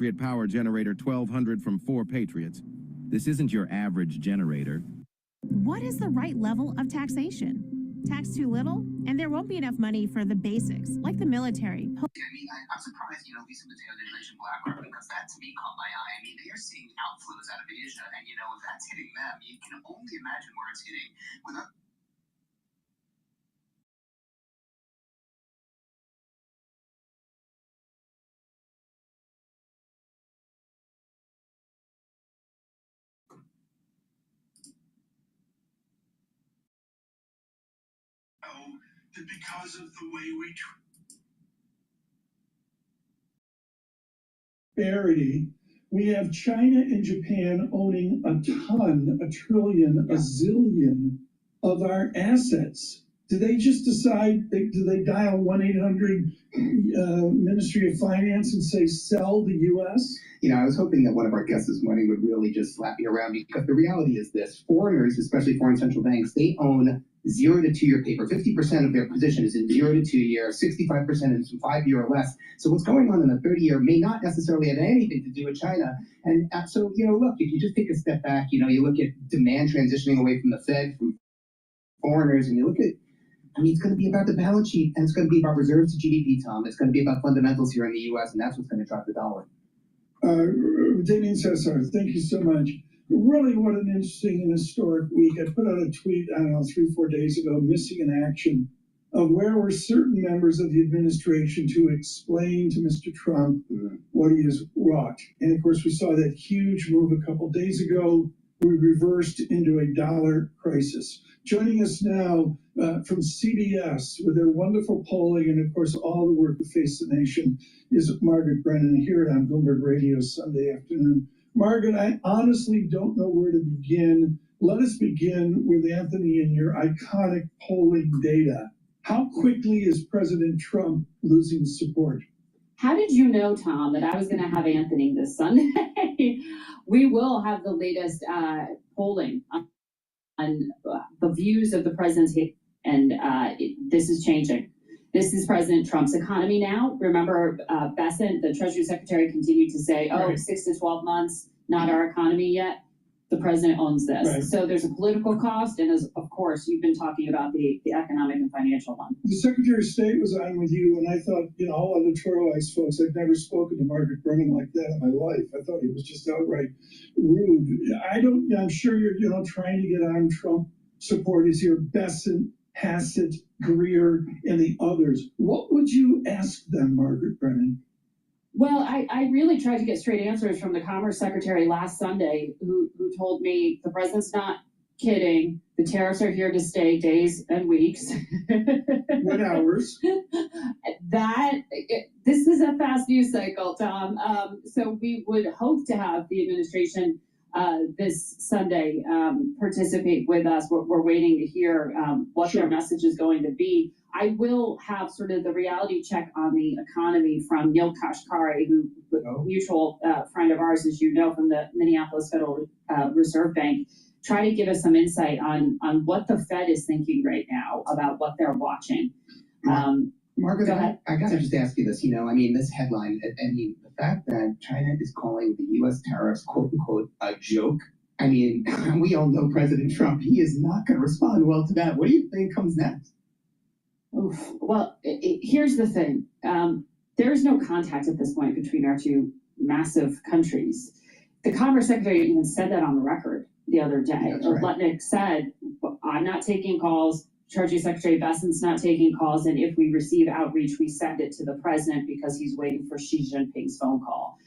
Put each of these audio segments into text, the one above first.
Patriot Power Generator 1200 from 4 Patriots. This isn't your average generator. What is the right level of taxation? Tax too little, and there won't be enough money for the basics, like the military. I'm surprised, Lisa Mateo didn't mention BlackRock, because that, to me, caught my eye. They are seeing outflows out of Asia, and, if that's hitting them, you can only imagine where it's hitting. That because of the way we disparity, we have China and Japan owning a ton, a trillion, a zillion of our assets. Do they just decide, do they dial 1-800 Ministry of Finance and say, sell the U.S.? I was hoping that one of our guests this morning would really just slap me around, because the reality is this: foreigners, especially foreign central banks, they own 0 to 2 year paper. 50% of their position is in 0 to 2 year, 65% in some 5 year or less. So what's going on in the 30 year may not necessarily have anything to do with China. And so, look, if you just take a step back, you look at demand transitioning away from the Fed, from foreigners, and you look at, it's going to be about the balance sheet, and it's going to be about reserves to GDP, Tom. It's going to be about fundamentals here in the U.S., and that's what's going to drive the dollar. Damien Cesar, thank you so much. Really, what an interesting and historic week. I put out a tweet, 3-4 days ago, missing in action, of where were certain members of the administration to explain to Mr. Trump what he has wrought. And of course, we saw that huge move a couple days ago. We reversed into a dollar crisis. Joining us now from CBS with their wonderful polling and, of course, all the work that Face the Nation is Margaret Brennan here on Bloomberg Radio Sunday afternoon. Margaret, I honestly don't know where to begin. Let us begin with Anthony and your iconic polling data. How quickly is President Trump losing support? How did you know, Tom, that I was going to have Anthony this Sunday? We will have the latest polling on the views of the president's, and this is changing. This is President Trump's economy now. Remember, Bessent, the Treasury Secretary, continued to say, right, 6 to 12 months, not our economy yet. The president owns this. Right. So there's a political cost, and as, of course, you've been talking about the economic and financial one. The Secretary of State was on with you, and I thought, all editorialized folks, I've never spoken to Margaret Brennan like that in my life. I thought he was just outright rude. I'm sure you're, trying to get on Trump supporters here, Bessent, Hassett, Greer, and the others. What would you ask them, Margaret Brennan? Well, I really tried to get straight answers from the Commerce Secretary last Sunday, who told me the president's not kidding. The tariffs are here to stay days and weeks. What hours? This is a fast news cycle, Tom. So we would hope to have the administration this Sunday participate with us. We're waiting to hear what their message is going to be. I will have sort of the reality check on the economy from Neil Kashkari, who a mutual friend of ours, as you know, from the Minneapolis Federal Reserve Bank, try to give us some insight on what the Fed is thinking right now about what they're watching. Margaret, go ahead. I got to just ask you this. This headline, the fact that China is calling the U.S. tariffs, quote unquote, a joke. We all know President Trump. He is not going to respond well to that. What do you think comes next? Oof. Well, here's the thing. There is no contact at this point between our two massive countries. The Commerce Secretary even said that on the record the other day. Right. Lutnick said, I'm not taking calls. Treasury Secretary Bessent's not taking calls. And if we receive outreach, we send it to the president because he's waiting for Xi Jinping's phone call.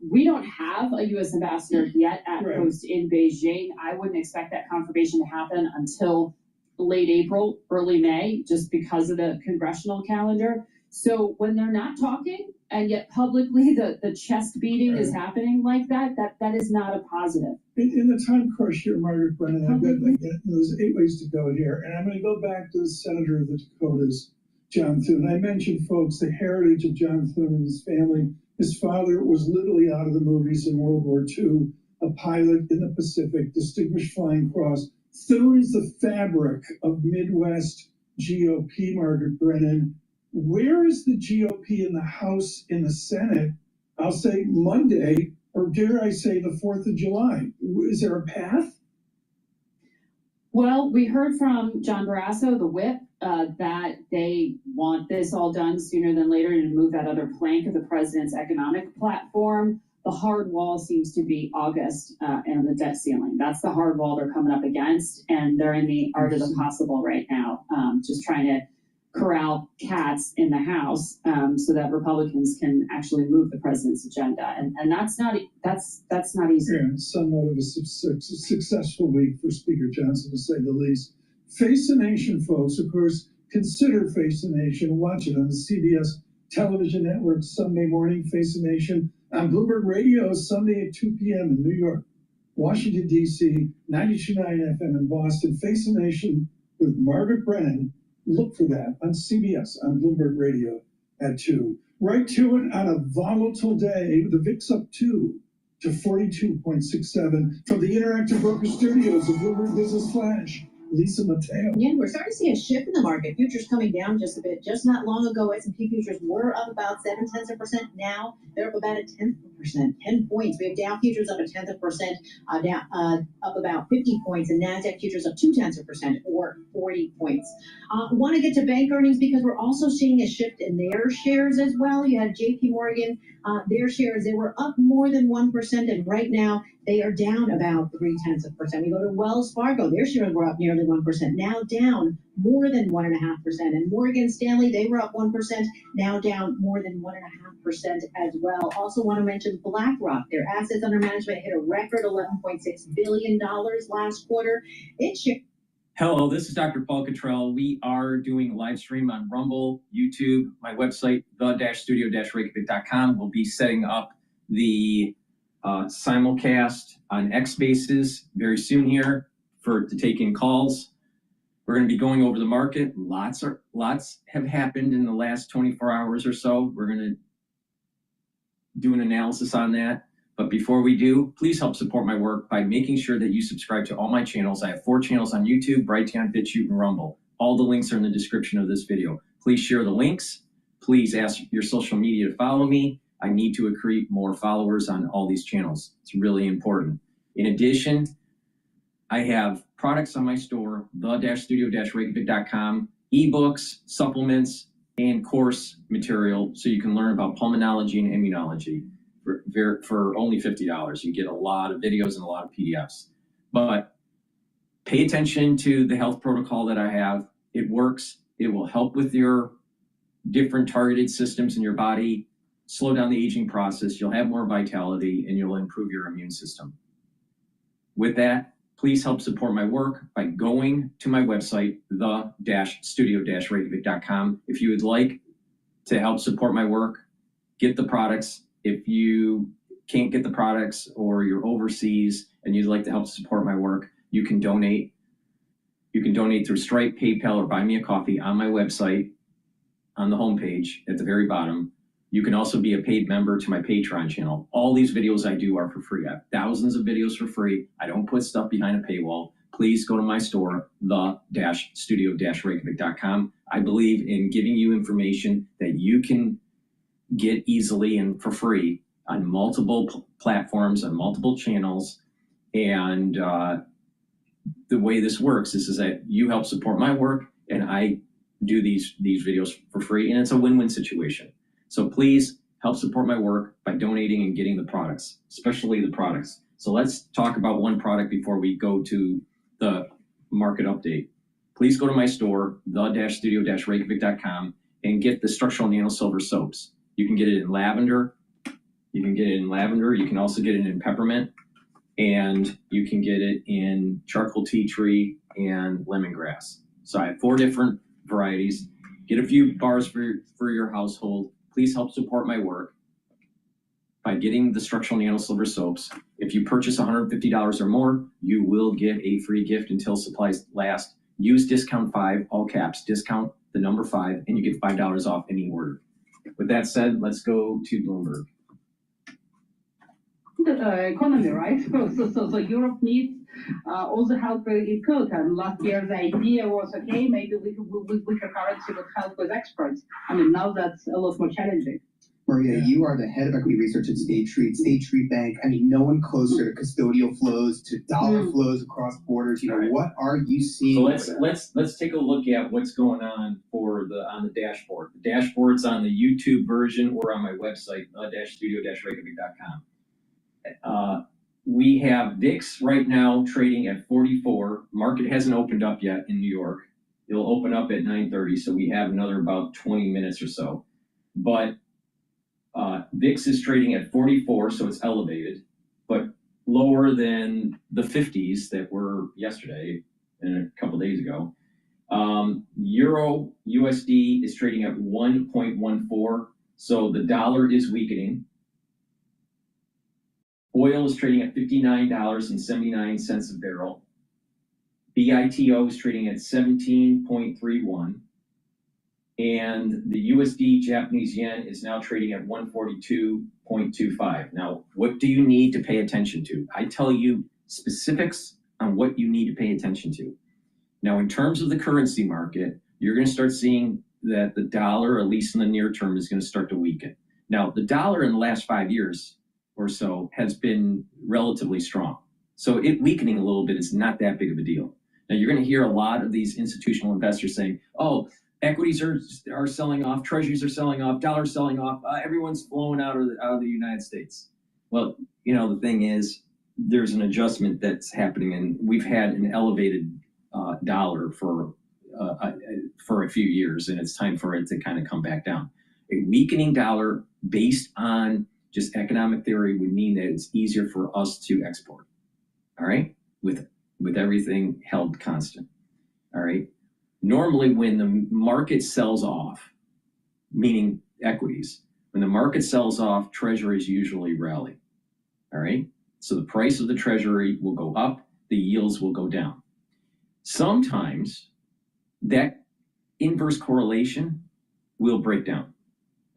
We don't have a U.S. ambassador yet at post in Beijing. I wouldn't expect that confirmation to happen until late April, early May, just because of the congressional calendar. So when they're not talking, and yet publicly the chest beating is happening like that is not a positive. In the time crush here, Margaret Brennan, I've got there's 8 ways to go here, and I'm going to go back to the Senator of the Dakotas, John Thune. I mentioned, folks, the heritage of John Thune and his family. His father was literally out of the movies in World War II, a pilot in the Pacific, Distinguished Flying Cross. Thune is the fabric of Midwest GOP, Margaret Brennan. Where is the GOP in the House, in the Senate, I'll say Monday, or dare I say the 4th of July. Is there a path? Well, we heard from John Barrasso, the whip, that they want this all done sooner than later to move that other plank of the president's economic platform. The hard wall seems to be August and the debt ceiling. That's the hard wall they're coming up against, and they're in the art of the possible right now, just trying to corral cats in the House so that Republicans can actually move the president's agenda, and that's not easy. Yeah, somewhat of a successful week for Speaker Johnson, to say the least. Face the Nation, folks. Of course, consider Face the Nation. Watch it on the CBS television network Sunday morning. Face the Nation on Bloomberg Radio Sunday at 2 p.m. in New York, Washington, D.C., 92.9 FM in Boston. Face the Nation with Margaret Brennan. Look for that on CBS on Bloomberg Radio at 2. Right to it on a volatile day. The VIX up 2 to 42.67 from the Interactive Broker Studios of Bloomberg Business Flash. Lisa Mateo. Yeah, we're starting to see a shift in the market. Futures coming down just a bit. Just not long ago, S&P futures were up about 0.7%. Now they're up about 0.1%, 10 points. We have Dow futures up 0.1%, down up about 50 points, and Nasdaq futures up 0.2%, or 40 points. Want to get to bank earnings because we're also seeing a shift in their shares as well. You had J.P. Morgan, their shares, they were up more than 1%, and right now they are down about 0.3%. We go to Wells Fargo, their shares were up nearly 1%, now down more than 1.5%. And Morgan Stanley, they were up 1%, now down more than 1.5% as well. Also want to mention BlackRock. Their assets under management hit a record $11.6 billion last quarter. Hello, this is DrPaulCottrell. We are doing a live stream on Rumble, YouTube, my website, the-studio-reykjavik.com. We'll be setting up the simulcast on X Spaces very soon here to take in calls. We're going to be going over the market. Lots have happened in the last 24 hours or so. We're going to do an analysis on that. But before we do, please help support my work by making sure that you subscribe to all my channels. I have 4 channels on YouTube, Brighteon, Bitchute, and Rumble. All the links are in the description of this video. Please share the links. Please ask your social media to follow me. I need to accrete more followers on all these channels. It's really important. In addition, I have products on my store, the-studio-reykjavik.com, ebooks, supplements, and course material so you can learn about pulmonology and immunology for only $50. You get a lot of videos and a lot of PDFs. But pay attention to the health protocol that I have. It works. It will help with your different targeted systems in your body, slow down the aging process, you'll have more vitality, and you'll improve your immune system. With that, please help support my work by going to my website, the-studio-reykjavik.com. If you would like to help support my work, get the products. If you can't get the products or you're overseas and you'd like to help support my work, you can donate. You can donate through Stripe, PayPal, or buy me a coffee on my website on the homepage at the very bottom. You can also be a paid member to my Patreon channel. All these videos I do are for free. I have thousands of videos for free. I don't put stuff behind a paywall. Please go to my store, the-studio-reykjavik.com. I believe in giving you information that you can get easily and for free on multiple platforms, on multiple channels. And the way this works is that you help support my work and I do these videos for free, and it's a win-win situation. So please help support my work by donating and getting the products, especially the products. So let's talk about one product before we go to the market update. Please go to my store, the-studio-reykjavik.com, and get the structural nano silver soaps. You can get it in lavender. You can also get it in peppermint, and you can get it in charcoal tea tree and lemongrass. So I have 4 different varieties. Get a few bars for your household. Please help support my work by getting the structural nano silver soaps. If you purchase $150 or more, you will get a free gift until supplies last. Use discount 5, all caps, discount the number 5, and you get $5 off any order. With that said, let's go to Bloomberg. The economy, right? So Europe needs all the help it could. And last year the idea was, okay, maybe weaker currency would help with exports. I mean, now that's a lot more challenging. Maria, you are the head of equity research at State Street Bank. I mean, no one closer to custodial flows, to dollar flows across borders. You know, what are you seeing? So let's take a look at what's going on on the dashboard. The dashboard's on the YouTube version or on my website, the-studio-reykjavik.com. We have VIX right now trading at 44. Market hasn't opened up yet in New York. It'll open up at 9:30, so we have another about 20 minutes or so. But VIX is trading at 44, so it's elevated, but lower than the 50s that were yesterday and a couple days ago. Euro USD is trading at 1.14, so the dollar is weakening. Oil is trading at $59.79 a barrel. BITO is trading at 17.31. And the USD Japanese yen is now trading at 142.25. Now, what do you need to pay attention to? I tell you specifics on what you need to pay attention to. Now, in terms of the currency market, you're going to start seeing that the dollar, at least in the near term, is going to start to weaken. Now, the dollar in the last 5 years or so has been relatively strong. So it weakening a little bit is not that big of a deal. Now, you're going to hear a lot of these institutional investors saying, oh, equities are selling off, treasuries are selling off, dollars selling off, everyone's flowing out of the United States. Well, you know, the thing is, there's an adjustment that's happening, and we've had an elevated dollar for a few years, and it's time for it to kind of come back down. A weakening dollar based on just economic theory would mean that it's easier for us to export, all right, with everything held constant, all right? Normally, when the market sells off, meaning equities, when the market sells off, treasuries usually rally, all right? So the price of the treasury will go up, the yields will go down. Sometimes that inverse correlation will break down.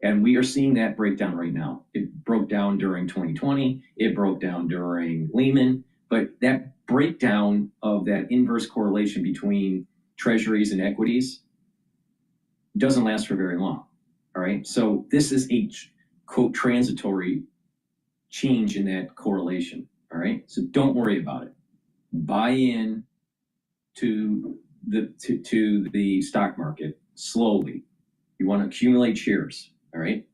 And we are seeing that breakdown right now. It broke down during 2020, it broke down during Lehman, but that breakdown of that inverse correlation between treasuries and equities doesn't last for very long, all right? So this is a, quote, transitory change in that correlation, all right? So don't worry about it. Buy in to the stock market slowly. You want to accumulate shares, all right?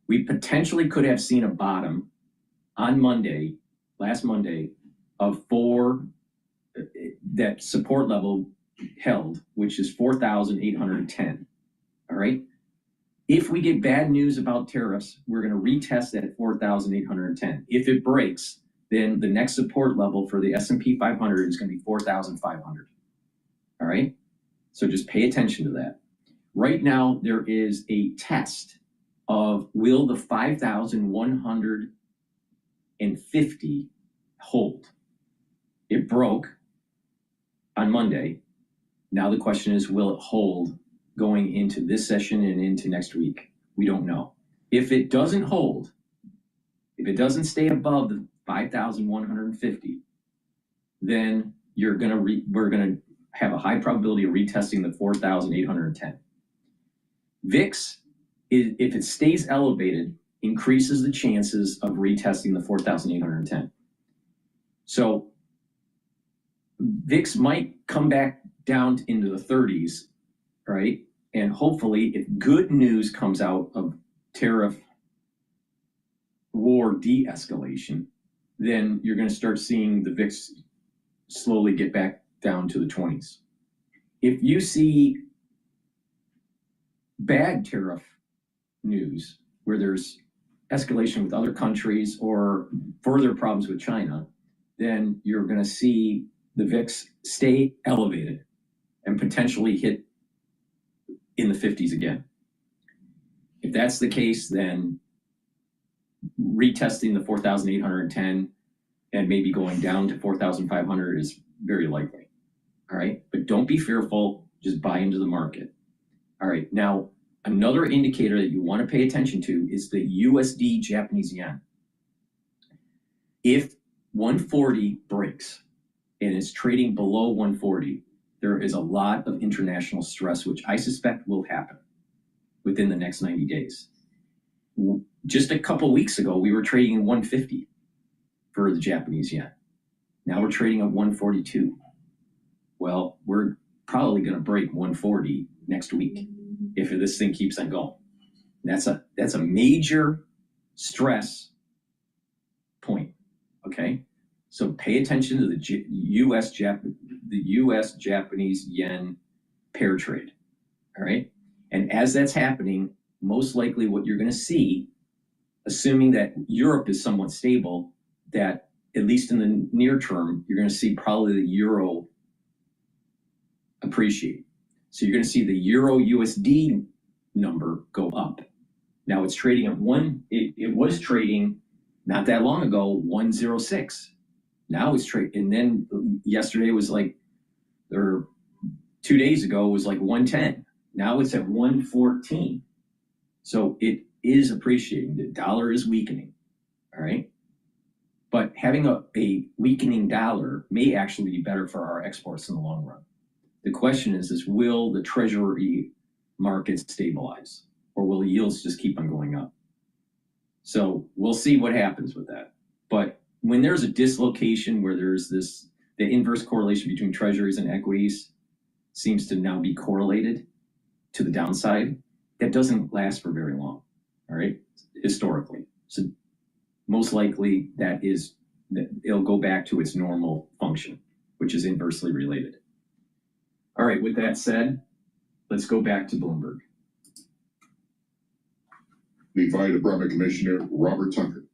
We potentially could have seen a bottom on Monday, last Monday, of that support level held, which is 4,810, all right? If we get bad news about tariffs, we're going to retest that 4,810. If it breaks, then the next support level for the S&P 500 is going to be 4,500, all right? So just pay attention to that. Right now, there is a test of will the 5,150 hold? It broke on Monday. Now the question is, will it hold going into this session and into next week? We don't know. If it doesn't hold, if it doesn't stay above the 5,150, then we're gonna have a high probability of retesting the 4,810. VIX, if it stays elevated, increases the chances of retesting the 4,810. So VIX might come back down into the 30s, right? And hopefully, if good news comes out of tariff war de-escalation, then you're going to start seeing the VIX slowly get back down to the 20s. If you see bad tariff news where there's escalation with other countries or further problems with China, then you're going to see the VIX stay elevated and potentially hit in the 50s again. If that's the case, then retesting the 4,810 and maybe going down to 4,500 is very likely. All right, but don't be fearful, just buy into the market. All right, now another indicator that you want to pay attention to is the USD Japanese yen. If 140 breaks and is trading below 140, there is a lot of international stress, which I suspect will happen within the next 90 days. just a couple weeks ago, we were trading 150 for the Japanese yen. Now we're trading at 142. Well, we're probably going to break 140 next week if this thing keeps on going. That's a major stress point. Okay, so pay attention to the U.S. Japanese yen pair trade. All right, and as that's happening, most likely what you're going to see, assuming that Europe is somewhat stable, that at least in the near term, you're going to see probably the euro appreciate. So you're going to see the euro USD number go up. Now it's trading at it was trading not that long ago 106. Now it's trading, and then yesterday was like, or 2 days ago was like 110. Now it's at 114. So it is appreciating. The dollar is weakening. All right. But having a weakening dollar may actually be better for our exports in the long run. The question is will the treasury market stabilize, or will yields just keep on going up? So we'll see what happens with that. But when there's a dislocation where there's the inverse correlation between treasuries and equities seems to now be correlated to the downside, that doesn't last for very long, all right, historically. So most likely that it'll go back to its normal function, which is inversely related. All right, with that said, let's go back to Bloomberg. The Fire Department Commissioner Robert Tucker.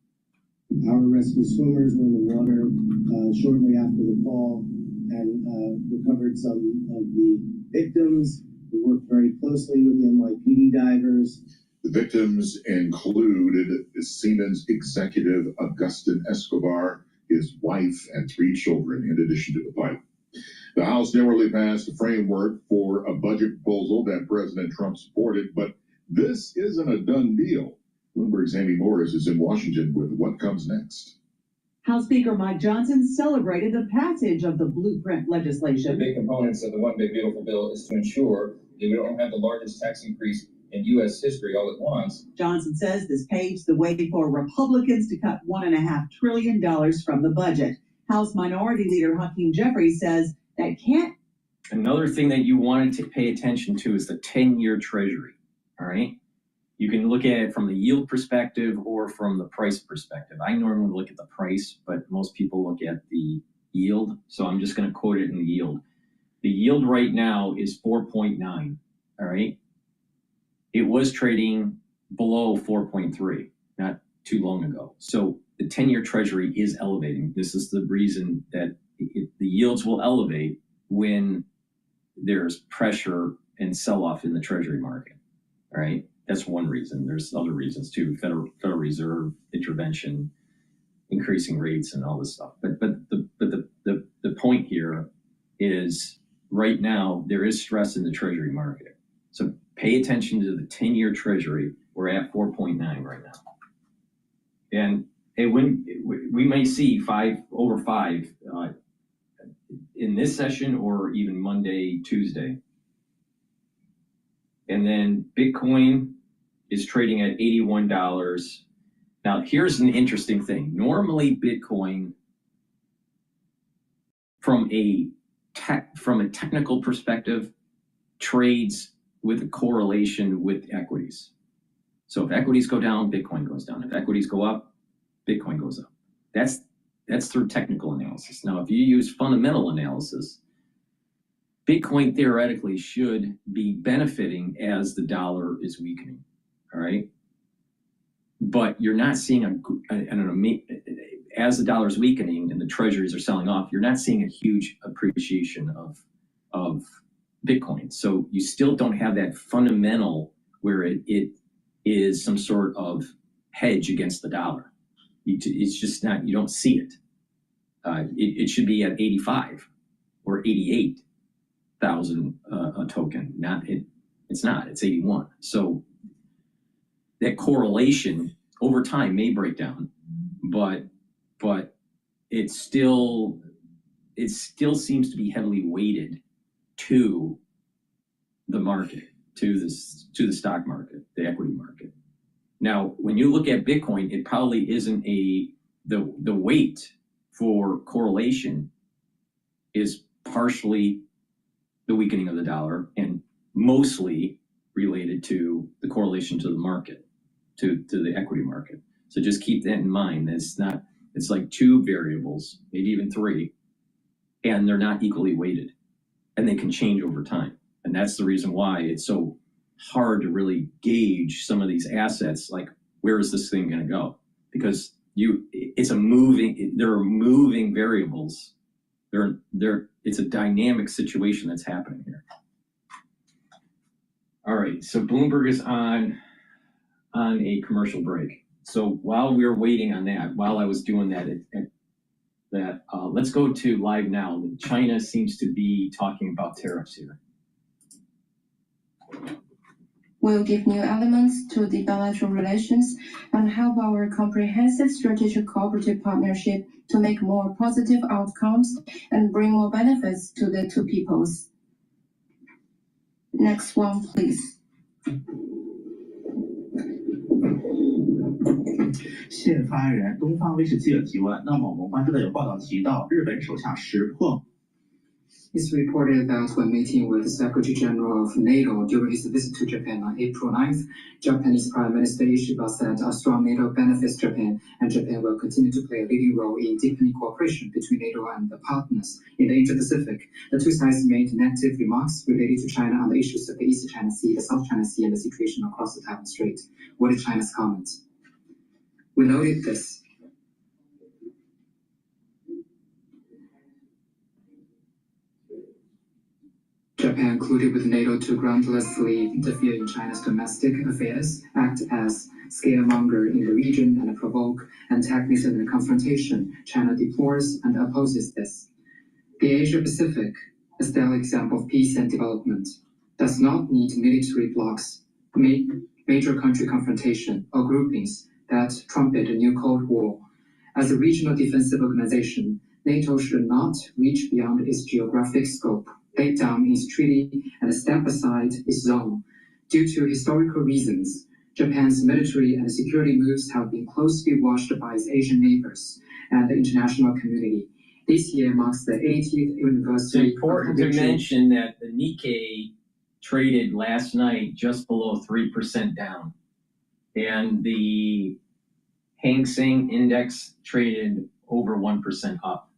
Our rescue swimmers were in the water shortly after the fall and recovered some of the victims. We worked very closely with the NYPD divers. The victims included Siemens executive Agustin Escobar, his wife, and 3 children, in addition to the pilot. The House narrowly passed a framework for a budget proposal that President Trump supported, but this isn't a done deal. Bloomberg's Amy Morris is in Washington with what comes next. House Speaker Mike Johnson celebrated the passage of the blueprint legislation. The big components of the One Big Beautiful Bill is to ensure that we don't have the largest tax increase in U.S. history all at once. Johnson says this paves the way for Republicans to cut $1.5 trillion from the budget. House Minority Leader Hakeem Jeffries says that can't. Another thing that you wanted to pay attention to is the 10-year Treasury, all right? You can look at it from the yield perspective or from the price perspective. I normally look at the price, but most people look at the yield. So I'm just going to quote it in the yield. The yield right now is 4.9, all right? It was trading below 4.3 not too long ago. So the 10-year Treasury is elevating. This is the reason that the yields will elevate when there's pressure and sell-off in the Treasury market, all right? That's one reason. There's other reasons too: Federal Reserve intervention, increasing rates, and all this stuff. But the point here is right now there is stress in the Treasury market. So pay attention to the 10-year Treasury. We're at 4.9 right now, and we may see over 5 in this session or even Monday, Tuesday. And then Bitcoin is trading at $81. Now, here's an interesting thing. Normally, Bitcoin, from a technical perspective, trades with a correlation with equities. So if equities go down, Bitcoin goes down. If equities go up, Bitcoin goes up. That's through technical analysis. Now, if you use fundamental analysis, Bitcoin theoretically should be benefiting as the dollar is weakening, all right? But you're not seeing as the dollar is weakening and the treasuries are selling off, you're not seeing a huge appreciation of Bitcoin. So you still don't have that fundamental where it is some sort of hedge against the dollar. It's just not, you don't see it. It should be at 85 or 88,000 a token. It's not. It's 81. So that correlation over time may break down, but it still seems to be heavily weighted to the market, to the stock market, the equity market. Now, when you look at Bitcoin, it probably isn't the weight for correlation is partially the weakening of the dollar and mostly related to the correlation to the market, to the equity market. So just keep that in mind. It's like two variables, maybe even three, and they're not equally weighted and they can change over time. And that's the reason why it's so hard to really gauge some of these assets, like where is this thing going to go? Because there are moving variables. It's a dynamic situation that's happening here. All right, so Bloomberg is on a commercial break. So while we were waiting on that, while I was doing that, let's go to live now. China seems to be talking about tariffs here. Will give new elements to the bilateral relations and help our comprehensive strategic cooperative partnership to make more positive outcomes and bring more benefits to the two peoples. Next one, please. 现发言人，东方卫视记者提问。那么我们关注的有报道提到，日本首相石破。 It's reported that when meeting with the Secretary General of NATO during his visit to Japan on April 9th, Japanese Prime Minister Ishiba said a strong NATO benefits Japan, and Japan will continue to play a leading role in deepening cooperation between NATO and the partners in the Indo-Pacific. The two sides made negative remarks related to China on the issues of the East China Sea, the South China Sea, and the situation across the Taiwan Strait. What is China's comment? We noted this. Japan colluded with NATO to groundlessly interfere in China's domestic affairs, act as scaremonger in the region, and provoke antagonism and confrontation. China deplores and opposes this. The Asia-Pacific, a stellar example of peace and development, does not need military blocs, major country confrontation, or groupings that trumpet a new Cold War. As a regional defensive organization, NATO should not reach beyond its geographic scope, lay down its treaty, and step aside its zone. Due to historical reasons, Japan's military and security moves have been closely watched by its Asian neighbors and the international community. This year marks the 80th anniversary. It's important to mention that the Nikkei traded last night just below 3% down, and the Hang Seng Index traded over 1% up.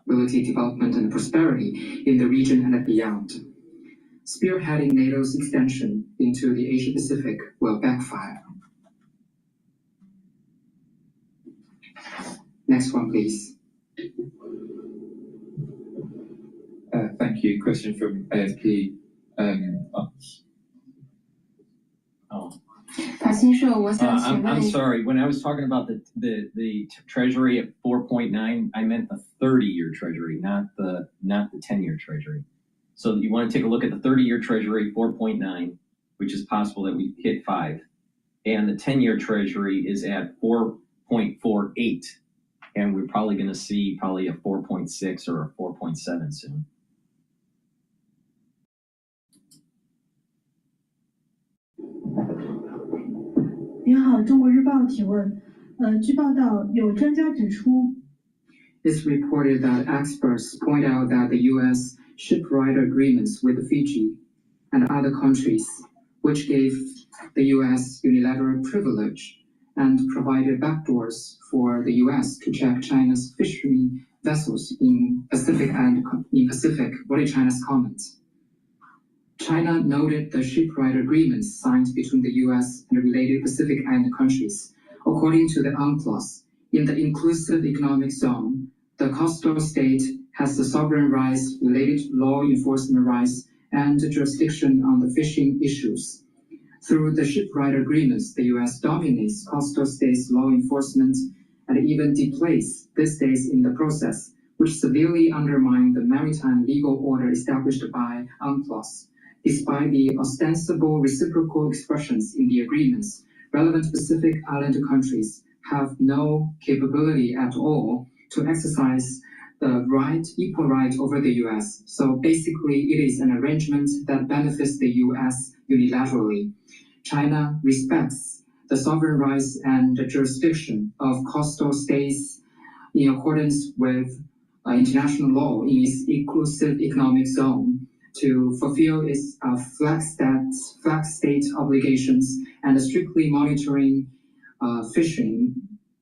Development and prosperity in the region and beyond. Spearheading NATO's extension into the Asia-Pacific will backfire. Next one, please. Thank you. Question from AFP. I'm sorry. When I was talking about the Treasury at 4.9, I meant the 30-year Treasury, not the 10-year Treasury. So you want to take a look at the 30-year Treasury 4.9, which is possible that we hit 5, and the 10-year Treasury is at 4.48, and we're probably going to see probably a 4.6 or a 4.7 soon. It's reported that experts point out that the U.S. shipwright agreements with Fiji and other countries, which gave the U.S. unilateral privilege and provided backdoors for the U.S. to check China's fishery vessels in Pacific. What is China's comments? China noted the shipwright agreements signed between the U.S. and related Pacific Island countries. According to the UNCLOS, in the inclusive economic zone, the coastal state has the sovereign rights, related law enforcement rights, and jurisdiction on the fishing issues. Through the shipwright agreements, the U.S. dominates coastal states' law enforcement and even deplays these states in the process, which severely undermine the maritime legal order established by UNCLOS. Despite the ostensible reciprocal expressions in the agreements, relevant Pacific Island countries have no capability at all to exercise the equal right over the U.S. So basically, it is an arrangement that benefits the U.S. unilaterally. China respects the sovereign rights and the jurisdiction of coastal states in accordance with international law in its exclusive economic zone to fulfill its flag state obligations and strictly monitoring fishing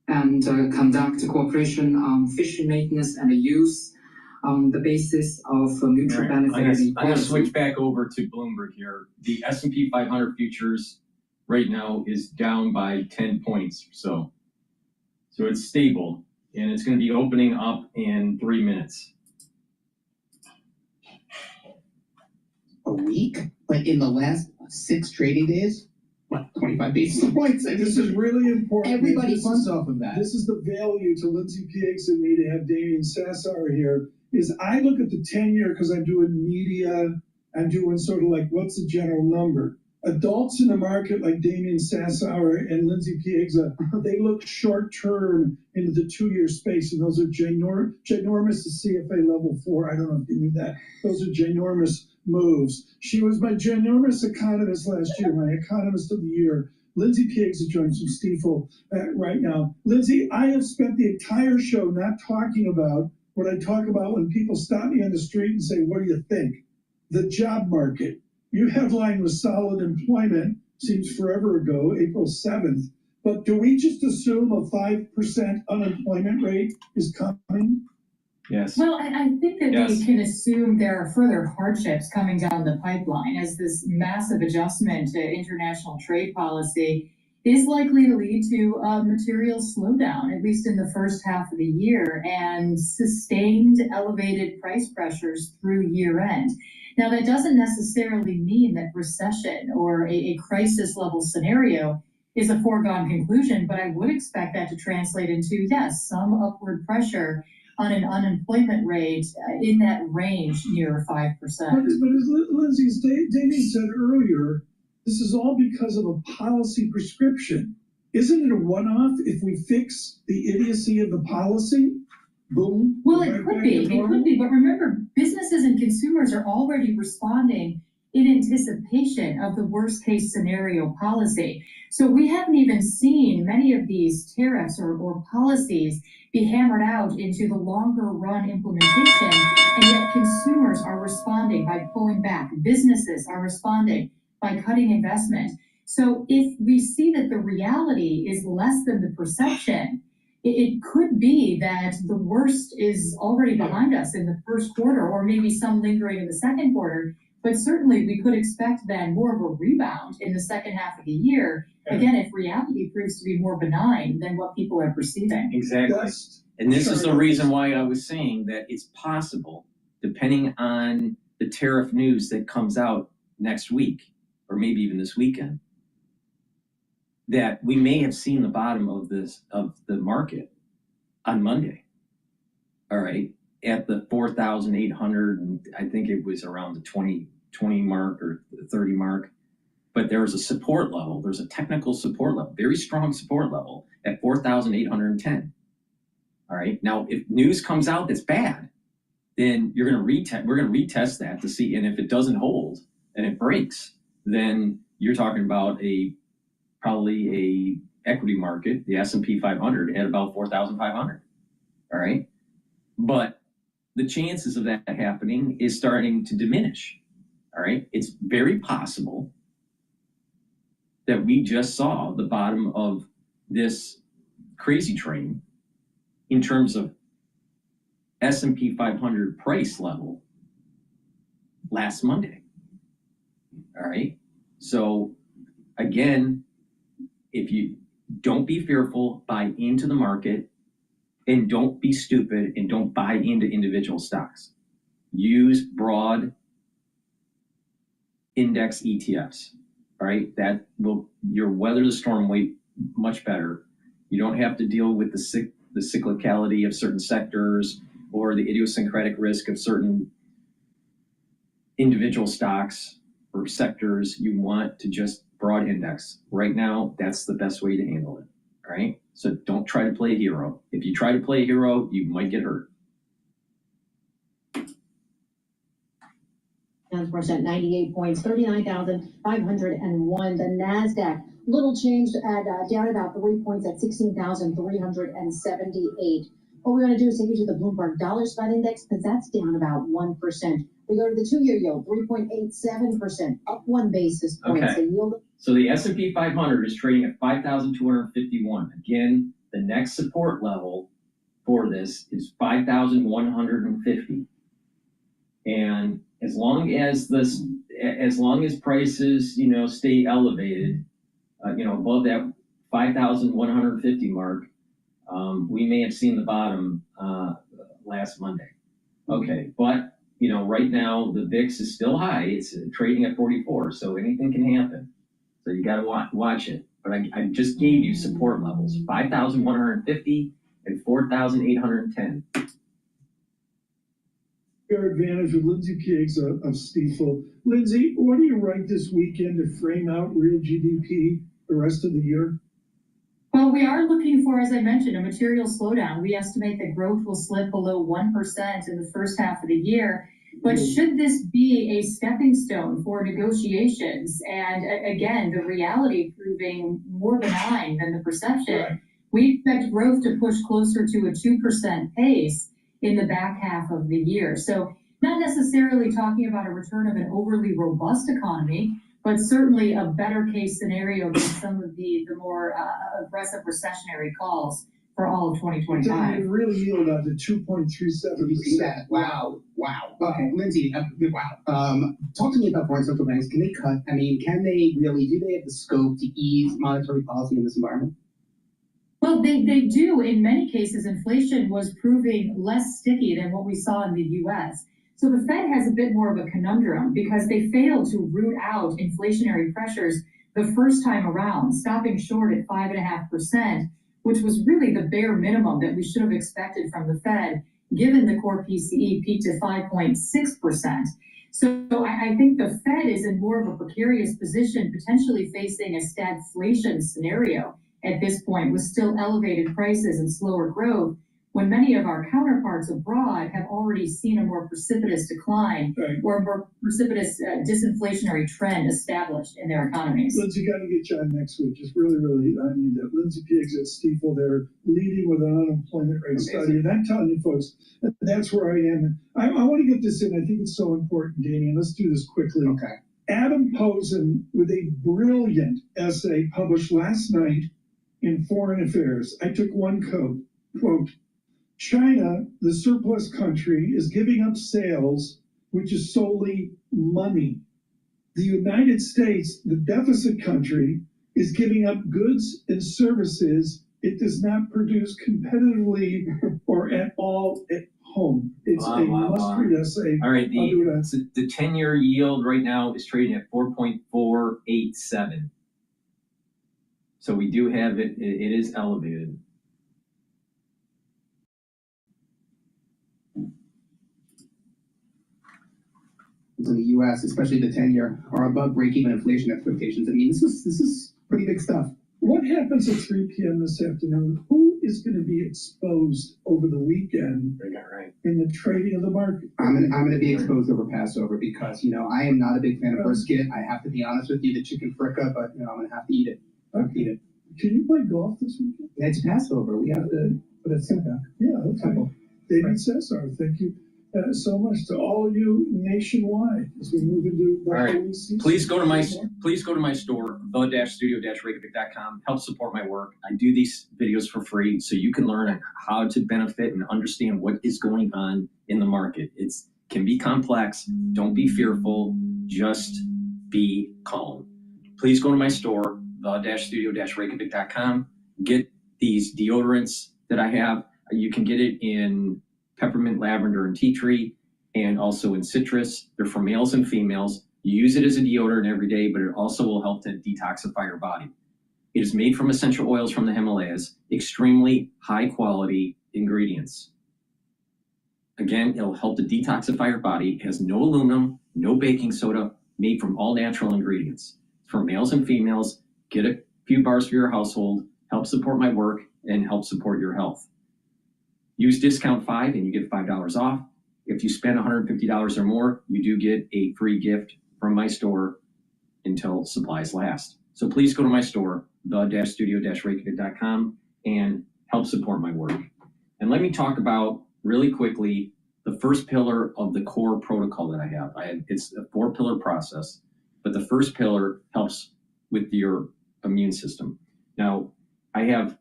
and conduct cooperation on fishing maintenance and use on the basis of mutual benefit. I'm going to switch back over to Bloomberg here. The S&P 500 futures right now is down by 10 points. So it's stable, and it's going to be opening up in 3 minutes. A week? But in the last 6 trading days? What, 25 basis points? This is really important. Everybody funds off of that. This is the value to Lindsay Pieggs and me to have Damian Sassar here, is I look at the 10-year because I'm doing media, I'm doing sort of like, what's the general number? Adults in the market like Damian Sassar and Lindsay Pieggs, they look short-term into the 2-year space, and those are ginormous to CFA level 4. I don't know if you knew that. Those are ginormous moves. She was my ginormous economist last year, my economist of the year. Lindsay Pieggs is joining from Stifel right now. Lindsay, I have spent the entire show not talking about what I talk about when people stop me on the street and say, what do you think? The job market. Your headline was solid employment, seems forever ago, April 7th. But do we just assume a 5% unemployment rate is coming? Yes. Well, I think that we can assume there are further hardships coming down the pipeline as this massive adjustment to international trade policy is likely to lead to a material slowdown, at least in the first half of the year, and sustained elevated price pressures through year end. Now, that doesn't necessarily mean that recession or a crisis level scenario is a foregone conclusion, but I would expect that to translate into, yes, some upward pressure on an unemployment rate in that range near 5%. But as Lindsay, as Damien said earlier, this is all because of a policy prescription. Isn't it a one-off if we fix the idiocy of the policy? Boom. Well, it could be, but remember, businesses and consumers are already responding in anticipation of the worst case scenario policy. So we haven't even seen many of these tariffs or policies be hammered out into the longer run implementation, and yet consumers are responding by pulling back. Businesses are responding by cutting investment. So if we see that the reality is less than the perception, it could be that the worst is already behind us in the first quarter, or maybe some lingering in the second quarter. But certainly we could expect then more of a rebound in the second half of the year. Again, if reality proves to be more benign than what people are perceiving. Exactly. And this is the reason why I was saying that it's possible, depending on the tariff news that comes out next week, or maybe even this weekend, that we may have seen the bottom of the market on Monday. All right, at the 4,800, and I think it was around the 20 mark or the 30 mark. But there was a support level. There's a technical support level, very strong support level at 4,810. All right. Now, if news comes out that's bad, then you're going to retest. We're going to retest that to see, and if it doesn't hold and it breaks, then you're talking about probably a equity market, the S&P 500 at about 4,500. All right. But the chances of that happening is starting to diminish. All right. It's very possible that we just saw the bottom of this crazy train in terms of S&P 500 price level last Monday. All right. So again, if you don't be fearful, buy into the market, and don't be stupid and don't buy into individual stocks. Use broad index ETFs. All right, you'll weather the storm way much better. You don't have to deal with the cyclicality of certain sectors or the idiosyncratic risk of certain individual stocks or sectors. You want to just broad index. Right now, that's the best way to handle it. All right, so don't try to play a hero. If you try to play a hero, you might get hurt. Now, 0.5%, 98 points, 39,501. The NASDAQ, little changed at down about 3 points at 16,378. What we're going to do is take you to the Bloomberg Dollar Spot Index because that's down about 1%. We go to the 2-year yield, 3.87%, up 1 basis point. Okay. The yield. So the S&P 500 is trading at 5,251. Again, the next support level for this is 5,150. And as long as prices, stay elevated, above that 5,150 mark, we may have seen the bottom last Monday. Okay, but right now the VIX is still high. It's trading at 44, so anything can happen. So you got to watch it. But I just gave you support levels: 5,150 and 4,810. Fair advantage with Lindsay Pieggs of Stifel. Lindsay, what do you write this weekend to frame out real GDP the rest of the year? Well, we are looking for, as I mentioned, a material slowdown. We estimate that growth will slip below 1% in the first half of the year. But should this be a stepping stone for negotiations, and again, the reality proving more benign than the perception, right, we expect growth to push closer to a 2% pace in the back half of the year. So not necessarily talking about a return of an overly robust economy, but certainly a better case scenario than some of the more aggressive recessionary calls for all of 2025. It really yielded out to 2.37%. You see that? Wow. Okay, Lindsay, wow. Talk to me about foreign central banks. Can they cut? I mean, do they have the scope to ease monetary policy in this environment? Well, they do. In many cases, inflation was proving less sticky than what we saw in the U.S. So the Fed has a bit more of a conundrum because they failed to root out inflationary pressures the first time around, stopping short at 5.5%, which was really the bare minimum that we should have expected from the Fed, given the core PCE peaked at 5.6%. So I think the Fed is in more of a precarious position, potentially facing a stagflation scenario at this point with still elevated prices and slower growth, when many of our counterparts abroad have already seen a more precipitous decline, right, or a more precipitous disinflationary trend established in their economies. Lindsay, got to get you on next week. Just really, I need that. Lindsay Pieggs at Stifel, they're leading with an unemployment rate study. And I'm telling you folks, that's where I am. I want to get this in. I think it's so important, Damien. Let's do this quickly. Okay. Adam Posen with a brilliant essay published last night in Foreign Affairs. I took one quote, China, the surplus country, is giving up sales, which is solely money. The United States, the deficit country, is giving up goods and services it does not produce competitively or at all at home. It's a must-read essay. All right, the 10-year yield right now is trading at 4.487. So we do have it. It is elevated. In the U.S., especially the 10-year, are above break-even inflation expectations. I mean, this is pretty big stuff. What happens at 3 p.m. this afternoon? Who is going to be exposed over the weekend in the trading of the market? I'm going to be exposed over Passover because, I am not a big fan of brisket. I have to be honest with you, the chicken fricka, but, I'm going to have to eat it. Okay. Can you play golf this weekend? It's Passover. We have to put a synagogue. Yeah, okay. David Cesar, thank you so much to all of you nationwide as we move into the holy season. Please go to my store, the-studio-reykjavik.com. Help support my work. I do these videos for free so you can learn how to benefit and understand what is going on in the market. It can be complex. Don't be fearful. Just be calm. Please go to my store, the-studio-reykjavik.com. Get these deodorants that I have. You can get it in peppermint, lavender, and tea tree, and also in citrus. They're for males and females. You use it as a deodorant every day, but it also will help to detoxify your body. It is made from essential oils from the Himalayas, extremely high quality ingredients. Again, it'll help to detoxify your body. It has no aluminum, no baking soda, made from all natural ingredients. For males and females, get a few bars for your household, help support my work, and help support your health. Use discount 5 and you get $5 off. If you spend $150 or more, you do get a free gift from my store until supplies last. So please go to my store, the-studio-reykjavik.com, and help support my work. And let me talk about really quickly the first pillar of the core protocol that I have. It's a 4-pillar process, but the first pillar helps with your immune system. Now, I have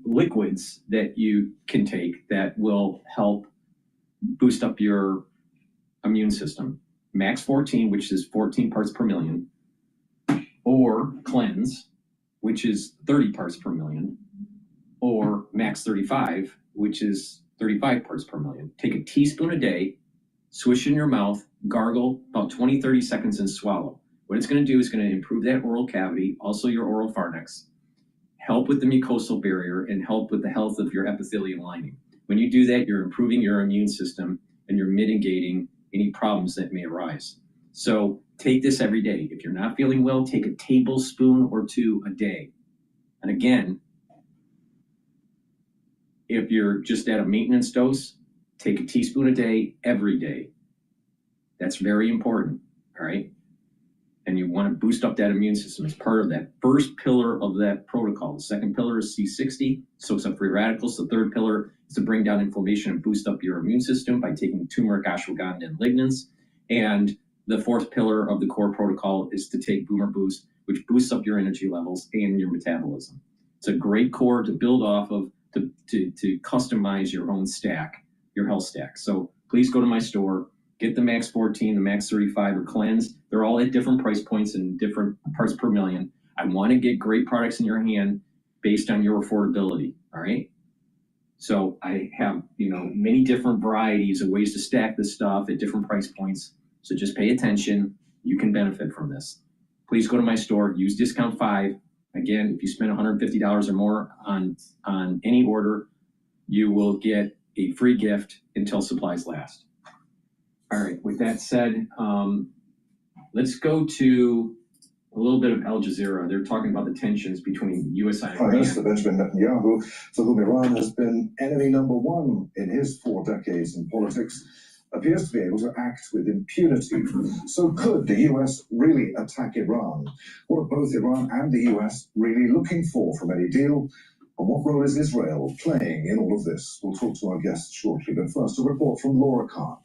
liquids that you can take that will help boost up your immune system. Max 14, which is 14 parts per million, or Cleanse, which is 30 parts per million, or Max 35, which is 35 parts per million. Take a teaspoon a day, swish in your mouth, gargle about 20-30 seconds, and swallow. What it's going to do is going to improve that oral cavity, also your oral pharynx, help with the mucosal barrier, and help with the health of your epithelial lining. When you do that, you're improving your immune system and you're mitigating any problems that may arise. So take this every day. If you're not feeling well, take a tablespoon or 2 a day. And again, if you're just at a maintenance dose, take a teaspoon a day every day. That's very important, all right? And you want to boost up that immune system as part of that first pillar of that protocol. The second pillar is C60, soaks up free radicals. The third pillar is to bring down inflammation and boost up your immune system by taking turmeric, ashwagandha, and lignans. And the fourth pillar of the core protocol is to take Boomer Boost, which boosts up your energy levels and your metabolism. It's a great core to build off of to customize your own stack, your health stack. So please go to my store, get the Max 14, the Max 35, or Cleanse. They're all at different price points and different parts per million. I want to get great products in your hand based on your affordability, all right? So I have, many different varieties of ways to stack this stuff at different price points. So just pay attention. You can benefit from this. Please go to my store, use discount 5. Again, if you spend $150 or more on any order, you will get a free gift until supplies last. All right, with that said, let's go to a little bit of Al Jazeera. They're talking about the tensions between US and Prime Minister Benjamin Netanyahu, for whom Iran has been enemy number 1 in his 4 decades in politics, appears to be able to act with impunity. So could the US really attack Iran? What are both Iran and the US really looking for from any deal? And what role is Israel playing in all of this? We'll talk to our guests shortly, but first a report from Laura Khan.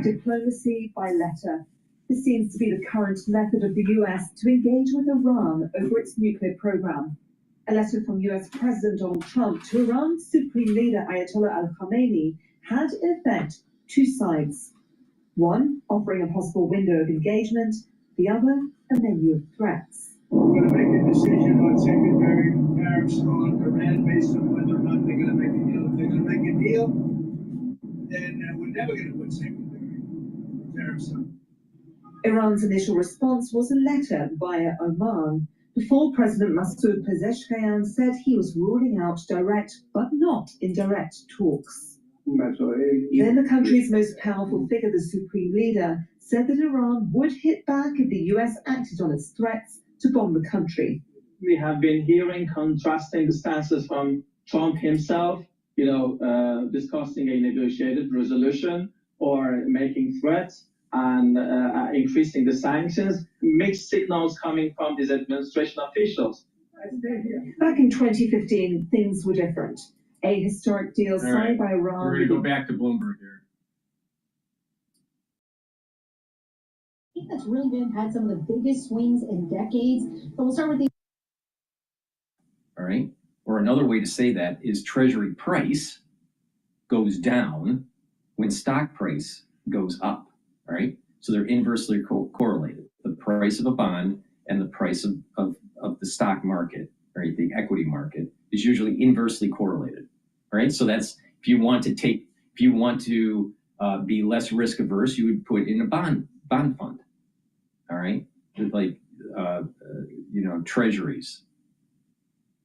Diplomacy by letter. This seems to be the current method of the US to engage with Iran over its nuclear program. A letter from US President Donald Trump to Iran's Supreme Leader Ayatollah al-Khamenei had, in effect, 2 sides. One offering a possible window of engagement, the other a menu of threats. We're going to make a decision on secondary tariffs on Iran based on whether or not they're going to make a deal. If they're going to make a deal, then we're never going to put secondary tariffs on. Iran's initial response was a letter via Oman. Before President Masoud Pezeshkian said he was ruling out direct but not indirect talks. Then the country's most powerful figure, the Supreme Leader, said that Iran would hit back if the US acted on its threats to bomb the country. We have been hearing contrasting stances from Trump himself, discussing a negotiated resolution or making threats and increasing the sanctions, mixed signals coming from these administration officials. Back in 2015, things were different. A historic deal signed by Iran. We're going to go back to Bloomberg here. I think that's really had some of the biggest swings in decades. But we'll start with the. All right. Or another way to say that is Treasury price goes down when stock price goes up. All right. So they're inversely correlated. The price of a bond and the price of the stock market, right? The equity market is usually inversely correlated. All right. So that's if you want to be less risk averse, you would put in a bond fund. All right. Like, treasuries.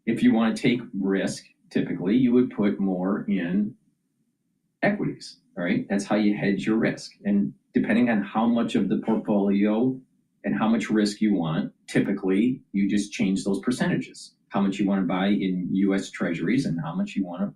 If you want to take risk, typically you would put more in equities. All right. That's how you hedge your risk. And depending on how much of the portfolio and how much risk you want, typically you just change those percentages. How much you want to buy in US treasuries and how much you want to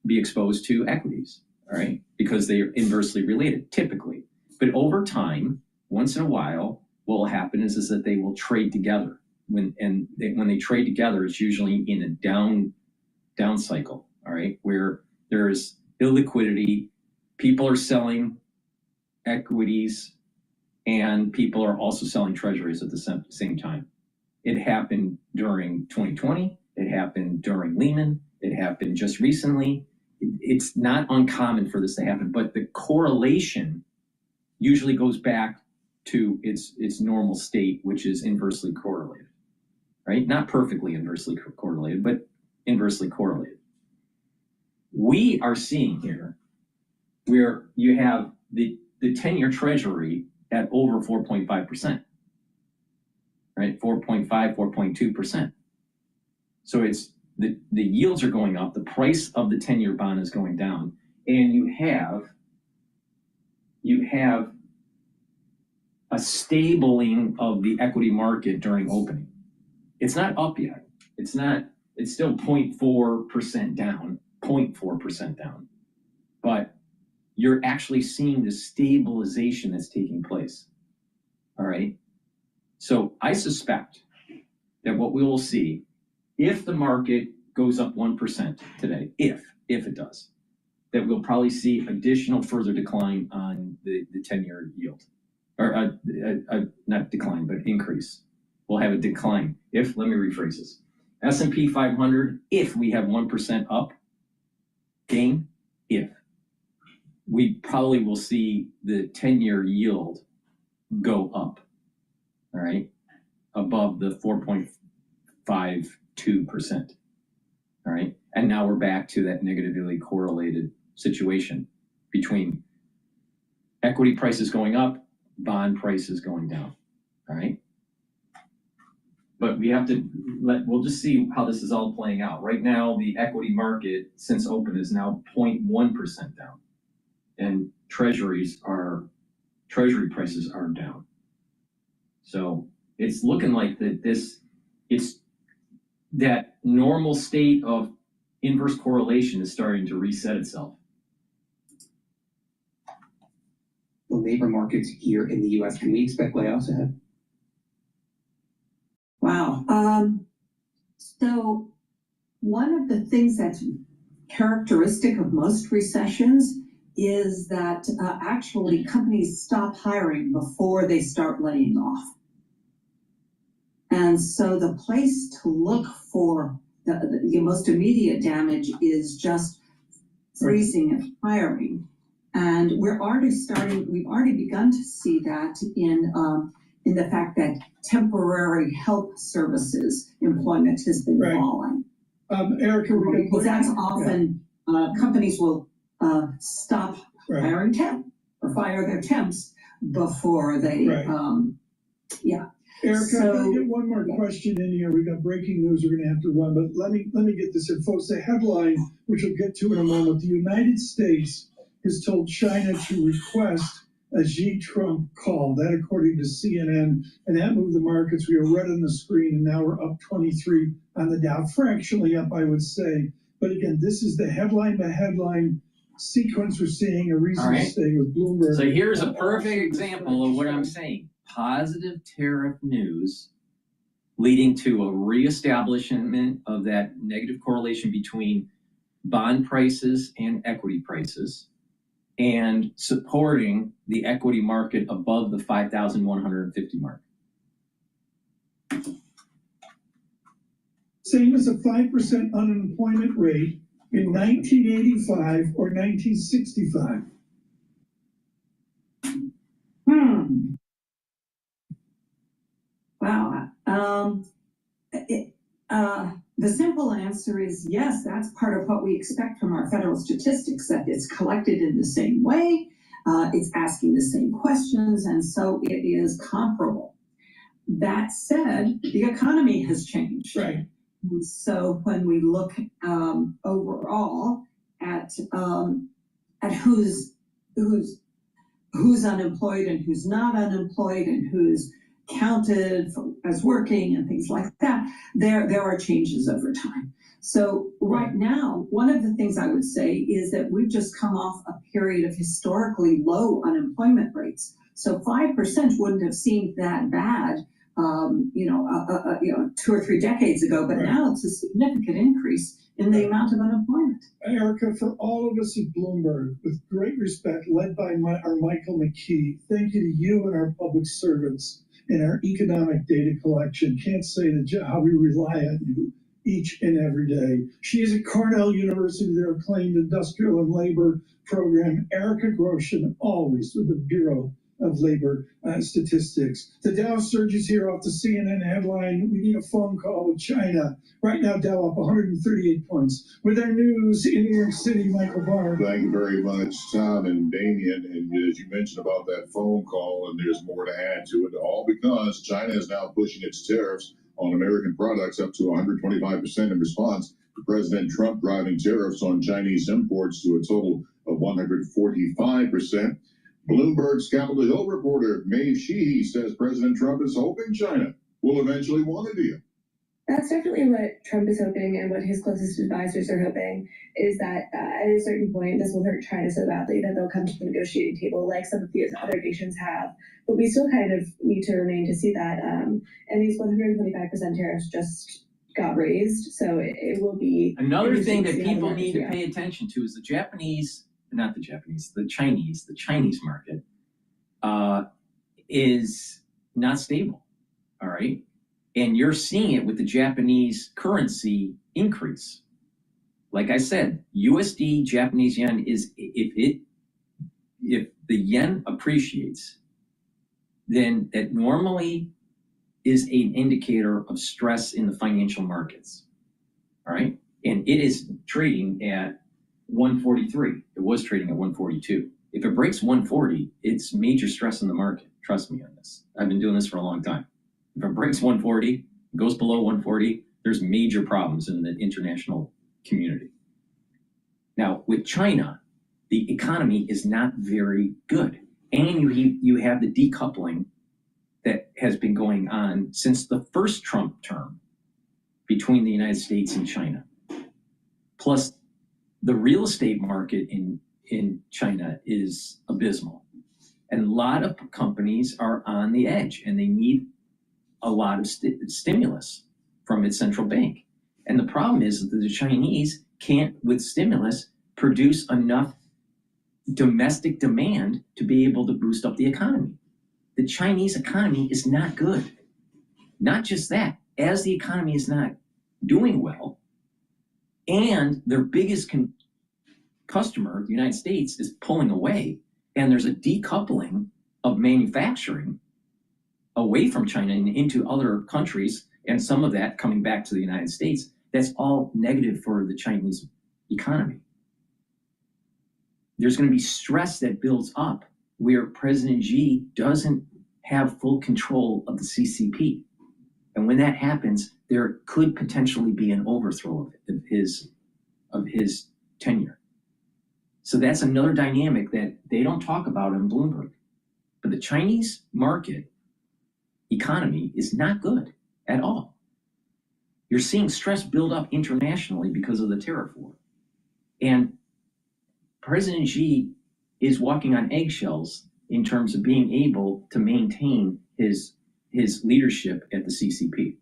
be exposed to equities, all right, because they are inversely related typically. But over time, once in a while, what will happen is that they will trade together. When they trade together, it's usually in a down cycle, all right, where there's illiquidity, people are selling equities, and people are also selling treasuries at the same time. It happened during 2020. It happened during Lehman. It happened just recently. It's not uncommon for this to happen, but the correlation usually goes back to its normal state, which is inversely correlated, right? Not perfectly inversely correlated, but inversely correlated. We are seeing here where you have the 10-year treasury at over 4.5%, right? 4.5, 4.2%. So it's the yields are going up, the price of the 10-year bond is going down, and you have a stabling of the equity market during opening. It's not up yet. It's still 0.4% down, 0.4% down. But you're actually seeing the stabilization that's taking place. All right. So I suspect that what we will see, if the market goes up 1% today, if it does, that we'll probably see additional further decline on the 10-year yield, or not decline, but increase. We'll have a decline. Let me rephrase this. S&P 500, if we have 1% up gain, if we probably will see the 10-year yield go up, all right, above the 4.52%, all right? And now we're back to that negatively correlated situation between equity prices going up, bond prices going down, all right? But we have to we'll just see how this is all playing out. Right now, the equity market since open is now 0.1% down, and treasury prices are down. So it's looking like it's that normal state of inverse correlation is starting to reset itself. The labor markets here in the U.S., can we expect layoffs ahead? Wow. So one of the things that's characteristic of most recessions is that actually companies stop hiring before they start laying off. And so the place to look for the most immediate damage is just freezing of hiring. And we've already begun to see that in the fact that temporary help services employment has been falling. Erica, because that's often companies will stop hiring temp or fire their temps before they, Erica, I'm going to get one more question in here. We got breaking news we're going to have to run, but let me get this in, folks. The headline, which we'll get to in a moment, the United States has told China to request a G-Trump call. That according to CNN, and that moved the markets. We were red on the screen, and now we're up 23 on the Dow, fractionally up, I would say. But again, this is the headline by headline sequence we're seeing, a reason to stay with Bloomberg. So here's a perfect example of what I'm saying. Positive tariff news leading to a reestablishment of that negative correlation between bond prices and equity prices, and supporting the equity market above the 5,150 mark. Same as a 5% unemployment rate in 1985 or 1965. Wow. The simple answer is yes, that's part of what we expect from our federal statistics, that it's collected in the same way, it's asking the same questions, and so it is comparable. That said, the economy has changed. Right. So when we look overall at who's unemployed and who's not unemployed and who's counted as working and things like that, there are changes over time. So right now, one of the things I would say is that we've just come off a period of historically low unemployment rates. So 5% wouldn't have seemed that bad, 2 or 3 decades ago, but now it's a significant increase in the amount of unemployment. Erica, for all of us at Bloomberg, with great respect, led by our Michael McKee, thank you to you and our public servants in our economic data collection. Can't say how we rely on you each and every day. She is at Cornell University, their acclaimed industrial and labor program. Erica Groshen, always with the Bureau of Labor Statistics. The Dow surges here off the CNN headline, we need a phone call with China. Right now, Dow up 138 points. With our news in New York City, Michael Barr. Thank you very much, Tom and Damien. And as you mentioned about that phone call, and there's more to add to it, all because China is now pushing its tariffs on American products up to 125% in response to President Trump driving tariffs on Chinese imports to a total of 145%. Bloomberg's Capitol Hill reporter Maeve Sheehy says President Trump is hoping China will eventually want a deal. That's definitely what Trump is hoping, and what his closest advisors are hoping, is that at a certain point this will hurt China so badly that they'll come to the negotiating table like some of the other nations have. But we still kind of need to remain to see that. And these 125% tariffs just got raised, so it will be... Another thing that people need to pay attention to is the Chinese market is not stable, all right? And you're seeing it with the Japanese currency increase. Like I said, USD, Japanese yen is, if the yen appreciates, then that normally is an indicator of stress in the financial markets, all right? And it is trading at 143. It was trading at 142. If it breaks 140, it's major stress in the market. Trust me on this. I've been doing this for a long time. If it breaks 140, goes below 140, there's major problems in the international community. Now, with China, the economy is not very good. And you have the decoupling that has been going on since the first Trump term between the United States and China. Plus, the real estate market in China is abysmal. And a lot of companies are on the edge, and they need a lot of stimulus from its central bank. And the problem is that the Chinese can't, with stimulus, produce enough domestic demand to be able to boost up the economy. The Chinese economy is not good. Not just that, as the economy is not doing well, and their biggest customer, the United States, is pulling away, and there's a decoupling of manufacturing away from China and into other countries, and some of that coming back to the United States, that's all negative for the Chinese economy. There's going to be stress that builds up where President Xi doesn't have full control of the CCP. And when that happens, there could potentially be an overthrow of his tenure. So that's another dynamic that they don't talk about in Bloomberg. But the Chinese market economy is not good at all. You're seeing stress build up internationally because of the tariff war. And President Xi is walking on eggshells in terms of being able to maintain his leadership at the CCP.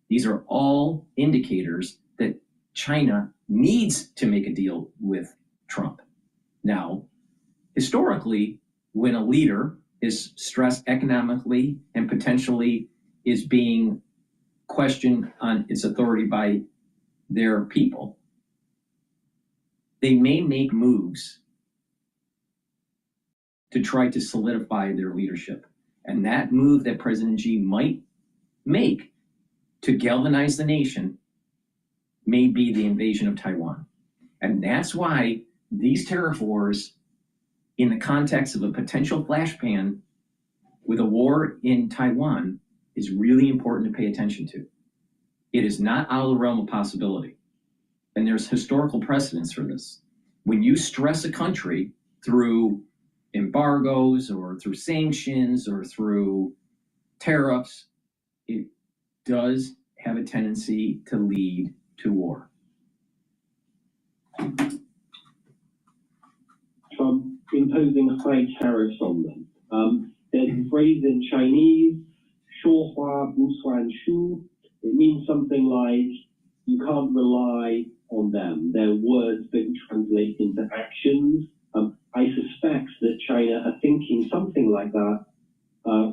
These are all indicators that China needs to make a deal with Trump. Now, historically, when a leader is stressed economically and potentially is being questioned on its authority by their people, they may make moves to try to solidify their leadership. And that move that President Xi might make to galvanize the nation may be the invasion of Taiwan. And that's why these tariff wars, in the context of a potential flashpan with a war in Taiwan, is really important to pay attention to. It is not out of the realm of possibility. And there's historical precedence for this. When you stress a country through embargoes or through sanctions or through tariffs, it does have a tendency to lead to war. Trump imposing high tariffs on them. There's a phrase in Chinese, 说话不算数. It means something like you can't rely on them. Their words don't translate into actions. I suspect that China are thinking something like that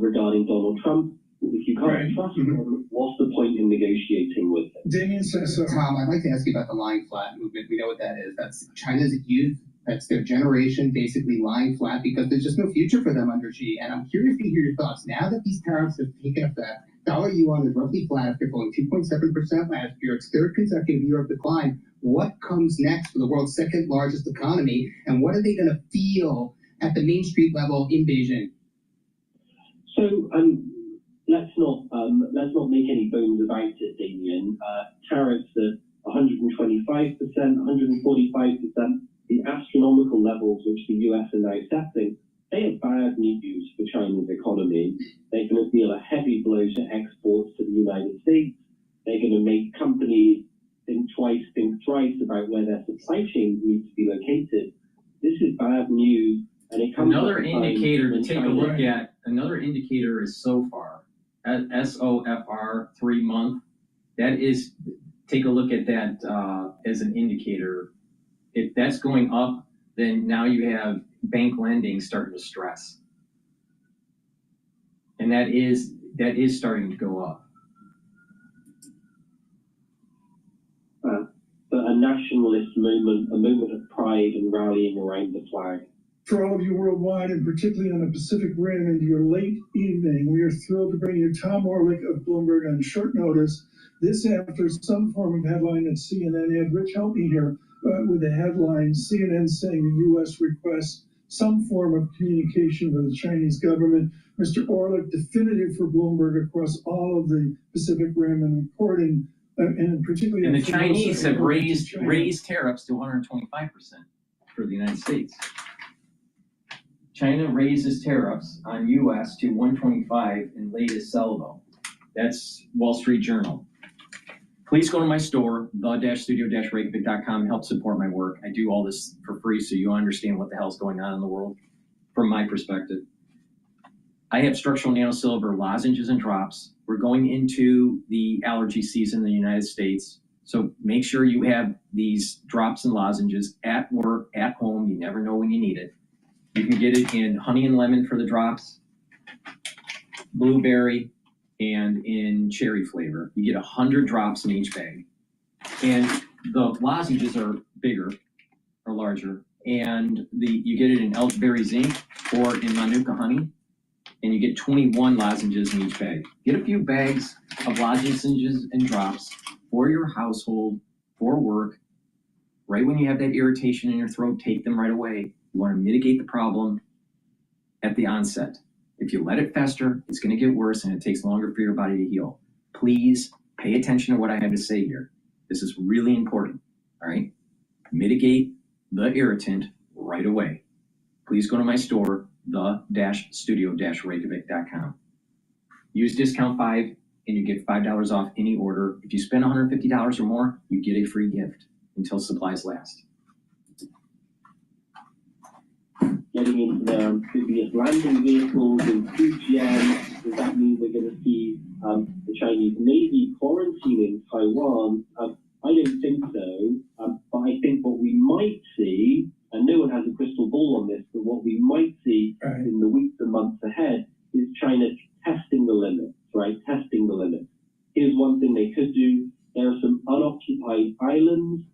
regarding Donald Trump. If you can't trust him, what's the point in negotiating with him? Damien says so. Tom, I'd like to ask you about the lying flat movement. We know what that is. That's China's youth. That's their generation basically lying flat because there's just no future for them under Xi. And I'm curious to hear your thoughts. Now that these tariffs have taken effect, dollar yuan is roughly flat after falling 2.7% last year. Its third consecutive year of decline. What comes next for the world's second largest economy? And what are they going to feel at the Main Street level in Beijing? So let's not make any bones about it, Damien. Tariffs at 125%, 145%. The astronomical levels which the US are now setting, they are bad news for China's economy. They're going to deal a heavy blow to exports to the United States. They're going to make companies think twice, think thrice about where their supply chains need to be located. This is bad news, and it comes. Another indicator to take a look at. Another indicator is SOFR, SOFR 3-month. That is, take a look at that as an indicator. If that's going up, then now you have bank lending starting to stress. And that is starting to go up. But a nationalist moment, a moment of pride and rallying around the flag. For all of you worldwide, and particularly on the Pacific Rim into your late evening, we are thrilled to bring you Tom Orlick of Bloomberg on short notice. This after some form of headline at CNN had. Rich, help me here with the headline, CNN saying the U.S. requests some form of communication with the Chinese government. Mr. Orlick, definitive for Bloomberg across all of the Pacific Rim and reporting, and particularly... And the Chinese have raised tariffs to 125% for the United States. China raises tariffs on U.S. to 125 in latest salvo. That's Wall Street Journal. Please go to my store, the-studio-reykjavik.com, help support my work. I do all this for free so you understand what the hell's going on in the world from my perspective. I have structural nanosilver lozenges and drops. We're going into the allergy season in the United States, so make sure you have these drops and lozenges at work, at home. You never know when you need it. You can get it in honey and lemon for the drops, blueberry, and in cherry flavor. You get 100 drops in each bag. And the lozenges are bigger or larger. And you get it in elderberry zinc or in manuka honey. And you get 21 lozenges in each bag. Get a few bags of lozenges and drops for your household, for work. Right when you have that irritation in your throat, take them right away. You want to mitigate the problem at the onset. If you let it fester, it's going to get worse and it takes longer for your body to heal. Please pay attention to what I have to say here. This is really important, all right? Mitigate the irritant right away. Please go to my store, the-studio-reykjavik.com. Use discount 5 and you get $5 off any order. If you spend $150 or more, you get a free gift until supplies last. Getting into the amphibious landing vehicles in Fujian. Does that mean we're going to see the Chinese Navy quarantining Taiwan? I don't think so. But I think what we might see, and no one has a crystal ball on this, but what we might see in the weeks and months ahead is China testing the limits, right? Testing the limits. Here's one thing they could do. There are some unoccupied islands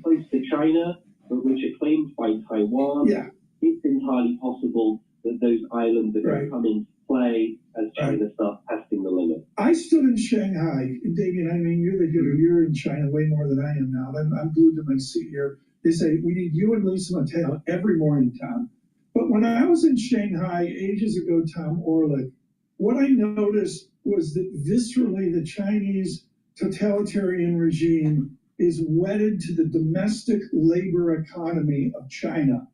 close to China, but which are claimed by Taiwan. Yeah. It's entirely possible that those islands are going to come into play as China starts testing the limit. I stood in Shanghai, and Damien, I mean, you're the hero. You're in China way more than I am now. I'm glued to my seat here. They say, we need you and Lisa Mateo every morning, Tom. But when I was in Shanghai ages ago, Tom Orlick, what I noticed was that viscerally the Chinese totalitarian regime is wedded to the domestic labor economy of China.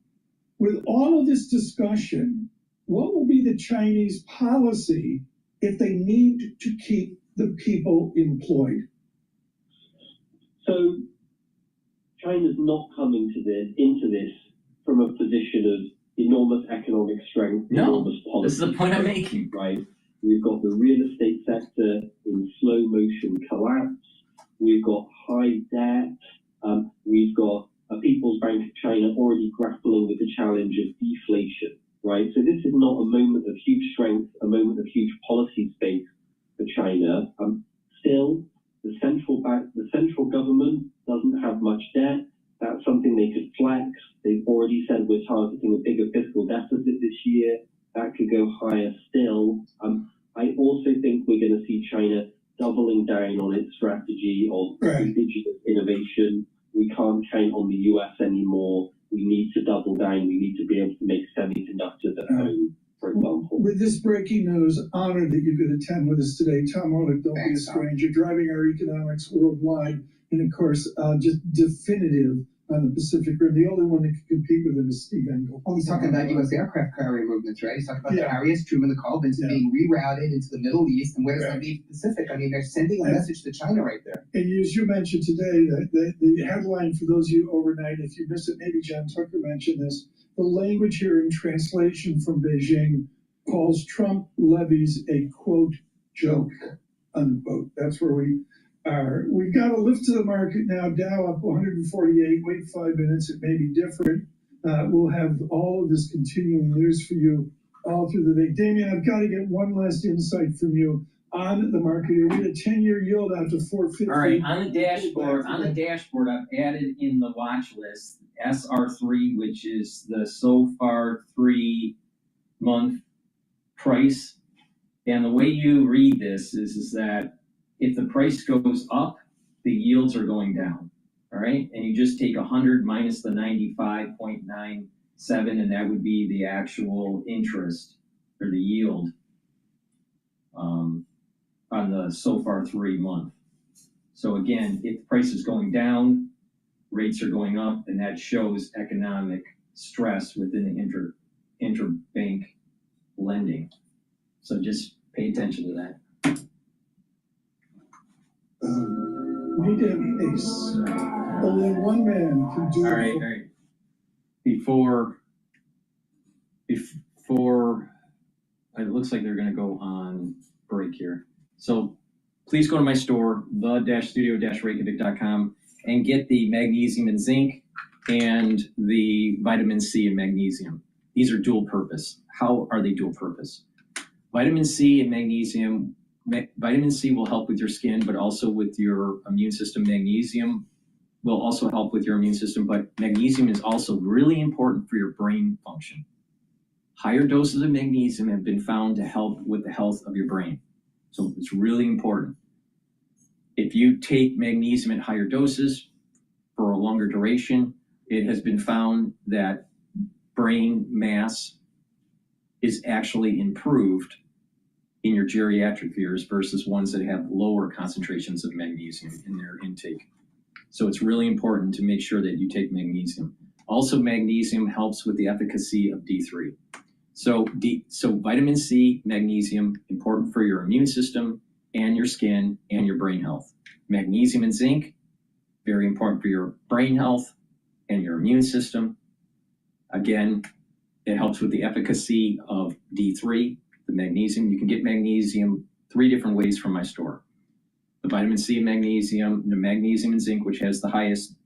With all of this discussion, what will be the Chinese policy if they need to keep the people employed? So China's not coming into this from a position of enormous economic strength, enormous policy. This is the point I'm making. Right? We've got the real estate sector in slow motion collapse. We've got high debt. We've got a People's Bank of China already grappling with the challenge of deflation. Right? So this is not a moment of huge strength, a moment of huge policy space for China. Still, the central government doesn't have much debt. That's something they could flex. They've already said we're targeting a bigger fiscal deficit this year. That could go higher still. I also think we're going to see China doubling down on its strategy of indigenous innovation. We can't count on the US anymore. We need to double down. We need to be able to make semiconductors at home, for example. With this breaking news, honored that you could attend with us today. Tom Orlick, don't be a stranger, driving our economics worldwide, and of course, just definitive on the Pacific Rim. The only one that can compete with him is Steve Engel. Well, he's talking about U.S. aircraft carrier movements, right? He's talking about the Harriers, Truman, the Colvins being rerouted into the Middle East, and where does that leave the Pacific? I mean, they're sending a message to China right there. And as you mentioned today, the headline for those of you overnight, if you missed it, maybe John Tucker mentioned this, the language here in translation from Beijing calls Trump levies a, quote, joke, unquote. That's where we are. We've got a lift to the market now, Dow up 148, wait 5 minutes, it may be different. We'll have all of this continuing news for you all through the day. Damien, I've got to get one last insight from you on the market. We had a 10-year yield out to 450. All right, on the dashboard, I've added in the watch list SR3, which is the so far 3-month price. And the way you read this is that if the price goes up, the yields are going down. All right, and you just take 100 minus the 95.97, and that would be the actual interest or the yield on the so far 3 month. So again, if the price is going down, rates are going up, and that shows economic stress within the interbank lending. So just pay attention to that. Need to have pace. Only one man can do it. All right. Before it looks like they're going to go on break here. So please go to my store, the-studio-reykjavik.com, and get the magnesium and zinc and the vitamin C and magnesium. These are dual purpose. How are they dual purpose? Vitamin C and magnesium. Vitamin C will help with your skin, but also with your immune system. Magnesium will also help with your immune system, but magnesium is also really important for your brain function. Higher doses of magnesium have been found to help with the health of your brain. So it's really important. If you take magnesium at higher doses for a longer duration, it has been found that brain mass is actually improved in your geriatric years versus ones that have lower concentrations of magnesium in their intake. So it's really important to make sure that you take magnesium. Also, magnesium helps with the efficacy of D3. So vitamin C, magnesium, important for your immune system and your skin and your brain health. Magnesium and zinc, very important for your brain health and your immune system. Again, it helps with the efficacy of D3, the magnesium. You can get magnesium 3 different ways from my store. The vitamin C and magnesium, the magnesium and zinc, which has the highest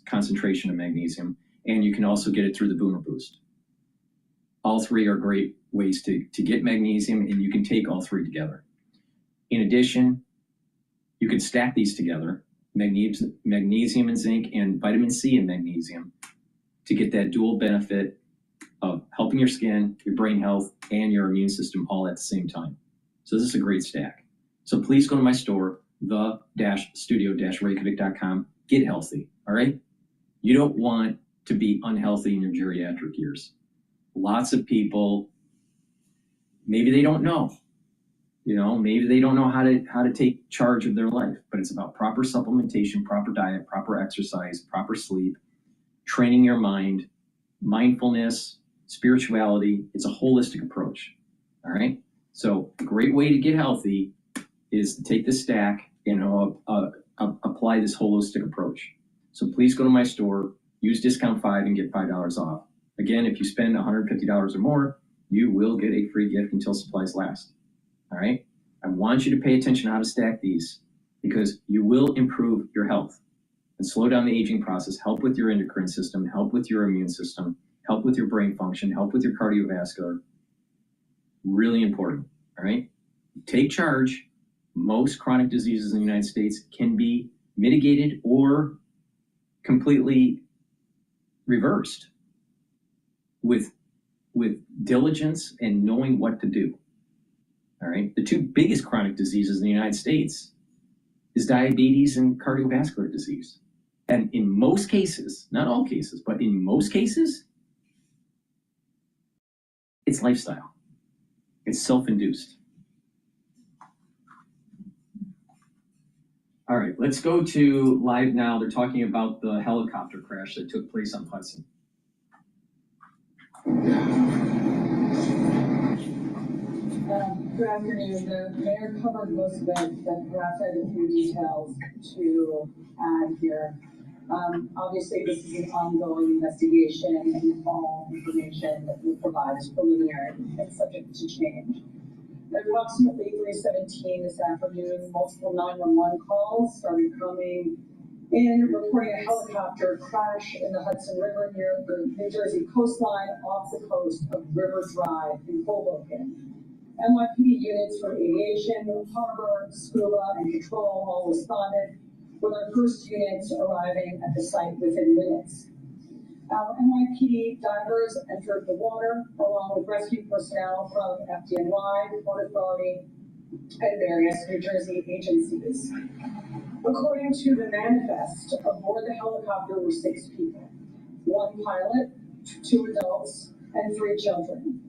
concentration of magnesium, and you can also get it through the Boomer Boost. All 3 are great ways to get magnesium, and you can take all 3 together. In addition, you can stack these together, magnesium and zinc and vitamin C and magnesium, to get that dual benefit of helping your skin, your brain health, and your immune system all at the same time. So this is a great stack. So please go to my store, the-studio-reykjavik.com. Get healthy, all right? You don't want to be unhealthy in your geriatric years. Lots of people, maybe they don't know. Maybe they don't know how to take charge of their life, but it's about proper supplementation, proper diet, proper exercise, proper sleep, training your mind, mindfulness, spirituality. It's a holistic approach, all right? So a great way to get healthy is to take this stack and apply this holistic approach. So please go to my store, use discount 5 and get $5 off. Again, if you spend $150 or more, you will get a free gift until supplies last. All right? I want you to pay attention to how to stack these because you will improve your health and slow down the aging process, help with your endocrine system, help with your immune system, help with your brain function, help with your cardiovascular. Really important, all right? Take charge. Most chronic diseases in the United States can be mitigated or completely reversed with diligence and knowing what to do. All right. The 2 biggest chronic diseases in the United States is diabetes and cardiovascular disease. And in most cases, not all cases, but in most cases, it's lifestyle. It's self-induced. All right, let's go to live now. They're talking about the helicopter crash that took place on Hudson. Good afternoon. The mayor covered most of it, but perhaps I have a few details to add here. Obviously, this is an ongoing investigation, and all information that we provide is preliminary and subject to change. At approximately 3:17 this afternoon, multiple 911 calls started coming in, reporting a helicopter crash in the Hudson River near the New Jersey coastline off the coast of River Drive in Hoboken. NYPD units from aviation, harbor, scuba, and patrol all responded, with our first units arriving at the site within minutes. Our NYPD divers entered the water along with rescue personnel from FDNY, Port Authority, and various New Jersey agencies. According to the manifest, aboard the helicopter were 6 people, 1 pilot, 2 adults, and 3 children.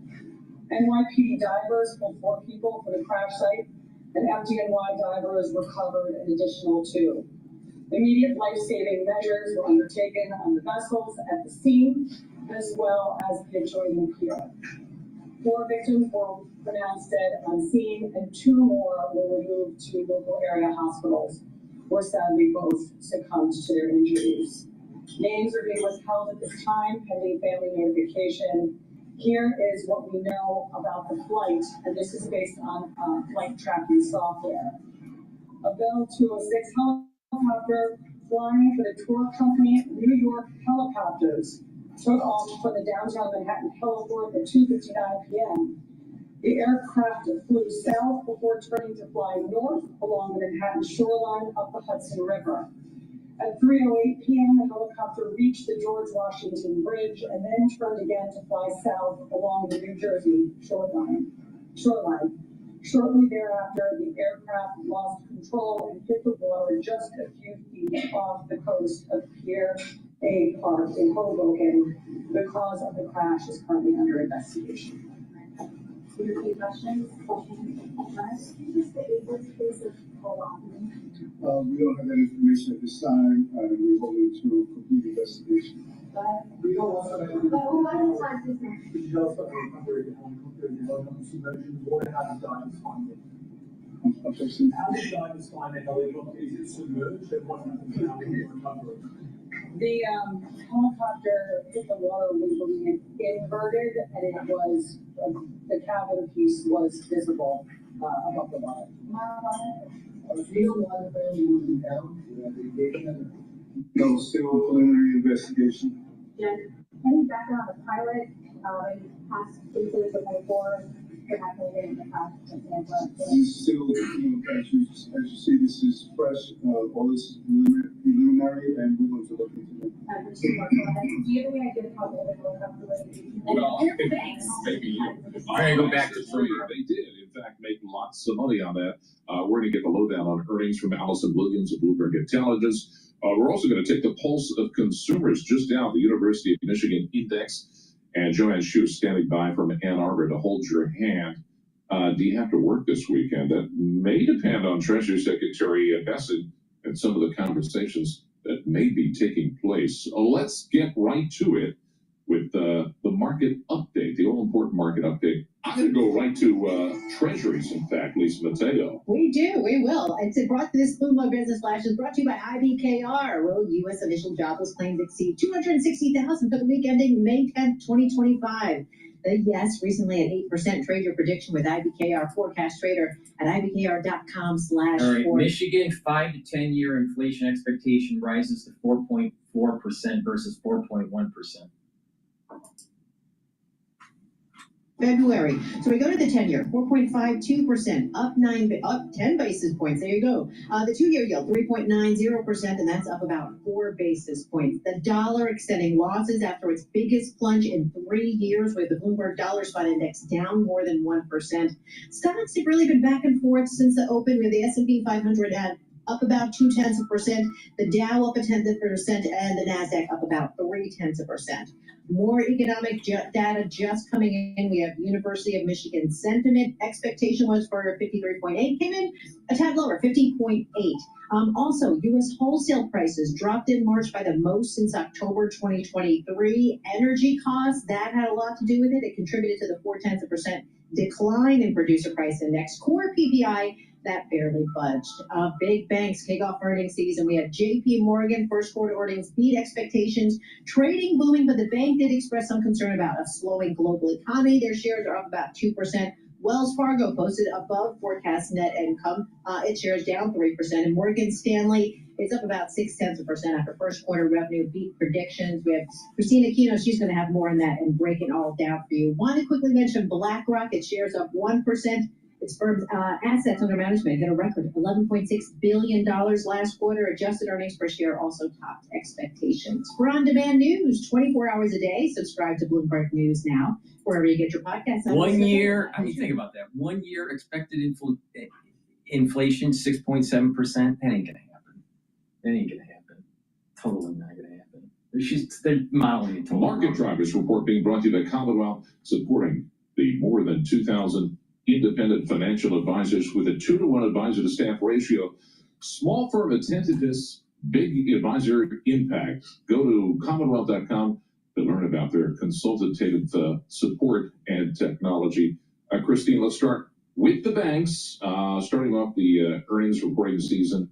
NYPD divers pulled 4 people from the crash site, and FDNY divers recovered an additional 2. Immediate life-saving measures were undertaken on the vessels at the scene, as well as the adjoining pier. 4 victims were pronounced dead on scene, and 2 more were removed to local area hospitals, where sadly both succumbed to their injuries. Names are being withheld at this time, pending family notification. Here is what we know about the flight, and this is based on flight tracking software. A Bell 206 helicopter flying for the tour company New York Helicopters took off from the downtown Manhattan heliport at 2:59 p.m. The aircraft flew south before turning to fly north along the Manhattan shoreline up the Hudson River. At 3:08 p.m., the helicopter reached the George Washington Bridge and then turned again to fly south along the New Jersey shoreline. Shortly thereafter, the aircraft lost control and hit the water just a few feet off the coast of Pier A Park in Hoboken. The cause of the crash is currently under investigation. Repeat questions? Is the agency case of co-opting? We don't have that information at this time, and we're holding to a complete investigation. We don't also have any details of the welcome submersion. What happened divers find it? How did divers find the helicopter? Is it submerged? And what happened to how they recover it? The helicopter hit the water, we believe, inverted, and it was, the cabin piece was visible above the water. No, still a preliminary investigation. Any background on the pilot, any past cases of before, perhaps in the past? This is still, as you see, this is fresh. All this is preliminary, and we're going to look into it. Do you have any idea how old the helicopter was? Well, maybe I go back to 3. They did, in fact, make lots of money on that. We're going to get the lowdown on earnings from Allison Williams of Bloomberg Intelligence. We're also going to take the pulse of consumers just down at the University of Michigan Index. And Joanne Schuh standing by from Ann Arbor to hold your hand. Do you have to work this weekend? That may depend on Treasury Secretary Bessent and some of the conversations that may be taking place. Let's get right to it with the market update, the all-important market update. I'm going to go right to Treasuries, in fact, Lisa Mateo. We will. It's brought to this Bloomberg Business Flash is brought to you by IBKR. Will U.S. initial jobless claims exceed 260,000 for the week ending May 10th, 2025? The yes, recently at 8%. Trade your prediction with IBKR forecast trader at ibkr.com/. All right, Michigan 5 to 10 year inflation expectation rises to 4.4% versus 4.1%. February. So we go to the 10-year, 4.52%, up 10 basis points. There you go. The 2-year yield, 3.90%, and that's up about 4 basis points. The dollar extending losses after its biggest plunge in 3 years, with the Bloomberg Dollar Spot Index down more than 1%. Stocks have really been back and forth since the open, where the S&P 500 had up about 0.2%, the Dow up 0.1%, and the Nasdaq up about 0.3%. More economic data just coming in. We have University of Michigan sentiment. Expectation was for 53.8, came in a tad lower, 50.8. Also, U.S. wholesale prices dropped in March by the most since October 2023. Energy costs, that had a lot to do with it. It contributed to the 0.4% decline in producer price index. Core PPI, that barely budged. Big banks kick off earnings season. We have JP Morgan first quarter earnings beat expectations. Trading booming, but the bank did express some concern about a slowing global economy. Their shares are up about 2%. Wells Fargo posted above forecast net income. Its shares down 3%. And Morgan Stanley is up about 0.6% after first quarter revenue beat predictions. We have Christina Kino. She's going to have more on that and break it all down for you. Want to quickly mention BlackRock. Its shares up 1%. Its firm's assets under management hit a record of $11.6 billion last quarter. Adjusted earnings per share also topped expectations. For on-demand news, 24 hours a day, subscribe to Bloomberg News now, wherever you get your podcasts. 1 year, I mean, think about that. 1 year expected inflation, 6.7%. That ain't going to happen. That ain't going to happen. Totally not going to happen. They're modeling it. Market drivers report being brought to you by Commonwealth, supporting the more than 2,000 independent financial advisors with a 2-to-1 advisor to staff ratio. Small firm attentiveness, big advisor impact. Go to commonwealth.com to learn about their consultative support and technology. Christine, let's start with the banks, starting off the earnings reporting season.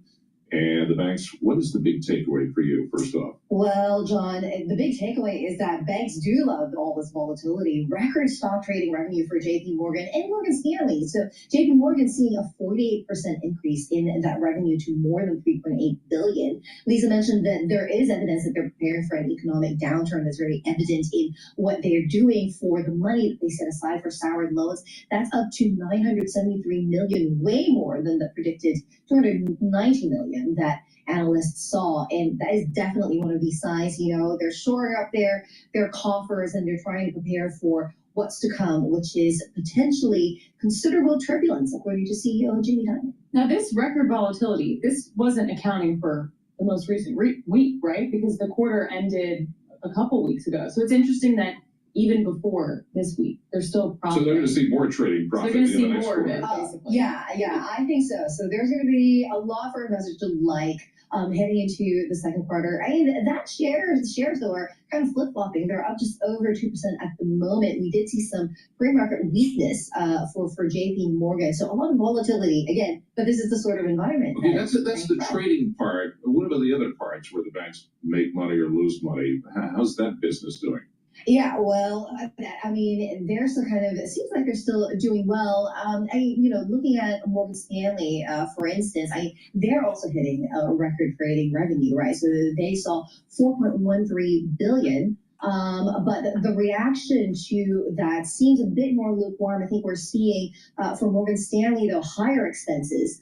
And the banks, what is the big takeaway for you, first off? Well, John, the big takeaway is that banks do love all this volatility. Record stock trading revenue for JP Morgan and Morgan Stanley. So JP Morgan seeing a 48% increase in that revenue to more than $3.8 billion. Lisa mentioned that there is evidence that they're preparing for an economic downturn that's very evident in what they're doing for the money that they set aside for soured loans. That's up to $973 million, way more than the predicted $290 million that analysts saw. And that is definitely one of these signs. You know, they're shoring up their coffers and they're trying to prepare for what's to come, which is potentially considerable turbulence, according to CEO Jamie Dimon. Now, this record volatility, this wasn't accounting for the most recent week, right? Because the quarter ended a couple weeks ago. So it's interesting that even before this week, they're still profit. So they're going to see more trading profit. So they're going to see more of it, basically. Yeah, I think so. So there's going to be a lot for investors to like heading into the second quarter. I mean, that shares though are kind of flip-flopping. They're up just over 2% at the moment. We did see some pre-market weakness for JP Morgan. So a lot of volatility again, but this is the sort of environment. Okay, that's the trading part. What about the other parts where the banks make money or lose money? How's that business doing? Yeah, well, I mean, they're still kind of, it seems like they're still doing well. Looking at Morgan Stanley, for instance, they're also hitting a record trading revenue, right? So they saw $4.13 billion. But the reaction to that seems a bit more lukewarm. I think we're seeing for Morgan Stanley, though, higher expenses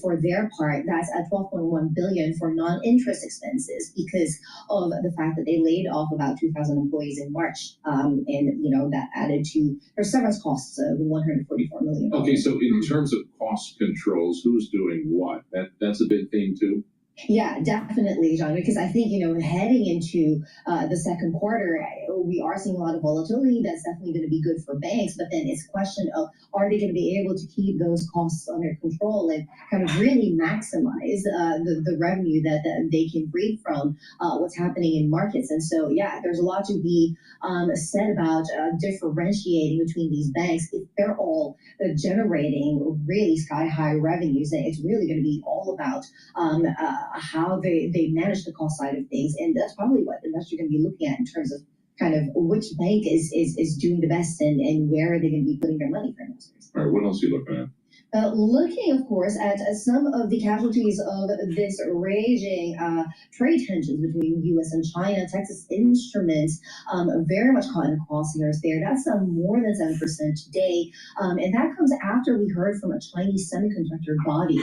for their part. That's at $12.1 billion for non-interest expenses because of the fact that they laid off about 2,000 employees in March. And that added to their severance costs of $144 million. Okay, so in terms of cost controls, who's doing what? That's a big thing too. Yeah, definitely, John, because I think, heading into the second quarter, we are seeing a lot of volatility. That's definitely going to be good for banks. But then it's a question of, are they going to be able to keep those costs under control and kind of really maximize the revenue that they can reap from what's happening in markets? And so, yeah, there's a lot to be said about differentiating between these banks. If they're all generating really sky-high revenues, then it's really going to be all about how they manage the cost side of things. And that's probably what investors are going to be looking at in terms of kind of which bank is doing the best and where are they going to be putting their money for investors. All right, what else are you looking at? Looking, of course, at some of the casualties of this raging trade tensions between U.S. and China. Texas Instruments very much caught in the crosshairs there. That's more than 7% today. And that comes after we heard from a Chinese semiconductor body,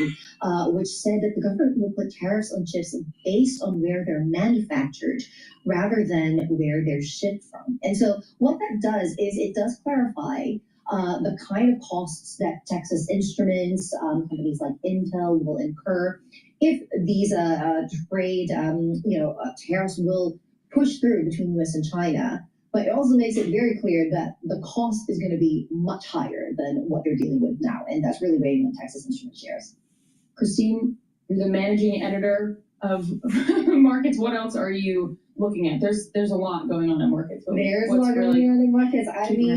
which said that the government will put tariffs on chips based on where they're manufactured rather than where they're shipped from. And so what that does is it does clarify the kind of costs that Texas Instruments, companies like Intel will incur if these trade, tariffs will push through between U.S. and China. But it also makes it very clear that the cost is going to be much higher than what they're dealing with now, and that's really weighing on Texas Instruments shares. Christine, you're the managing editor of markets. What else are you looking at? There's a lot going on in markets. There's a lot going on in markets. I mean, I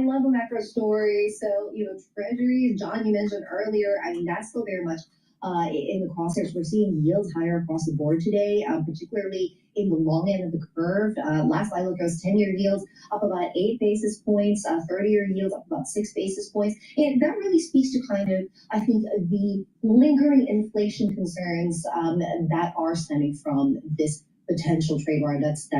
love a macro story. So, treasuries, John, you mentioned earlier, I mean, that's still very much in the crosshairs. We're seeing yields higher across the board today, particularly in the long end of the curve. Last I looked, those 10-year yields up about 8 basis points, 30-year yields up about 6 basis points. And that really speaks to kind of, I think, the lingering inflation concerns that are stemming from this potential trade war that's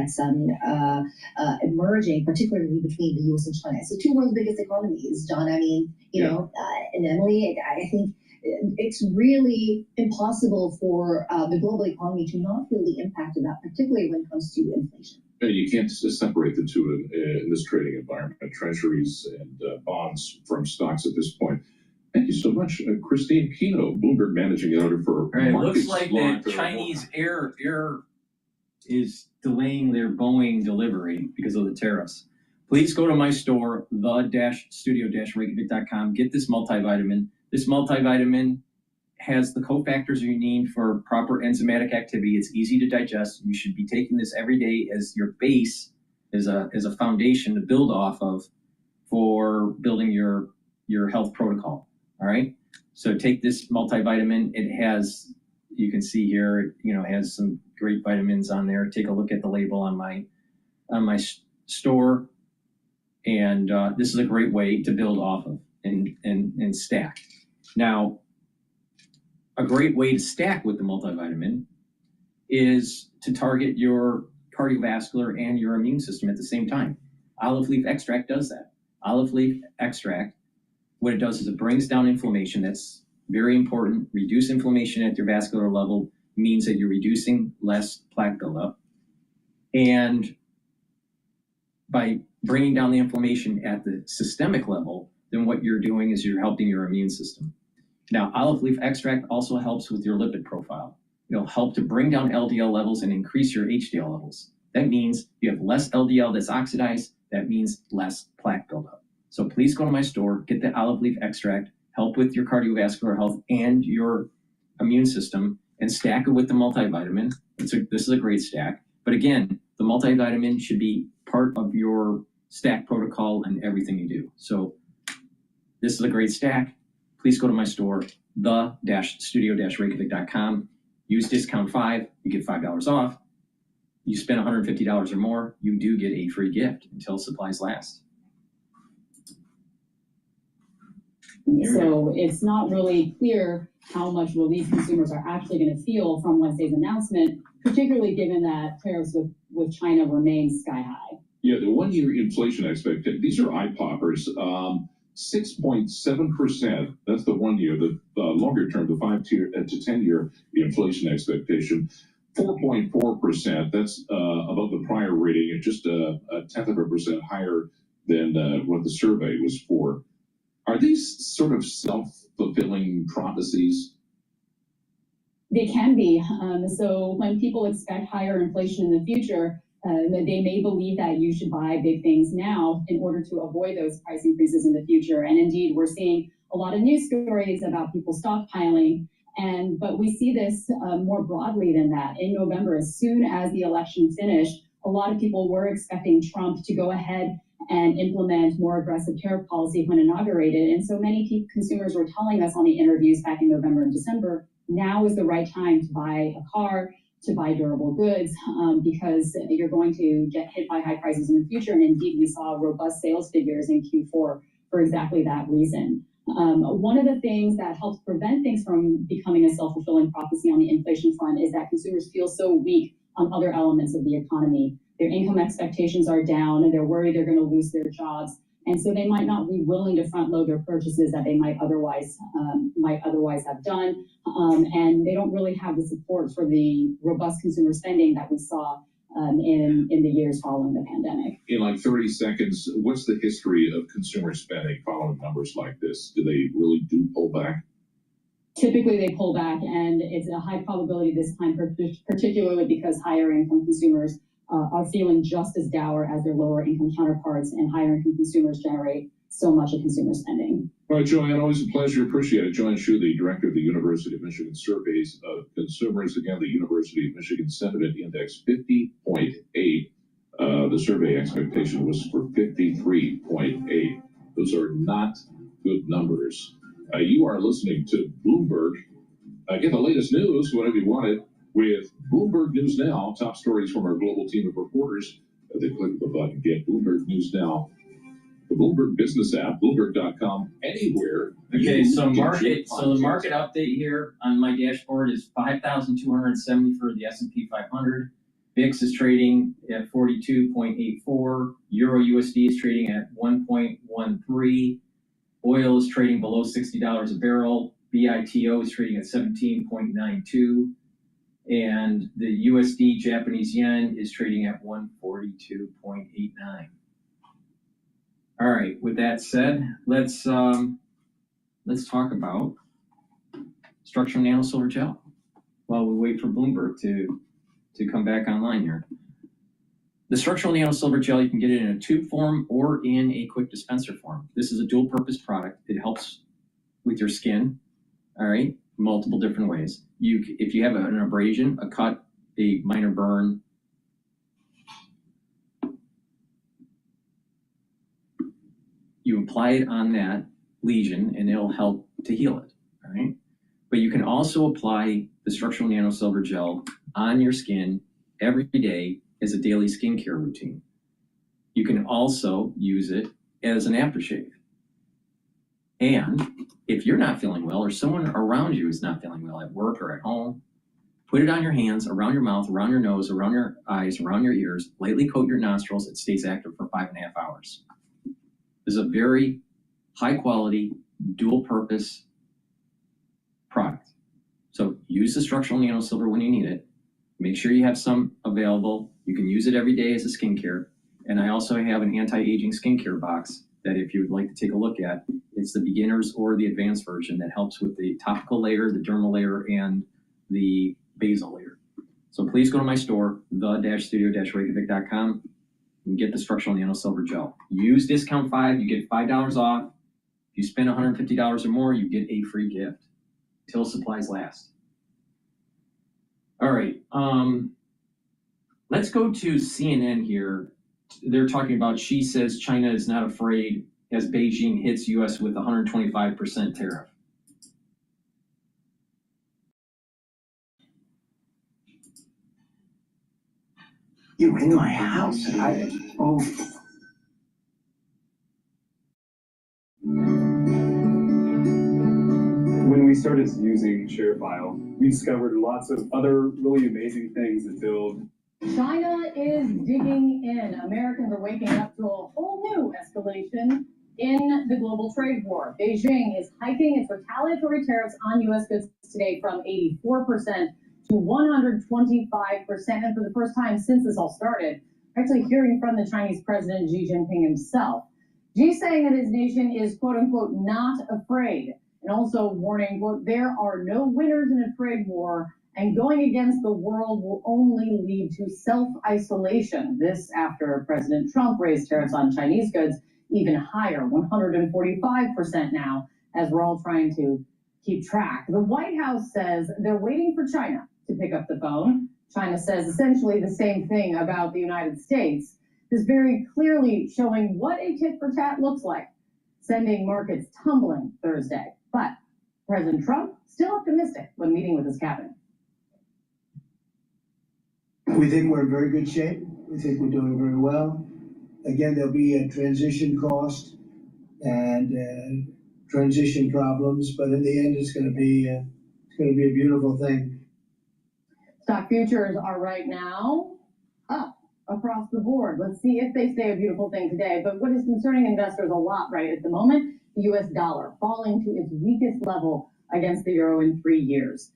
emerging, particularly between the U.S. and China. It's the two world's biggest economies, John. I mean, and Emily, I think it's really impossible for the global economy to not feel the impact of that, particularly when it comes to inflation. You can't separate the two in this trading environment, treasuries and bonds from stocks at this point. Thank you so much, Christine Kino, Bloomberg Managing Editor for It Markets. looks like the Chinese air is delaying their Boeing delivery because of the tariffs. Please go to my store, the-studio-reykjavik.com. Get this multivitamin. This multivitamin has the cofactors you need for proper enzymatic activity. It's easy to digest. You should be taking this every day as your base, as a foundation to build off of for building your health protocol. All right. So take this multivitamin. It has, you can see here, it has some great vitamins on there. Take a look at the label on my store, and this is a great way to build off of and stack. Now, a great way to stack with the multivitamin is to target your cardiovascular and your immune system at the same time. Olive leaf extract does that. Olive leaf extract, what it does is it brings down inflammation. That's very important. Reduce inflammation at your vascular level means that you're reducing less plaque buildup. And by bringing down the inflammation at the systemic level, then what you're doing is you're helping your immune system. Now, olive leaf extract also helps with your lipid profile. It'll help to bring down LDL levels and increase your HDL levels. That means you have less LDL that's oxidized. That means less plaque buildup. So please go to my store, get the olive leaf extract, help with your cardiovascular health and your immune system, and stack it with the multivitamin. This is a great stack. But again, the multivitamin should be part of your stack protocol and everything you do. So this is a great stack. Please go to my store, the-studio-reykjavik.com. Use discount 5, you get $5 off. You spend $150 or more, you do get a free gift until supplies last. So it's not really clear how much relief consumers are actually going to feel from Wednesday's announcement, particularly given that tariffs with China remain sky high. Yeah, the one-year inflation expectation, these are eye poppers. 6.7%, that's the 1 year. The longer term, the 5 to 10 year inflation expectation. 4.4%, that's above the prior rating, and just a 0.1% higher than what the survey was for. Are these sort of self-fulfilling prophecies? They can be. So when people expect higher inflation in the future, They may believe that you should buy big things now in order to avoid those price increases in the future. And indeed, we're seeing a lot of news stories about people stockpiling. But we see this more broadly than that. In November, as soon as the election finished, a lot of people were expecting Trump to go ahead and implement more aggressive tariff policy when inaugurated. And so many consumers were telling us on the interviews back in November and December, now is the right time to buy a car, to buy durable goods, because you're going to get hit by high prices in the future. And indeed, we saw robust sales figures in Q4 for exactly that reason. One of the things that helps prevent things from becoming a self-fulfilling prophecy on the inflation front is that consumers feel so weak on other elements of the economy. Their income expectations are down, and they're worried they're going to lose their jobs. And so they might not be willing to front load their purchases that they might otherwise have done. And they don't really have the support for the robust consumer spending that we saw in the years following the pandemic. In like 30 seconds, what's the history of consumer spending following numbers like this? Do they really pull back? Typically, they pull back, and it's a high probability this time, particularly because higher income consumers are feeling just as dour as their lower income counterparts, and higher income consumers generate so much of consumer spending. All right, Joanne, always a pleasure. Appreciate it. Joanne Shu, the director of the University of Michigan Surveys of Consumers. Again, the University of Michigan Sentiment Index 50.8. The survey expectation was for 53.8. Those are not good numbers. You are listening to Bloomberg. Get the latest news, whatever you want it, with Bloomberg News Now. Top stories from our global team of reporters. They click the button, get Bloomberg News Now. The Bloomberg business app, Bloomberg.com, anywhere. Okay, so the market update here on my dashboard is 5,270 for the S&P 500. VIX is trading at 42.84. Euro USD is trading at 1.13. Oil is trading below $60 a barrel. BITO is trading at 17.92. And the USD Japanese yen is trading at 142.89. All right, with that said, let's talk about structural nano silver gel while we wait for Bloomberg to come back online here. The structural nano silver gel, you can get it in a tube form or in a quick dispenser form. This is a dual purpose product. It helps with your skin, all right, multiple different ways. If you have an abrasion, a cut, a minor burn, you apply it on that lesion and it'll help to heal it, all right? But you can also apply the structural nano silver gel on your skin every day as a daily skincare routine. You can also use it as an aftershave. And if you're not feeling well or someone around you is not feeling well at work or at home, put it on your hands, around your mouth, around your nose, around your eyes, around your ears, lightly coat your nostrils. It stays active for 5.5 hours. This is a very high quality, dual purpose product. So use the structural nano silver when you need it. Make sure you have some available. You can use it every day as a skincare. And I also have an anti-aging skincare box that if you would like to take a look at, it's the beginners or the advanced version that helps with the topical layer, the dermal layer, and the basal layer. So please go to my store, the-studio-reykjavik.com, and get the structural nano silver gel. Use discount 5, you get $5 off. If you spend $150 or more, you get a free gift till supplies last. All right, let's go to CNN here. They're talking about, she says China is not afraid as Beijing hits U.S. with 125% tariff. You're in my house. When we started using ShareFile, we discovered lots of other really amazing things that build. China is digging in. Americans are waking up to a whole new escalation in the global trade war. Beijing is hiking its retaliatory tariffs on U.S. goods today from 84% to 125%. And for the first time since this all started, actually hearing from the Chinese president Xi Jinping himself. Xi saying that his nation is, quote unquote, not afraid. And also warning, quote, there are no winners in a trade war And going against the world will only lead to self-isolation. This after President Trump raised tariffs on Chinese goods even higher, 145% now, as we're all trying to keep track. The White House says they're waiting for China to pick up the phone. China says essentially the same thing about the United States. This very clearly showing what a tit for tat looks like, sending markets tumbling Thursday. But President Trump still optimistic when meeting with his cabinet. We think we're in very good shape. We think we're doing very well. Again, there'll be a transition cost and transition problems, but in the end, it's going to be a beautiful thing. Stock futures are right now up across the board. Let's see if they stay a beautiful thing today. But what is concerning investors a lot right at the moment, the US dollar falling to its weakest level against the euro in 3 years.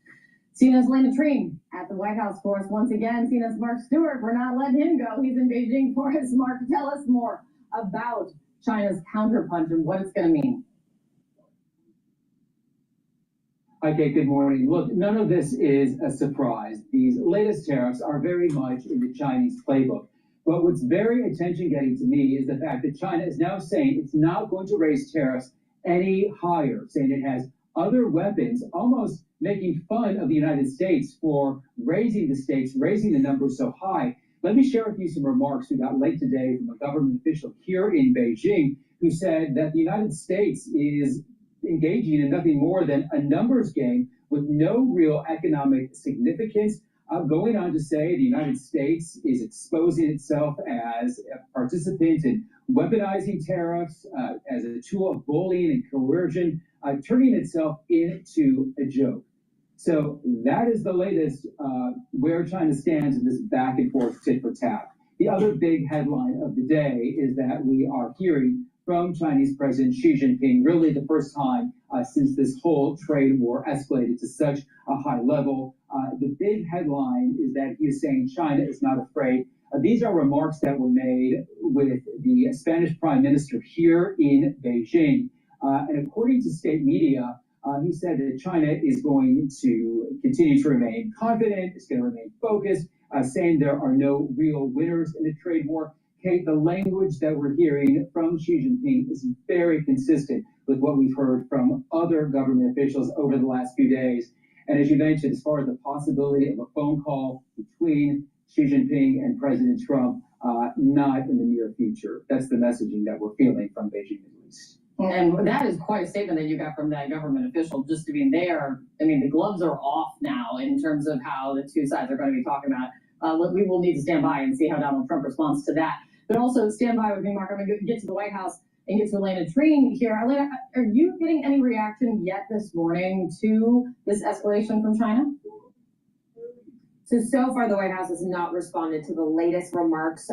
CNN's Lena Treen at the White House for us once again. CNN's Mark Stewart, we're not letting him go. He's in Beijing for us. Mark, tell us more about China's counterpunch and what it's going to mean. Okay, good morning. Look, none of this is a surprise. These latest tariffs are very much in the Chinese playbook. But what's very attention-getting to me is the fact that China is now saying it's not going to raise tariffs any higher, saying it has other weapons, almost making fun of the United States for raising the stakes, raising the numbers so high. Let me share with you some remarks we got late today from a government official here in Beijing who said that the United States is engaging in nothing more than a numbers game with no real economic significance, going on to say the United States is exposing itself as a participant in weaponizing tariffs, as a tool of bullying and coercion, turning itself into a joke. So that is the latest where China stands in this back and forth tit for tat. The other big headline of the day is that we are hearing from Chinese President Xi Jinping, really the first time since this whole trade war escalated to such a high level. The big headline is that he is saying China is not afraid. These are remarks that were made with the Spanish Prime Minister here in Beijing. And according to state media, he said that China is going to continue to remain confident, it's going to remain focused, saying there are no real winners in the trade war. Kate, the language that we're hearing from Xi Jinping is very consistent with what we've heard from other government officials over the last few days. And as you mentioned, as far as the possibility of a phone call between Xi Jinping and President Trump, not in the near future. That's the messaging that we're feeling from Beijing, at least. And that is quite a statement that you got from that government official. Just to be there, I mean, the gloves are off now in terms of how the two sides are going to be talking about. We will need to stand by and see how Donald Trump responds to that. But also stand by with me, Mark. I'm going to get to the White House and get to Elena Treen here. Elena, are you getting any reaction yet this morning to this escalation from China? So far, the White House has not responded to the latest remarks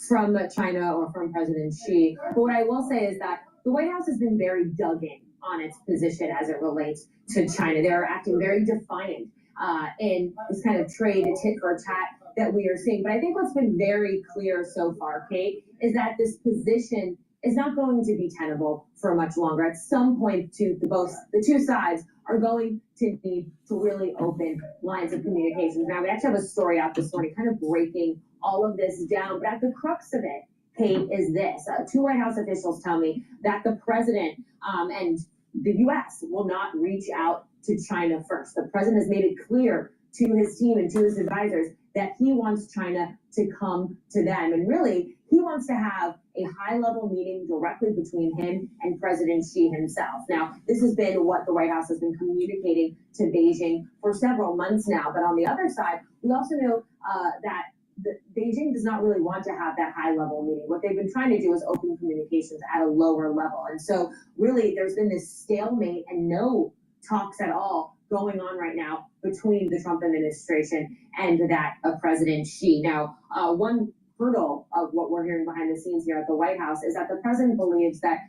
from China or from President Xi. But what I will say is that the White House has been very dug in on its position as it relates to China. They are acting very defiant in this kind of trade tit for tat that we are seeing. But I think what's been very clear so far, Kate, is that this position is not going to be tenable for much longer. At some point, the two sides are going to need to really open lines of communications. Now, we actually have a story out this morning kind of breaking all of this down. But at the crux of it, Kate, is this. Two White House officials tell me that the president and the U.S. will not reach out to China first. The president has made it clear to his team and to his advisors that he wants China to come to them. And really, he wants to have a high-level meeting directly between him and President Xi himself. Now, this has been what the White House has been communicating to Beijing for several months now. But on the other side, we also know that Beijing does not really want to have that high-level meeting. What they've been trying to do is open communications at a lower level. And so really there's been this stalemate and no talks at all going on right now between the Trump administration and that of President Xi. Now, one hurdle of what we're hearing behind the scenes here at the White House is that the president believes that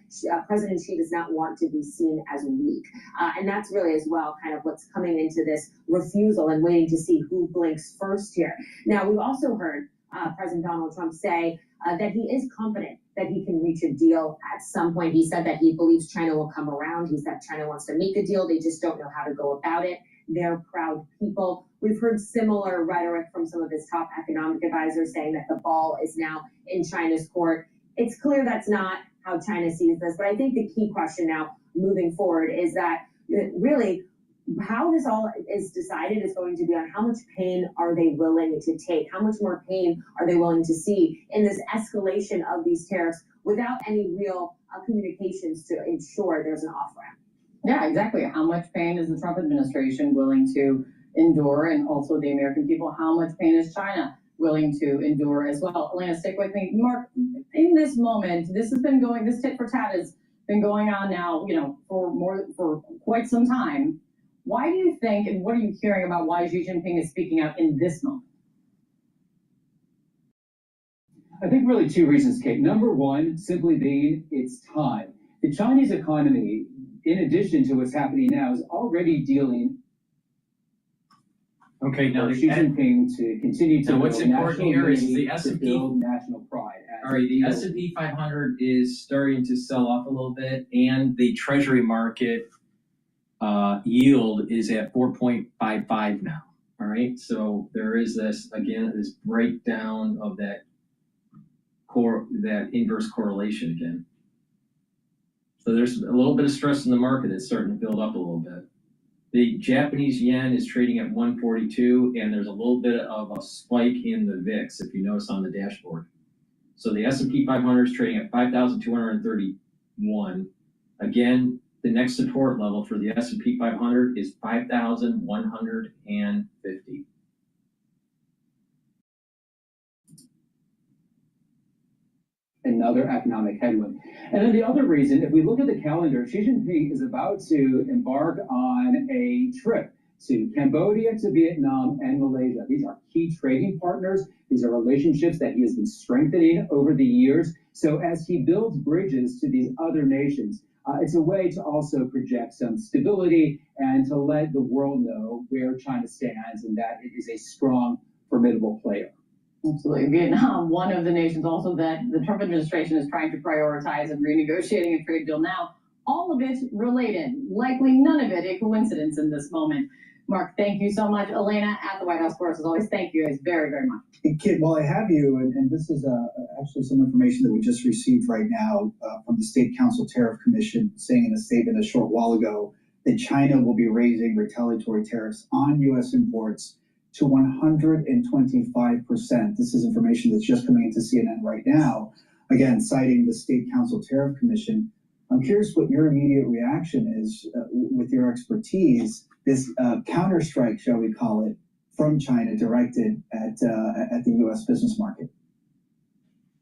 President Xi does not want to be seen as weak. And that's really as well kind of what's coming into this refusal and waiting to see who blinks first here. Now, we've also heard President Donald Trump say that he is confident that he can reach a deal at some point. He said that he believes China will come around. He said China wants to make a deal. They just don't know how to go about it. their proud people. We've heard similar rhetoric from some of his top economic advisors saying that the ball is now in China's court. It's clear that's not how China sees this, but I think the key question now moving forward is that really how this all is decided is going to be on how much pain are they willing to take, how much more pain are they willing to see in this escalation of these tariffs without any real communications to ensure there's an off-ramp. Yeah, exactly. How much pain is the Trump administration willing to endure, and also the American people? How much pain is China willing to endure as well? Elena, stick with me. Mark, in this moment, this tit for tat has been going on now, for quite some time. Why do you think, and what are you hearing about why Xi Jinping is speaking out in this moment? I think really two reasons, Kate. Number one, simply being it's time. The Chinese economy, in addition to what's happening now, is already dealing. Okay, now Xi Jinping to continue to. Now, what's important here is the S&P national pride. All right, the S&P 500 is starting to sell off a little bit, and the Treasury market yield is at 4.55 now. All right, so there is this breakdown of that inverse correlation again. So there's a little bit of stress in the market that's starting to build up a little bit. The Japanese yen is trading at 142, and there's a little bit of a spike in the VIX, if you notice on the dashboard. So the S&P 500 is trading at 5,231. Again, the next support level for the S&P 500 is 5,150. Another economic headwind. And then the other reason, if we look at the calendar, Xi Jinping is about to embark on a trip to Cambodia, to Vietnam, and Malaysia. These are key trading partners. These are relationships that he has been strengthening over the years. So as he builds bridges to these other nations, it's a way to also project some stability and to let the world know where China stands and that it is a strong, formidable player. Absolutely. Vietnam, one of the nations also that the Trump administration is trying to prioritize and renegotiating a trade deal now. All of it related, likely none of it a coincidence in this moment. Mark, thank you so much. Elena at the White House for us, as always, thank you guys very, very much. Hey, Kit, while I have you, and this is actually some information that we just received right now from the State Council Tariff Commission, saying in a statement a short while ago that China will be raising retaliatory tariffs on U.S. imports to 125%. This is information that's just coming into CNN right now, again, citing the State Council Tariff Commission. I'm curious what your immediate reaction is with your expertise, this counterstrike, shall we call it, from China directed at the U.S. business market.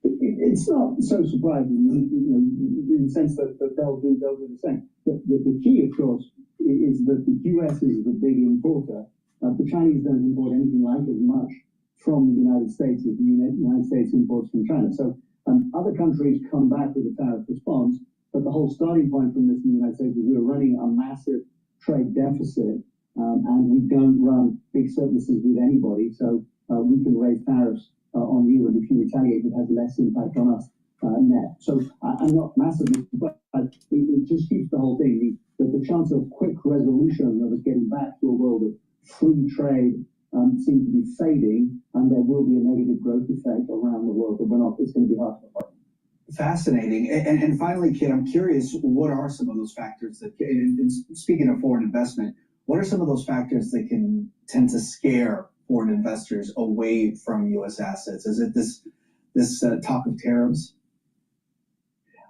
It's not so surprising, in the sense that they'll do the same. The key, of course, is that the U.S. is the big importer. The Chinese don't import anything like as much from the United States as the United States imports from China. So other countries come back with a tariff response, but the whole starting point from this in the United States is we're running a massive trade deficit, and we don't run big surpluses with anybody, so we can raise tariffs on you, and if you retaliate, it has less impact on us net. So I'm not massively, but it just keeps the whole thing, the chance of quick resolution of us getting back to a world of free trade seems to be fading, and there will be a negative growth effect around the world, but it's going to be hard to avoid. Fascinating. And finally, Kit, I'm curious, what are some of those factors that, and speaking of foreign investment, what are some of those factors that can tend to scare foreign investors away from U.S. assets? Is it this talk of tariffs?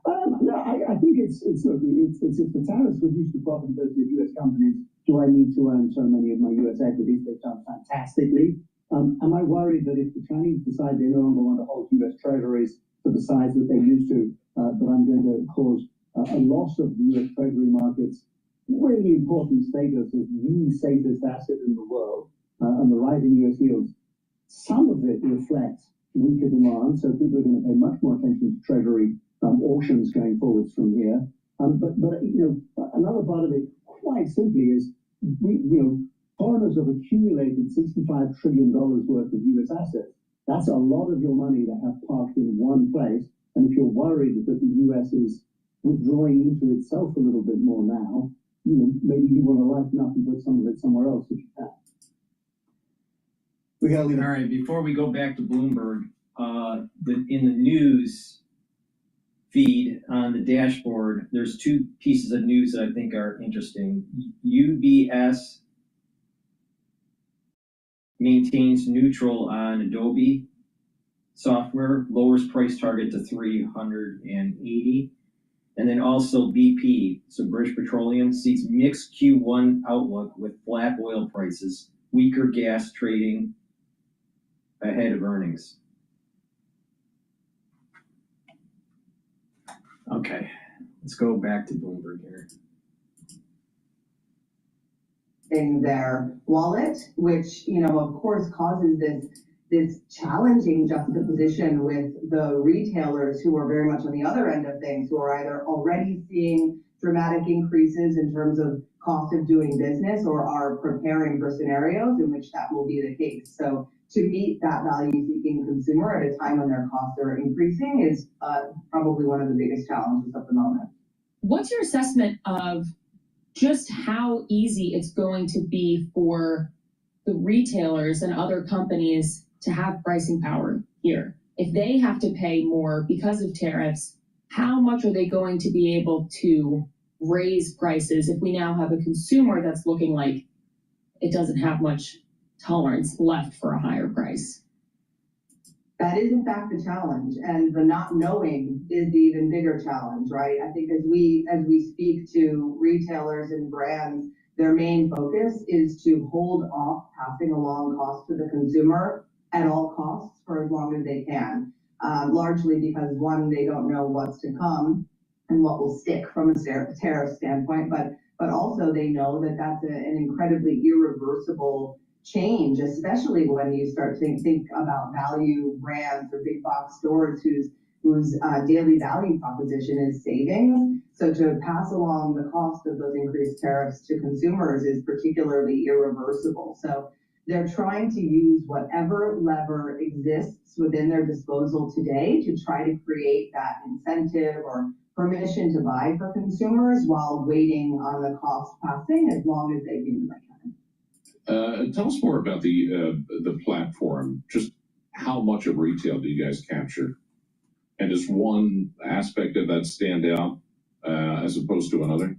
No, I think it's if the tariffs reduce the profitability of U.S. companies, do I need to own so many of my U.S. equities? They've done fantastically. Am I worried that if the Chinese decide they no longer want to hold U.S. treasuries to the size that they used to, that I'm going to cause a loss of the U.S. treasury market's really important status as the safest asset in the world, and the rising U.S. yields? Some of it reflects weaker demand, so people are going to pay much more attention to treasury auctions going forwards from here. But another part of it, quite simply, is foreigners have accumulated $65 trillion worth of U.S. assets. That's a lot of your money to have parked in one place. And if you're worried that the U.S. is withdrawing into itself a little bit more now, maybe you want to lighten up and put some of it somewhere else if you can. We gotta leave it. All right, before we go back to Bloomberg, in the news feed on the dashboard, there's two pieces of news that I think are interesting. UBS maintains neutral on Adobe software, lowers price target to 380. And then also BP, so British Petroleum, sees mixed Q1 outlook with flat oil prices, weaker gas trading ahead of earnings. Okay, let's go back to Bloomberg here. In their wallet, which, of course causes this challenging juxtaposition with the retailers who are very much on the other end of things, who are either already seeing dramatic increases in terms of cost of doing business or are preparing for scenarios in which that will be the case. So to meet that value-seeking consumer at a time when their costs are increasing is probably one of the biggest challenges at the moment. What's your assessment of just how easy it's going to be for the retailers and other companies to have pricing power here? If they have to pay more because of tariffs, how much are they going to be able to raise prices if we now have a consumer that's looking like it doesn't have much tolerance left for a higher price? That is in fact the challenge, and the not knowing is the even bigger challenge, right? I think as we speak to retailers and brands, their main focus is to hold off passing along costs to the consumer at all costs for as long as they can. Largely because one, they don't know what's to come and what will stick from a tariff standpoint, but also they know that that's an incredibly irreversible change, especially when you start to think about value brands or big box stores whose daily value proposition is savings. So to pass along the cost of those increased tariffs to consumers is particularly irreversible. So they're trying to use whatever lever exists within their disposal today to try to create that incentive or permission to buy for consumers while waiting on the cost passing as long as they humanly can. Tell us more about the platform. Just how much of retail do you guys capture? And does one aspect of that stand out as opposed to another?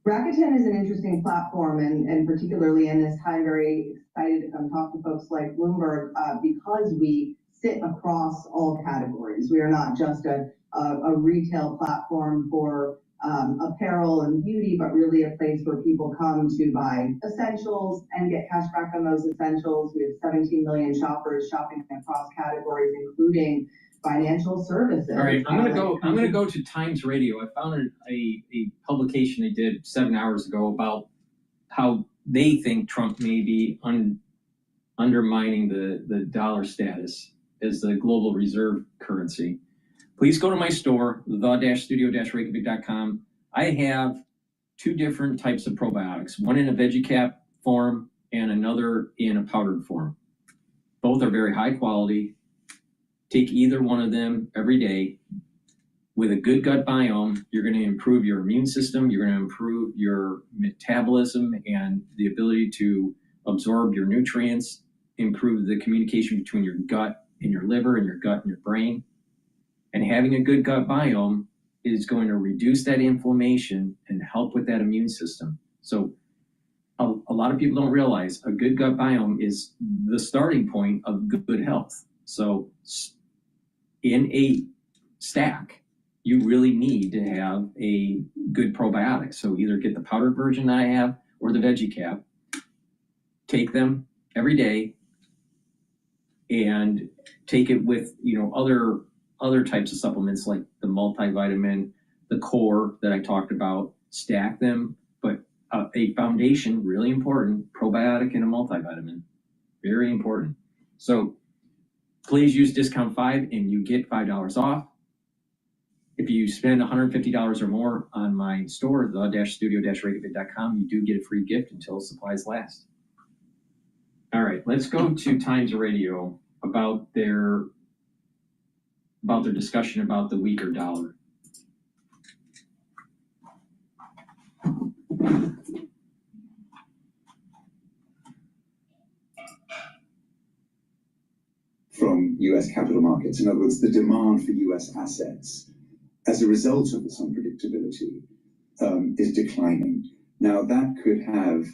Rakuten is an interesting platform, and particularly in this time, very excited to come talk to folks like Bloomberg because we sit across all categories. We are not just a retail platform for apparel and beauty, but really a place where people come to buy essentials and get cash back on those essentials. We have 17 million shoppers shopping across categories, including financial services. All right, I'm gonna go to Times Radio. I found a publication they did 7 hours ago about how they think Trump may be undermining the dollar status as the global reserve currency. Please go to my store, the-studio-reykjavik.com. I have two different types of probiotics, one in a veggie cap form and another in a powdered form. Both are very high quality. Take either one of them every day. With a good gut biome, you're going to improve your immune system, you're going to improve your metabolism and the ability to absorb your nutrients, improve the communication between your gut and your liver and your gut and your brain. And having a good gut biome is going to reduce that inflammation and help with that immune system. So a lot of people don't realize a good gut biome is the starting point of good health. So in a stack, you really need to have a good probiotic. So either get the powdered version that I have or the veggie cap, take them every day and take it with, other types of supplements like the multivitamin, the core that I talked about, stack them, but a foundation, really important, probiotic and a multivitamin, very important. So please use discount 5 and you get $5 off. If you spend $150 or more on my store, the-studio-reykjavik.com, you do get a free gift until supplies last. All right, let's go to Times Radio about their discussion about the weaker dollar. US capital markets. In other words, the demand for US assets as a result of this unpredictability is declining. Now, that could have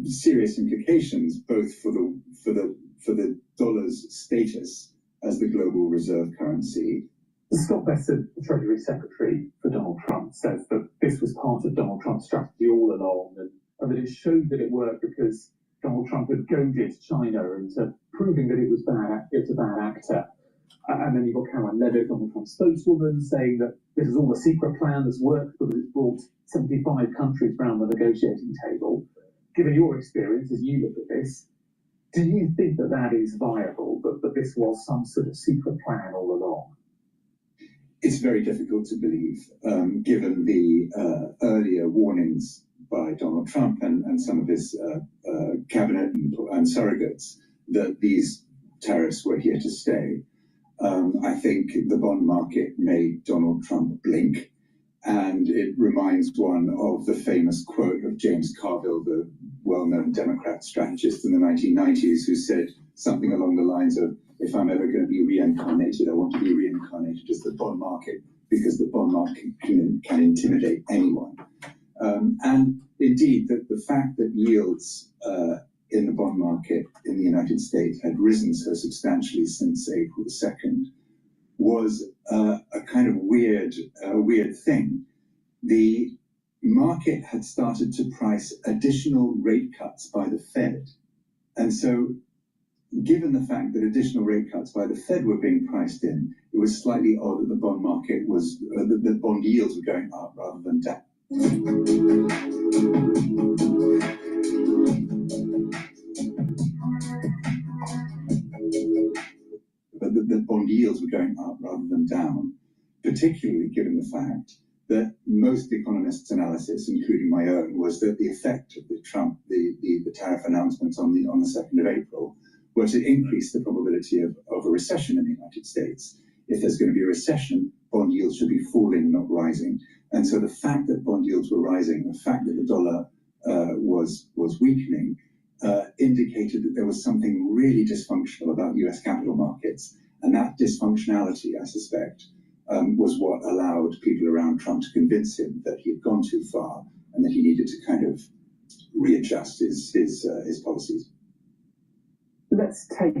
serious implications both for the dollar's status as the global reserve currency. Scott Bessent, the Treasury Secretary for Donald Trump, says that this was part of Donald Trump's strategy all along, and that it showed that it worked because Donald Trump had goaded China into proving that it was a bad actor. And then you've got Caroline Levitt, Donald Trump's spokeswoman, saying that this is all a secret plan that's worked because it's brought 75 countries around the negotiating table. Given your experience as you look at this, do you think that that is viable, that this was some sort of secret plan all along? It's very difficult to believe, given the earlier warnings by Donald Trump and some of his cabinet and surrogates that these tariffs were here to stay. I think the bond market made Donald Trump blink, and it reminds one of the famous quote of James Carville, the well-known Democrat strategist in the 1990s, who said something along the lines of, if I'm ever going to be reincarnated, I want to be reincarnated as the bond market, because the bond market can intimidate anyone. And indeed, the fact that yields in the bond market in the United States had risen so substantially since April the 2nd was a kind of weird thing. The market had started to price additional rate cuts by the Fed. And so, given the fact that additional rate cuts by the Fed were being priced in, it was slightly odd that the bond market was, the bond yields were going up rather than down. But the bond yields were going up rather than down, particularly given the fact that most economists' analysis, including my own, was that the effect of the tariff announcements on the 2nd of April were to increase the probability of a recession in the United States. If there's going to be a recession, bond yields should be falling, not rising. And so the fact that bond yields were rising, the fact that the dollar was weakening, indicated that there was something really dysfunctional about US capital markets. And that dysfunctionality, I suspect, was what allowed people around Trump to convince him that he had gone too far and that he needed to kind of readjust his policies. Let's take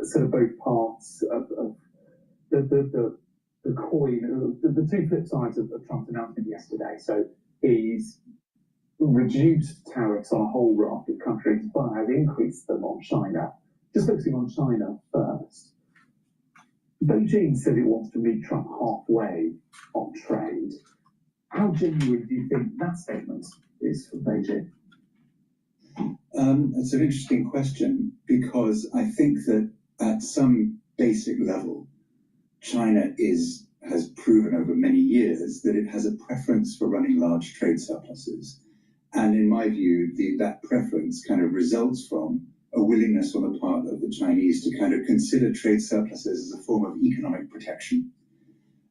sort of both parts of the coin, the two flip sides of Trump's announcement yesterday. So he's reduced tariffs on a whole raft of countries, but has increased them on China. Just focusing on China first. Beijing said it wants to meet Trump halfway on trade. How genuine do you think that statement is from Beijing? It's an interesting question, because I think that at some basic level, China has proven over many years that it has a preference for running large trade surpluses. And in my view, that preference kind of results from a willingness on the part of the Chinese to kind of consider trade surpluses as a form of economic protection.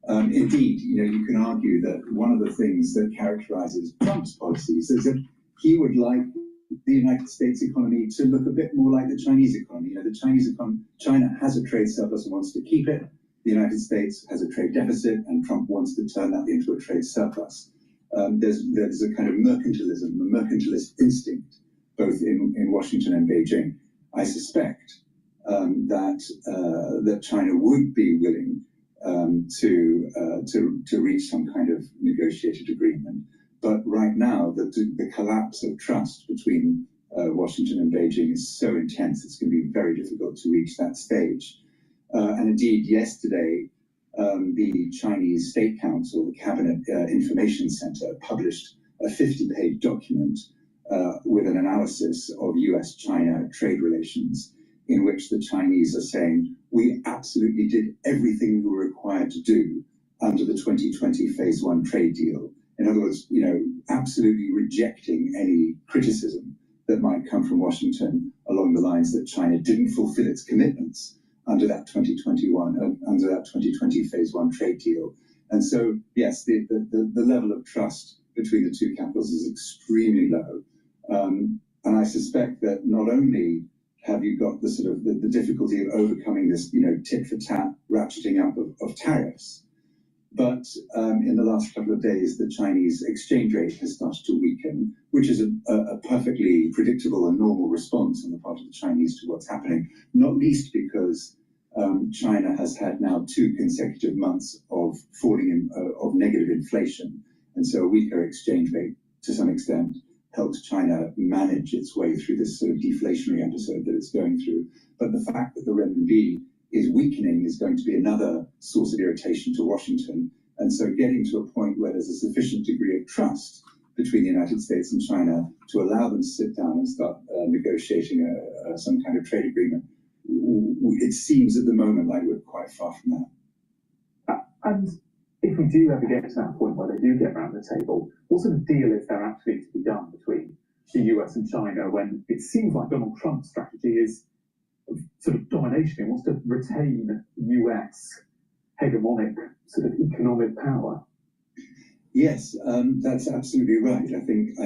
Indeed, you can argue that one of the things that characterizes Trump's policies is that he would like the United States economy to look a bit more like the Chinese economy. China has a trade surplus and wants to keep it. The United States has a trade deficit, and Trump wants to turn that into a trade surplus. There's a kind of mercantilism, a mercantilist instinct, both in Washington and Beijing. I suspect that China would be willing to reach some kind of negotiated agreement. But right now, the collapse of trust between Washington and Beijing is so intense, it's going to be very difficult to reach that stage. And indeed, yesterday, the Chinese State Council, the Cabinet Information Center, published a 50-page document with an analysis of US-China trade relations, in which the Chinese are saying, we absolutely did everything we were required to do under the 2020 Phase 1 trade deal. In other words, absolutely rejecting any criticism that might come from Washington along the lines that China didn't fulfill its commitments under that 2020 Phase 1 trade deal. And so, yes, the level of trust between the two capitals is extremely low. And I suspect that not only have you got the sort of the difficulty of overcoming this, tit for tat ratcheting up of tariffs. But in the last couple of days, the Chinese exchange rate has started to weaken, which is a perfectly predictable and normal response on the part of the Chinese to what's happening, not least because China has had now 2 consecutive months of of negative inflation. And so a weaker exchange rate, to some extent, helps China manage its way through this sort of deflationary episode that it's going through. But the fact that the renminbi is weakening is going to be another source of irritation to Washington. And so getting to a point where there's a sufficient degree of trust between the United States and China to allow them to sit down and start negotiating some kind of trade agreement, it seems at the moment like we're quite far from that. And if we do ever get to that point where they do get around the table, what sort of deal is there actually to be done between the US and China when it seems like Donald Trump's strategy is sort of domination? He wants to retain US hegemonic sort of economic power. Yes, that's absolutely right. I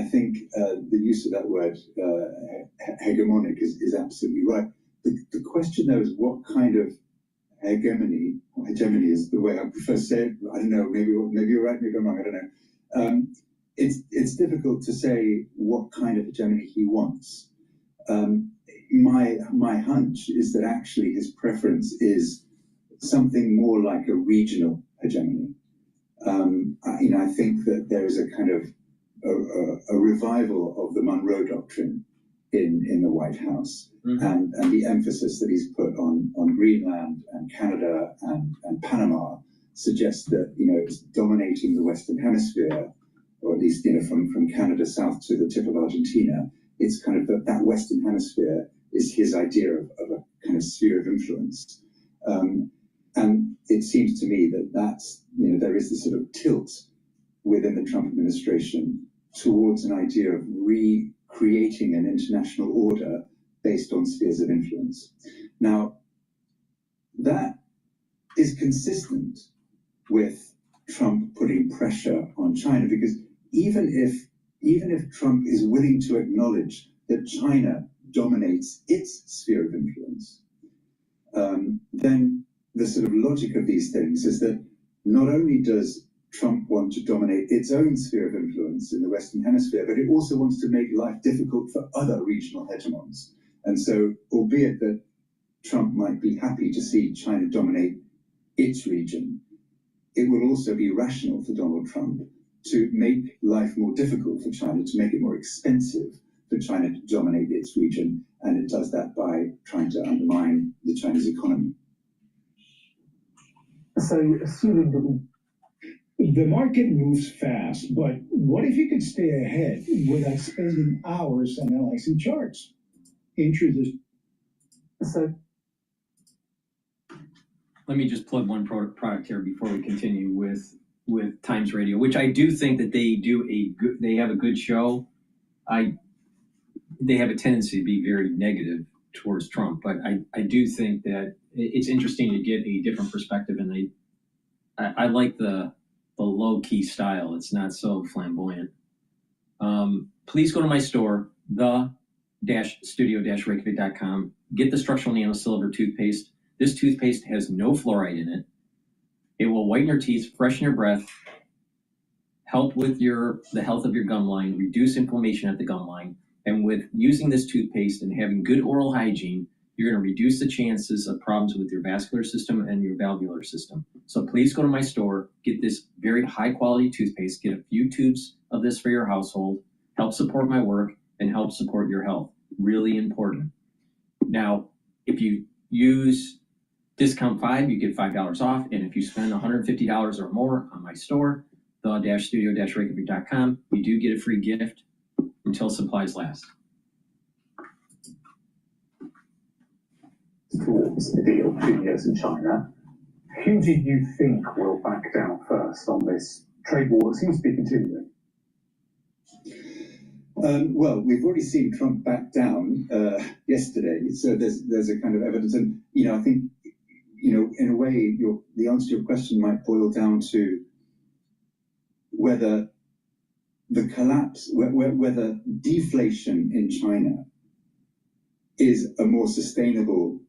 think the use of that word hegemonic is absolutely right. The question though is what kind of hegemony is the way I prefer to say it. I don't know, maybe you're right, maybe I'm wrong, I don't know. It's difficult to say what kind of hegemony he wants. My hunch is that actually his preference is something more like a regional hegemony. I think that there is a kind of a revival of the Monroe Doctrine in the White House, and the emphasis that he's put on Greenland and Canada and Panama suggests that it's dominating the Western Hemisphere, or at least from Canada south to the tip of Argentina. It's kind of that Western Hemisphere is his idea of a kind of sphere of influence. And it seems to me that that's, there is this sort of tilt within the Trump administration towards an idea of recreating an international order based on spheres of influence. Now, that is consistent with Trump putting pressure on China, because even if Trump is willing to acknowledge that China dominates its sphere of influence, then the sort of logic of these things is that not only does Trump want to dominate its own sphere of influence in the Western Hemisphere, but it also wants to make life difficult for other regional hegemons. And so, albeit that Trump might be happy to see China dominate its region, it will also be rational for Donald Trump to make life more difficult for China, to make it more expensive for China to dominate its region. And it does that by trying to undermine the Chinese economy. So, assuming that the market moves fast, but what if you could stay ahead without spending hours analyzing charts? So, let me just plug one product here before we continue with Times Radio, which I do think that they have a good show. They have a tendency to be very negative towards Trump, but I do think that it's interesting to get a different perspective, and I like the low-key style. It's not so flamboyant. Please go to my store, the-studio-reykjavik.com. Get the structural nano silver toothpaste. This toothpaste has no fluoride in it. It will whiten your teeth, freshen your breath, help with the health of your gum line, reduce inflammation at the gum line. And with using this toothpaste and having good oral hygiene, you're going to reduce the chances of problems with your vascular system and your valvular system. So please go to my store, get this very high quality toothpaste, get a few tubes of this for your household, help support my work, and help support your health. Really important. Now, if you use discount 5, you get $5 off. And if you spend $150 or more on my store, the-studio-reykjavik.com, you do get a free gift until supplies last. Towards the deal between the US and China, who do you think will back down first on this trade war that seems to be continuing? Well, we've already seen Trump back down yesterday, so there's a kind of evidence, and I think in a way the answer to your question might boil down to whether the collapse, whether deflation in China is a more sustainable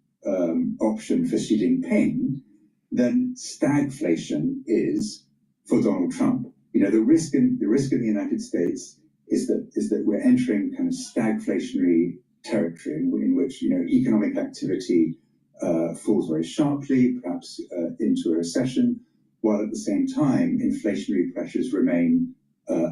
option for Xi Jinping than stagflation is for Donald Trump. You know, the risk in the United States is that we're entering kind of stagflationary territory in which, you know, economic activity falls very sharply, perhaps into a recession, while at the same time inflationary pressures remain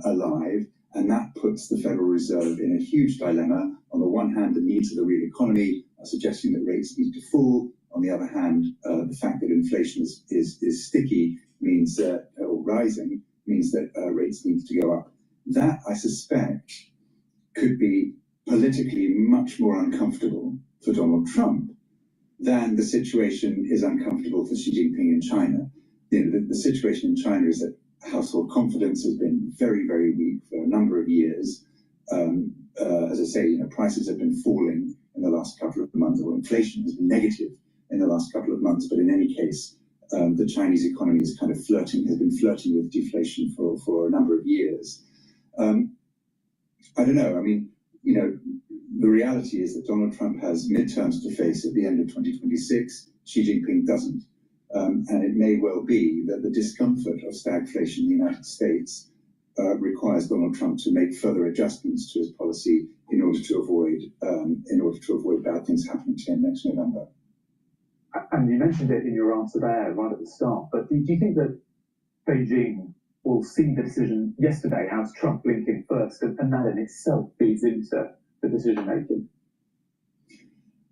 alive, and that puts the Federal Reserve in a huge dilemma. On the one hand, the needs of the real economy are suggesting that rates need to fall. On the other hand, the fact that inflation is sticky means that, or rising, means that rates need to go up. That, I suspect, could be politically much more uncomfortable for Donald Trump than the situation is uncomfortable for Xi Jinping in China. You know, the situation in China is that household confidence has been very, very weak for a number of years. As I say, you know, prices have been falling in the last couple of months, or inflation has been negative in the last couple of months. But in any case, the Chinese economy is kind of has been flirting with deflation for a number of years. I don't know. I mean, you know, the reality is that Donald Trump has midterms to face at the end of 2026. Xi Jinping doesn't. And it may well be that the discomfort of stagflation in the United States requires Donald Trump to make further adjustments to his policy in order to avoid bad things happening to him next November. And you mentioned it in your answer there right at the start, but do you think that Beijing will see the decision yesterday as Trump blinking first, and that in itself feeds into the decision making?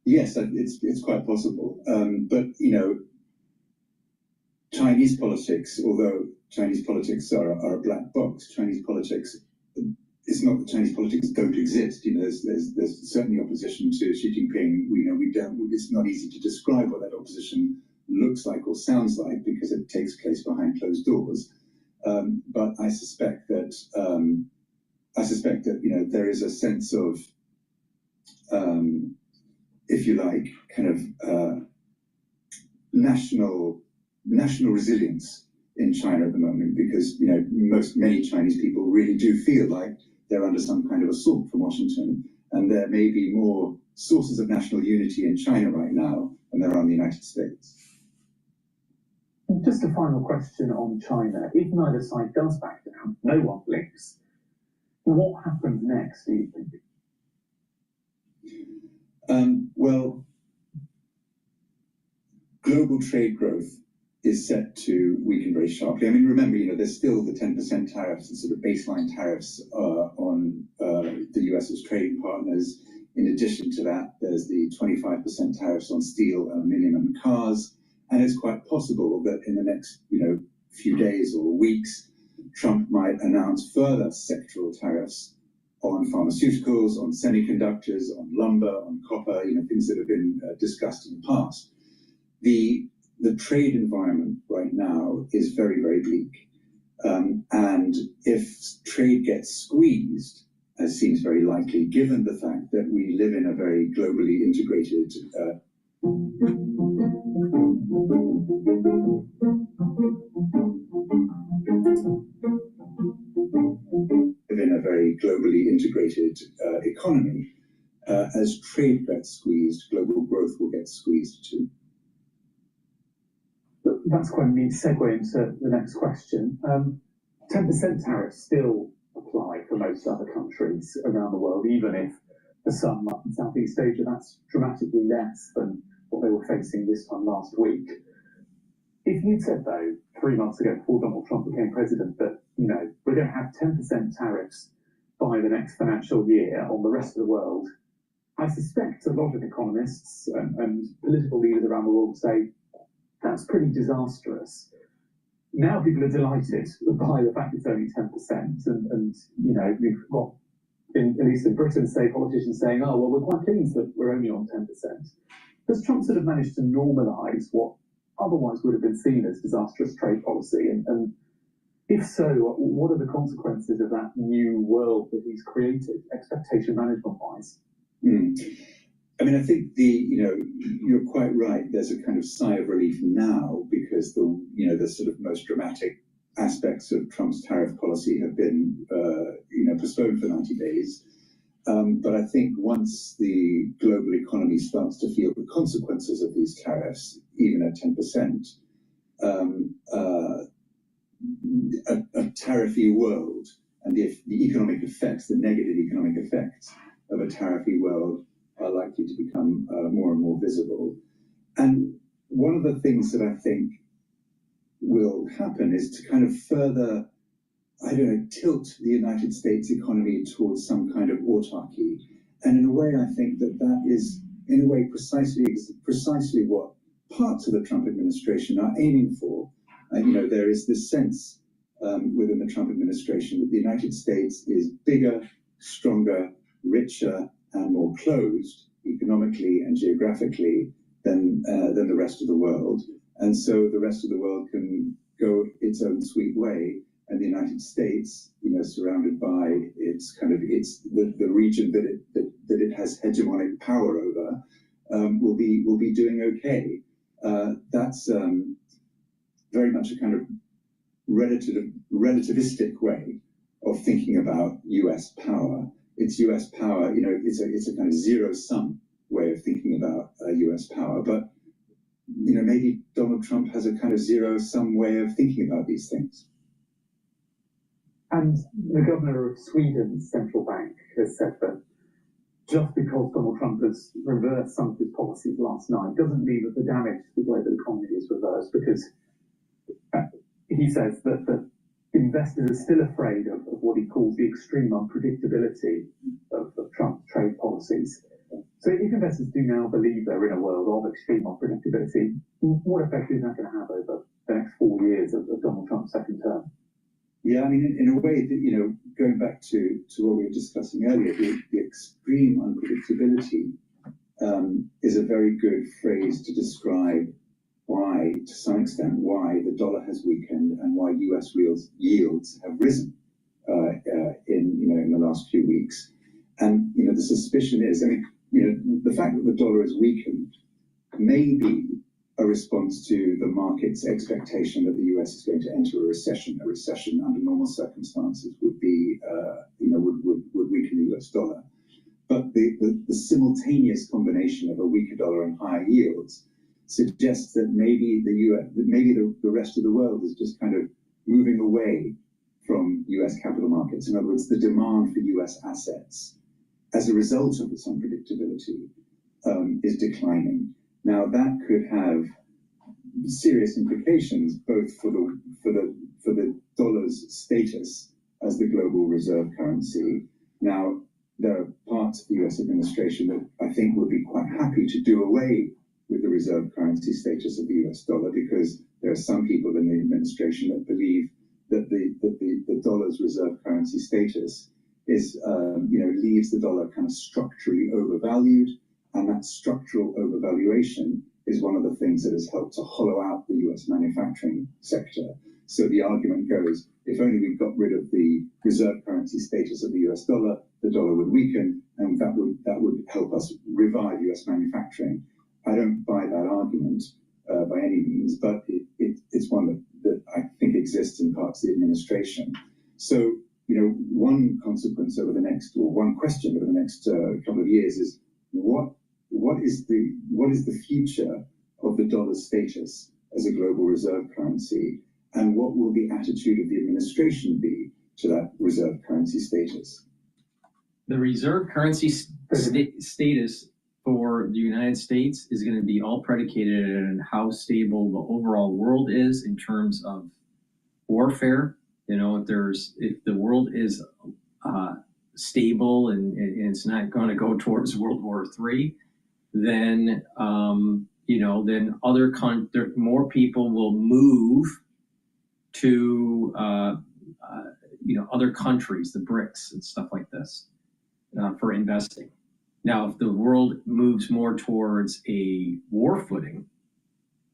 Yes, it's quite possible. But, you know, Chinese politics, although Chinese politics are a black box, Chinese politics, it's not that Chinese politics don't exist. You know, there's certainly opposition to Xi Jinping. It's not easy to describe what that opposition looks like or sounds like because it takes place behind closed doors. But I suspect that you know, there is a sense of, if you like, kind of national resilience in China at the moment, because, you know, many Chinese people really do feel like they're under some kind of assault from Washington, and there may be more sources of national unity in China right now than there are in the United States. Just a final question on China. If neither side does back down, no one blinks, what happens next, do you think? Well, global trade growth is set to weaken very sharply. I mean, remember, you know, there's still the 10% tariffs, the sort of baseline tariffs on the US's trading partners. In addition to that, there's the 25% tariffs on steel, aluminium, and cars. And it's quite possible that in the next, you know, few days or weeks, Trump might announce further sectoral tariffs on pharmaceuticals, on semiconductors, on lumber, on copper, you know, things that have been discussed in the past. The trade environment right now is very, very bleak. And if trade gets squeezed, as seems very likely, given the fact that we live in a very globally integrated economy, as trade gets squeezed, global growth will get squeezed too. That's quite a neat segue into the next question. 10% tariffs still apply for most other countries around the world, even if for some, like in Southeast Asia, that's dramatically less than what they were facing this time last week. If you'd said, though, 3 months ago, before Donald Trump became president, that, you know, we're going to have 10% tariffs by the next financial year on the rest of the world, I suspect a lot of economists and political leaders around the world would say, that's pretty disastrous. Now people are delighted by the fact it's only 10%, and you know, we've got, at least in Britain, say politicians saying, oh, well, we're quite pleased that we're only on 10%. Does Trump sort of manage to normalise what otherwise would have been seen as disastrous trade policy? And if so, what are the consequences of that new world that he's created, expectation management-wise? I mean, I think you're quite right. There's a kind of sigh of relief now because the sort of most dramatic aspects of Trump's tariff policy have been postponed for 90 days, But I think once the global economy starts to feel the consequences of these tariffs, even at 10%, a tariffy world and the economic effects, the negative economic effects of a tariffy world are likely to become more and more visible. And one of the things that I think will happen is to kind of further, I don't know, tilt the United States economy towards some kind of autarky. And in a way, I think that that is, in a way, precisely what parts of the Trump administration are aiming for. There is this sense within the Trump administration that the United States is bigger, stronger, richer, and more closed economically and geographically than the rest of the world. And so the rest of the world can go its own sweet way. And the United States, surrounded by the region that it has hegemonic power over, will be doing okay. That's very much a kind of relativistic way of thinking about U.S. power. It's U.S. power, it's a kind of zero-sum way of thinking about U.S. power. But maybe Donald Trump has a kind of zero-sum way of thinking about these things. And the governor of Sweden's central bank has said that just because Donald Trump has reversed some of his policies last night doesn't mean that the damage to the global economy is reversed, because he says that investors are still afraid of what he calls the extreme unpredictability of Trump's trade policies. So if investors do now believe they're in a world of extreme unpredictability, what effect is that going to have over the next 4 years of Donald Trump's second term? Yeah, I mean, in a way that, going back to what we were discussing earlier, the extreme unpredictability is a very good phrase to describe why, to some extent, why the dollar has weakened and why U.S. yields have risen in the last few weeks. And, the suspicion is, the fact that the dollar has weakened may be a response to the market's expectation that the U.S. is going to enter a recession. A recession under normal circumstances would be, would weaken the U.S. dollar. But the simultaneous combination of a weaker dollar and higher yields suggests that maybe the rest of the world is just kind of moving away from U.S. capital markets. In other words, the demand for U.S. assets as a result of this unpredictability is declining. Now that could have serious implications both for the dollar's status as the global reserve currency. Now there are parts of the U.S. administration that I think would be quite happy to do away with the reserve currency status of the U.S. dollar, because there are some people in the administration that believe that the dollar's reserve currency status is leaves the dollar kind of structurally overvalued. And that structural overvaluation is one of the things that has helped to hollow out the US manufacturing sector. So the argument goes, if only we got rid of the reserve currency status of the US dollar, the dollar would weaken, and that would help us revive US manufacturing. I don't buy that argument by any means, but it's one that I think exists in parts of the administration. So, one consequence over the next, or one question over the next couple of years is, what is the future of the dollar's status as a global reserve currency, and what will the attitude of the administration be to that reserve currency status? The reserve currency status for the United States is going to be all predicated on how stable the overall world is in terms of warfare. If the world is stable and it's not going to go towards World War III, then then more people will move to other countries, the BRICS and stuff like this, for investing. Now, if the world moves more towards a war footing,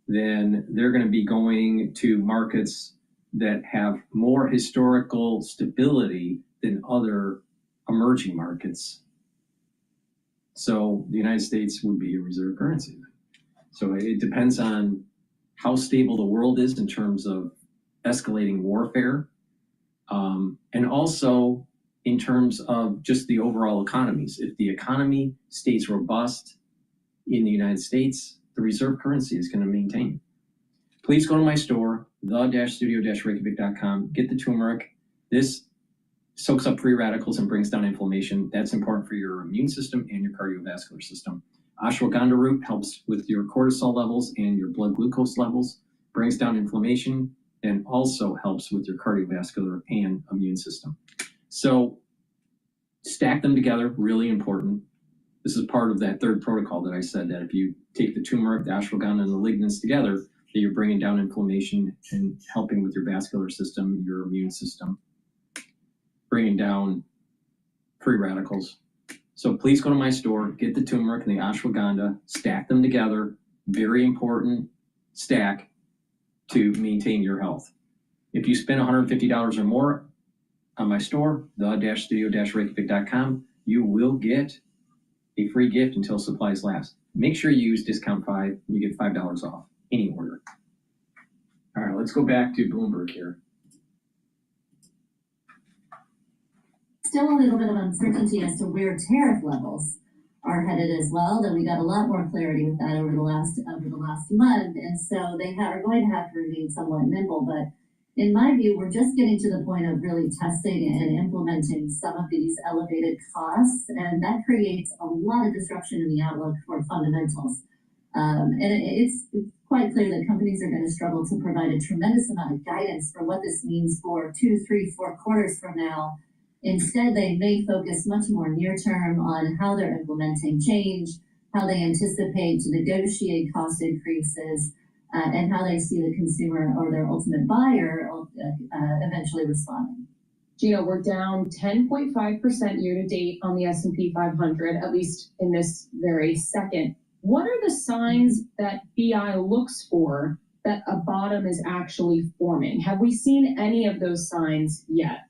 then they're going to be going to markets that have more historical stability than other emerging markets. So the United States would be a reserve currency. So it depends on how stable the world is in terms of escalating warfare. And also in terms of just the overall economies. If the economy stays robust in the United States, the reserve currency is going to maintain. Please go to my store, the-studio-reykjavik.com, get the turmeric. This soaks up free radicals and brings down inflammation. That's important for your immune system and your cardiovascular system. Ashwagandha root helps with your cortisol levels and your blood glucose levels, brings down inflammation, and also helps with your cardiovascular and immune system. So stack them together, really important. This is part of that third protocol that I said, that if you take the turmeric, the ashwagandha, and the lignans together, that you're bringing down inflammation and helping with your vascular system, your immune system, bringing down free radicals. So please go to my store, get the turmeric and the ashwagandha, stack them together. Very important stack to maintain your health. If you spend $150 or more on my store, the-studio-reykjavik.com, you will get a free gift until supplies last. Make sure you use discount 5 and you get $5 off any order. All right, let's go back to Bloomberg here. Still a little bit of uncertainty as to where tariff levels are headed as well. That we got a lot more clarity with that over the last month, and so they are going to have to remain somewhat nimble. But in my view, we're just getting to the point of really testing and implementing some of these elevated costs, and that creates a lot of disruption in the outlook for fundamentals. And it's quite clear that companies are going to struggle to provide a tremendous amount of guidance for what this means for 2, 3, 4 quarters from now. Instead, they may focus much more near term on how they're implementing change, how they anticipate to negotiate cost increases, and how they see the consumer or their ultimate buyer eventually responding. Gina, we're down 10.5% year to date on the S&P 500, at least in this very second. What are the signs that BI looks for that a bottom is actually forming? Have we seen any of those signs yet?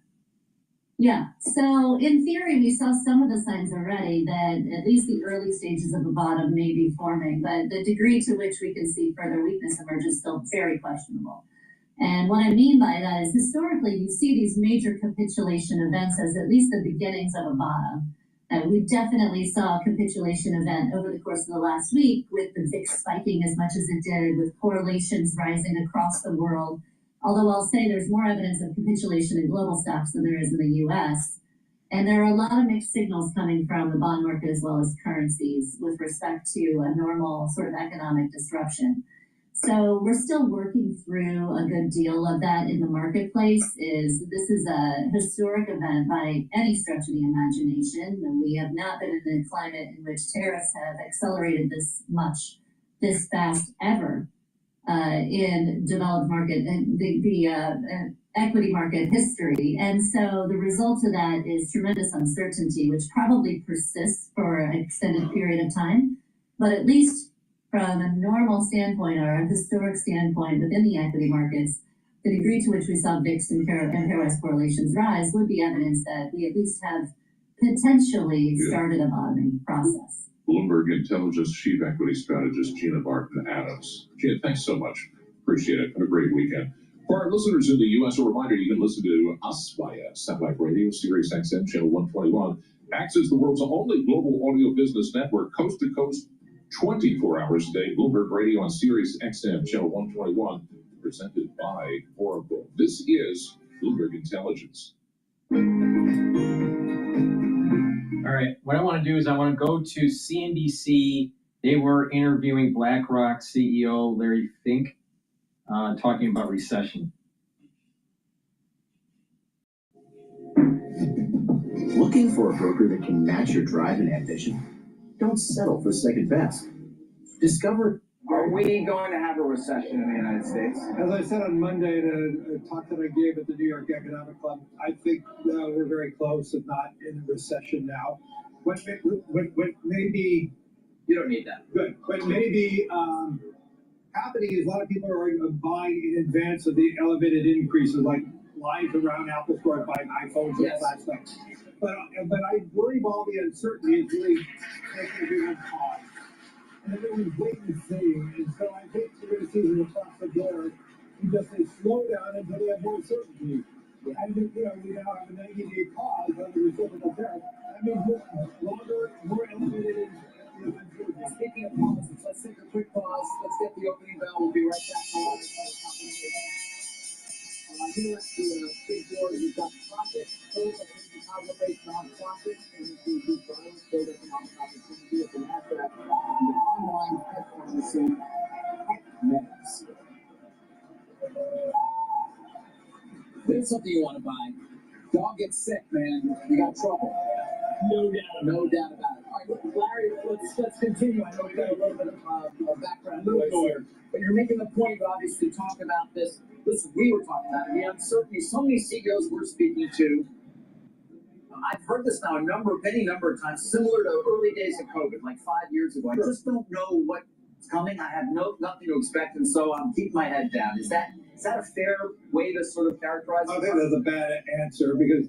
Yeah, so in theory, we saw some of the signs already that at least the early stages of a bottom may be forming, but the degree to which we can see further weakness emerge is still very questionable. And what I mean by that is historically, you see these major capitulation events as at least the beginnings of a bottom. We definitely saw a capitulation event over the course of the last week with the VIX spiking as much as it did, with correlations rising across the world. Although I'll say there's more evidence of capitulation in global stocks than there is in the US. And there are a lot of mixed signals coming from the bond market as well as currencies with respect to a normal sort of economic disruption. So we're still working through a good deal of that in the marketplace. This is a historic event by any stretch of the imagination. And we have not been in a climate in which tariffs have accelerated this much, this fast ever. In developed market and the equity market history. And so the result of that is tremendous uncertainty, which probably persists for an extended period of time. But at least from a normal standpoint or a historic standpoint within the equity markets, the degree to which we saw VIX and pairwise correlations rise would be evidence that we at least have potentially started a bottoming process. Bloomberg Intelligence Chief Equity Strategist Gina Barton Adams. Gina, thanks so much. Appreciate it. Have a great weekend. For our listeners in the U.S., a reminder, you can listen to us via satellite radio, Sirius XM, channel 121. Access the world's only global audio business network, coast to coast, 24 hours a day. Bloomberg Radio on Sirius XM, channel 121, presented by Oracle. This is Bloomberg Intelligence. All right, what I want to do is I want to go to CNBC. They were interviewing BlackRock CEO Larry Fink, talking about recession. Looking for a broker that can match your drive and ambition? Don't settle for second best. Discover. Are we going to have a recession in the United States? As I said on Monday at a talk that I gave at the New York Economic Club, I think we're very close, if not in a recession now. What may be... You don't need that. Good. What may be happening is a lot of people are buying in advance of the elevated increases, like lines around Apple Store buying iPhones and all that stuff. But I believe all the uncertainty is really making everyone pause. And everyone's waiting to see. And so I think we're going to see them across the board. You just say slow down until they have more certainty. I think, we now have a 90-day pause on the let's take a quick pause. Let's get the opening bell. We'll be right back. Here at the big board, we've got profit, both of the Chicago-based nonprofit, and the group violence, both economic opportunity at the NASDAQ, and the online tech pharmacy, Meds. There's something you want to buy. Dog gets sick, man. You got trouble. No doubt about it. All right, look, Larry, let's continue. I know we got a little bit of background noise here, but you're making the point to obviously talk about this. Listen, we were talking about it, the uncertainty. So many CEOs we're speaking to. I've heard this now many number of times, similar to early days of COVID, like 5 years ago. I just don't know what's coming. I have nothing to expect, and so I'm keeping my head down. Is that a fair way to sort of characterize it? I think that's a bad answer because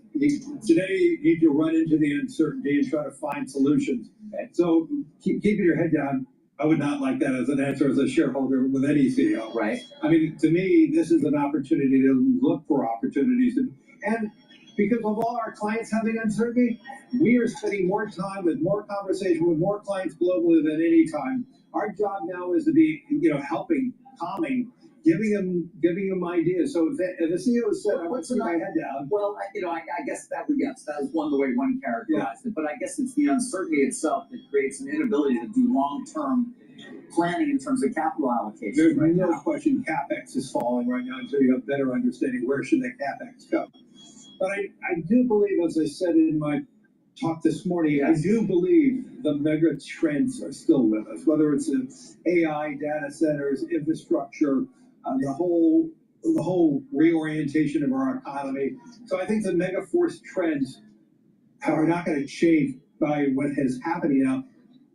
today you need to run into the uncertainty and try to find solutions. Okay. So keeping your head down, I would not like that as an answer as a shareholder with any CEO. Right. I mean, to me, this is an opportunity to look for opportunities. And because of all our clients having uncertainty, we are spending more time with more conversation with more clients globally than any time. Our job now is to be, helping, calming, giving them ideas. So if the CEO said, "I want to keep my head down," well, I guess that is one the way one characterized it. But I guess it's the uncertainty itself that creates an inability to do long-term planning in terms of capital allocation. There's no question CapEx is falling right now until you have better understanding where should the CapEx go. But I do believe, as I said in my talk this morning, yes, I do believe the mega trends are still with us, whether it's in AI, data centers, infrastructure, the whole reorientation of our economy. So I think the mega force trends are not going to change by what is happening now,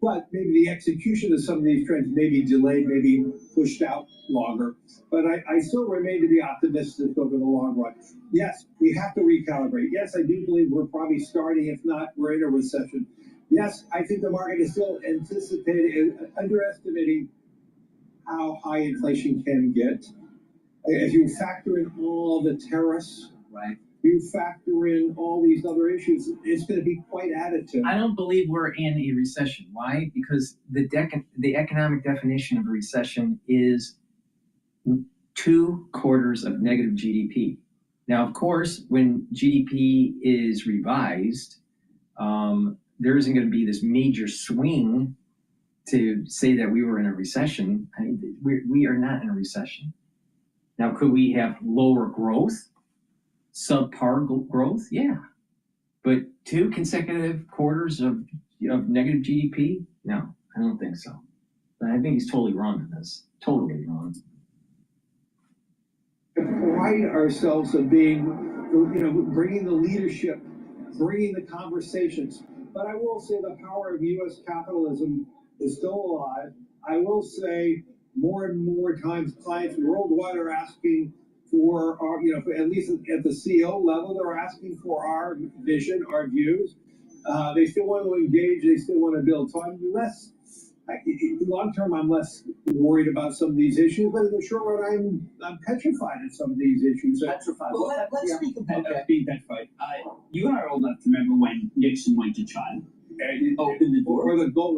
but maybe the execution of some of these trends may be delayed, maybe pushed out longer. But I still remain to be optimistic over the long run. Yes, we have to recalibrate. Yes, I do believe we're probably starting, if not, we're in a recession. Yes, I think the market is still underestimating how high inflation can get. If you factor in all the tariffs, right, you factor in all these other issues, it's going to be quite additive. I don't believe we're in a recession. Why? Because the economic definition of a recession is 2 quarters of negative GDP. Now, of course, when GDP is revised, there isn't going to be this major swing to say that we were in a recession. I mean, we are not in a recession. Now, could we have lower growth? Subpar growth? Yeah. But 2 consecutive quarters of negative GDP? No, I don't think so. But I think he's totally wrong on this. Totally wrong. Pride ourselves of being, bringing the leadership, bringing the conversations. But I will say the power of U.S. capitalism is still alive. I will say more and more times clients worldwide are asking for our, at least at the CEO level, they're asking for our vision, our views. They still want to engage. They still want to build. So long term, I'm less worried about some of these issues, but in the short run, I'm petrified at some of these issues. Petrified. Well, let's speak about being petrified. You and I are old enough to remember when Nixon went to China. Opened the door. Or the gold,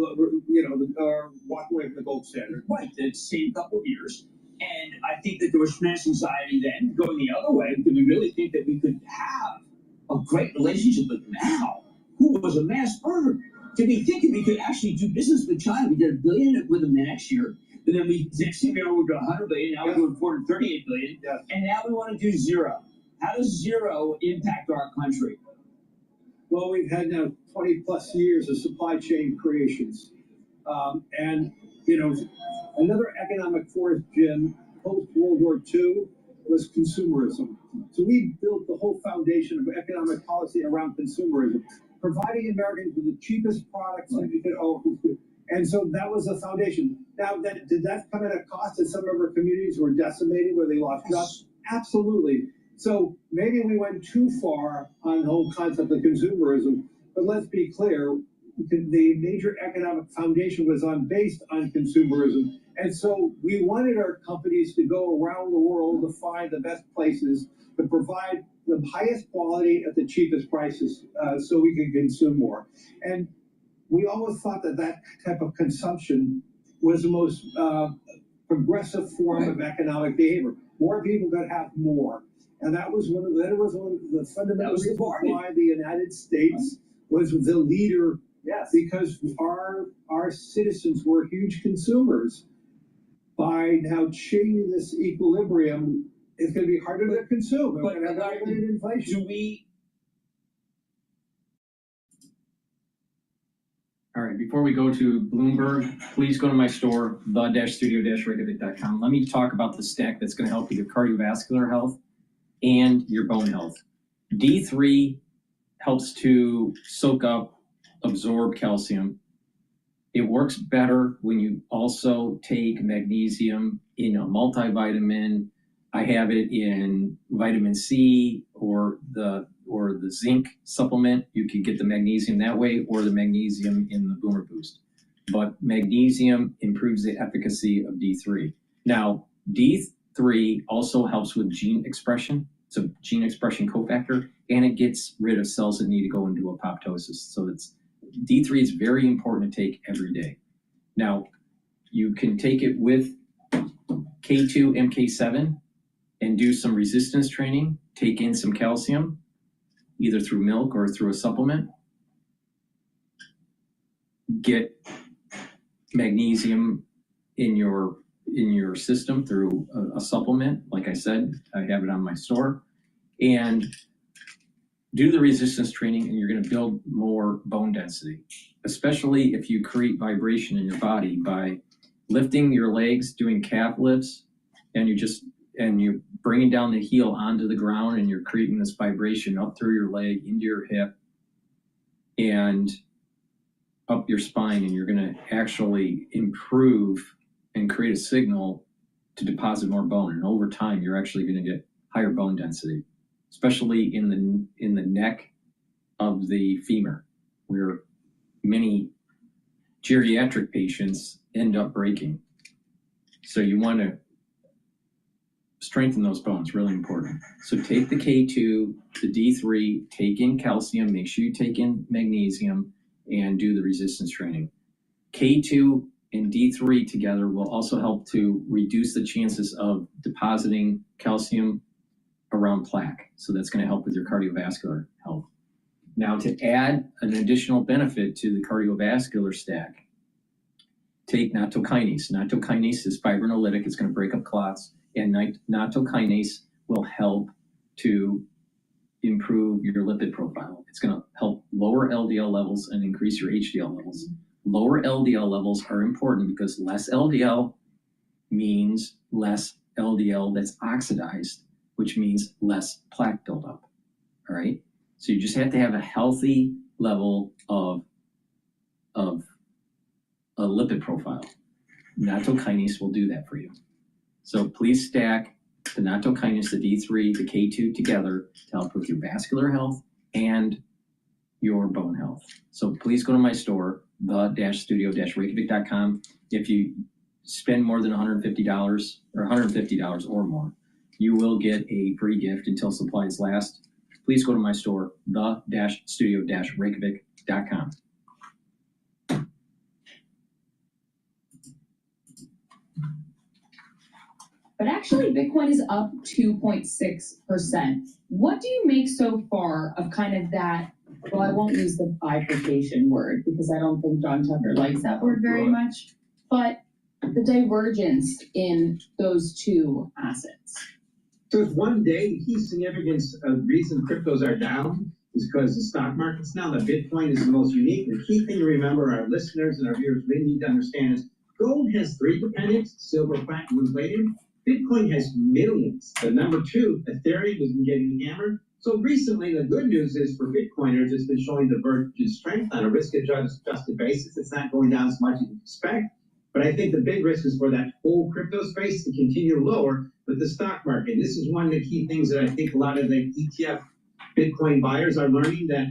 walk away from the gold standard. Right, the same couple of years. And I think that there was mass anxiety then going the other way. Did we really think that we could have a great relationship with Mao, who was a mass murderer? Did we think that we could actually do business with China? We did $1 billion with them the next year. And then next year we're doing $100 billion. Now we're doing $438 billion. Yes. And now we want to do zero. How does zero impact our country? Well, we've had now 20 plus years of supply chain creations. Another economic force, Jim, post-World War II was consumerism. So we built the whole foundation of economic policy around consumerism, providing Americans with the cheapest products that we could own. And so that was the foundation. Now, did that come at a cost that some of our communities were decimated where they lost jobs? Absolutely. So maybe we went too far on the whole concept of consumerism, but let's be clear, the major economic foundation was based on consumerism. And so we wanted our companies to go around the world to find the best places to provide the highest quality at the cheapest prices so we could consume more. And we always thought that type of consumption was the most progressive form of economic behavior. More people could have more. And that was one of the fundamental reasons why the United States was the leader. Yes. Because our citizens were huge consumers. By now changing this equilibrium, it's going to be harder to consume. We're going to have elevated inflation. Do we? All right, before we go to Bloomberg, please go to my store, the-studio-reykjavik.com. Let me talk about the stack that's going to help with your cardiovascular health and your bone health. D3 helps to soak up, absorb calcium. It works better when you also take magnesium in a multivitamin. I have it in vitamin C or the zinc supplement. You can get the magnesium that way, or the magnesium in the Boomer Boost. But magnesium improves the efficacy of D3. Now, D3 also helps with gene expression. It's a gene expression cofactor, and it gets rid of cells that need to go into apoptosis. So D3 is very important to take every day. Now, you can take it with K2, MK7, and do some resistance training, take in some calcium, either through milk or through a supplement. Get magnesium in your system through a supplement. Like I said, I have it on my store. And do the resistance training, and you're going to build more bone density, especially if you create vibration in your body by lifting your legs, doing calf lifts, and you're bringing down the heel onto the ground, and you're creating this vibration up through your leg, into your hip, and up your spine, and you're going to actually improve and create a signal to deposit more bone. And over time, you're actually going to get higher bone density, especially in the neck of the femur, where many geriatric patients end up breaking. So you want to strengthen those bones, really important. So take the K2, the D3, take in calcium, make sure you take in magnesium, and do the resistance training. K2 and D3 together will also help to reduce the chances of depositing calcium around plaque. So that's going to help with your cardiovascular health. Now, to add an additional benefit to the cardiovascular stack, take nattokinase. Nattokinase is fibrinolytic. It's going to break up clots. And nattokinase will help to improve your lipid profile. It's going to help lower LDL levels and increase your HDL levels. Lower LDL levels are important because less LDL means less LDL that's oxidized, which means less plaque buildup. All right? So you just have to have a healthy level of a lipid profile. Nattokinase will do that for you. So please stack the nattokinase, the D3, the K2 together to help with your vascular health and your bone health. So please go to my store, the-studio-reykjavik.com. If you spend more than $150 or $150 or more, you will get a free gift until supplies last. Please go to my store, the-studio-reykjavik.com. But actually, Bitcoin is up 2.6%. What do you make so far of kind of that? Well, I won't use the bifurcation word because I don't think John Tucker likes that word very much. But the divergence in those two assets. So if one day the key significance of reason cryptos are down is because the stock market's down, that Bitcoin is the most unique. The key thing to remember, our listeners and our viewers really need to understand is gold has 3 dependents, silver, platinum, and palladium. Bitcoin has millions. The number 2, Ethereum, has been getting hammered. So recently, the good news is for Bitcoiners, it's been showing divergent strength on a risk-adjusted basis. It's not going down as much as you expect. But I think the big risk is for that whole crypto space to continue lower with the stock market. This is one of the key things that I think a lot of the ETF Bitcoin buyers are learning, that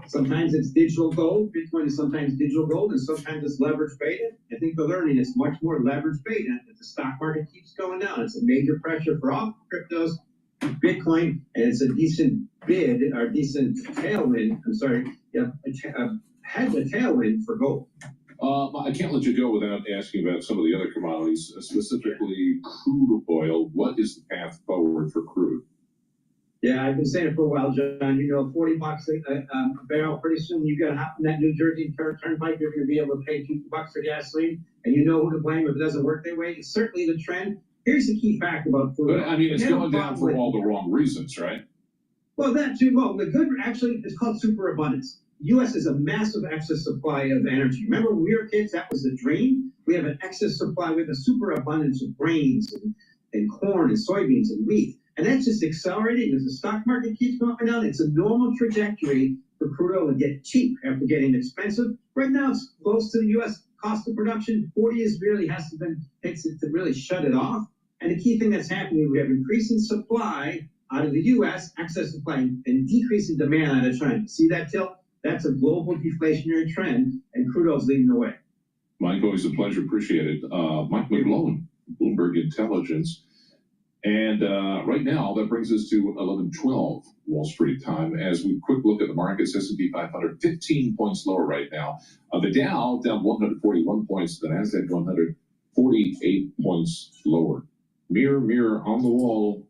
sometimes it's digital gold. Bitcoin is sometimes digital gold, and sometimes it's leveraged beta. I think they're learning it's much more leveraged beta if the stock market keeps going down. It's a major pressure for all cryptos. Bitcoin, and it's a decent bid or decent tailwind. I'm sorry, has a tailwind for gold. I can't let you go without asking about some of the other commodities, specifically crude oil. What is the path forward for crude? Yeah, I've been saying it for a while, John. You know, $40 a barrel. Pretty soon you got to hop in that New Jersey turnpike. You're going to be able to pay $2 for gasoline, and you know who to blame if it doesn't work that way. It's certainly the trend. Here's the key fact about crude. But I mean, it's going down for all the wrong reasons, right? Well, that too. Well, the good actually is called superabundance. U.S. is a massive excess supply of energy. Remember when we were kids, that was the dream. We have an excess supply. We have a superabundance of grains and corn and soybeans and wheat. And that's just accelerating as the stock market keeps going down. It's a normal trajectory for crude oil to get cheap after getting expensive. Right now, it's close to the U.S. cost of production. 40 is really takes it to really shut it off. And the key thing that's happening, we have increasing supply out of the U.S., excess supply, and decreasing demand out of China. See that tilt? That's a global deflationary trend, and crude oil is leading the way. Mike, always a pleasure. Appreciate it. Mike McGlone, Bloomberg Intelligence. And right now, that brings us to 11:12 Wall Street time. As we quick look at the markets, S&P 500, 15 points lower right now. The Dow down 141 points. The Nasdaq 148 points lower. Mirror, mirror on the wall,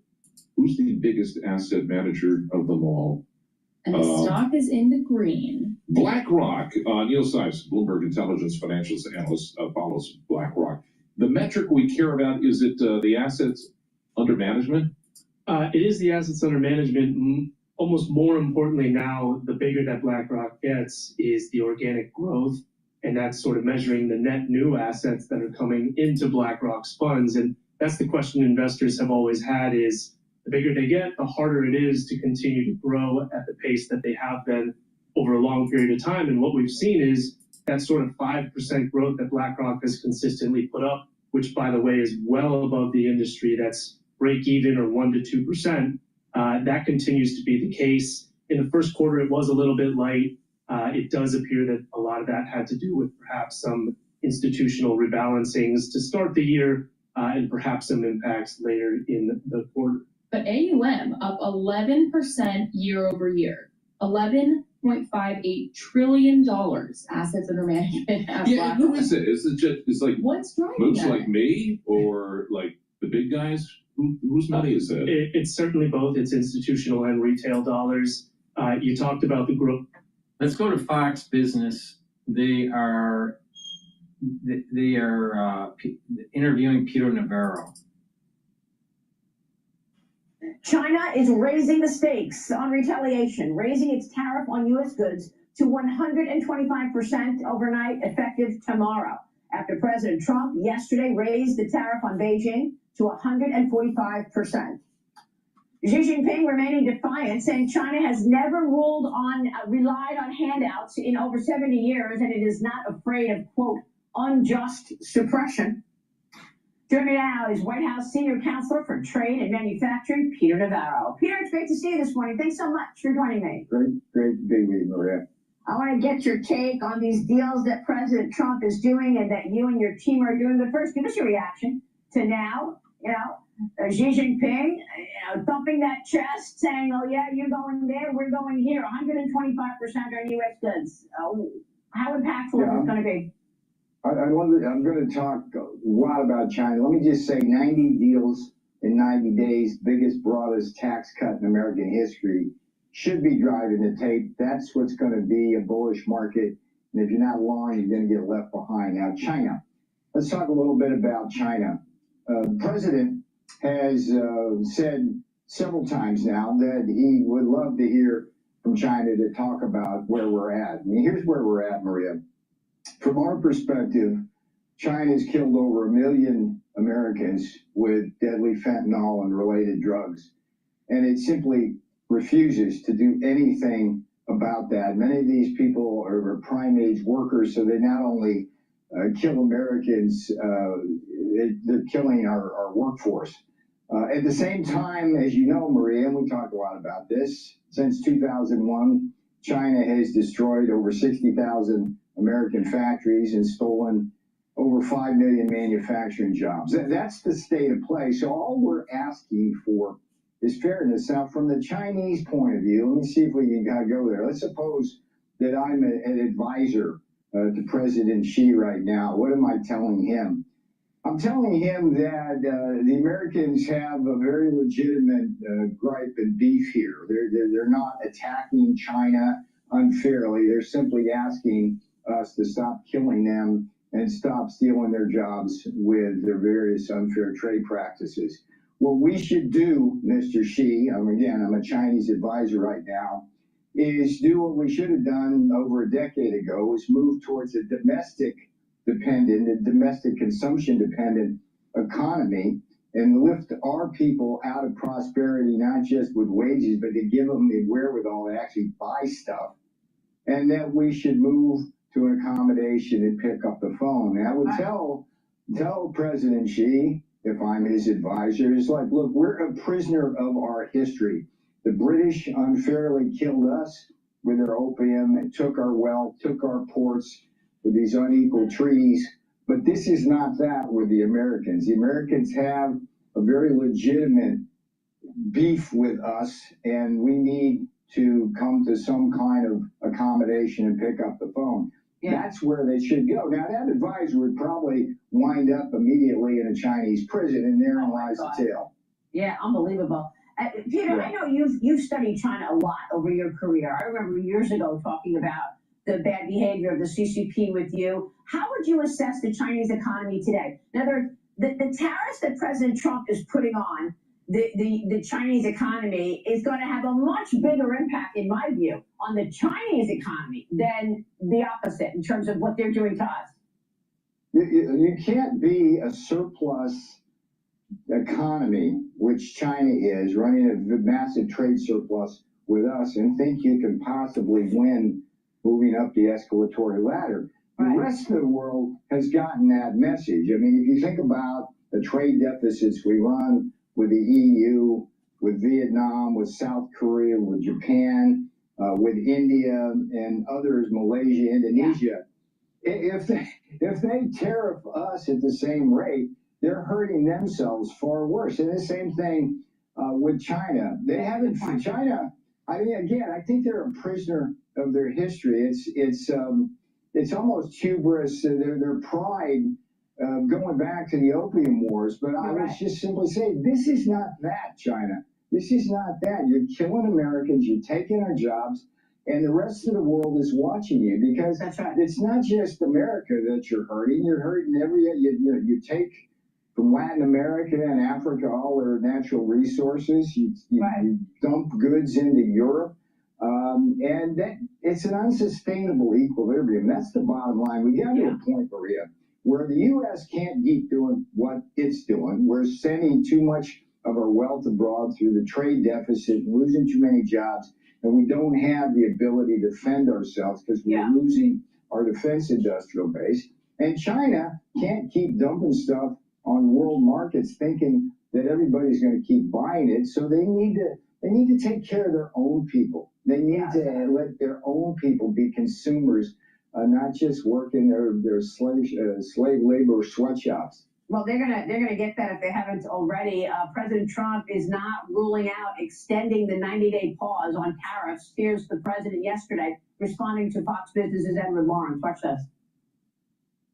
who's the biggest asset manager of them all? And the stock is in the green. BlackRock. Neil Sipes, Bloomberg Intelligence financial analyst, follows BlackRock. The metric we care about, is it the assets under management? It is the assets under management. Almost more importantly now, the bigger that BlackRock gets is the organic growth, and that's sort of measuring the net new assets that are coming into BlackRock's funds. And that's the question investors have always had is, the bigger they get, the harder it is to continue to grow at the pace that they have been over a long period of time. And what we've seen is that sort of 5% growth that BlackRock has consistently put up, which, by the way, is well above the industry that's break even or 1 to 2%. That continues to be the case. In the first quarter, it was a little bit light. It does appear that a lot of that had to do with perhaps some institutional rebalancings to start the year and perhaps some impacts later in the quarter. But AUM up 11% year over year, $11.58 trillion assets under management. Yeah, who is it? Is it just, it's like what's driving moves that? like me or like the big guys? Whose money is that? It's certainly both. It's institutional and retail dollars. You talked about the growth. Let's go to Fox Business. They are interviewing Peter Navarro. China is raising the stakes on retaliation, raising its tariff on U.S. goods to 125% overnight, effective tomorrow, after President Trump yesterday raised the tariff on Beijing to 145%. Xi Jinping remaining defiant, saying China has never relied on handouts in over 70 years, and it is not afraid of, quote, unjust suppression. Joining me now is White House Senior Counselor for Trade and Manufacturing, Peter Navarro. Peter, it's great to see you this morning. Thanks so much for joining me. Great to be with you, Maria. I want to get your take on these deals that President Trump is doing and that you and your team are doing. But first, give us your reaction to now, Xi Jinping, thumping that chest, saying, oh, yeah, you're going there, we're going here, 125% on U.S. goods. How impactful is this going to be? I'm going to talk a lot about China. Let me just say 90 deals in 90 days, biggest, broadest tax cut in American history, should be driving the tape. That's what's going to be a bullish market. And if you're not long, you're going to get left behind. Now, China. Let's talk a little bit about China. The president has said several times now that he would love to hear from China to talk about where we're at. And here's where we're at, Maria. From our perspective, China's killed over 1 million Americans with deadly fentanyl and related drugs. And it simply refuses to do anything about that. Many of these people are prime age workers, so they not only kill Americans, they're killing our workforce. At the same time, as you know, Maria, and we talked a lot about this, since 2001, China has destroyed over 60,000 American factories and stolen over 5 million manufacturing jobs. That's the state of play. So all we're asking for is fairness. Now, from the Chinese point of view, let me see if we can go there. Let's suppose that I'm an advisor to President Xi right now. What am I telling him? I'm telling him that the Americans have a very legitimate gripe and beef here. They're not attacking China unfairly. They're simply asking us to stop killing them and stop stealing their jobs with their various unfair trade practices. What we should do, Mr. Xi, I'm a Chinese advisor right now, is do what we should have done over a decade ago, is move towards a domestic consumption dependent economy and lift our people out of prosperity, not just with wages, but to give them the wherewithal to actually buy stuff. And that we should move to an accommodation and pick up the phone. And I would tell President Xi, if I'm his advisor, is like, look, we're a prisoner of our history. The British unfairly killed us with their opium and took our wealth, took our ports with these unequal treaties. But this is not that with the Americans. The Americans have a very legitimate beef with us, and we need to come to some kind of accommodation and pick up the phone. Yeah. That's where they should go. Now, that advisor would probably wind up immediately in a Chinese prison, and therein lies the tale. Yeah, unbelievable. Peter, I know you've studied China a lot over your career. I remember years ago talking about the bad behavior of the CCP with you. How would you assess the Chinese economy today? Now, the tariffs that President Trump is putting on the Chinese economy is going to have a much bigger impact, in my view, on the Chinese economy than the opposite in terms of what they're doing to us. You can't be a surplus economy, which China is, running a massive trade surplus with us, and think you can possibly win moving up the escalatory ladder. Right. The rest of the world has gotten that message. I mean, if you think about the trade deficits we run with the EU, with Vietnam, with South Korea, with Japan, with India and others, Malaysia, Indonesia, if they tariff us at the same rate, they're hurting themselves far worse. And the same thing with China. They haven't, China, I mean, again, I think they're a prisoner of their history. It's almost hubris, their pride, going back to the Opium Wars. But I would just simply say, this is not that, China. This is not that. You're killing Americans, you're taking our jobs, and the rest of the world is watching you, because it's not just America that you're hurting. You're hurting you take from Latin America and Africa all their natural resources. You dump goods into Europe. And that it's an unsustainable equilibrium. That's the bottom line. We got to a point, Maria, where the U.S. can't keep doing what it's doing. We're sending too much of our wealth abroad through the trade deficit, losing too many jobs, and we don't have the ability to defend ourselves because we're losing our defense industrial base. And China can't keep dumping stuff on world markets thinking that everybody's going to keep buying it. So they need to take care of their own people. They need to let their own people be consumers, not just work in their slave labor sweatshops. Well, they're gonna get that if they haven't already. President Trump is not ruling out extending the 90-day pause on tariffs. Here's the president yesterday responding to Fox Business's Edward Lawrence. Watch this.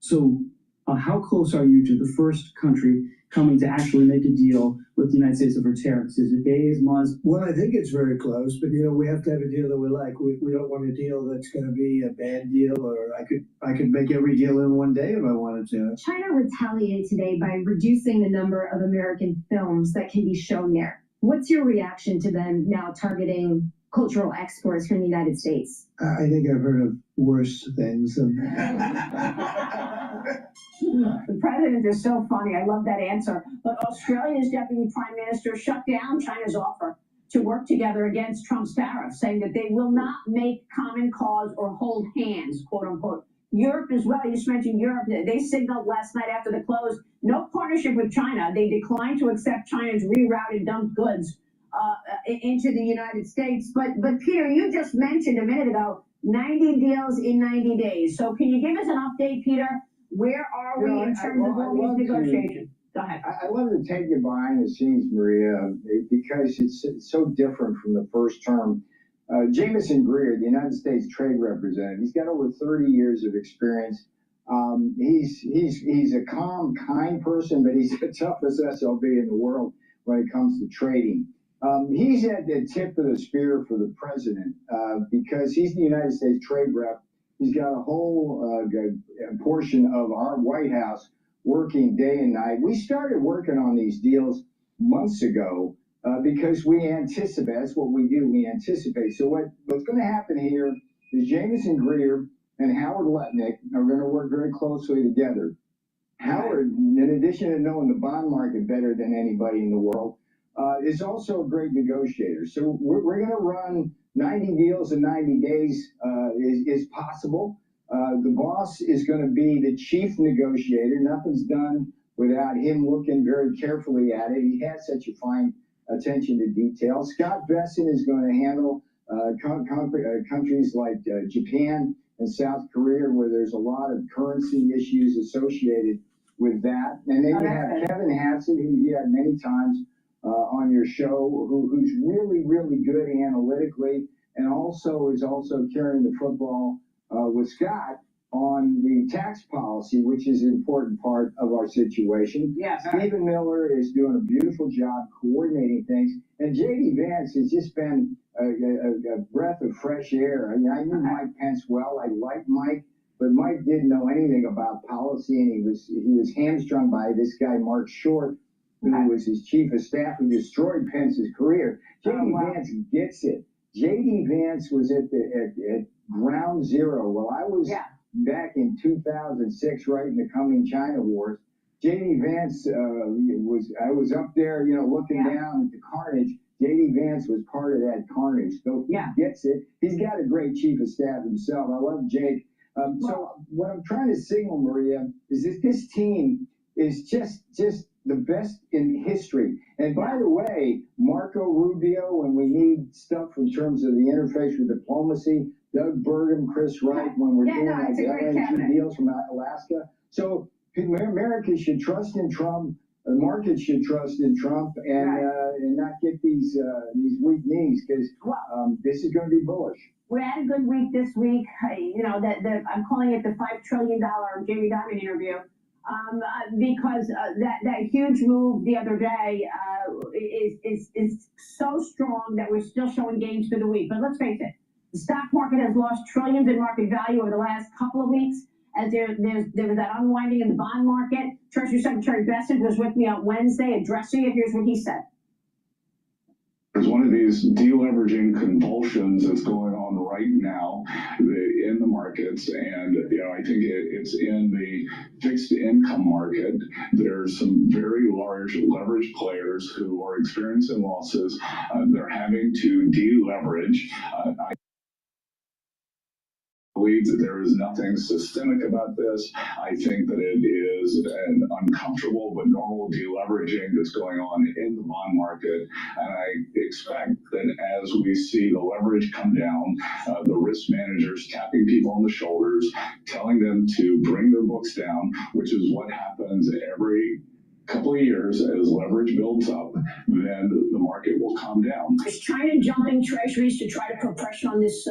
So, how close are you to the first country coming to actually make a deal with the United States over tariffs? Is it days, months? Well, I think it's very close, but we have to have a deal that we like. We don't want a deal that's going to be a bad deal, or I could make every deal in one day if I wanted to. China retaliated today by reducing the number of American films that can be shown there. What's your reaction to them now targeting cultural exports from the United States? I think I've heard of worse things. The president is so funny. I love that answer. But Australia's deputy prime minister shut down China's offer to work together against Trump's tariffs, saying that they will not make common cause or hold hands, quote unquote. Europe as well. You just mentioned Europe. They signaled last night after the close, no partnership with China. They declined to accept China's rerouted dumped goods into the United States. But Peter, you just mentioned a minute ago, 90 deals in 90 days. So can you give us an update, Peter? Where are we in terms of all these negotiations? Go ahead. I love to take you behind the scenes, Maria, because it's so different from the first term Jameson Greer, the United States Trade Representative, he's got over 30 years of experience. He's a calm, kind person, but he's the toughest SLB in the world when it comes to trading. He's at the tip of the spear for the president because he's the United States Trade Rep. He's got a whole portion of our White House working day and night. We started working on these deals months ago because we anticipate. That's what we do. We anticipate. So what's going to happen here is Jameson Greer and Howard Letnick are going to work very closely together. Howard, in addition to knowing the bond market better than anybody in the world, is also a great negotiator. So we're going to run 90 deals in 90 days is possible. The boss is going to be the chief negotiator. Nothing's done without him looking very carefully at it. He has such a fine attention to detail. Scott Besson is going to handle countries like Japan and South Korea, where there's a lot of currency issues associated with that. And then you have Kevin Hassett, who you had many times on your show, who's really, really good analytically, and is also carrying the football with Scott on the tax policy, which is an important part of our situation. Yes. Stephen Miller is doing a beautiful job coordinating things, and J.D. Vance has just been a breath of fresh air. I mean, I knew Mike Pence well. I liked Mike, but Mike didn't know anything about policy, and he was hamstrung by this guy Mark Short, who was his chief of staff, who destroyed Pence's career. J.D. Vance gets it. J.D. Vance was at ground zero. While I was back in 2006, right in the coming China wars, J.D. Vance I was up there, looking down at the carnage. J.D. Vance was part of that carnage. So he gets it. He's got a great chief of staff himself. I love Jake. So what I'm trying to signal, Maria, is that this team is just the best in history. And by the way, Marco Rubio, when we need stuff in terms of the interface with diplomacy, Doug Burgum, Chris Wright, when we're doing like LNG deals from Alaska. So America should trust in Trump. The market should trust in Trump and not get these weak knees, because this is going to be bullish. We had a good week this week. I'm calling it the $5 trillion Jamie Dimon interview. Because that huge move the other day is so strong that we're still showing gains for the week. But let's face it, the stock market has lost trillions in market value over the last couple of weeks as there was that unwinding in the bond market. Treasury Secretary Besson was with me on Wednesday addressing it. Here's what he said. There's one of these deleveraging convulsions that's going on right now in the markets, and I think it's in the fixed income market. There's some very large leverage players who are experiencing losses. They're having to deleverage. I believe that there is nothing systemic about this. I think that it is an uncomfortable but normal deleveraging that's going on in the bond market. And I expect that as we see the leverage come down, the risk managers tapping people on the shoulders, telling them to bring their books down, which is what happens every couple of years as leverage builds up, then the market will calm down. Is China jumping treasuries to try to put pressure on this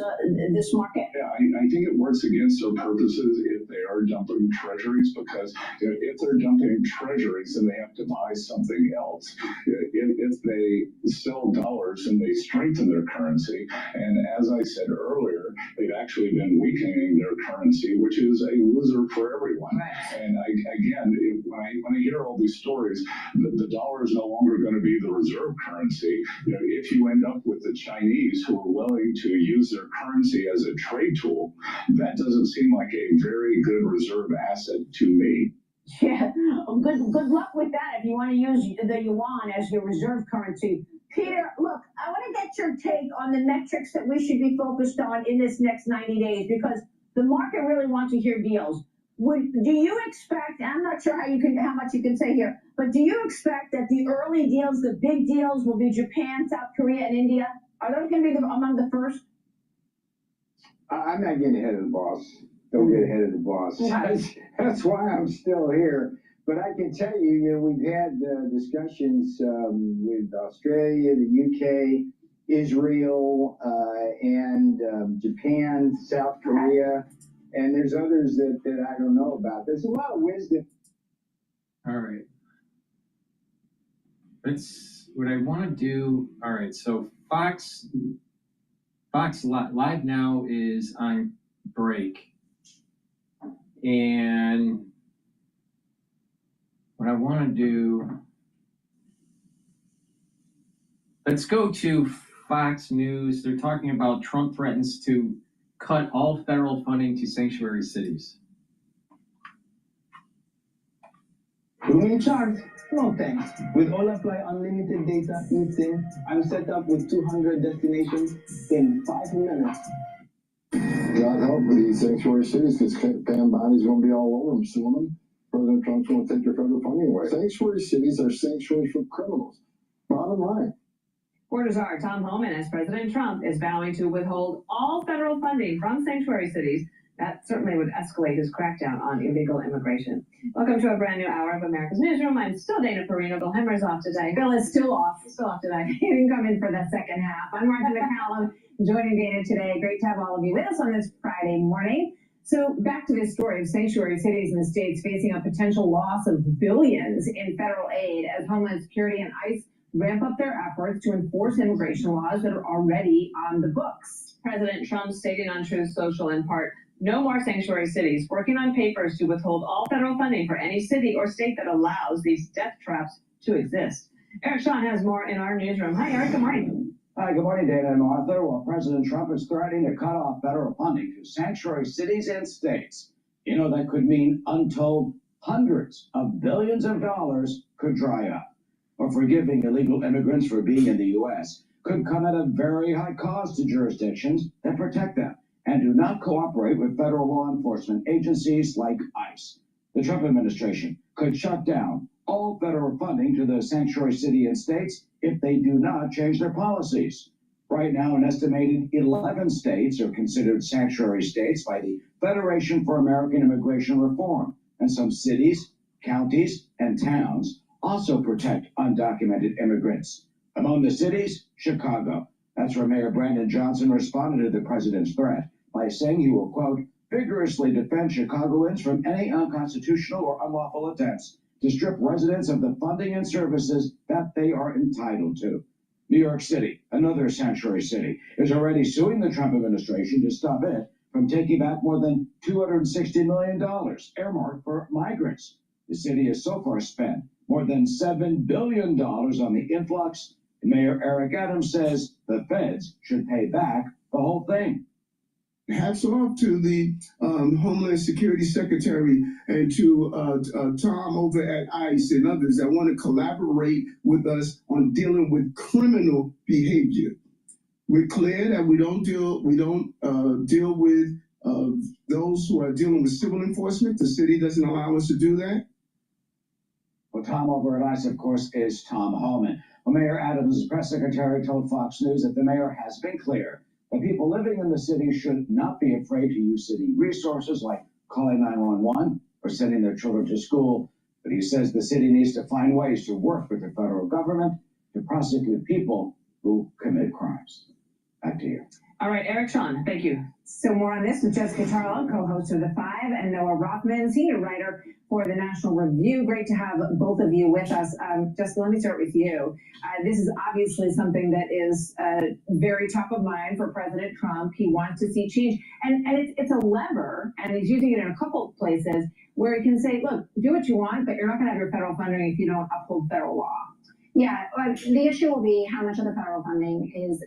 market? Yeah, I think it works against their purposes if they are dumping treasuries, because if they're dumping treasuries, then they have to buy something else. If they sell dollars, then they strengthen their currency. And as I said earlier, they've actually been weakening their currency, which is a loser for everyone. Right. And when I hear all these stories, the dollar is no longer going to be the reserve currency. If you end up with the Chinese who are willing to use their currency as a trade tool, that doesn't seem like a very good reserve asset to me. Yeah, well, good luck with that if you want to use the yuan as your reserve currency. Peter, look, I want to get your take on the metrics that we should be focused on in this next 90 days, because the market really wants to hear deals. Do you expect, I'm not sure how much you can say here, but do you expect that the early deals, the big deals, will be Japan, South Korea, and India? Are those going to be among the first? I'm not getting ahead of the boss. Don't get ahead of the boss. That's why I'm still here. But I can tell you, we've had discussions with Australia, the UK, Israel, and Japan, South Korea, and there's others that I don't know about. There's a lot of wisdom. All right. That's what I want to do. All right. So Fox Live now is on break. And what I want to do, let's go to Fox News. They're talking about Trump threatens to cut all federal funding to sanctuary cities. You may charge? No thanks. With All-Apply Unlimited Data eSIM, I'm set up with 200 destinations in 5 minutes. God help with these sanctuary cities, because Pam Bonnie's going to be all over them suing them. President Trump's going to take their federal funding away. Sanctuary cities are sanctuaries for criminals. Bottom line. Reporters are Tom Homan as President Trump is vowing to withhold all federal funding from sanctuary cities. That certainly would escalate his crackdown on illegal immigration. Welcome to a brand new hour of America's Newsroom. I'm still Dana Perino. Bill Hemmer's off today. Bill is still off today. He didn't come in for the second half. I'm Martha McCallum, joining Dana today. Great to have all of you with us on this Friday morning. So back to this story of sanctuary cities and states facing a potential loss of billions in federal aid as Homeland Security and ICE ramp up their efforts to enforce immigration laws that are already on the books. President Trump stating on Truth Social in part, no more sanctuary cities, working on papers to withhold all federal funding for any city or state that allows these death traps to exist. Eric Shawn has more in our newsroom. Hi, Eric. Good morning. Hi, good morning, Dana and Martha. Well, President Trump is threatening to cut off federal funding to sanctuary cities and states. You know, that could mean untold hundreds of billions of dollars could dry up. Or forgiving illegal immigrants for being in the U.S. could come at a very high cost to jurisdictions that protect them and do not cooperate with federal law enforcement agencies like ICE. The Trump administration could shut down all federal funding to the sanctuary city and states if they do not change their policies. Right now, an estimated 11 states are considered sanctuary states by the Federation for American Immigration Reform, and some cities, counties, and towns also protect undocumented immigrants. Among the cities, Chicago. That's where Mayor Brandon Johnson responded to the president's threat by saying he will, quote, vigorously defend Chicagoans from any unconstitutional or unlawful attempts to strip residents of the funding and services that they are entitled to. New York City, another sanctuary city, is already suing the Trump administration to stop it from taking back more than $260 million earmarked for migrants. The city has so far spent more than $7 billion on the influx. Mayor Eric Adams says the feds should pay back the whole thing. Hats off to the Homeland Security Secretary and to Tom over at ICE and others that want to collaborate with us on dealing with criminal behavior. We're clear that we don't deal with those who are dealing with civil enforcement. The city doesn't allow us to do that. Well, Tom over at ICE, of course, is Tom Homan. Well, Mayor Adams' press secretary told Fox News that the mayor has been clear that people living in the city should not be afraid to use city resources like calling 911 or sending their children to school. But he says the city needs to find ways to work with the federal government to prosecute people who commit crimes. Back to you. All right, Eric Shawn, thank you. So more on this with Jessica Tarlow, co-host of The Five, and Noah Rothman, senior writer for the National Review. Great to have both of you with us. Jessica, let me start with you. This is obviously something that is very top of mind for President Trump. He wants to see change. And it's a lever, and he's using it in a couple of places where he can say, look, do what you want, but you're not going to have your federal funding if you don't uphold federal law. Yeah, the issue will be how much of the federal funding is,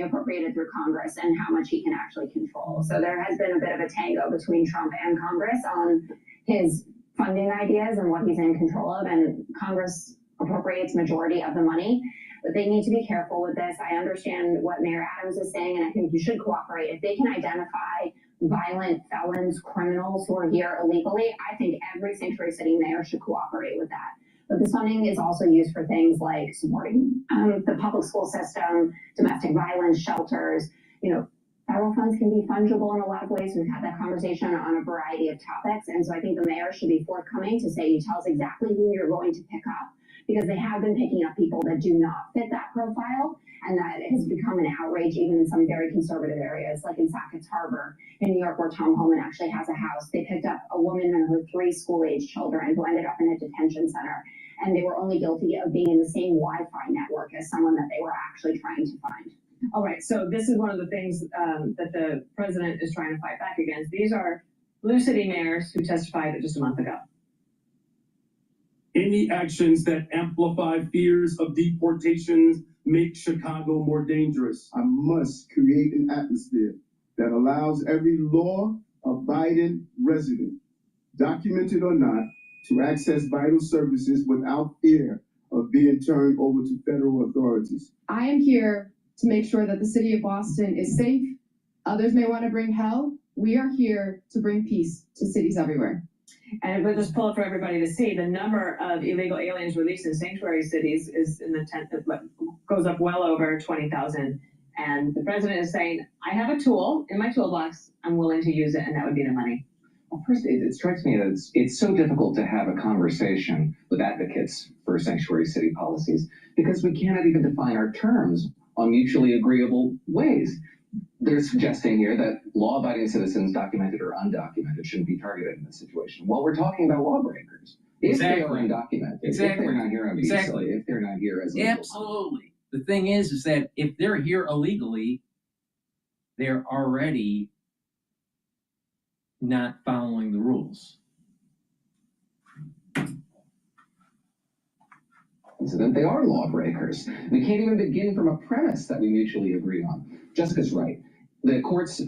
appropriated through Congress and how much he can actually control. So there has been a bit of a tango between Trump and Congress on his funding ideas and what he's in control of, and Congress appropriates majority of the money. But they need to be careful with this. I understand what Mayor Adams is saying, and I think you should cooperate. If they can identify violent felons, criminals who are here illegally, I think every sanctuary city mayor should cooperate with that. But this funding is also used for things like supporting the public school system, domestic violence shelters. Federal funds can be fungible in a lot of ways. We've had that conversation on a variety of topics. And so I think the mayor should be forthcoming to say, you tell us exactly who you're going to pick up because they have been picking up people that do not fit that profile. And that has become an outrage even in some very conservative areas, like in Sackett's Harbor in New York, where Tom Homan actually has a house. They picked up a woman and her 3 school-age children who ended up in a detention center. And they were only guilty of being in the same Wi-Fi network as someone that they were actually trying to find. All right, so this is one of the things that the president is trying to fight back against. These are blue city mayors who testified just a month ago. Any actions that amplify fears of deportations make Chicago more dangerous. I must create an atmosphere that allows every law-abiding resident, documented or not, to access vital services without fear of being turned over to federal authorities. I am here to make sure that the city of Boston is safe. Others may want to bring hell. We are here to bring peace to cities everywhere. And we'll just pull it for everybody to see. The number of illegal aliens released in sanctuary cities is in the 10th, goes up well over 20,000. And the president is saying, I have a tool in my toolbox. I'm willing to use it, and that would be the money. Well, first, it strikes me that it's so difficult to have a conversation with advocates for sanctuary city policies because we cannot even define our terms on mutually agreeable ways. They're suggesting here that law-abiding citizens, documented or undocumented, shouldn't be targeted in this situation. Well, we're talking about lawbreakers. If they are undocumented, if they're not here on visa, if they're not here as absolutely. The thing is that if they're here illegally, they're already not following the rules. So that they are lawbreakers. We can't even begin from a premise that we mutually agree on. Jessica's right. The courts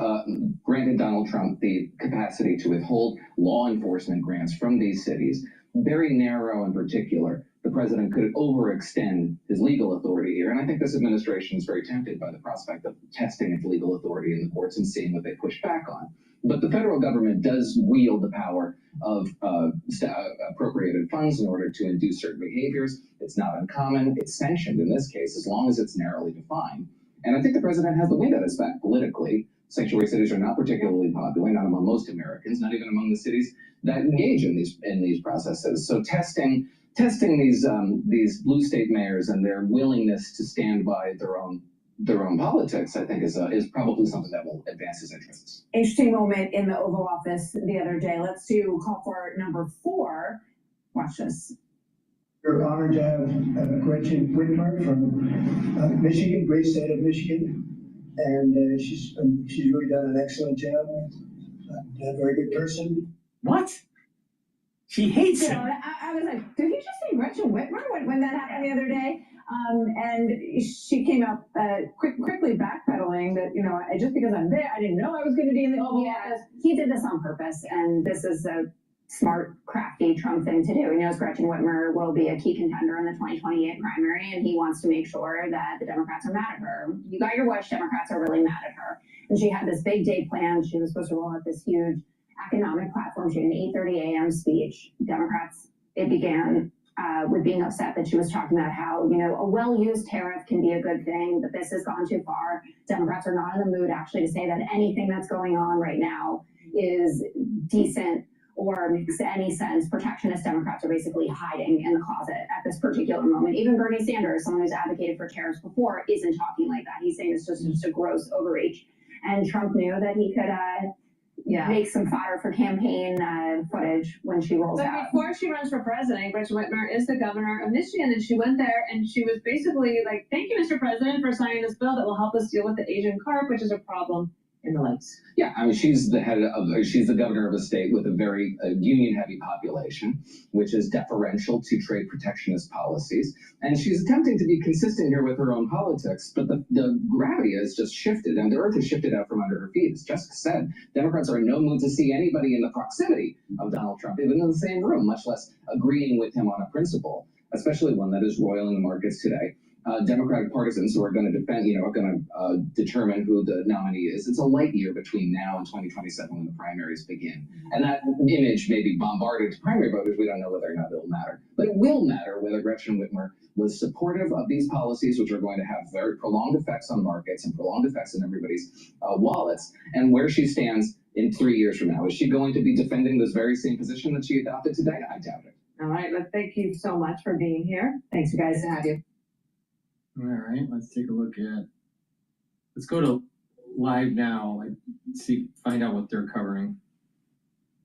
granted Donald Trump the capacity to withhold law enforcement grants from these cities, very narrow in particular. The president could overextend his legal authority here, and I think this administration is very tempted by the prospect of testing its legal authority in the courts and seeing what they push back on. But the federal government does wield the power of appropriated funds in order to induce certain behaviors. It's not uncommon. It's sanctioned in this case, as long as it's narrowly defined. And I think the president has the wind at his back politically. Sanctuary cities are not particularly popular, not among most Americans, not even among the cities that engage in these processes. So testing these blue state mayors and their willingness to stand by their own politics, I think, is probably something that will advance his interests. Interesting moment in the Oval Office the other day. Let's do call for number 4. Watch this. We're honored to have Gretchen Whitmer from Michigan, great state of Michigan, and she's really done an excellent job. A very good person. What? She hates him. I was like, did he just say Gretchen Whitmer when that happened the other day? And she came out quickly backpedaling that, just because I'm there, I didn't know I was going to be in the Oval Office. He did this on purpose, and this is a smart, crafty Trump thing to do. He knows Gretchen Whitmer will be a key contender in the 2028 primary, and he wants to make sure that the Democrats are mad at her. You got your wish, Democrats are really mad at her. And she had this big day planned. She was supposed to roll out this huge economic platform. She had an 8:30 a.m. speech. Democrats, it began with being upset that she was talking about how, a well-used tariff can be a good thing, but this has gone too far. Democrats are not in the mood actually to say that anything that's going on right now is decent or makes any sense. Protectionist Democrats are basically hiding in the closet at this particular moment. Even Bernie Sanders, someone who's advocated for tariffs before, isn't talking like that. He's saying it's just a gross overreach. And Trump knew that he could make some fodder for campaign footage when she rolls out. But before she runs for president, Gretchen Whitmer is the governor of Michigan, and she went there and she was basically like, thank you, Mr. President, for signing this bill that will help us deal with the Asian carp, which is a problem in the lakes. Yeah, I mean, she's the governor of a state with a very union-heavy population, which is deferential to trade protectionist policies. And she's attempting to be consistent here with her own politics, but the gravity has just shifted, and the earth has shifted out from under her feet. As Jessica said, Democrats are in no mood to see anybody in the proximity of Donald Trump, even in the same room, much less agreeing with him on a principle, especially one that is roiling the markets today. Democratic partisans who are going to determine who the nominee is. It's a light year between now and 2027 when the primaries begin. And that image may be bombarded to primary voters. We don't know whether or not it'll matter. But it will matter whether Gretchen Whitmer was supportive of these policies, which are going to have very prolonged effects on markets and prolonged effects on everybody's wallets, and where she stands in 3 years from now. Is she going to be defending this very same position that she adopted today? I doubt it. All right, let's thank you so much for being here. Thanks, you guys, to have you. All right, let's take a look at. Let's go to live now. Find out what they're covering.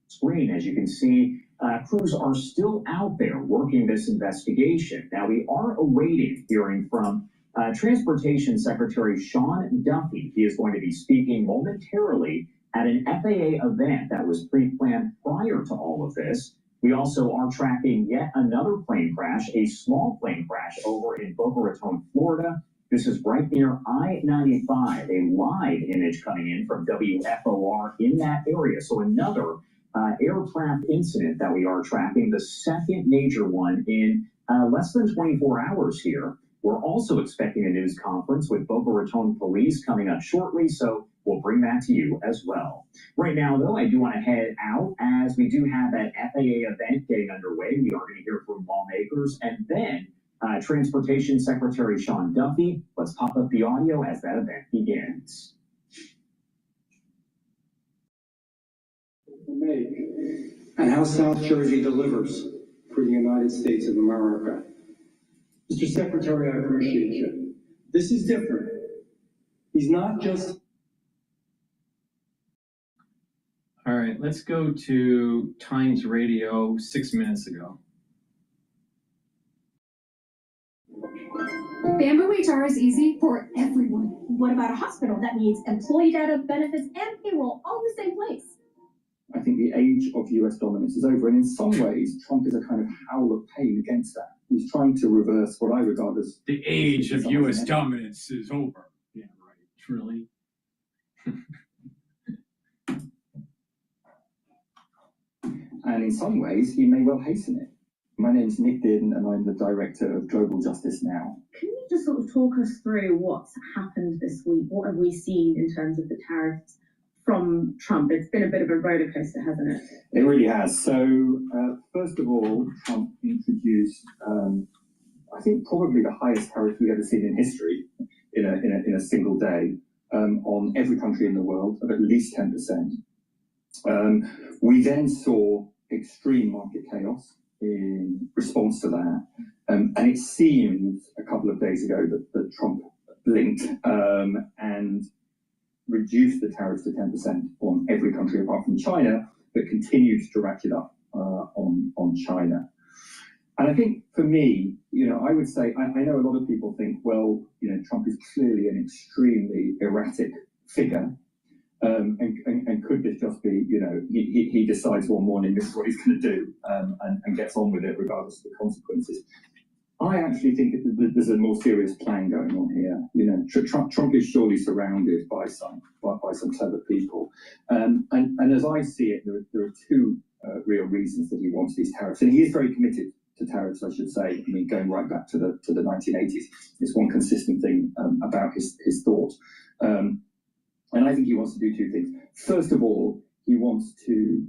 Screen, as you can see, crews are still out there working this investigation. Now, we are awaiting hearing from Transportation Secretary Sean Duffy. He is going to be speaking momentarily at an FAA event that was pre-planned prior to all of this. We also are tracking yet another plane crash, a small plane crash over in Boca Raton, Florida. This is right near I-95, a live image coming in from WFOR in that area. So another aircraft incident that we are tracking, the second major one in less than 24 hours here. We're also expecting a news conference with Boca Raton Police coming up shortly, so we'll bring that to you as well. Right now, though, I do want to head out as we do have that FAA event getting underway. We are going to hear from lawmakers and then Transportation Secretary Sean Duffy. Let's pop up the audio as that event begins. And how South Jersey delivers for the United States of America. Mr. Secretary, I appreciate you. This is different. He's not just... All right, let's go to Times Radio 6 minutes ago. Bamboo HR is easy for everyone. What about a hospital that needs employee data, benefits, and payroll all in the same place? I think the age of US dominance is over, and in some ways, Trump is a kind of howl of pain against that. He's trying to reverse what I regard as... The age of US dominance is over. Yeah, right. Truly. And in some ways, he may well hasten it. My name's Nick Dearden, and I'm the Director of Global Justice Now. Can you just sort of talk us through what's happened this week? What have we seen in terms of the tariffs from Trump? It's been a bit of a roller coaster, hasn't it? It really has. So, first of all, Trump introduced, I think, probably the highest tariff we've ever seen in history in a single day on every country in the world of at least 10%. We then saw extreme market chaos in response to that. And it seemed a couple of days ago that Trump blinked and reduced the tariffs to 10% on every country apart from China, but continued to ratchet up on China. And I think for me, I would say, I know a lot of people think, well, Trump is clearly an extremely erratic figure. And could this just be, he decides one morning this is what he's going to do and gets on with it regardless of the consequences. I actually think there's a more serious plan going on here. Trump is surely surrounded by some clever people. And as I see it, there are two real reasons that he wants these tariffs. And he is very committed to tariffs, I should say. I mean, going right back to the 1980s, it's one consistent thing about his thought. And I think he wants to do two things. First of all, he wants to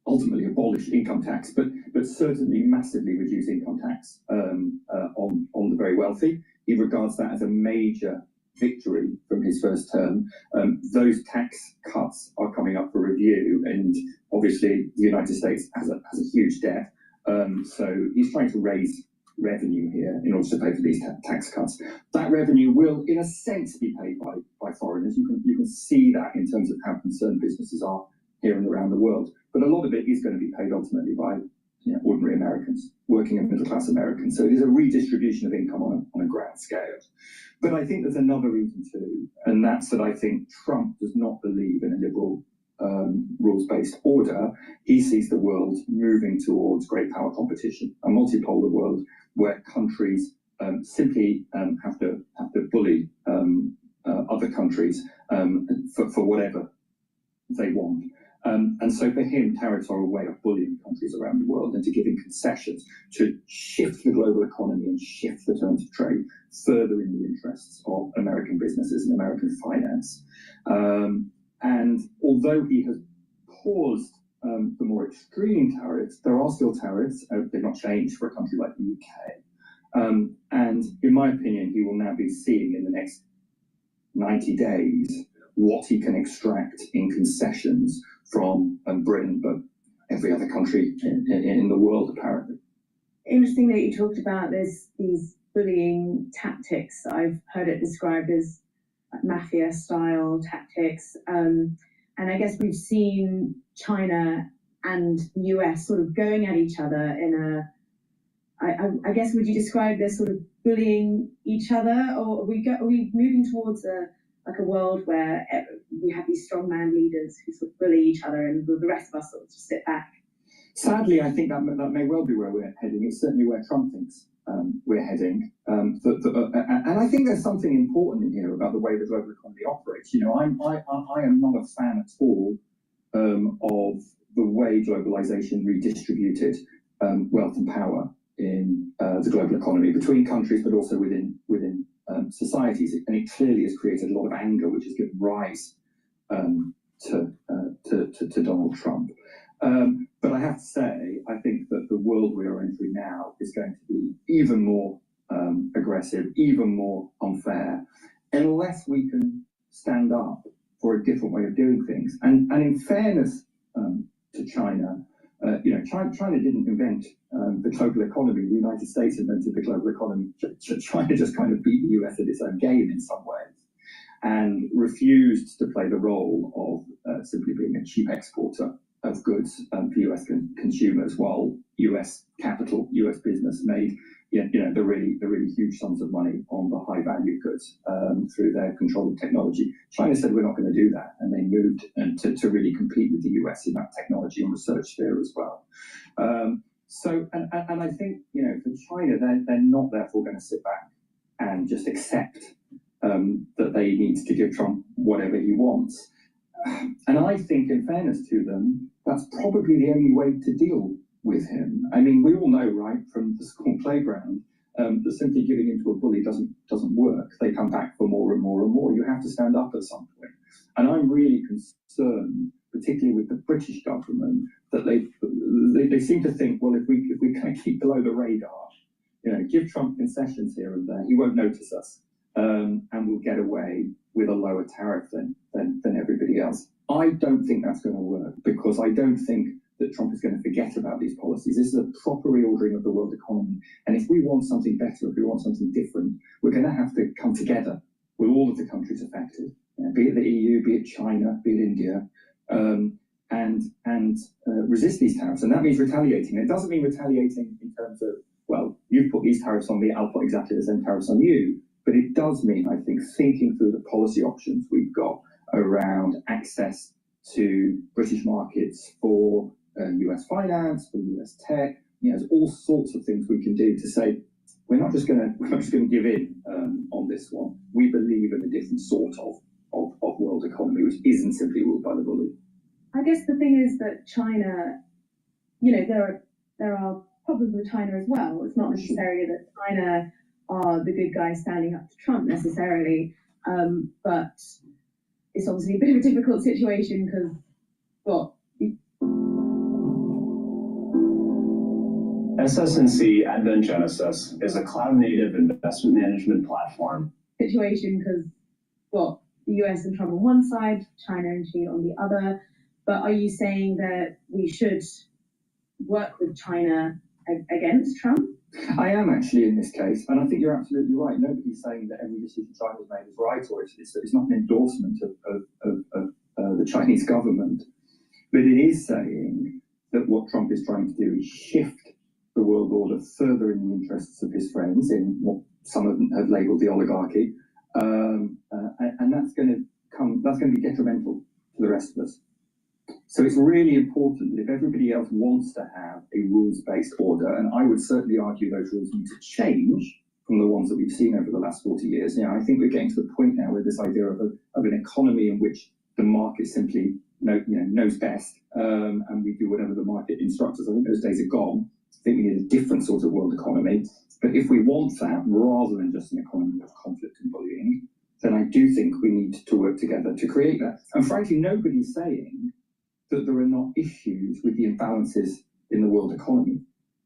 ultimately abolish income tax, but certainly massively reduce income tax on the very wealthy. He regards that as a major victory from his first term. Those tax cuts are coming up for review, and obviously the United States has a huge debt. So he's trying to raise revenue here in order to pay for these tax cuts. That revenue will, in a sense, be paid by foreigners. You can see that in terms of how concerned businesses are here and around the world. But a lot of it is going to be paid ultimately by ordinary Americans, working and middle class Americans. So it is a redistribution of income on a grand scale. But I think there's another reason too, and that's that I think Trump does not believe in a liberal rules-based order. He sees the world moving towards great power competition, a multipolar world where countries simply have to bully other countries for whatever they want. And so for him, tariffs are a way of bullying countries around the world and to giving concessions to shift the global economy and shift the terms of trade further in the interests of American businesses and American finance. And although he has paused the more extreme tariffs, there are still tariffs. They've not changed for a country like the UK. And in my opinion, he will now be seeing in the next 90 days what he can extract in concessions from Britain, but every other country in the world, apparently. Interesting that you talked about these bullying tactics. I've heard it described as mafia-style tactics. And I guess we've seen China and the US sort of going at each other in I guess, would you describe this sort of bullying each other, or are we moving towards a world where we have these strongman leaders who sort of bully each other and the rest of us sort of just sit back? Sadly, I think that may well be where we're heading. It's certainly where Trump thinks we're heading. And I think there's something important in here about the way the global economy operates. You know, I am not a fan at all of the way globalization redistributed wealth and power in the global economy between countries, but also within societies. And it clearly has created a lot of anger, which has given rise to Donald Trump. But I have to say, I think that the world we are entering now is going to be even more aggressive, even more unfair, unless we can stand up for a different way of doing things. And in fairness to China, you know, China didn't invent the global economy. The United States invented the global economy. China just kind of beat the US at its own game in some ways, and refused to play the role of simply being a cheap exporter of goods for US consumers, while US capital, US business made the really huge sums of money on the high value goods through their control of technology. China said, we're not going to do that, and they moved to really compete with the US in that technology and research sphere as well. And I think, you know, for China, they're not therefore going to sit back and just accept that they need to give Trump whatever he wants. And I think, in fairness to them, that's probably the only way to deal with him. I mean, we all know, right, from the school playground, that simply giving in to a bully doesn't work. They come back for more and more and more. You have to stand up at some point. And I'm really concerned, particularly with the British government, that they seem to think, well, if we kind of keep below the radar, you know, give Trump concessions here and there, he won't notice us, and we'll get away with a lower tariff than everybody else. I don't think that's going to work, because I don't think that Trump is going to forget about these policies. This is a proper reordering of the world economy. And if we want something better, if we want something different, we're going to have to come together with all of the countries affected, be it the EU, be it China, be it India, and resist these tariffs. And that means retaliating. It doesn't mean retaliating in terms of, well, you've put these tariffs on me, I'll put exactly the same tariffs on you. But it does mean, I think, thinking through the policy options we've got around access to British markets for US finance, for US tech. You know, there's all sorts of things we can do to say, we're not just going to give in on this one. We believe in a different sort of world economy, which isn't simply ruled by the bully. I guess the thing is that China, you know, there are problems with China as well. It's not necessarily that China are the good guys standing up to Trump necessarily, but it's obviously a bit of a difficult situation because, well, SS&C Advent Genesis is a cloud-native investment management platform. Situation because, well, the US and Trump on one side, China and Xi on the other. But are you saying that we should work with China against Trump? I am actually in this case, and I think you're absolutely right. Nobody's saying that every decision China's made is right, or it's not an endorsement of the Chinese government. But it is saying that what Trump is trying to do is shift the world order further in the interests of his friends, in what some of them have labelled the oligarchy, and that's going to be detrimental to the rest of us. So it's really important that if everybody else wants to have a rules-based order, and I would certainly argue those rules need to change from the ones that we've seen over the last 40 years. You know, I think we're getting to the point now where this idea of an economy in which the market simply knows best, and we do whatever the market instructs us. I think those days are gone. I think we need a different sort of world economy. But if we want that, rather than just an economy of conflict and bullying, then I do think we need to work together to create that. And frankly, nobody's saying that there are not issues with the imbalances in the world economy.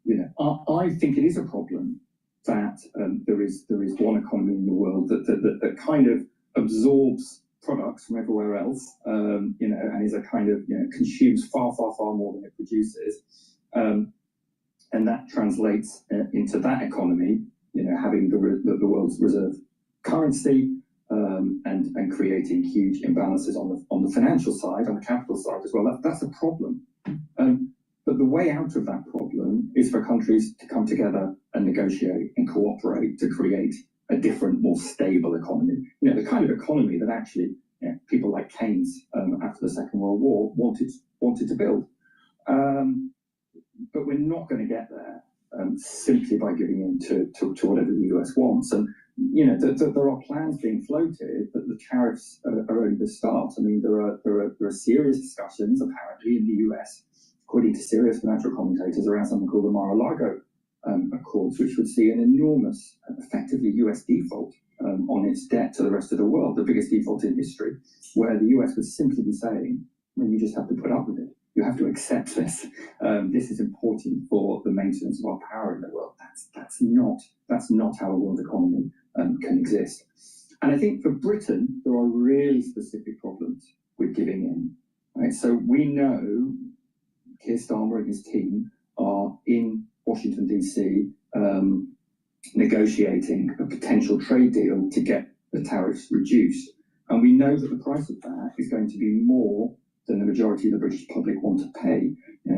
You know, I think it is a problem that there is one economy in the world that kind of absorbs products from everywhere else, you know, and is a kind of, you know, consumes far, far, far more than it produces. And that translates into that economy, you know, having the world's reserve currency, and creating huge imbalances on the financial side, on the capital side as well. That's a problem. But the way out of that problem is for countries to come together and negotiate and cooperate to create a different, more stable economy. You know, the kind of economy that actually, you know, people like Keynes after the Second World War wanted to build. But we're not going to get there simply by giving in to whatever the US wants. And you know, there are plans being floated, but the tariffs are only the start. I mean, there are serious discussions apparently in the US, according to serious financial commentators, around something called the Mar-a-Lago Accords, which would see an enormous, effectively US default on its debt to the rest of the world, the biggest default in history, where the US would simply be saying, well, you just have to put up with it. You have to accept this. This is important for the maintenance of our power in the world. That's not how a world economy can exist. And I think for Britain, there are really specific problems with giving in. Right? So we know Keir Starmer and his team are in Washington, DC, negotiating a potential trade deal to get the tariffs reduced. And we know that the price of that is going to be more than the majority of the British public want to pay.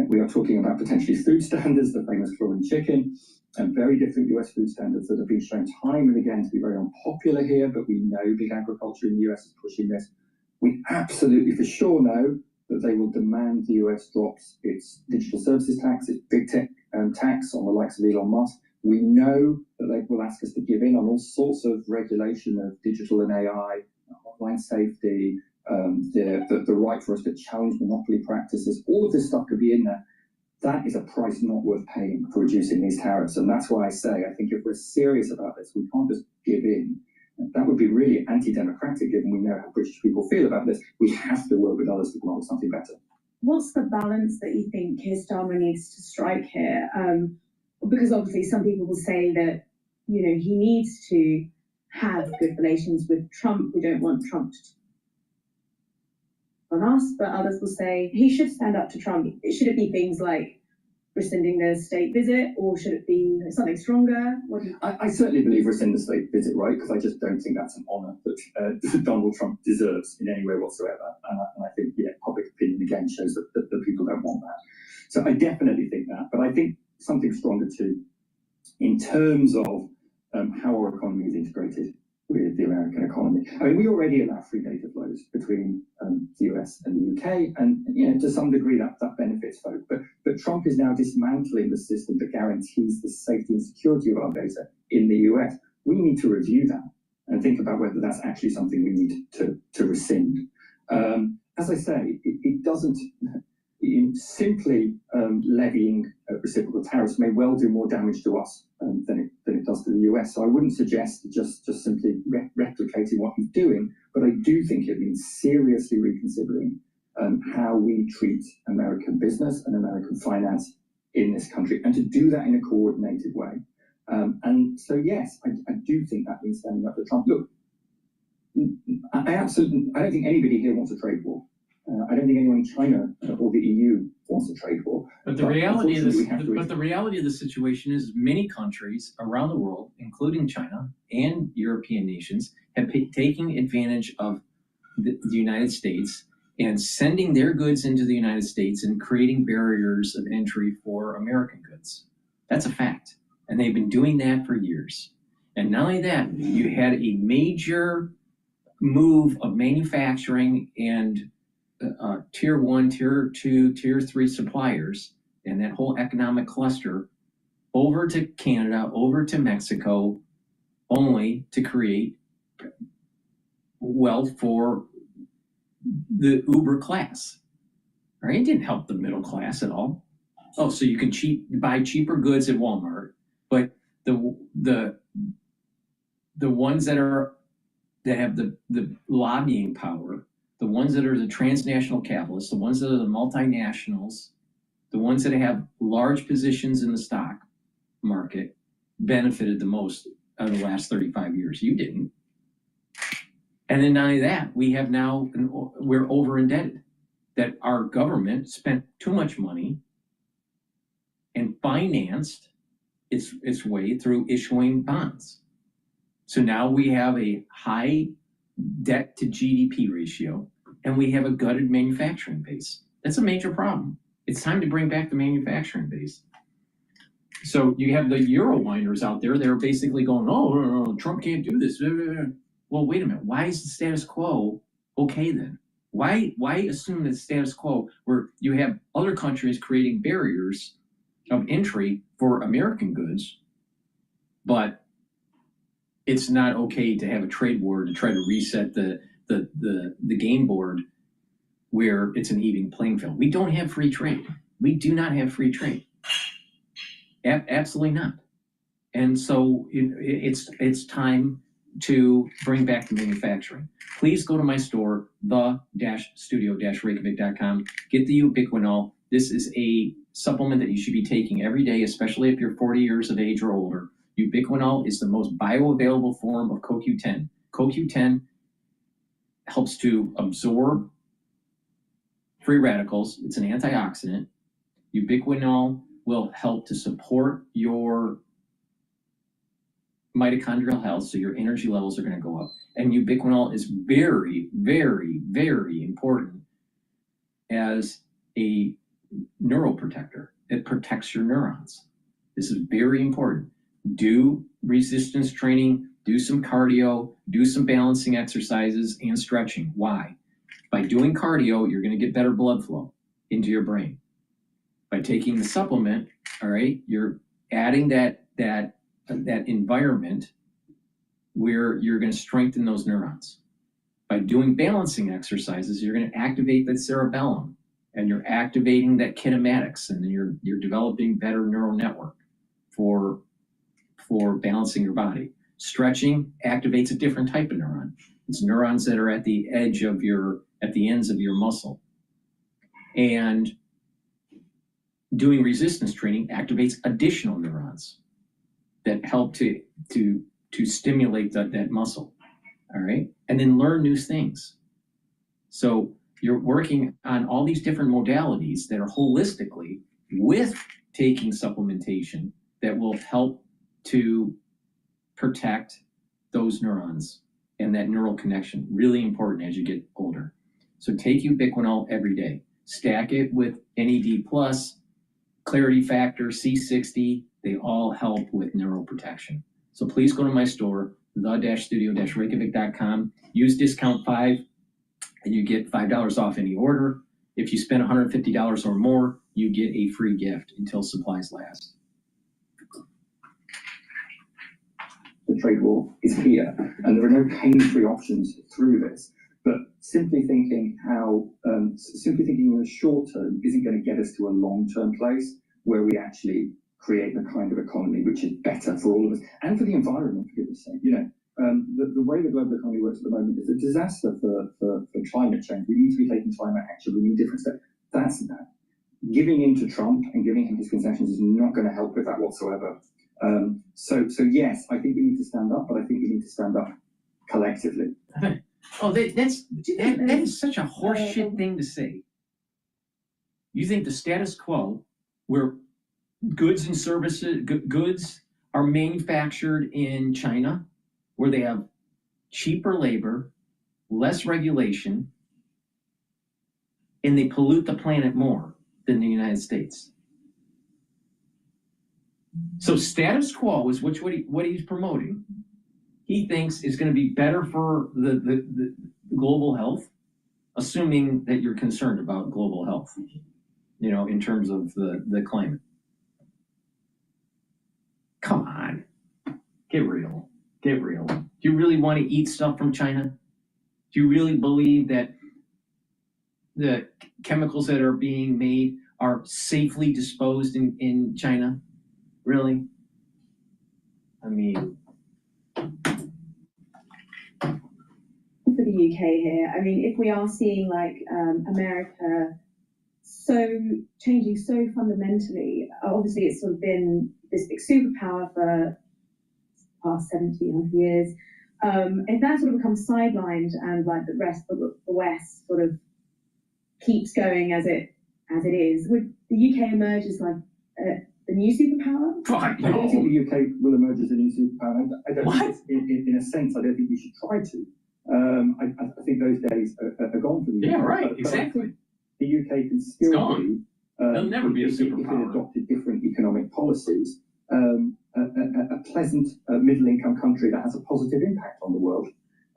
We are talking about potentially food standards, the famous crawling chicken, and very different US food standards that have been shown time and again to be very unpopular here, but we know big agriculture in the US is pushing this. We absolutely for sure know that they will demand the US drops its digital services tax, its big tech tax on the likes of Elon Musk. We know that they will ask us to give in on all sorts of regulation of digital and AI, online safety, the right for us to challenge monopoly practices. All of this stuff could be in there. That is a price not worth paying for reducing these tariffs. And that's why I say, I think if we're serious about this, we can't just give in. That would be really anti-democratic, given we know how British people feel about this. We have to work with others to come up with something better. What's the balance that you think Keir Starmer needs to strike here? Because obviously some people will say that, you know, he needs to have good relations with Trump. We don't want Trump to on us, but others will say he should stand up to Trump. Should it be things like rescinding the state visit, or should it be something stronger? What do you think? I certainly believe rescind the state visit, right? Because I just don't think that's an honour that Donald Trump deserves in any way whatsoever. And I think, yeah, public opinion again shows that people don't want that. So I definitely think that. But I think something stronger too, in terms of how our economy is integrated with the American economy. I mean, we already allow free data flows between the US and the UK, and you know, to some degree that benefits folk. But Trump is now dismantling the system that guarantees the safety and security of our data in the US. We need to review that and think about whether that's actually something we need to rescind. As I say, it doesn't. Simply levying reciprocal tariffs may well do more damage to us than it does to the US. So I wouldn't suggest just simply replicating what he's doing, but I do think it means seriously reconsidering how we treat American business and American finance in this country, and to do that in a coordinated way. And so, yes, I do think that means standing up to Trump. Look, I don't think anybody here wants a trade war. I don't think anyone in China or the EU wants a trade war. But the reality of the situation is many countries around the world, including China and European nations, have taken advantage of the United States and sending their goods into the United States and creating barriers of entry for American goods. That's a fact. And they've been doing that for years. And not only that, you had a major move of manufacturing and tier 1, tier 2, tier 3 suppliers and that whole economic cluster over to Canada, over to Mexico, only to create wealth for the uber class. Right? It didn't help the middle class at all. Oh, so you can buy cheaper goods at Walmart, but the ones that have the lobbying power, the ones that are the transnational capitalists, the ones that are the multinationals, the ones that have large positions in the stock market, benefited the most out of the last 35 years. You didn't. And then not only that, we're over indebted. That our government spent too much money and financed its way through issuing bonds. So now we have a high debt to GDP ratio, and we have a gutted manufacturing base. That's a major problem. It's time to bring back the manufacturing base. So you have the Euro whiners out there that are basically going, oh, Trump can't do this. Well, wait a minute. Why is the status quo okay then? Why assume that status quo where you have other countries creating barriers of entry for American goods, but it's not okay to have a trade war to try to reset the game board where it's an even playing field? We don't have free trade. We do not have free trade. Absolutely not. And so it's time to bring back the manufacturing. Please go to my store, the-studio-reykjavik.com. Get the ubiquinol. This is a supplement that you should be taking every day, especially if you're 40 years of age or older. Ubiquinol is the most bioavailable form of CoQ10. CoQ10 helps to absorb free radicals. It's an antioxidant. Ubiquinol will help to support your mitochondrial health, so your energy levels are going to go up. And ubiquinol is very, very, very important as a neuroprotector. It protects your neurons. This is very important. Do resistance training, do some cardio, do some balancing exercises and stretching. Why? By doing cardio, you're going to get better blood flow into your brain. By taking the supplement, all right, you're adding that environment where you're going to strengthen those neurons. By doing balancing exercises, you're going to activate that cerebellum, and you're activating that kinematics, and then you're developing better neural network for balancing your body. Stretching activates a different type of neuron. It's neurons that are at the ends of your muscle. And doing resistance training activates additional neurons that help to stimulate that muscle. All right. And then learn new things. So you're working on all these different modalities that are holistically with taking supplementation that will help to protect those neurons and that neural connection. Really important as you get older. So take ubiquinol every day. Stack it with NAD+, Clarity Factor, C60. They all help with neural protection. So please go to my store, the-studio-reykjavik.com. Use discount 5 and you get $5 off any order. If you spend $150 or more, you get a free gift until supplies last. The trade war is here, and there are no pain-free options through this. But simply thinking in the short term isn't going to get us to a long-term place where we actually create the kind of economy which is better for all of us and for the environment, for goodness sake. The way the global economy works at the moment is a disaster for climate change. We need to be taking climate action. We need different steps. That's that. Giving in to Trump and giving him his concessions is not going to help with that whatsoever. So yes, I think we need to stand up, but I think we need to stand up collectively. Oh, that is such a horseshit thing to say. You think the status quo, where goods and services, goods are manufactured in China, where they have cheaper labor, less regulation, and they pollute the planet more than the United States. So status quo is what he's promoting. He thinks is going to be better for the global health, assuming that you're concerned about global health, in terms of the climate. Come on, get real. Do you really want to eat stuff from China? Do you really believe that the chemicals that are being made are safely disposed in China? Really? I mean, for the UK here, I mean, if we are seeing America changing so fundamentally, obviously it's sort of been this big superpower for the past 70 years. If that sort of becomes sidelined and like the rest of the West sort of keeps going as it is, would the UK emerge as like the new superpower? I don't think the UK will emerge as a new superpower. I don't think in a sense, I don't think we should try to. I think those days are gone for the UK. Yeah, right, But exactly. the UK can still be. They'll never be a if it superpower. adopted different economic policies, a pleasant middle-income country that has a positive impact on the world.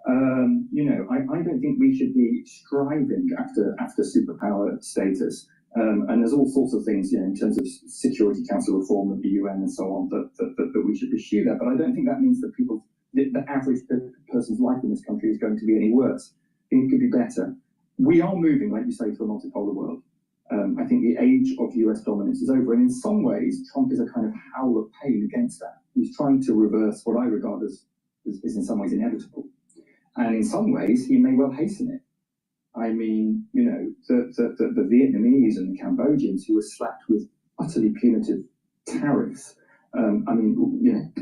I don't think we should be striving after superpower status. And there's all sorts of things, in terms of Security Council reform of the UN and so on, that we should pursue that. But I don't think that means that the average person's life in this country is going to be any worse. I think it could be better. We are moving, like you say, to a multipolar world. I think the age of US dominance is over. And in some ways, Trump is a kind of howl of pain against that. He's trying to reverse what I regard as in some ways inevitable. And in some ways, he may well hasten it. I mean, the Vietnamese and the Cambodians who were slapped with utterly punitive tariffs,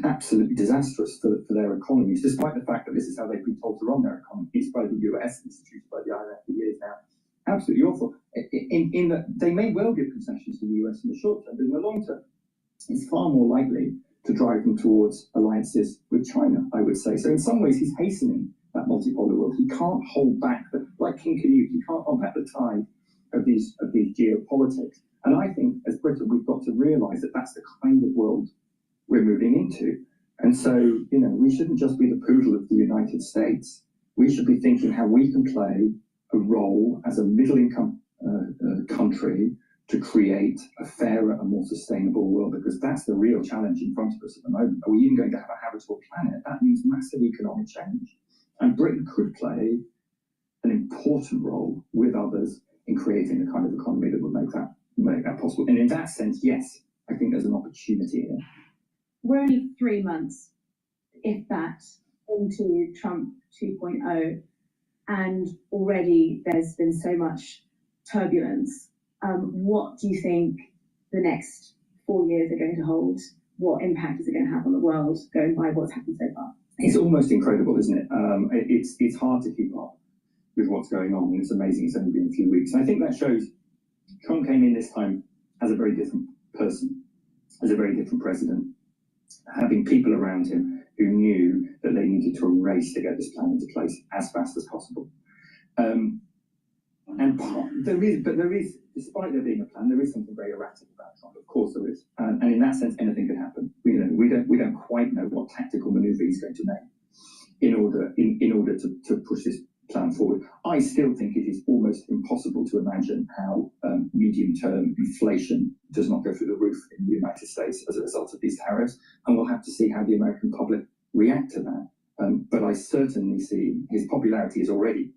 absolutely disastrous for their economies, despite the fact that this is how they've been told to run their economies by the US, instituted by the IMF for years now. Absolutely awful. In that they may well give concessions to the US in the short term, but in the long term, it's far more likely to drive them towards alliances with China, I would say. So in some ways, he's hastening that multipolar world. He can't hold back, like King Canute, he can't hold back the tide of these geopolitics. And I think as Britain, we've got to realise that that's the kind of world we're moving into. And so, we shouldn't just be the poodle of the United States. We should be thinking how we can play a role as a middle-income country to create a fairer and more sustainable world, because that's the real challenge in front of us at the moment. Are we even going to have a habitable planet? That means massive economic change. And Britain could play an important role with others in creating the kind of economy that would make that possible. And in that sense, yes, I think there's an opportunity here. We're only 3 months, if that, into Trump 2.0, and already there's been so much turbulence. What do you think the next 4 years are going to hold? What impact is it going to have on the world, going by what's happened so far? It's almost incredible, isn't it? It's hard to keep up with what's going on, and it's amazing. It's only been a few weeks. And I think that shows Trump came in this time as a very different person, as a very different president, having people around him who knew that they needed to race to get this plan into place as fast as possible. There is, despite there being a plan, there is something very erratic about Trump. Of course there is, and in that sense, anything could happen. We don't quite know what tactical manoeuvre he's going to make in order to push this plan forward. I still think it is almost impossible to imagine how medium-term inflation does not go through the roof in the United States as a result of these tariffs, and we'll have to see how the American public react to that. But I certainly see his popularity is already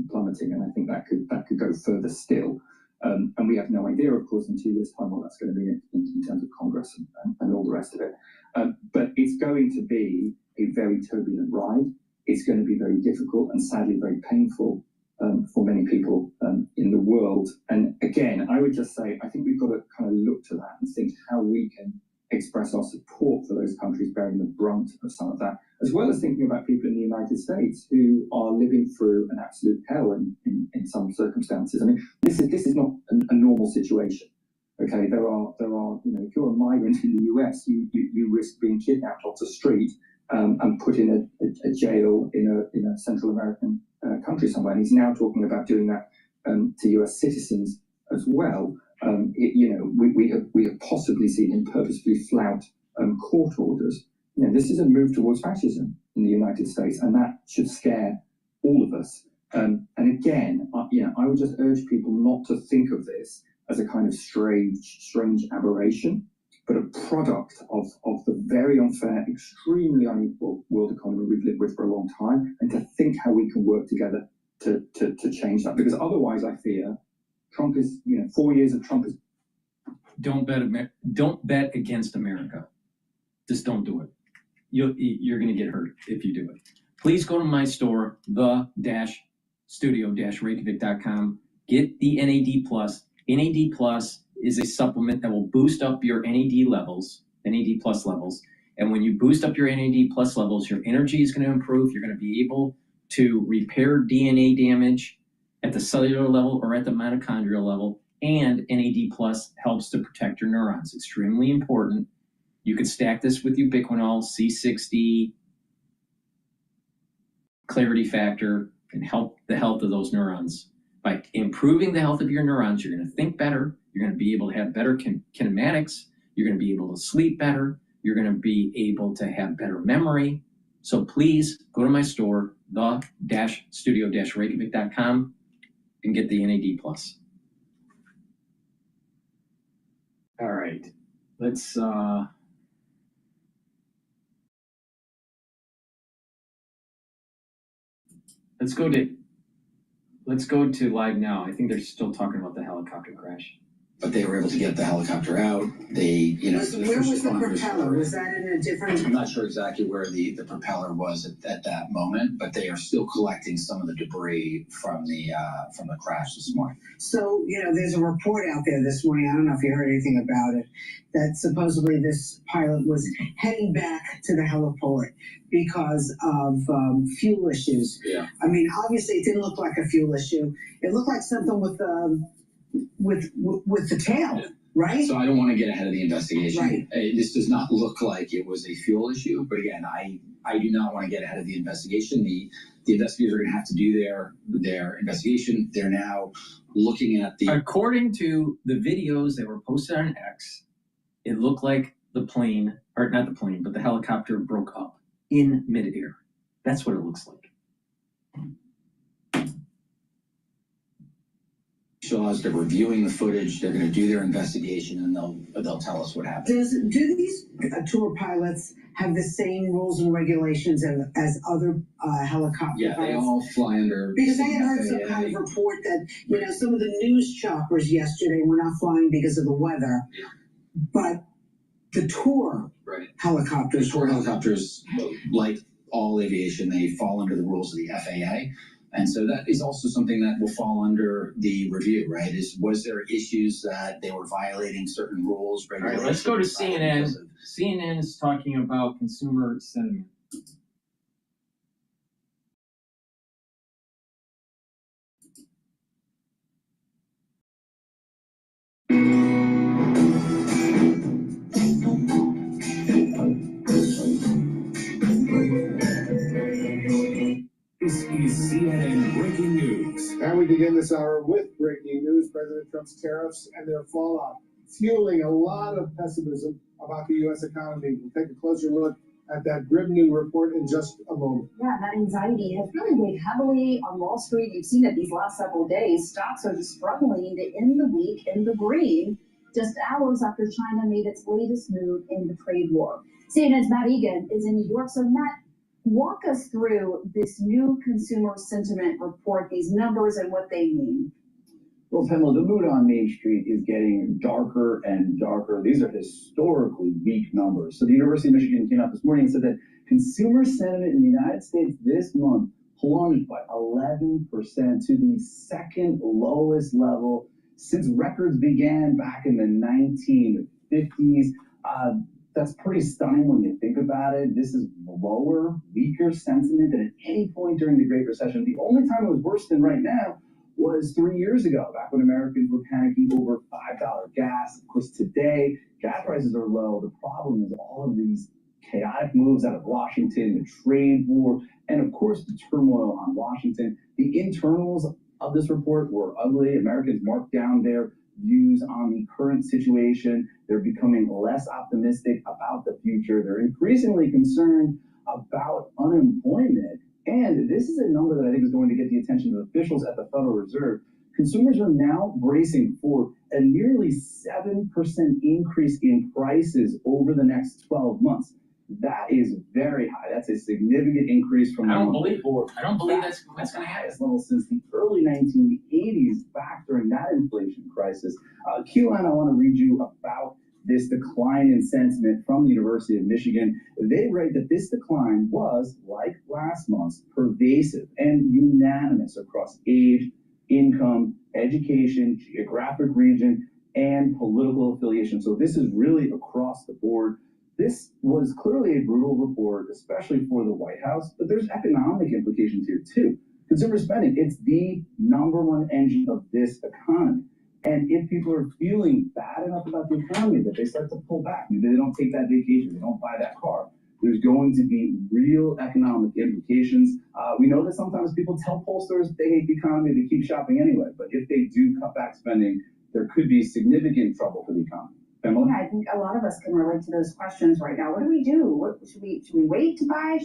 plummeting, and I think that could go further still. And we have no idea, of course, in 2 years' time what that's going to be in terms of Congress and all the rest of it. But it's going to be a very turbulent ride. It's going to be very difficult and sadly very painful for many people in the world. And again, I would just say, I think we've got to kind of look to that and think how we can express our support for those countries bearing the brunt of some of that, as well as thinking about people in the United States who are living through an absolute hell in some circumstances. I mean, this is not a normal situation. Okay, there are if you're a migrant in the US, you risk being kidnapped off the street and put in a jail in a Central American country somewhere. And he's now talking about doing that to US citizens as well. We have possibly seen him purposefully flout court orders. This is a move towards fascism in the United States, and that should scare all of us. And again, I would just urge people not to think of this as a kind of strange aberration, but a product of the very unfair, extremely unequal world economy we've lived with for a long time, and to think how we can work together to change that. Because otherwise, I fear Trump is, 4 years of Trump is. Don't bet against America. Just don't do it. You're going to get hurt if you do it. Please go to my store, the-studio-reykjavik.com. Get the NAD+. NAD+ is a supplement that will boost up your NAD+ levels, And when you boost up your NAD plus levels, your energy is going to improve. You're going to be able to repair DNA damage at the cellular level or at the mitochondrial level. And NAD plus helps to protect your neurons. Extremely important. You could stack this with ubiquinol, C60, clarity factor, can help the health of those neurons. By improving the health of your neurons, you're going to think better. You're going to be able to have better kinematics. You're going to be able to sleep better. You're going to be able to have better memory. So please go to my store, the-studio-reykjavik.com, and get the NAD+. All right, let's go to live now. I think they're still talking about the helicopter crash. But they were able to get the helicopter out. They, Where was the propeller? Was that in a different? I'm not sure exactly where the propeller was at that moment, but they are still collecting some of the debris from the crash this morning. So, there's a report out there this morning, I don't know if you heard anything about it, that supposedly this pilot was heading back to the heliport because of fuel issues. Yeah. I mean, obviously it didn't look like a fuel issue. It looked like something with the tail, right? So I don't want to get ahead of the investigation. Right. This does not look like it was a fuel issue, but again, I do not want to get ahead of the investigation. The investigators are going to have to do their investigation. They're now looking at the. According to the videos that were posted on X, it looked like the plane, or not the plane, but the helicopter broke up in midair. That's what it looks like. As they're reviewing the footage, they're going to do their investigation, and they'll tell us what happened. Do these tour pilots have the same rules and regulations as other helicopter Yeah, pilots? they all fly under. Because I had heard some kind of report that some of the news choppers yesterday were not flying because of the weather, but the tour helicopters. The tour helicopters, like all aviation, they fall under the rules of the FAA. And so that is also something that will fall under the review, right? Was there issues that they were violating certain rules? All right, let's go to CNN. CNN is talking about consumer sentiment. This is CNN Breaking News. And we begin this hour with breaking news. President Trump's tariffs and their fallout, fueling a lot of pessimism about the U.S. economy. We'll take a closer look at that grim new report in just a moment. Yeah, that anxiety has really weighed heavily on Wall Street. You've seen it these last several days. Stocks are just struggling to end the week in the green, just hours after China made its latest move in the trade war. CNN's Matt Egan is in New York. So, Matt, walk us through this new consumer sentiment report, these numbers and what they mean. Well, Pamela, the mood on Main Street is getting darker and darker. These are historically weak numbers. So the University of Michigan came out this morning and said that consumer sentiment in the United States this month plunged by 11% to the second lowest level since records began back in the 1950s. That's pretty stunning when you think about it. This is lower, weaker sentiment than at any point during the Great Recession. The only time it was worse than right now was 3 years ago, back when Americans were panicking over $5 gas. Of course, today, gas prices are low. The problem is all of these chaotic moves out of Washington, the trade war, and of course, the turmoil on Washington. The internals of this report were ugly. Americans marked down their views on the current situation. They're becoming less optimistic about the future. They're increasingly concerned about unemployment. And this is a number that I think is going to get the attention of officials at the Federal Reserve. Consumers are now bracing for a nearly 7% increase in prices over the next 12 months. That is very high. That's a significant increase from I don't believe that's going to happen. Highest level since the early 1980s, back during that inflation crisis. Q-Line, I want to read you about this decline in sentiment from the University of Michigan. They write that this decline was, like last month's, pervasive and unanimous across age, income, education, geographic region, and political affiliation. So this is really across the board. this was clearly a brutal report, especially for the White House, but there's economic implications here too. Consumer spending, it's the #1 engine of this economy. And if people are feeling bad enough about the economy that they start to pull back, maybe they don't take that vacation, they don't buy that car, there's going to be real economic implications. We know that sometimes people tell pollsters they hate the economy, they keep shopping anyway, but if they do cut back spending, there could be significant trouble for the economy. Pamela? Yeah, I think a lot of us can relate to those questions right now. What do we do? Should we wait to buy?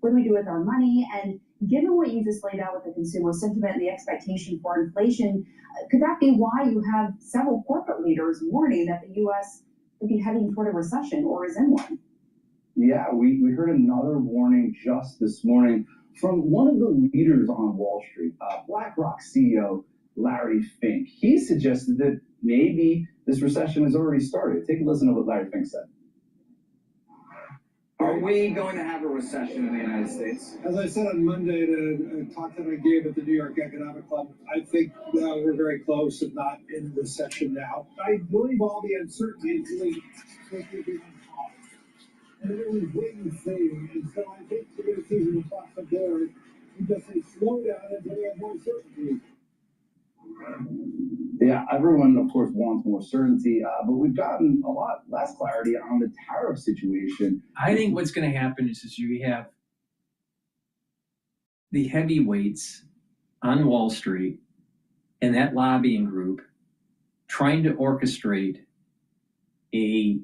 What do we do with our money? And given what you just laid out with the consumer sentiment and the expectation for inflation, could that be why you have several corporate leaders warning that the U.S. could be heading toward a recession or is in one? Yeah, we heard another warning just this morning from one of the leaders on Wall Street, BlackRock CEO Larry Fink. He suggested that maybe this recession has already started. Take a listen to what Larry Fink said. Are we going to have a recession in the United States? As I said on Monday at a talk that I gave at the New York Economic Club, I think we're very close, if not in a recession now. I believe all the uncertainty is really on pause. And everyone's waiting and seeing. And so I think we're going to see across the board just a slowdown until we have more certainty. Yeah, everyone, of course, wants more certainty, but we've gotten a lot less clarity on the tariff situation. I think what's going to happen is you have the heavyweights on Wall Street and that lobbying group trying to orchestrate a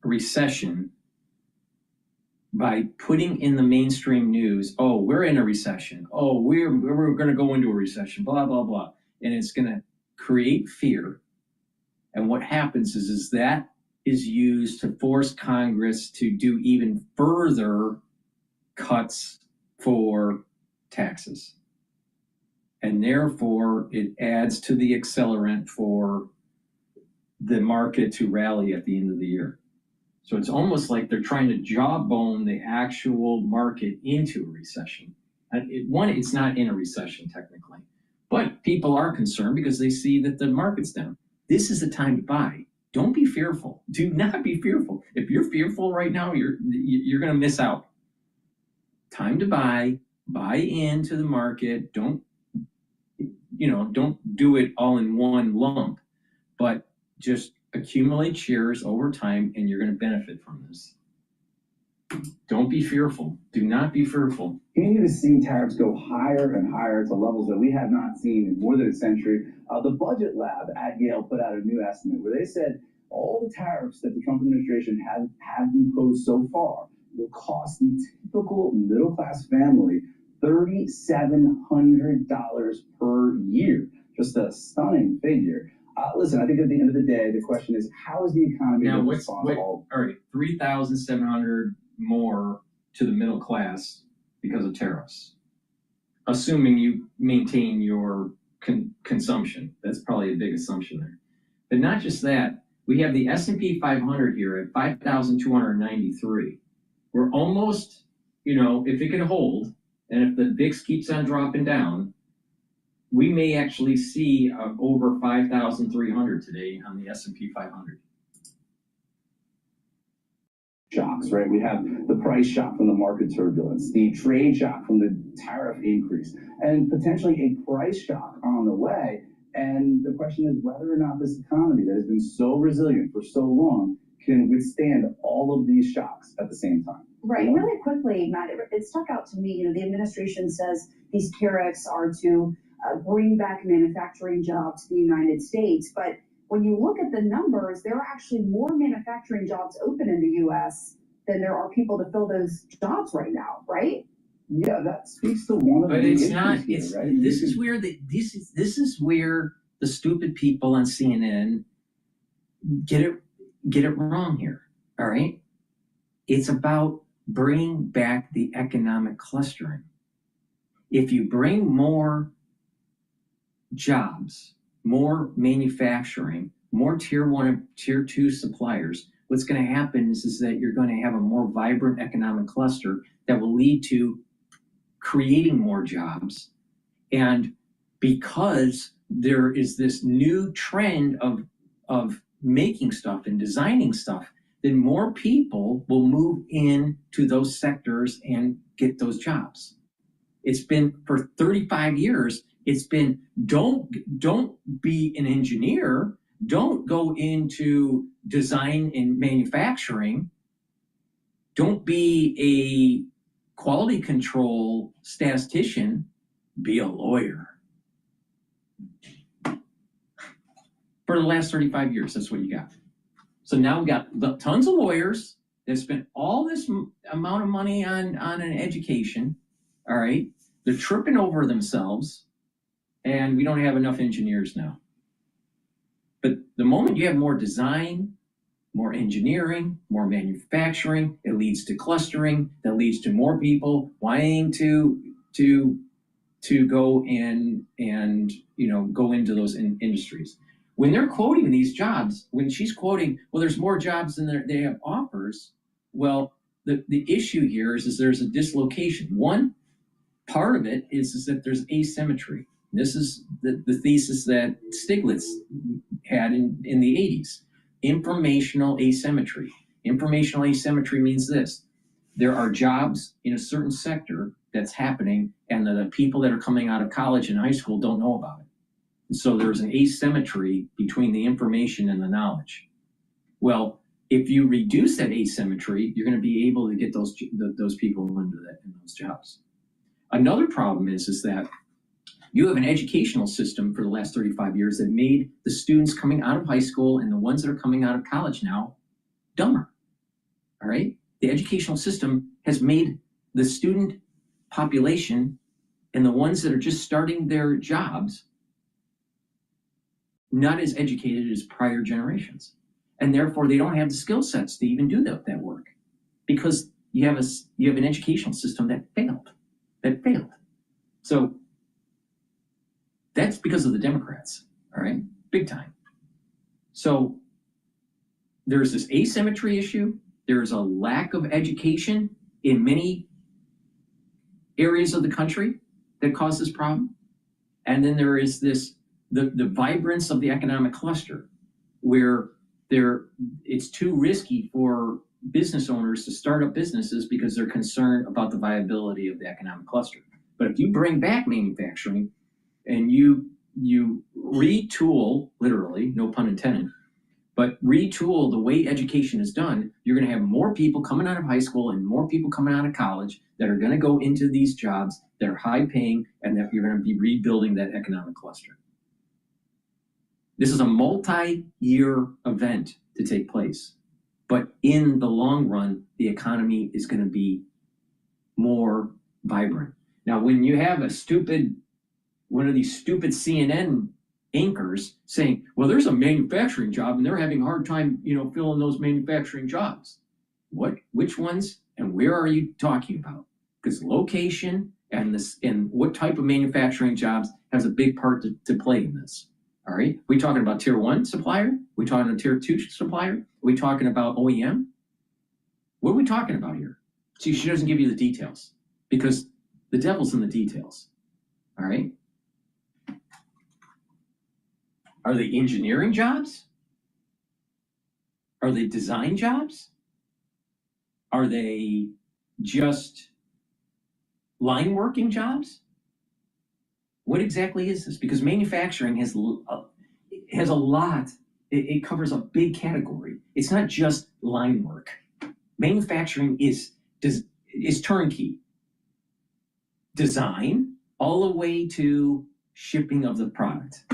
recession by putting in the mainstream news, oh, we're in a recession. Oh, we're going to go into a recession, blah, blah, blah. And it's going to create fear. And what happens is that is used to force Congress to do even further cuts for taxes. And therefore, it adds to the accelerant for the market to rally at the end of the year. So it's almost like they're trying to jawbone the actual market into a recession. It's not in a recession technically, but people are concerned because they see that the market's down. This is the time to buy. Don't be fearful. Do not be fearful. If you're fearful right now, you're going to miss out. Time to buy. Buy into the market. Don't do it all in one lump, but just accumulate shares over time, and you're going to benefit from this. Don't be fearful. Do not be fearful. Continue to see tariffs go higher and higher to levels that we have not seen in more than a century. The Budget Lab at Yale put out a new estimate where they said all the tariffs that the Trump administration have imposed so far will cost the typical middle-class family $3,700 per year. Just a stunning figure. Listen, I think at the end of the day, the question is, how is the economy responsible? All right, 3,700 more to the middle class because of tariffs, assuming you maintain your consumption. That's probably a big assumption there. But not just that, we have the S&P 500 here at 5,293. We're almost, if it can hold, and if the VIX keeps on dropping down, we may actually see over 5,300 today on the S&P 500. Shocks, right? We have the price shock from the market turbulence, the trade shock from the tariff increase, and potentially a price shock on the way. And the question is whether or not this economy that has been so resilient for so long can withstand all of these shocks at the same time. Right. Really quickly, Matt, it stuck out to me, the administration says these tariffs are to bring back manufacturing jobs to the United States. But when you look at the numbers, there are actually more manufacturing jobs open in the U.S. than there are people to fill those jobs right now, right? Yeah, that speaks to one of the issues here, right? This is where the stupid people on CNN get it wrong here. All right, it's about bringing back the economic clustering. If you bring more jobs, more manufacturing, more tier 1 and tier 2 suppliers, what's going to happen is that you're going to have a more vibrant economic cluster that will lead to creating more jobs. And because there is this new trend of making stuff and designing stuff, then more people will move into those sectors and get those jobs. It's been for 35 years, it's been don't be an engineer, don't go into design and manufacturing, don't be a quality control statistician, be a lawyer. For the last 35 years, that's what you got. So now we've got tons of lawyers that spent all this amount of money on an education, all right? They're tripping over themselves, and we don't have enough engineers now. But the moment you have more design, more engineering, more manufacturing, it leads to clustering, that leads to more people wanting to go and go into those industries. When they're quoting these jobs, when she's quoting, well, there's more jobs than they have offers, well, the issue here is there's a dislocation. One part of it is that there's asymmetry. This is the thesis that Stiglitz had in the 80s. Informational asymmetry. Informational asymmetry means this. There are jobs in a certain sector that's happening, and the people that are coming out of college and high school don't know about it. And so there's an asymmetry between the information and the knowledge. Well, if you reduce that asymmetry, you're going to be able to get those people into those jobs. Another problem is that you have an educational system for the last 35 years that made the students coming out of high school and the ones that are coming out of college now dumber, all right? The educational system has made the student population and the ones that are just starting their jobs not as educated as prior generations. And therefore, they don't have the skill sets to even do that work because you have an educational system that failed. So that's because of the Democrats, all right? Big time. So there's this asymmetry issue. There's a lack of education in many areas of the country that causes this problem. And then there is the vibrance of the economic cluster where it's too risky for business owners to start up businesses because they're concerned about the viability of the economic cluster. But if you bring back manufacturing and you retool, literally, no pun intended, but retool the way education is done, you're going to have more people coming out of high school and more people coming out of college that are going to go into these jobs that are high paying, and that you're going to be rebuilding that economic cluster. This is a multi-year event to take place, but in the long run, the economy is going to be more vibrant. Now, when you have one of these stupid CNN anchors saying, well, there's a manufacturing job and they're having a hard time, filling those manufacturing jobs. Which ones and where are you talking about? Because location and what type of manufacturing jobs has a big part to play in this. All right. We talking about tier 1 supplier? We talking about tier 2 supplier? We talking about OEM? What are we talking about here? See, she doesn't give you the details because the devil's in the details. All right. Are they engineering jobs? Are they design jobs? Are they just line working jobs? What exactly is this? Because manufacturing has a lot. It covers a big category. It's not just line work. Manufacturing is turnkey. Design all the way to shipping of the product.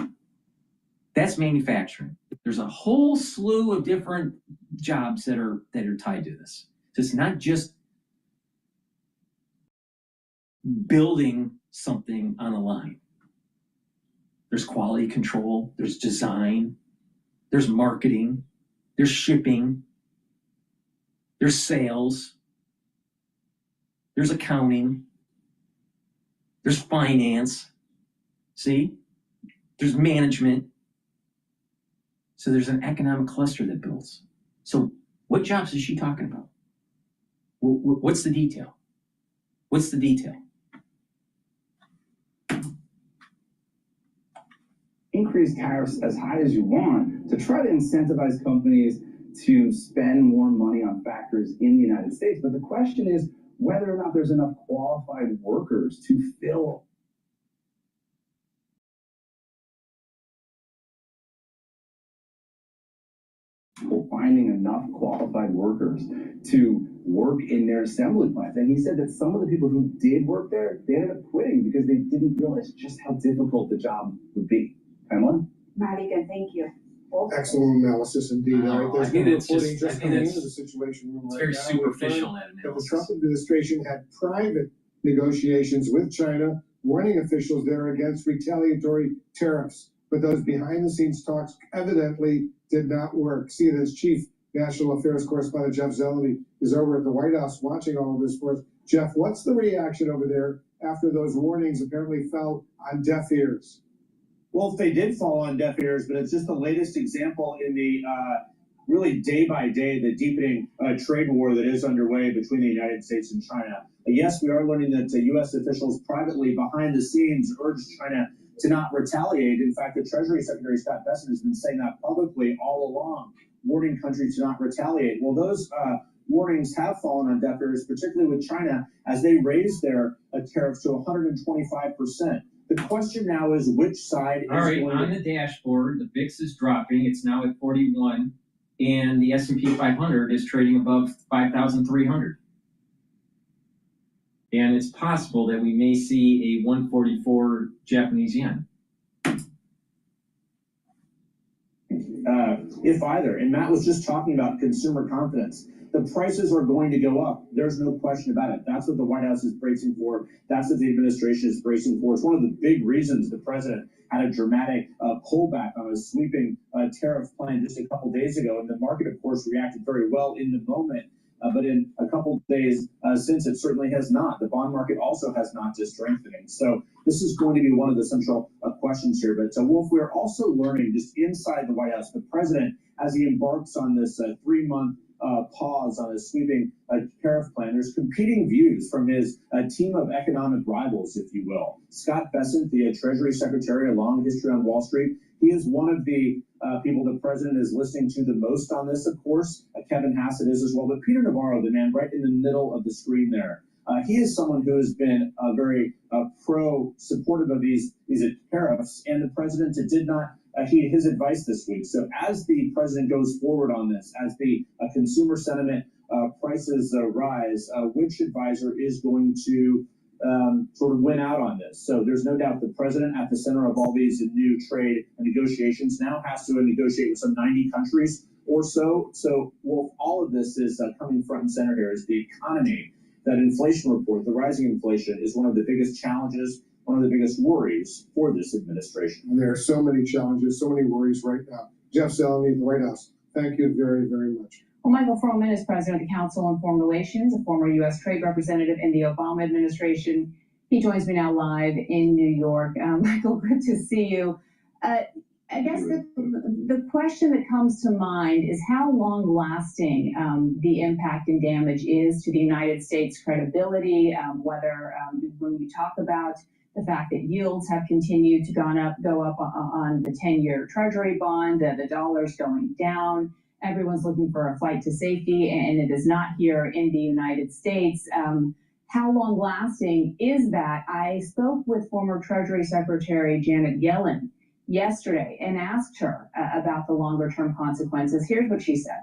That's manufacturing. There's a whole slew of different jobs that are tied to this. So it's not just building something on a line. There's quality control, there's design, there's marketing, there's shipping, there's sales, there's accounting, there's finance, see? There's management. So there's an economic cluster that builds. So what jobs is she talking about? What's the detail? What's the detail? Increase tariffs as high as you want to try to incentivize companies to spend more money on factories in the United States. But the question is whether or not there's enough qualified workers to fill finding enough qualified workers to work in their assembly plants. And he said that some of the people who did work there, they ended up quitting because they didn't realize just how difficult the job would be. Pamela? Marika, thank you. Excellent analysis indeed. I think it's reporting just coming it's into the situation room right very now. superficial, that That the analysis. Trump administration had private negotiations with China, warning officials there against retaliatory tariffs. But those behind-the-scenes talks evidently did not work. CNN's chief national affairs correspondent Jeff Zeleny is over at the White House watching all of this for us. Jeff, what's the reaction over there after those warnings apparently fell on deaf ears? Well, if they did fall on deaf ears, but it's just the latest example in the really day by day, the deepening trade war that is underway between the United States and China. Yes, we are learning that U.S. officials privately behind the scenes urged China to not retaliate. In fact, the Treasury Secretary Scott Bessent has been saying that publicly all along, warning countries to not retaliate. Well, those warnings have fallen on deaf ears, particularly with China, as they raised their tariffs to 125%. The question now is which side is going on the dashboard, the VIX is dropping. It's now at 41, and the S&P 500 is trading above 5,300. And it's possible that we may see a 144 Japanese yen. If either. And Matt was just talking about consumer confidence. The prices are going to go up. There's no question about it. That's what the White House is bracing for. That's what the administration is bracing for. It's one of the big reasons the president had a dramatic pullback on a sweeping tariff plan just a couple days ago. And the market, of course, reacted very well in the moment. But in a couple days since, it certainly has not. The bond market also has not just strengthening. So this is going to be one of the central questions here. But Wolf, we're also learning just inside the White House, the president, as he embarks on this 3-month pause on a sweeping tariff plan, there's competing views from his team of economic rivals, if you will. Scott Bessent, the Treasury Secretary, a long history on Wall Street, he is one of the people the president is listening to the most on this, of course. Kevin Hassett is as well. But Peter Navarro, the man right in the middle of the screen there, he is someone who has been very pro-supportive of these tariffs, and the president did not heed his advice this week. So as the president goes forward on this, as the consumer sentiment prices rise, which advisor is going to sort of win out on this? So there's no doubt the president at the center of all these new trade negotiations now has to negotiate with some 90 countries or so. So all of this is coming front and center here is the economy. That inflation report, the rising inflation, is one of the biggest challenges, one of the biggest worries for this administration. And there are so many challenges, so many worries right now. Jeff Zeleny at the White House, thank you very, very much. Well, Michael Froman is president of the Council on Foreign Relations, a former U.S. trade representative in the Obama administration. He joins me now live in New York. Michael, good to see you. I guess the question that comes to mind is how long-lasting the impact and damage is to the United States' credibility, whether when you talk about the fact that yields have continued to go up on the 10-year Treasury bond, the dollar's going down. Everyone's looking for a flight to safety, and it is not here in the United States. How long-lasting is that? I spoke with former Treasury Secretary Janet Yellen yesterday and asked her about the longer-term consequences. Here's what she said.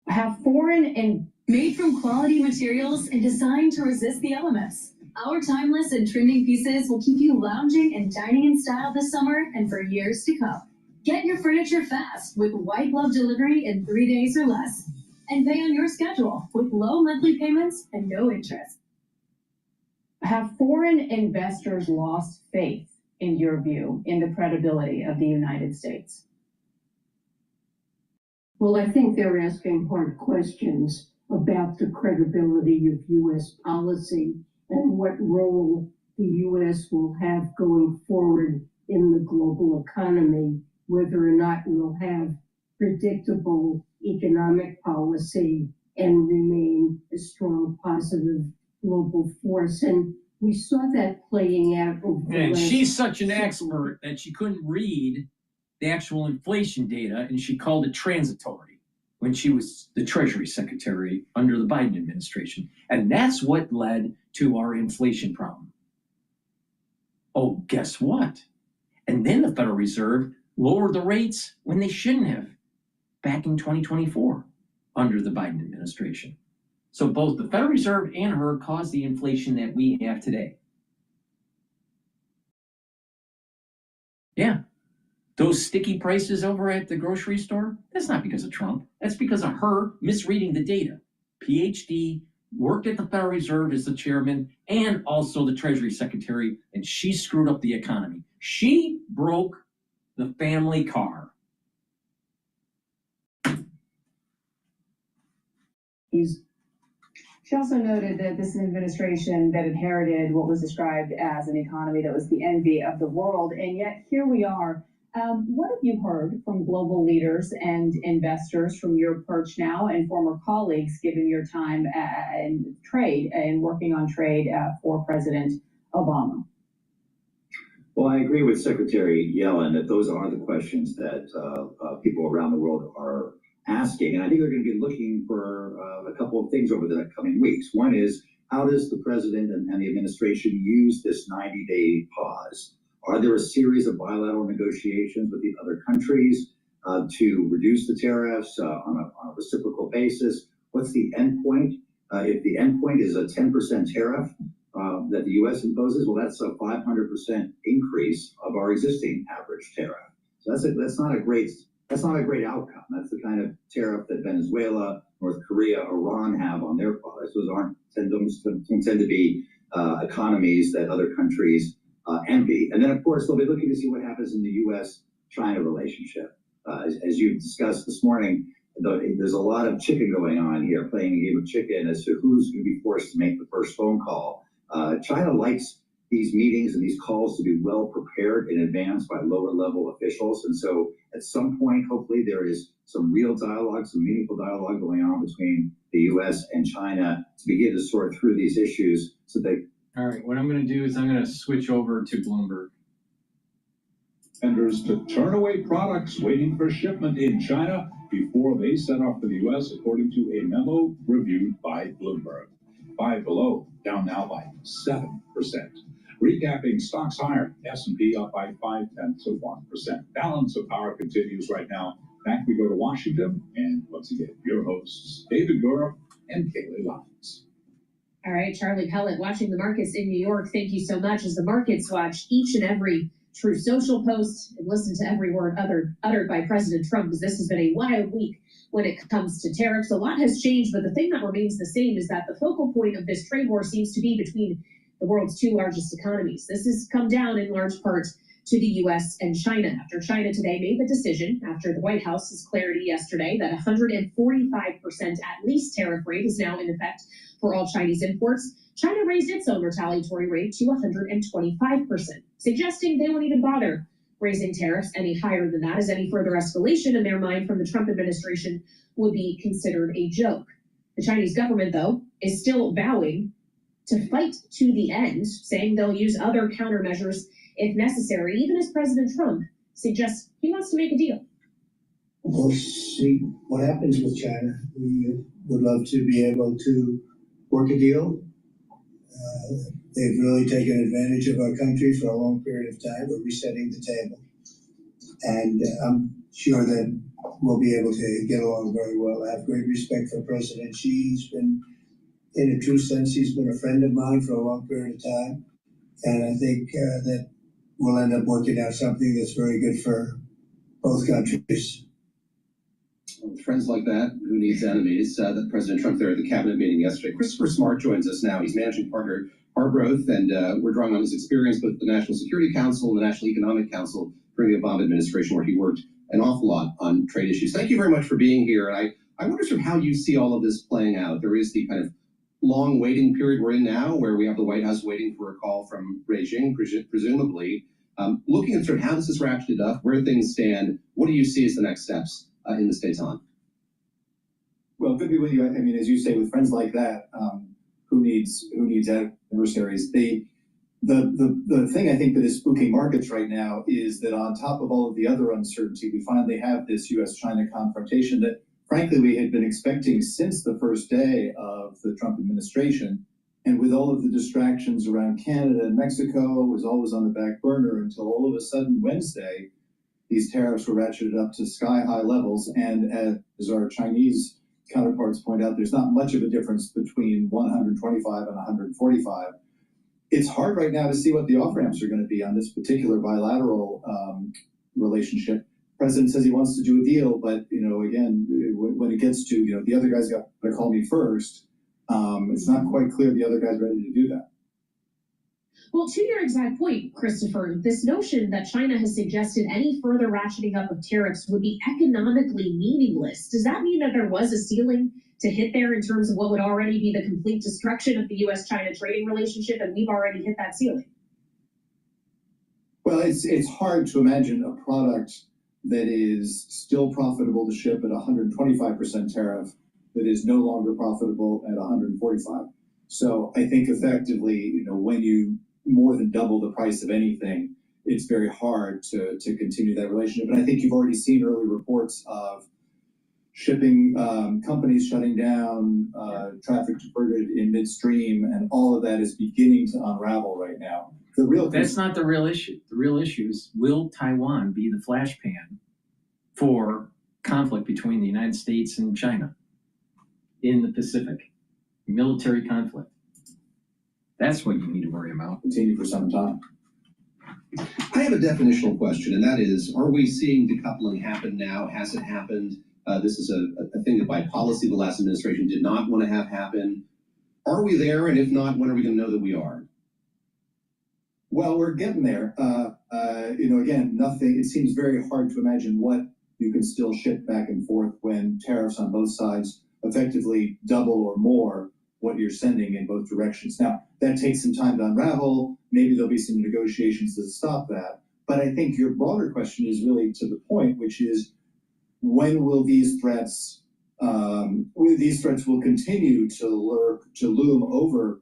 Have foreign and made from quality materials and designed to resist the elements. Our timeless and trending pieces will keep you lounging and dining in style this summer and for years to come. Get your furniture fast with white glove delivery in 3 days or less. And pay on your schedule with low monthly payments and no interest. Have foreign investors lost faith, in your view, in the credibility of the United States? Well, I think they're asking hard questions about the credibility of U.S. policy and what role the U.S. will have going forward in the global economy, whether or not we'll have predictable economic policy and remain a strong, positive global force. And we saw that playing out over the And last she's such an expert that she couldn't read the actual inflation data, and she called it transitory when she was the Treasury Secretary under the Biden administration. And that's what led to our inflation problem. Oh, guess what? And then the Federal Reserve lowered the rates when they shouldn't have back in 2024 under the Biden administration. So both the Federal Reserve and her caused the inflation that we have today. Yeah. Those sticky prices over at the grocery store, that's not because of Trump. That's because of her misreading the data. Ph.D. worked at the Federal Reserve as the chairman and also the Treasury Secretary, and she screwed up the economy. She broke the family car. She also noted that this is an administration that inherited what was described as an economy that was the envy of the world, and yet here we are. What have you heard from global leaders and investors from your perch now and former colleagues, given your time in trade and working on trade for President Obama? Well, I agree with Secretary Yellen that those are the questions that people around the world are asking. And I think they're going to be looking for a couple of things over the coming weeks. One is, how does the president and the administration use this 90-day pause? Are there a series of bilateral negotiations with the other countries to reduce the tariffs on a reciprocal basis? What's the end point? If the end point is a 10% tariff that the U.S. imposes, well, that's a 500% increase of our existing average tariff. So that's not a great outcome. That's the kind of tariff that Venezuela, North Korea, Iran have on their products. Those don't tend to be economies that other countries envy. And then, of course, they'll be looking to see what happens in the U.S.-China relationship. As you discussed this morning, there's a lot of chicken going on here, playing a game of chicken as to who's going to be forced to make the first phone call. China likes these meetings and these calls to be well prepared in advance by lower-level officials. And so at some point, hopefully, there is some real dialogue, some meaningful dialogue going on between the U.S. and China to begin to sort through these issues so they. All right, what I'm going to do is I'm going to switch over to Bloomberg. Vendors to turn away products waiting for shipment in China before they set off for the U.S., according to a memo reviewed by Bloomberg. Five Below, down now by 7%. Recapping stocks higher, S&P up by 0.5%. Balance of power continues right now. Back we go to Washington, and once again, your hosts, David Gura and Kaylee Lyons. All right, Charlie Pellet, watching the markets in New York. Thank you so much. As the markets watch each and every True Social post and listen to every word uttered by President Trump, because this has been a wild week when it comes to tariffs. A lot has changed, but the thing that remains the same is that the focal point of this trade war seems to be between the world's two largest economies. This has come down in large part to the U.S. and China. After China today made the decision, after the White House's clarity yesterday, that 145% at least tariff rate is now in effect for all Chinese imports, China raised its own retaliatory rate to 125%, suggesting they won't even bother raising tariffs any higher than that, as any further escalation in their mind from the Trump administration would be considered a joke. The Chinese government, though, is still vowing to fight to the end, saying they'll use other countermeasures if necessary, even as President Trump suggests he wants to make a deal. We'll see what happens with China. We would love to be able to work a deal. They've really taken advantage of our country for a long period of time. We're resetting the table. And I'm sure that we'll be able to get along very well. I have great respect for President Xi. He's been, in a true sense, he's been a friend of mine for a long period of time. And I think that we'll end up working out something that's very good for both countries. Friends like that, who needs enemies? That President Trump there at the cabinet meeting yesterday. Christopher Smart joins us now. He's managing partner Hargrowth, and we're drawing on his experience with the National Security Council and the National Economic Council during the Obama administration, where he worked an awful lot on trade issues. Thank you very much for being here. And I wonder sort of how you see all of this playing out. There is the kind of long waiting period we're in now, where we have the White House waiting for a call from Beijing, presumably. Looking at sort of how this is ratcheted up, where things stand, what do you see as the next steps in the states on? Well, good to be with you. I mean, as you say, with friends like that, who needs adversaries? The The thing I think that is spooking markets right now is that on top of all of the other uncertainty, we finally have this U.S.-China confrontation that, frankly, we had been expecting since the first day of the Trump administration. And with all of the distractions around Canada and Mexico, it was always on the back burner until all of a sudden Wednesday, these tariffs were ratcheted up to sky-high levels. And as our Chinese counterparts point out, there's not much of a difference between 125 and 145. It's hard right now to see what the off-ramps are going to be on this particular bilateral relationship. The president says he wants to do a deal, but, again, when it gets to, the other guy's got to call me first, it's not quite clear the other guy's ready to do that. Well, to your exact point, Christopher, this notion that China has suggested any further ratcheting up of tariffs would be economically meaningless. Does that mean that there was a ceiling to hit there in terms of what would already be the complete destruction of the U.S.-China trading relationship, and we've already hit that ceiling? Well, it's hard to imagine a product that is still profitable to ship at 125% tariff that is no longer profitable at 145. So I think effectively, when you more than double the price of anything, it's very hard to continue that relationship. And I think you've already seen early reports of shipping companies shutting down, traffic diverted in midstream, and all of that is beginning to unravel right now. That's not the real issue. The real issue is, will Taiwan be the flashpan for conflict between the United States and China in the Pacific? Military conflict. That's what you need to worry about. Continue for some time. I have a definitional question, and that is, are we seeing decoupling happen now? Has it happened? This is a thing that by policy the last administration did not want to have happen. Are we there? And if not, when are we going to know that we are? Well, we're getting there. Again, nothing. It seems very hard to imagine what you can still ship back and forth when tariffs on both sides effectively double or more what you're sending in both directions. Now, that takes some time to unravel. Maybe there'll be some negotiations to stop that. But I think your broader question is really to the point, which is, when will these threats will continue to loom over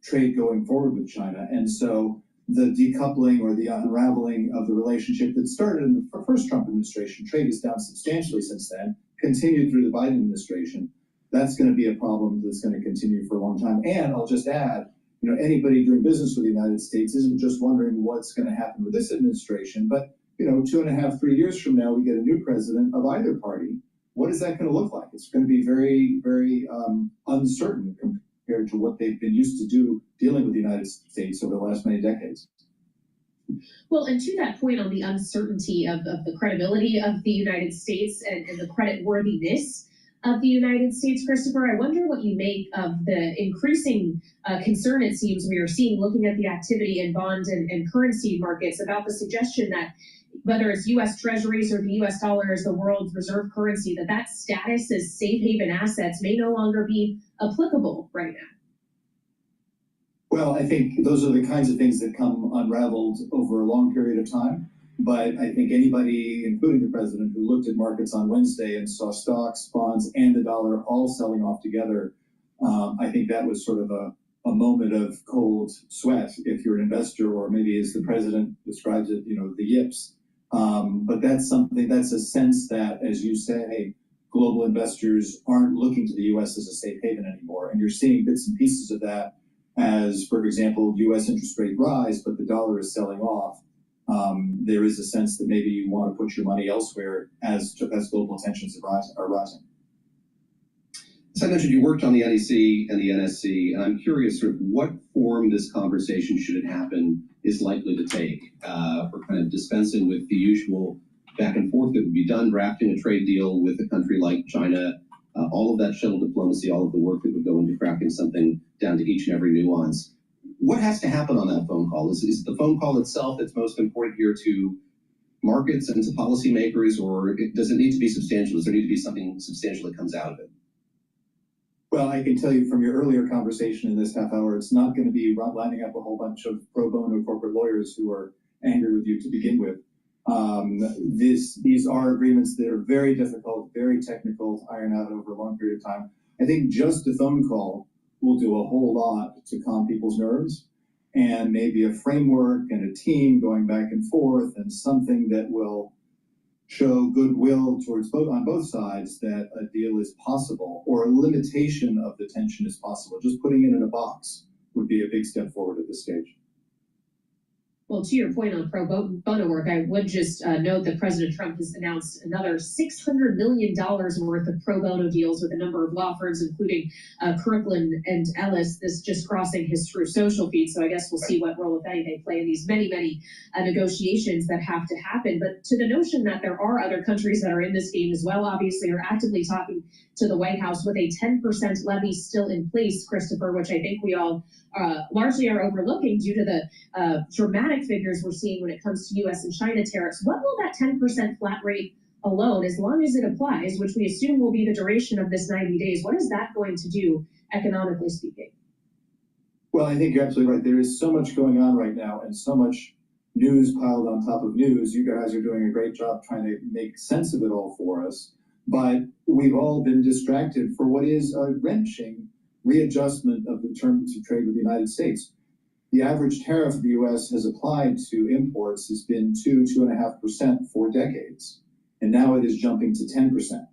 trade going forward with China? And so the decoupling or the unraveling of the relationship that started in the first Trump administration, trade is down substantially since then, continued through the Biden administration. That's going to be a problem that's going to continue for a long time. And I'll just add, anybody doing business with the United States isn't just wondering what's going to happen with this administration, but 2.5, 3 years from now, we get a new president of either party. What is that going to look like? It's going to be very, very uncertain compared to what they've been used to dealing with the United States over the last many decades. Well, and to that point on the uncertainty of the credibility of the United States and the creditworthiness of the United States, Christopher, I wonder what you make of the increasing concern it seems we are seeing looking at the activity in bond and currency markets about the suggestion that whether it's U.S. Treasuries or the U.S. dollar as the world's reserve currency, that status as safe haven assets may no longer be applicable right now. Well, I think those are the kinds of things that come unraveled over a long period of time. But I think anybody, including the president, who looked at markets on Wednesday and saw stocks, bonds, and the dollar all selling off together, I think that was sort of a moment of cold sweat if you're an investor, or maybe as the president describes it, the yips. But that's a sense that, as you say, global investors aren't looking to the U.S. as a safe haven anymore. And you're seeing bits and pieces of that as, for example, U.S. interest rate rise, but the dollar is selling off. There is a sense that maybe you want to put your money elsewhere as global tensions are rising. As I mentioned, you worked on the NEC and the NSC, and I'm curious sort of what form this conversation, should it happen, is likely to take for kind of dispensing with the usual back and forth that would be done, drafting a trade deal with a country like China, all of that shuttle diplomacy, all of the work that would go into crafting something down to each and every nuance. What has to happen on that phone call? Is the phone call itself that's most important here to markets and to policymakers, or does it need to be substantial? Does there need to be something substantial that comes out of it? Well, I can tell you from your earlier conversation in this half hour, it's not going to be lining up a whole bunch of pro bono corporate lawyers who are angry with you to begin with. These are agreements that are very difficult, very technical to iron out over a long period of time. I think just a phone call will do a whole lot to calm people's nerves. and maybe a framework and a team going back and forth and something that will show goodwill towards on both sides that a deal is possible or a limitation of the tension is possible. Just putting it in a box would be a big step forward at this stage. Well, to your point on pro bono work, I would just note that President Trump has announced another $600 million worth of pro bono deals with a number of law firms, including Kirkland and Ellis, this just crossing his True Social feed. So I guess we'll see what role, if any, they play in these many, many negotiations that have to happen. But to the notion that there are other countries that are in this game as well, obviously, are actively talking to the White House with a 10% levy still in place, Christopher, which I think we all largely are overlooking due to the dramatic figures we're seeing when it comes to U.S. and China tariffs. What will that 10% flat rate alone, as long as it applies, which we assume will be the duration of this 90 days, what is that going to do economically speaking? Well, I think you're absolutely right. There is so much going on right now and so much news piled on top of news. You guys are doing a great job trying to make sense of it all for us. But we've all been distracted for what is a wrenching readjustment of the terms of trade with the United States. The average tariff the U.S. has applied to imports has been 2.5% for decades. And now it is jumping to 10%.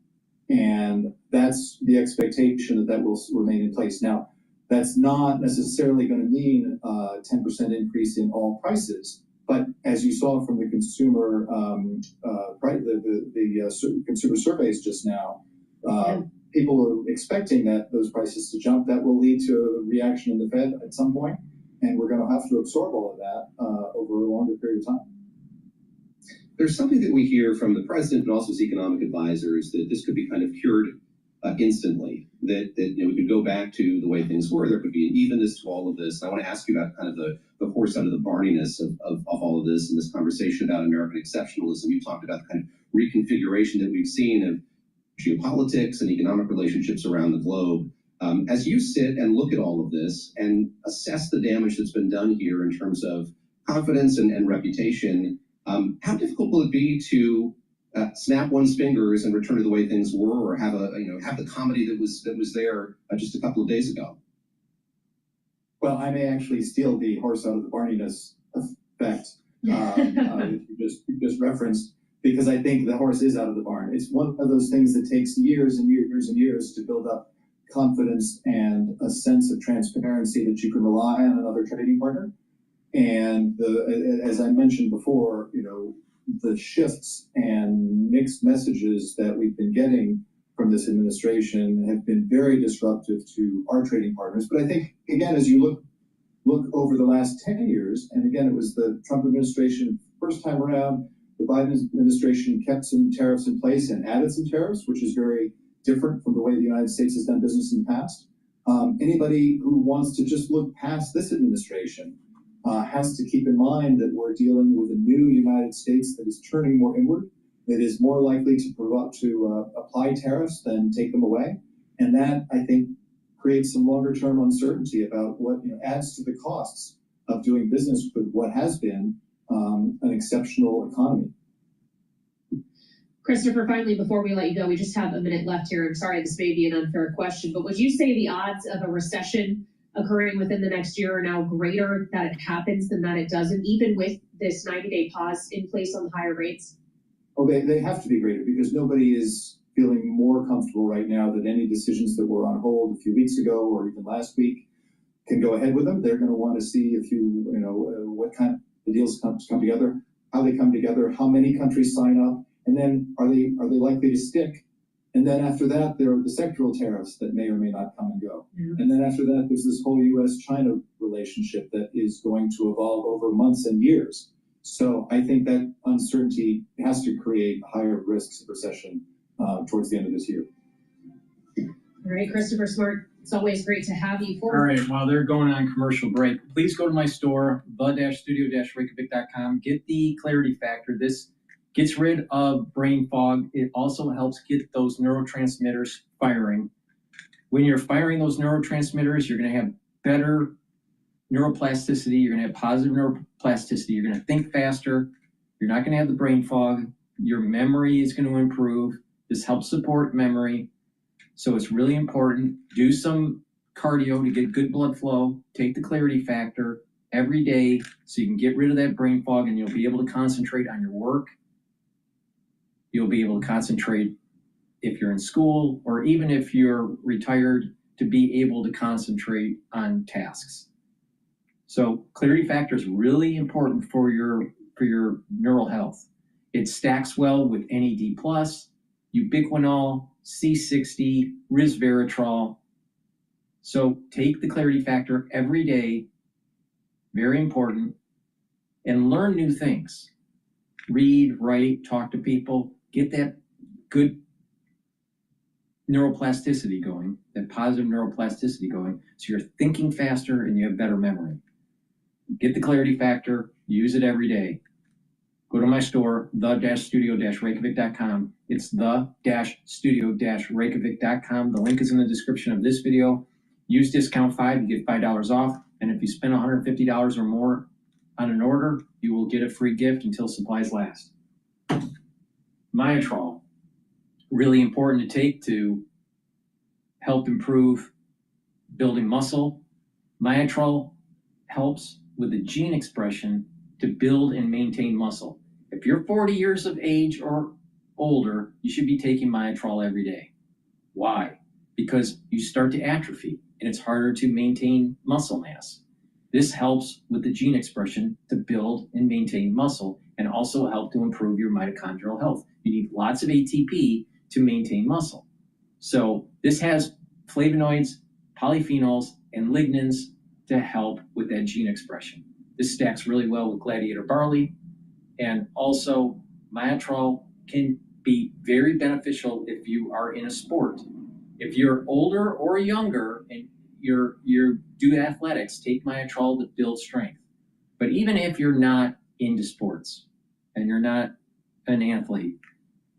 And that's the expectation that that will remain in place. Now, that's not necessarily going to mean a 10% increase in all prices. But as you saw from the consumer consumer surveys just now, people are expecting that those prices to jump. That will lead to a reaction in the Fed at some point, and we're going to have to absorb all of that over a longer period of time. There's something that we hear from the president and also his economic advisors that this could be kind of cured instantly, that we could go back to the way things were. There could be an evenness to all of this. And I want to ask you about kind of the horse out of the barniness of all of this and this conversation about American exceptionalism. You talked about the kind of reconfiguration that we've seen of geopolitics and economic relationships around the globe. As you sit and look at all of this and assess the damage that's been done here in terms of confidence and reputation, how difficult will it be to snap one's fingers and return to the way things were, or have the comedy that was there just a couple of days ago? Well, I may actually steal the horse out of the barniness effect you just referenced, because I think the horse is out of the barn. It's one of those things that takes years and years and years to build up confidence and a sense of transparency that you can rely on another trading partner. And as I mentioned before, the shifts and mixed messages that we've been getting from this administration have been very disruptive to our trading partners. But I think, again, as you look over the last 10 years, and again, it was the Trump administration first time around, the Biden administration kept some tariffs in place and added some tariffs, which is very different from the way the United States has done business in the past. Anybody who wants to just look past this administration has to keep in mind that we're dealing with a new United States that is turning more inward, that is more likely to apply tariffs than take them away. And that, I think, creates some longer term uncertainty about what adds to the costs of doing business with what has been an exceptional economy. Christopher, finally, before we let you go, we just have a minute left here. I'm sorry, this may be an unfair question, but would you say the odds of a recession occurring within the next year are now greater that it happens than that it doesn't, even with this 90-day pause in place on the higher rates? Oh, they have to be greater, because nobody is feeling more comfortable right now that any decisions that were on hold a few weeks ago or even last week can go ahead with them. They're going to want to see what kind of deals come together, how they come together, how many countries sign up, and then are they likely to stick? And then after that, there are the sectoral tariffs that may or may not come and go. Yeah. And then after that, there's this whole U.S.-China relationship that is going to evolve over months and years. So I think that uncertainty has to create higher risks of recession towards the end of this year. All right, Christopher Smart, it's always great to have you. All right, while they're going on commercial break, please go to my store, the-studio-reykjavik.com. Get the clarity factor. This gets rid of brain fog. It also helps get those neurotransmitters firing. When you're firing those neurotransmitters, you're going to have better neuroplasticity. You're going to have positive neuroplasticity. You're going to think faster. You're not going to have the brain fog. Your memory is going to improve. This helps support memory. So it's really important. Do some cardio to get good blood flow. Take the clarity factor. every day so you can get rid of that brain fog and you'll be able to concentrate on your work. You'll be able to concentrate if you're in school or even if you're retired, to be able to concentrate on tasks. So clarity factor is really important for your neural health. It stacks well with NAD+, ubiquinol, C60, resveratrol. So take the clarity factor every day, very important, and learn new things. Read, write, talk to people, get that good neuroplasticity going, that positive neuroplasticity going, so you're thinking faster and you have better memory. Get the clarity factor, use it every day. Go to my store, the-studio-reykjavik.com. It's the-studio-reykjavik.com. The link is in the description of this video. Use discount 5, you get $5 off. And if you spend $150 or more on an order, you will get a free gift until supplies last. Myotrol, really important to take to help improve building muscle. Myotrol helps with the gene expression to build and maintain muscle. If you're 40 years of age or older, you should be taking Myotrol every day. Why? Because you start to atrophy and it's harder to maintain muscle mass. This helps with the gene expression to build and maintain muscle and also help to improve your mitochondrial health. You need lots of ATP to maintain muscle. So this has flavonoids, polyphenols, and lignans to help with that gene expression. This stacks really well with Gladiator barley, and also Myotrol can be very beneficial if you are in a sport. If you're older or younger and you do athletics, take Myotrol to build strength. But even if you're not into sports and you're not an athlete,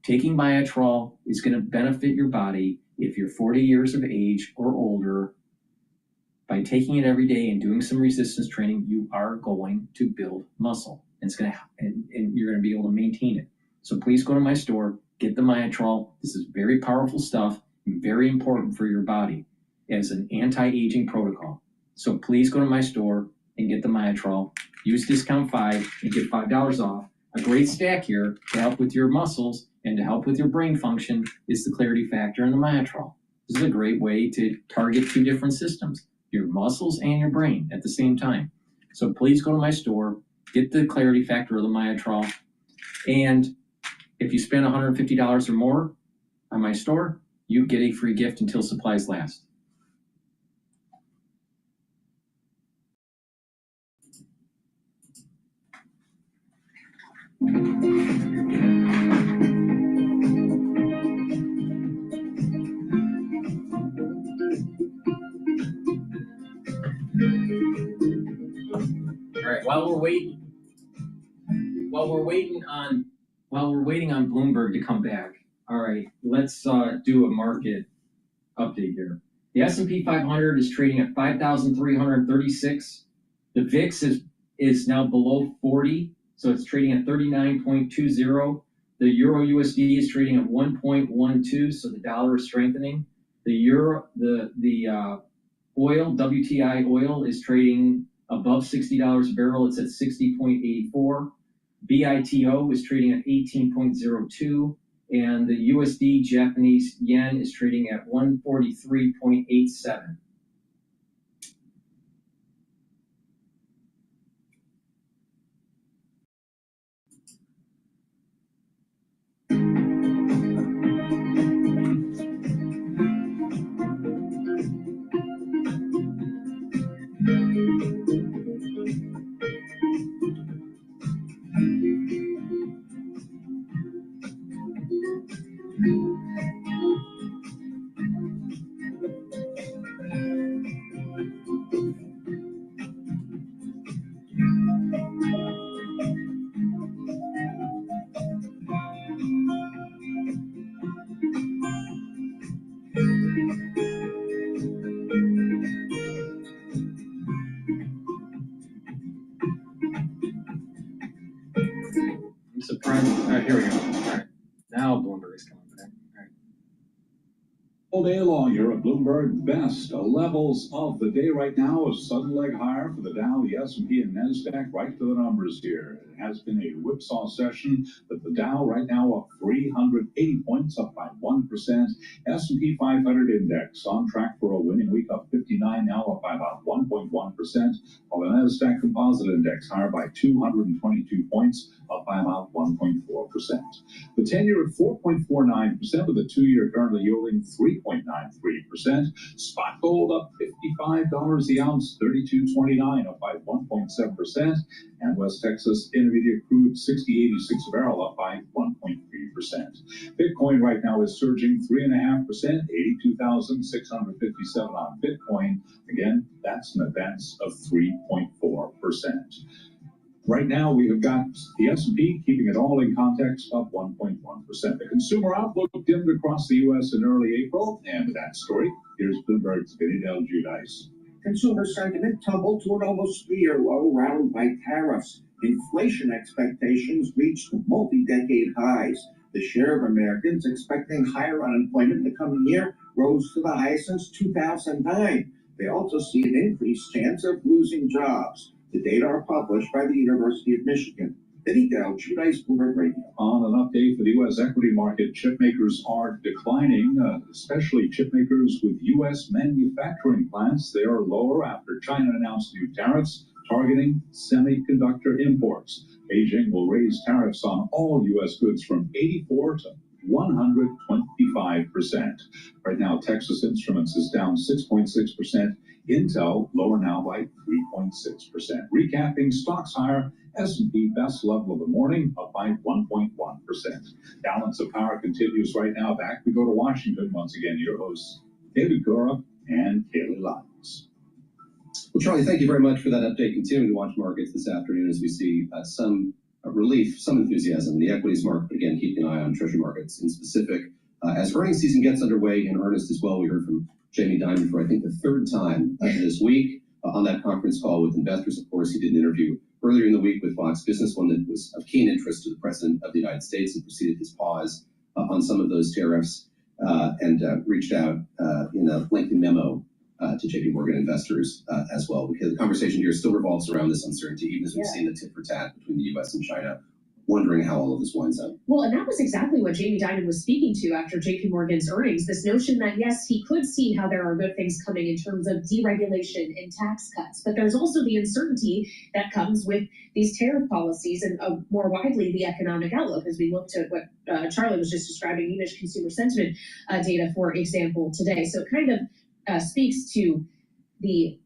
taking Myotrol is going to benefit your body if you're 40 years of age or older. By taking it every day and doing some resistance training, you are going to build muscle, and it's going to, and you're going to be able to maintain it. So please go to my store, get the Myotrol. This is very powerful stuff and very important for your body as an anti-aging protocol. So please go to my store and get the Myotrol. Use discount 5 and get $5 off. A great stack here to help with your muscles and to help with your brain function is the clarity factor and the Myotrol. This is a great way to target 2 different systems, your muscles and your brain at the same time. So please go to my store, get the clarity factor or the Myotrol, and if you spend $150 or more on my store, you get a free gift until supplies last. All right, while we're waiting on Bloomberg to come back, all right, let's do a market update here. The S&P 500 is trading at 5,336. The VIX is now below 40, so it's trading at 39.20. The Euro USD is trading at 1.12, so the dollar is strengthening. The oil, WTI oil, is trading above $60 a barrel. It's at 60.84. BITO is trading at 18.02. And the USD Japanese yen is trading at 143.87. I'm surprised. All right, here we go. All right, now Bloomberg is coming back. All right. all day long here at Bloomberg. Best levels of the day right now. A sudden leg higher for the Dow, the S&P, and NASDAQ. Right to the numbers here. It has been a whipsaw session, but the Dow right now up 380 points, up by 1%. S&P 500 index on track for a winning week, up 59 now, up by about 1.1%. While the NASDAQ Composite Index higher by 222 points, up by about 1.4%. The 10-year at 4.49%, with the 2-year currently yielding 3.93%. Spot gold up $55 the ounce, $32.29, up by 1.7%. And West Texas Intermediate crude 60.86 a barrel, up by 1.3%. Bitcoin right now is surging 3.5%, 82,657 on Bitcoin. Again, that's an advance of 3.4%. Right now, we have got the S&P keeping it all in context, up 1.1%. The consumer outlook dimmed across the U.S. in early April, and with that story, here's Bloomberg's Vinny Giudice. Consumer sentiment tumbled to an almost 3-year low, rattled by tariffs. Inflation expectations reached multi-decade highs. The share of Americans expecting higher unemployment in the coming year rose to the highest since 2009. They also see an increased chance of losing jobs. The data are published by the University of Michigan. Vinny Giudice, Bloomberg Radio. On an update for the U.S. equity market, chip makers are declining, especially chip makers with U.S. manufacturing plants. They are lower after China announced new tariffs targeting semiconductor imports. Beijing will raise tariffs on all U.S. goods from 84 to 125%. Right now, Texas Instruments is down 6.6%. Intel lower now by 3.6%. Recapping stocks higher. S&P best level of the morning, up by 1.1%. Balance of power continues right now. Back we go to Washington once again. Your hosts, David Gora and Kaylee Lyons. Well, Charlie, thank you very much for that update. Continuing to watch markets this afternoon as we see some relief, some enthusiasm in the equities market, but again, keeping an eye on treasury markets in specific. As earnings season gets underway in earnest as well, we heard from Jamie Dimon for, I think, the third time this week on that conference call with investors. Of course, he did an interview earlier in the week with Fox Business, one that was of keen interest to the President of the United States, and preceded his pause on some of those tariffs and reached out in a lengthy memo to JP Morgan investors as well, because the conversation here still revolves around this uncertainty, even as we've seen the tit for tat between the U.S. and China, wondering how all of this winds up. Well, and that was exactly what Jamie Dimon was speaking to after JP Morgan's earnings, this notion that, yes, he could see how there are good things coming in terms of deregulation and tax cuts, but there's also the uncertainty that comes with these tariff policies and more widely the economic outlook, as we look to what Charlie was just describing, even consumer sentiment data, for example, today. So it kind of speaks to the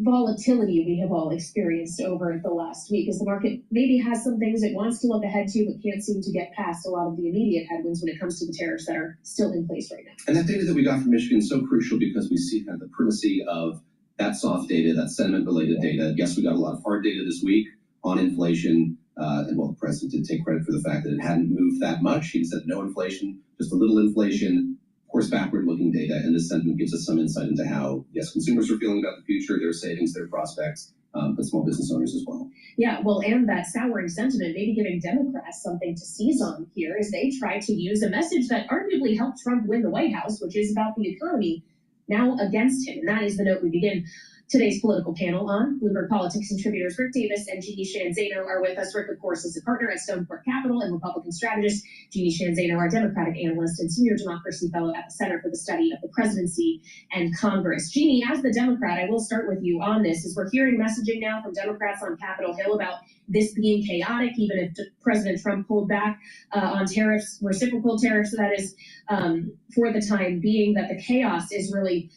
volatility we have all experienced over the last week, as the market maybe has some things it wants to look ahead to, but can't seem to get past a lot of the immediate headwinds when it comes to the tariffs that are still in place right now. And that data that we got from Michigan is so crucial because we see kind of the primacy of that soft data, that sentiment-related data. Yes, we got a lot of hard data this week on inflation, and well, the president did take credit for the fact that it hadn't moved that much. He said no inflation, just a little inflation. Of course, backward-looking data, and this sentiment gives us some insight into how, yes, consumers are feeling about the future, their savings, their prospects, but small business owners as well. Yeah, well, and that souring sentiment, maybe giving Democrats something to seize on here as they try to use a message that arguably helped Trump win the White House, which is about the economy, now against him. And that is the note we begin today's political panel on. Bloomberg Politics contributors Rick Davis and Jeannie Shanzano are with us. Rick, of course, is a partner at Stoneport Capital and Republican strategist. Jeannie Shanzano, our Democratic analyst and senior democracy fellow at the Center for the Study of the Presidency and Congress. Jeannie, as the Democrat, I will start with you on this, as we're hearing messaging now from Democrats on Capitol Hill about this being chaotic, even if President Trump pulled back on tariffs, reciprocal tariffs, that is, for the time being, that the chaos is really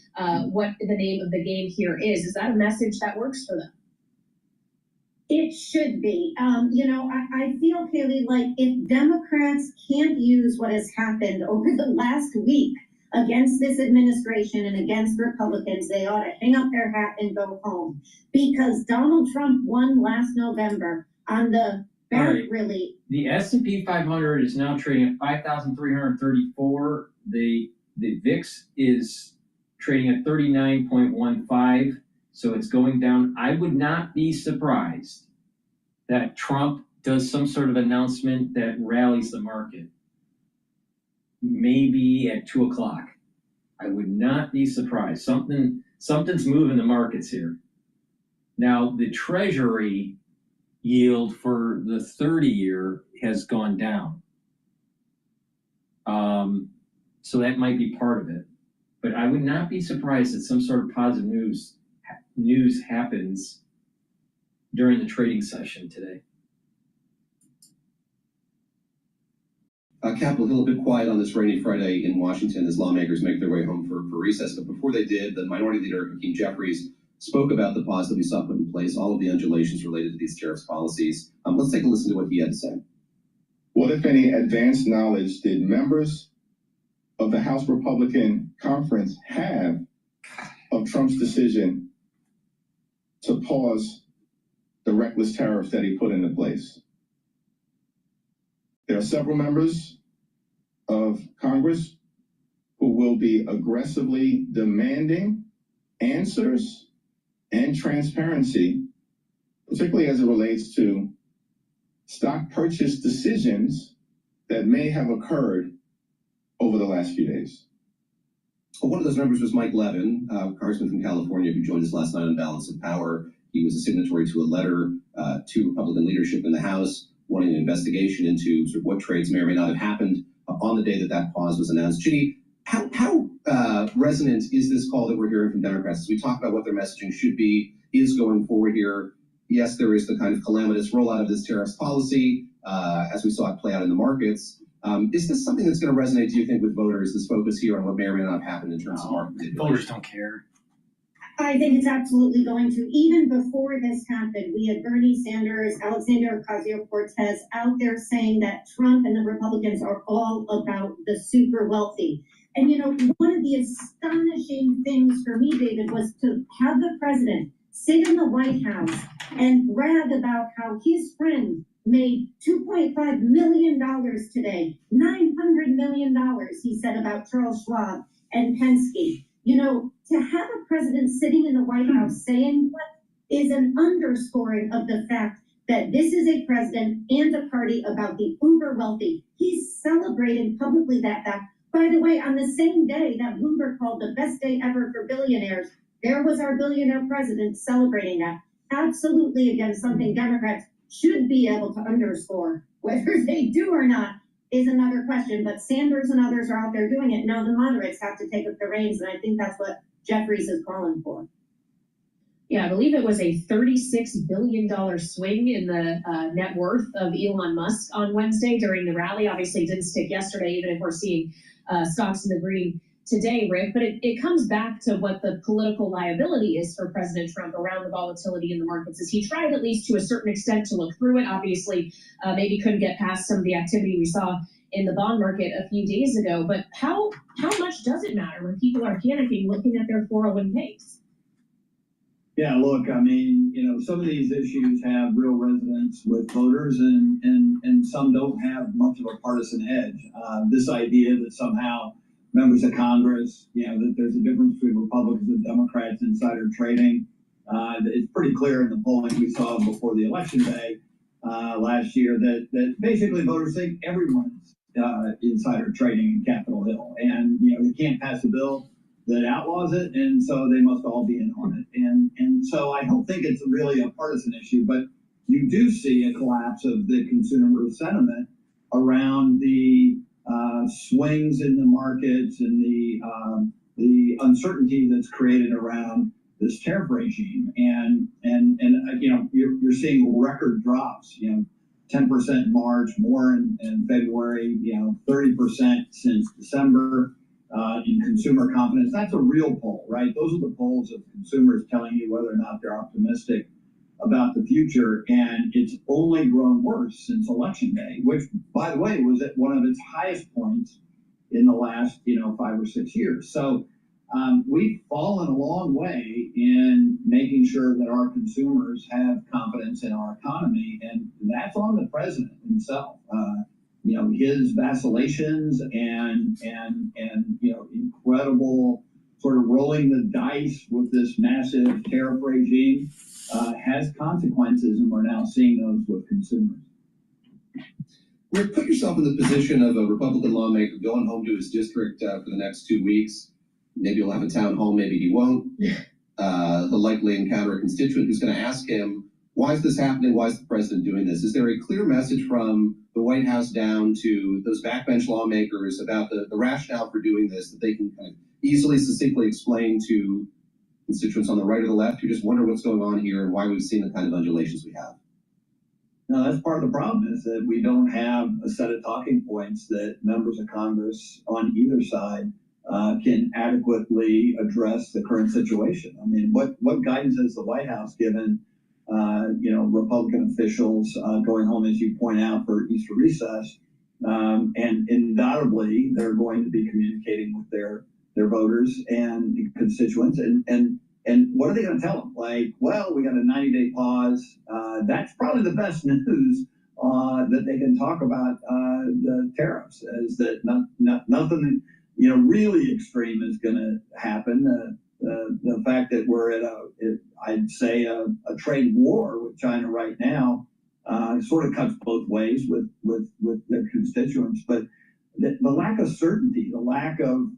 what the name of the game here is. Is that a message that works for them? It should be. I feel, Kaylee, like if Democrats can't use what has happened over the last week against this administration and against Republicans, they ought to hang up their hat and go home. Because Donald Trump won last November on the really. The S&P 500 is now trading at 5,334. The VIX is trading at 39.15. So it's going down. I would not be surprised that Trump does some sort of announcement that rallies the market, maybe at 2 o'clock. I would not be surprised. Something's moving the markets here. Now, the Treasury yield for the 30-year has gone down. So that might be part of it. But I would not be surprised that some sort of positive news happens during the trading session today. Capitol Hill a bit quiet on this rainy Friday in Washington as lawmakers make their way home for recess. But before they did, the Minority Leader, Hakeem Jeffries, spoke about the pause that we saw put in place, all of the undulations related to these tariffs policies. Let's take a listen to what he had to say. What, if any, advanced knowledge did members of the House Republican Conference have of Trump's decision to pause the reckless tariffs that he put into place? There are several members of Congress who will be aggressively demanding answers and transparency, particularly as it relates to stock purchase decisions that may have occurred over the last few days. Well, one of those members was Mike Levin, congressman from California, who joined us last night on Balance of Power. He was a signatory to a letter to Republican leadership in the House wanting an investigation into sort of what trades may or may not have happened on the day that that pause was announced. Ginny, how resonant is this call that we're hearing from Democrats as we talk about what their messaging should be, is going forward here? Yes, there is the kind of calamitous rollout of this tariffs policy, as we saw it play out in the markets. Is this something that's going to resonate, do you think, with voters, this focus here on what may or may not have happened in terms of market? Voters don't care. I think it's absolutely going to. Even before this happened, we had Bernie Sanders, Alexandria Ocasio-Cortez out there saying that Trump and the Republicans are all about the super wealthy. And, you know, one of the astonishing things for me, David, was to have the president sit in the White House and brag about how his friend made $2.5 million today, $900 million, he said about Charles Schwab and Penske. You know, to have a president sitting in the White House saying what is an underscoring of the fact that this is a president and a party about the uber wealthy. He's celebrating publicly that fact. By the way, on the same day that Bloomberg called the best day ever for billionaires, there was our billionaire president celebrating that. Absolutely, again, something Democrats should be able to underscore. Whether they do or not is another question, but Sanders and others are out there doing it. Now the moderates have to take up the reins, and I think that's what Jeffries is calling for. Yeah, I believe it was a $36 billion swing in the net worth of Elon Musk on Wednesday during the rally. Obviously, it didn't stick yesterday, even if we're seeing stocks in the green today, Rick. But it comes back to what the political liability is for President Trump around the volatility in the markets. As he tried, at least to a certain extent, to look through it. Obviously, maybe couldn't get past some of the activity we saw in the bond market a few days ago. But how much does it matter when people are panicking, looking at their 401ks? Yeah, look, I mean, you know, some of these issues have real resonance with voters and some don't have much of a partisan edge. This idea that somehow members of Congress, you know, that there's a difference between Republicans and Democrats insider trading. It's pretty clear in the polling we saw before the election day last year that basically voters think everyone's insider trading in Capitol Hill. And, you know, they can't pass a bill that outlaws it, and so they must all be in on it. And so I don't think it's really a partisan issue, but you do see a collapse of the consumer sentiment around the swings in the markets and the uncertainty that's created around this tariff regime. And you know, you're seeing record drops, you know, 10% in March, more in February, you know, 30% since December. In consumer confidence. That's a real poll, right? Those are the polls of consumers telling you whether or not they're optimistic about the future. And it's only grown worse since Election Day, which, by the way, was at one of its highest points in the last, you know, 5 or 6 years. So we've fallen a long way in making sure that our consumers have confidence in our economy. And that's on the president himself. You know, his vacillations and you know, incredible sort of rolling the dice with this massive tariff regime has consequences, and we're now seeing those with consumers. Rick, put yourself in the position of a Republican lawmaker going home to his district for the next 2 weeks. maybe he'll have a town hall, maybe he won't. He'll likely encounter a constituent who's going to ask him, why is this happening? Why is the president doing this? Is there a clear message from the White House down to those backbench lawmakers about the rationale for doing this that they can kind of easily, succinctly explain to constituents on the right or the left who just wonder what's going on here and why we've seen the kind of undulations we have? No, that's part of the problem, is that we don't have a set of talking points that members of Congress on either side can adequately address the current situation. I mean, what guidance has the White House given, Republican officials going home, as you point out, for Easter recess? And undoubtedly, they're going to be communicating with their voters and constituents. And what are they going to tell them? Like, well, we got a 90-day pause. That's probably the best news that they can talk about the tariffs, is that nothing, really extreme is going to happen. The fact that we're at I'd say a trade war with China right now sort of cuts both ways with their constituents. But the lack of certainty, the lack of,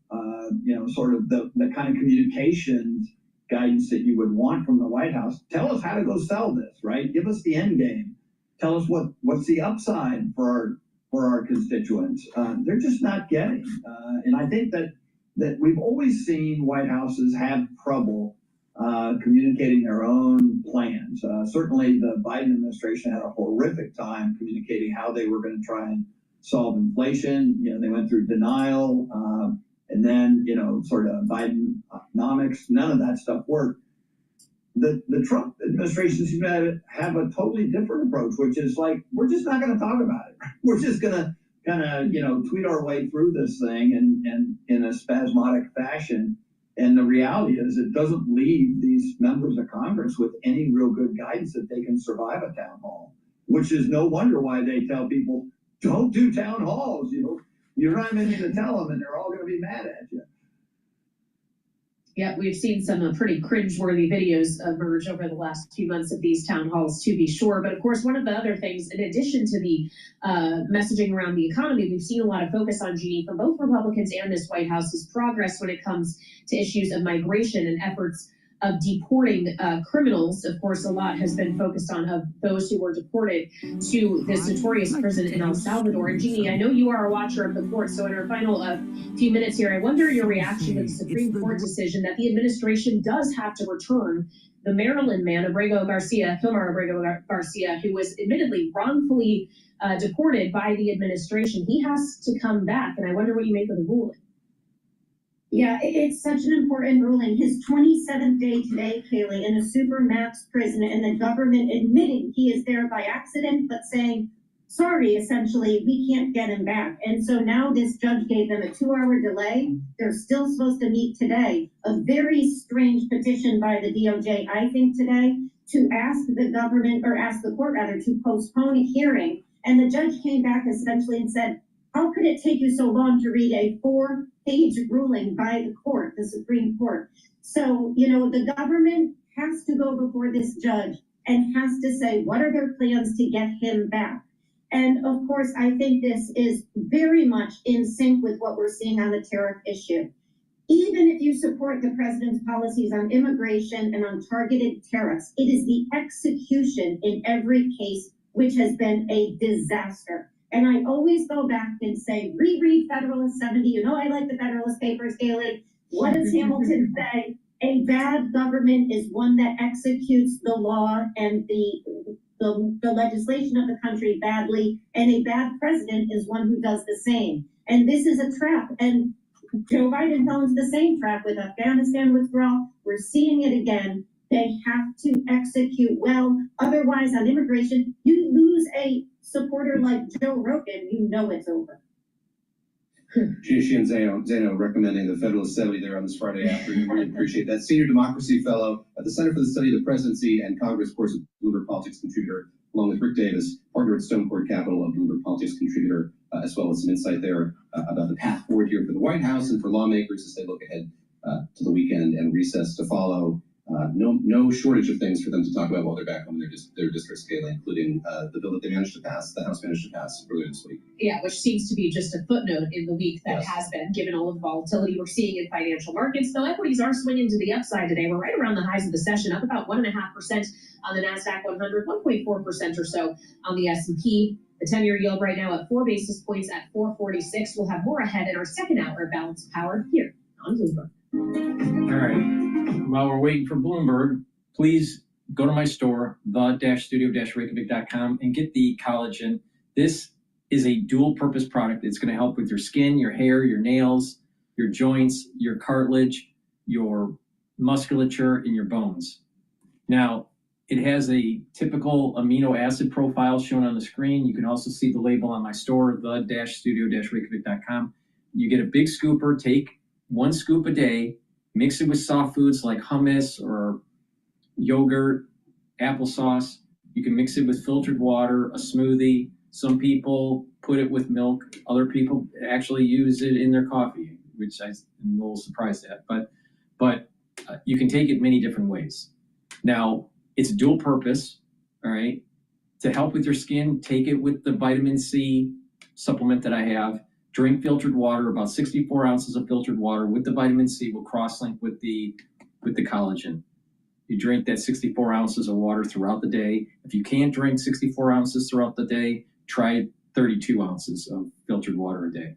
sort of the kind of communications guidance that you would want from the White House. Tell us how to go sell this, right? Give us the end game. Tell us what's the upside for our constituents. They're just not getting. And I think that we've always seen White Houses have trouble communicating their own plans. Certainly the Biden administration had a horrific time communicating how they were going to try and solve inflation. They went through denial, and then, sort of Bidenomics. None of that stuff worked. The Trump administration seems to have a totally different approach, which is like, we're just not going to talk about it. We're just going to kind of, tweet our way through this thing and in a spasmodic fashion. And the reality is, it doesn't leave these members of Congress with any real good guidance that they can survive a town hall, which is no wonder why they tell people, don't do town halls. You're not meant to tell them, and they're all going to be mad at you. Yeah, we've seen some pretty cringeworthy videos emerge over the last few months of these town halls, to be sure. But of course, one of the other things, in addition to the messaging around the economy, we've seen a lot of focus on, Jeannie, from both Republicans and this White House, is progress when it comes to issues of migration and efforts of deporting criminals. Of course, a lot has been focused on of those who were deported to this notorious prison in El Salvador. And Jeannie, I know you are a watcher of the court, so in our final few minutes here, I wonder your reaction to the Supreme Court decision that the administration does have to return the Maryland man, Tomar Abrego Garcia, who was admittedly wrongfully deported by the administration. He has to come back, and I wonder what you make of the ruling. Yeah, it's such an important ruling. His 27th day today, Kaylee, in a supermax prison, and the government admitting he is there by accident, but saying, sorry, essentially, we can't get him back. And so now this judge gave them a 2-hour delay. They're still supposed to meet today. A very strange petition by the DOJ, I think, today, to ask the government, or ask the court rather, to postpone a hearing. And the judge came back essentially and said, how could it take you so long to read a 4-page ruling by the court, the Supreme Court? So, the government has to go before this judge and has to say, what are their plans to get him back? And of course, I think this is very much in sync with what we're seeing on the tariff issue. Even if you support the president's policies on immigration and on targeted tariffs, it is the execution in every case which has been a disaster. And I always go back and say, reread Federalist 70. I like the Federalist Papers, Gaelic. What does Hamilton say? A bad government is one that executes the law and the legislation of the country badly, and a bad president is one who does the same. And this is a trap. And Joe Biden fell into the same trap with Afghanistan withdrawal. We're seeing it again. They have to execute well. Otherwise, on immigration, you lose a supporter like Joe Rogan, it's over. She and Zeno recommending the Federalist 70 there on this Friday afternoon. Really appreciate that. Senior Democracy Fellow at the Center for the Study of the Presidency and Congress, of course, a Bloomberg Politics contributor, along with Rick Davis, partner at Stone Court Capital, a Bloomberg Politics contributor, as well as some insight there about the path forward here for the White House and for lawmakers as they look ahead to the weekend and recess to follow. no shortage of things for them to talk about while they're back home in their district scaling, including the bill that the House managed to pass earlier this week. Yeah, which seems to be just a footnote in the week that has been, given all of the volatility we're seeing in financial markets. Though equities are swinging to the upside today. We're right around the highs of the session, up about 1.5% on the NASDAQ 100, 1.4% or so on the S&P. The 10-year yield right now at 4 basis points at 4.46. We'll have more ahead in our second hour of Balance of Power here on Bloomberg. All right. While we're waiting for Bloomberg, please go to my store, the-studio-reykjavik.com, and get the collagen. This is a dual-purpose product. It's going to help with your skin, your hair, your nails, your joints, your cartilage, your musculature, and your bones. Now, it has a typical amino acid profile shown on the screen. You can also see the label on my store, the-studio-reykjavik.com. You get a big scooper. Take 1 scoop a day. Mix it with soft foods like hummus or yogurt, applesauce. You can mix it with filtered water, a smoothie. Some people put it with milk. Other people actually use it in their coffee, which I'm a little surprised at. But you can take it many different ways. Now, it's dual purpose, all right? To help with your skin, take it with the vitamin C supplement that I have. Drink filtered water, about 64 ounces of filtered water with the vitamin C will cross-link with the collagen. You drink that 64 ounces of water throughout the day. If you can't drink 64 ounces throughout the day, try 32 ounces of filtered water a day.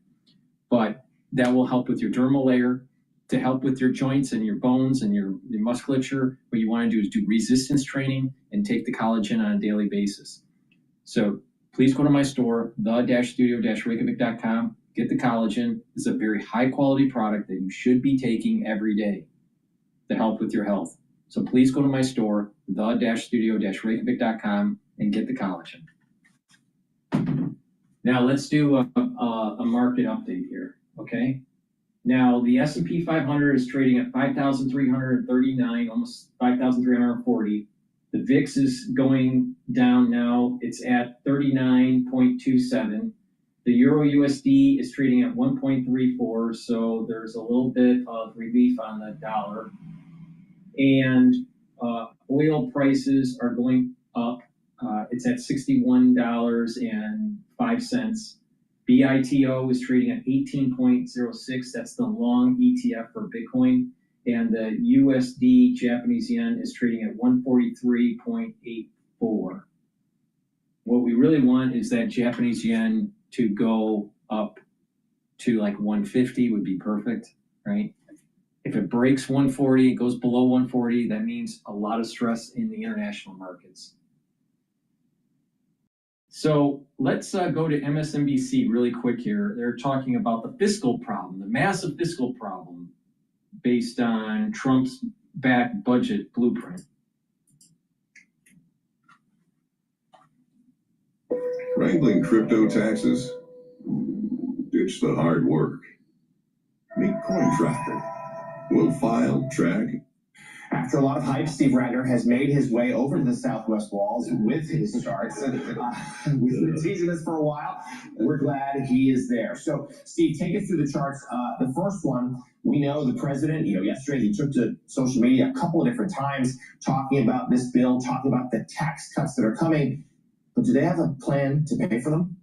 But that will help with your dermal layer, to help with your joints and your bones and your musculature. What you want to do is do resistance training and take the collagen on a daily basis. So please go to my store, the-studio-reykjavik.com. Get the collagen. It's a very high quality product that you should be taking every day to help with your health. So please go to my store, the-studio-reykjavik.com, and get the collagen. Now let's do a market update here, okay? Now the S&P 500 is trading at 5,339, almost 5,340. The VIX is going down now. It's at 39.27. The Euro USD is trading at 1.34, so there's a little bit of relief on the dollar. And oil prices are going up. It's at $61.05. BITO is trading at 18.06. That's the long ETF for Bitcoin. And the USD Japanese yen is trading at 143.84. What we really want is that Japanese yen to go up to like 150 would be perfect, right? If it breaks 140, it goes below 140, that means a lot of stress in the international markets. So let's go to MSNBC really quick here. They're talking about the fiscal problem, the massive fiscal problem based on Trump's backed budget blueprint. Wrangling crypto taxes? Ditch the hard work. Meet CoinTracker. We'll file, track. After a lot of hype, Steve Radner has made his way over to the Southwest Walls with his charts. We've been teasing this for a while. We're glad he is there. So, Steve, take us through the charts. The first one, we know the president, yesterday he took to social media a couple of different times talking about this bill, talking about the tax cuts that are coming. But do they have a plan to pay for them?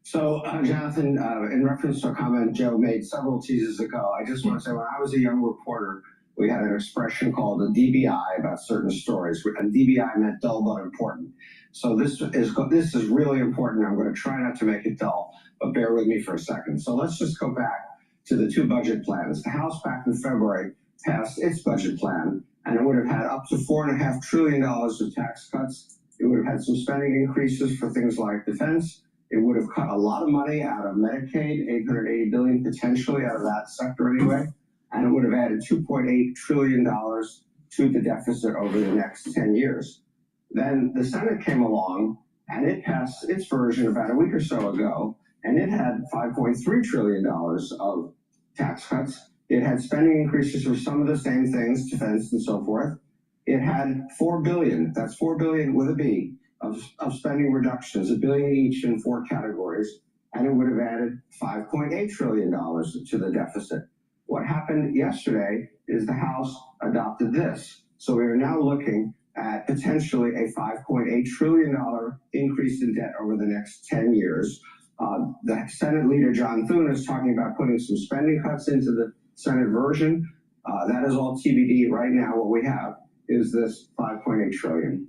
So, Jonathan, in reference to a comment Joe made several teases ago, I just want to say when I was a young reporter, we had an expression called a DBI about certain stories, and DBI meant dull but important. So this is really important. I'm going to try not to make it dull, but bear with me for a second. So let's just go back to the two budget plans. The House back in February passed its budget plan, and it would have had up to $4.5 trillion of tax cuts. It would have had some spending increases for things like defense. It would have cut a lot of money out of Medicaid, $880 billion potentially out of that sector anyway. And it would have added $2.8 trillion to the deficit over the next 10 years. Then the Senate came along, and it passed its version about a week or so ago, and it had $5.3 trillion of tax cuts. It had spending increases for some of the same things, defense and so forth. It had $4 billion, that's $4 billion with a B, of spending reductions, $1 billion each in 4 categories, and it would have added $5.8 trillion to the deficit. What happened yesterday is the House adopted this. So we are now looking at potentially a $5.8 trillion increase in debt over the next 10 years. The Senate leader, John Thune, is talking about putting some spending cuts into the Senate version. That is all TBD. Right now, what we have is this $5.8 trillion.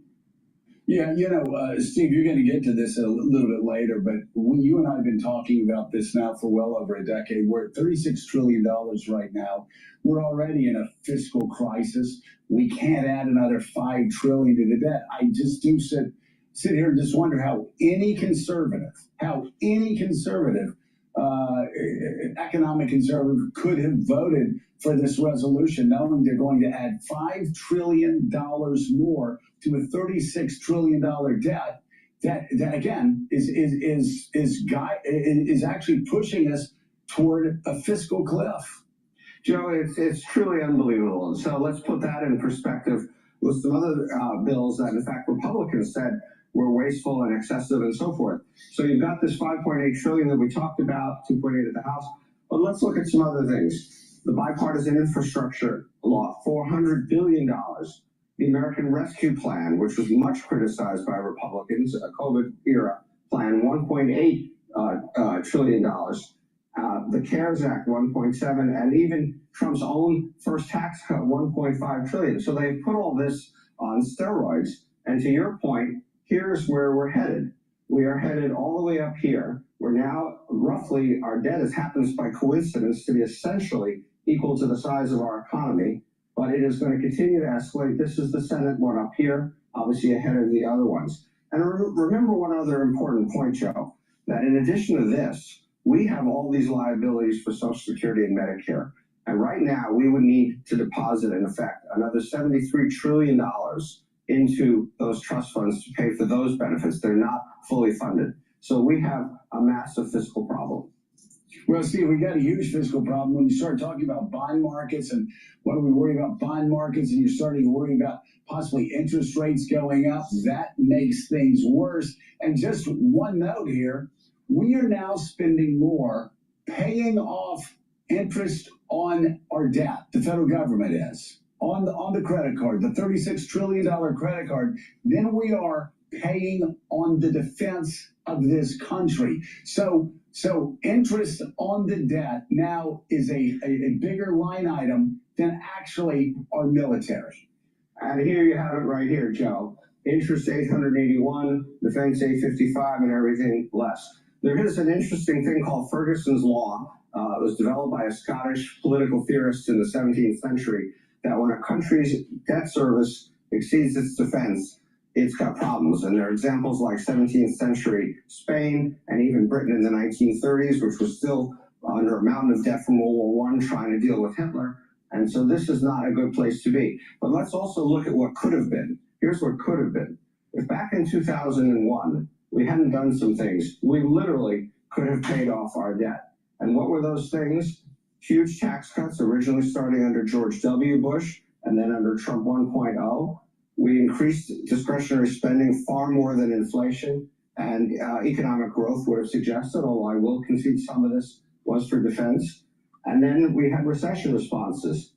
Yeah, Steve, you're going to get to this a little bit later, but you and I have been talking about this now for well over a decade. We're at $36 trillion right now. We're already in a fiscal crisis. We can't add another $5 trillion to the debt. I just do sit here and just wonder how any conservative, economic conservative could have voted for this resolution, knowing they're going to add $5 trillion more to a $36 trillion debt that again is actually pushing us toward a fiscal cliff. Joe, it's truly unbelievable. So let's put that in perspective with some other bills that, in fact, Republicans said were wasteful and excessive and so forth. So you've got this $5.8 trillion that we talked about, 2.8 at the House. But let's look at some other things. The bipartisan infrastructure law, $400 billion. The American Rescue Plan, which was much criticized by Republicans, a COVID-era plan, $1.8 trillion. The CARES Act, 1.7, and even Trump's own first tax cut, 1.5 trillion. So they've put all this on steroids. And to your point, here's where we're headed. We are headed all the way up here. We're now roughly, our debt happens by coincidence to be essentially equal to the size of our economy, but it is going to continue to escalate. This is the Senate one up here, obviously ahead of the other ones. And remember one other important point, Joe, that in addition to this, we have all these liabilities for Social Security and Medicare. And right now, we would need to deposit, in effect, another $73 trillion into those trust funds to pay for those benefits. They're not fully funded. So we have a massive fiscal problem. Well, Steve, we got a huge fiscal problem when you start talking about bond markets and what are we worried about bond markets, and you're starting to worry about possibly interest rates going up. That makes things worse. And just one note here, we are now spending more paying off interest on our debt. The federal government is on the credit card, the $36 trillion credit card, than we are paying on the defense of this country. So interest on the debt now is a bigger line item than actually our military. And here you have it right here, Joe. Interest 881, defense 855, and everything less. There is an interesting thing called Ferguson's Law. It was developed by a Scottish political theorist in the 17th century, that when a country's debt service exceeds its defense, it's got problems. And there are examples like 17th century Spain and even Britain in the 1930s, which was still under a mountain of debt from World War I, trying to deal with Hitler. And so this is not a good place to be. But let's also look at what could have been. Here's what could have been. If back in 2001, we hadn't done some things, we literally could have paid off our debt. And what were those things? Huge tax cuts, originally starting under George W. Bush and then under Trump 1.0. We increased discretionary spending far more than inflation and economic growth would have suggested, although I will concede some of this was for defense. And then we had recession responses,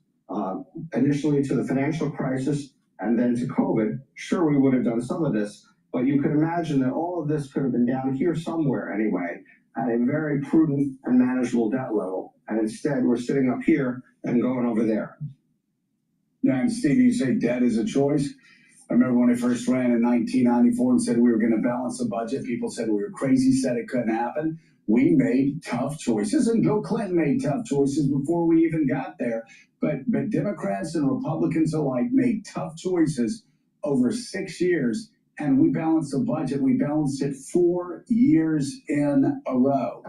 initially to the financial crisis and then to COVID. Sure, we would have done some of this, but you could imagine that all of this could have been down here somewhere anyway, at a very prudent and manageable debt level. And instead, we're sitting up here and going over there. Yeah, and Steve, you say debt is a choice. I remember when I first ran in 1994 and said we were going to balance the budget. People said we were crazy, said it couldn't happen. We made tough choices, and Bill Clinton made tough choices before we even got there. But Democrats and Republicans alike made tough choices over 6 years, and we balanced the budget. We balanced it 4 years in a row.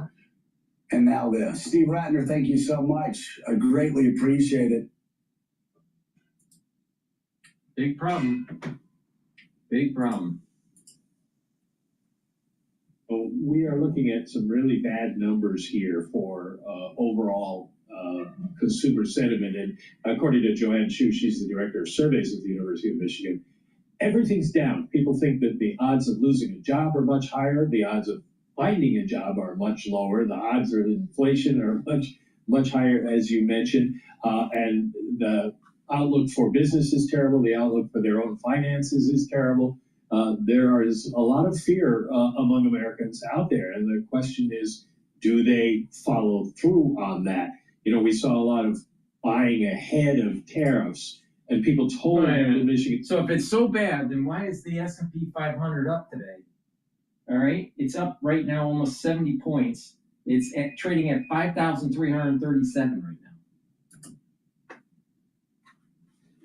And now this. Steve Ratner, thank you so much. I greatly appreciate it. Big problem. Big problem. Well, we are looking at some really bad numbers here for overall consumer sentiment. And according to Joanne Shu, she's the director of surveys at the University of Michigan, everything's down. People think that the odds of losing a job are much higher. The odds of finding a job are much lower. The odds of inflation are much higher, as you mentioned. And the outlook for business is terrible. The outlook for their own finances is terrible. There is a lot of fear among Americans out there, and the question is, do they follow through on that? You know, we saw a lot of buying ahead of tariffs, and people told them Michigan. So if it's so bad, then why is the S&P 500 up today? All right, it's up right now almost 70 points. It's trading at 5,337 right now.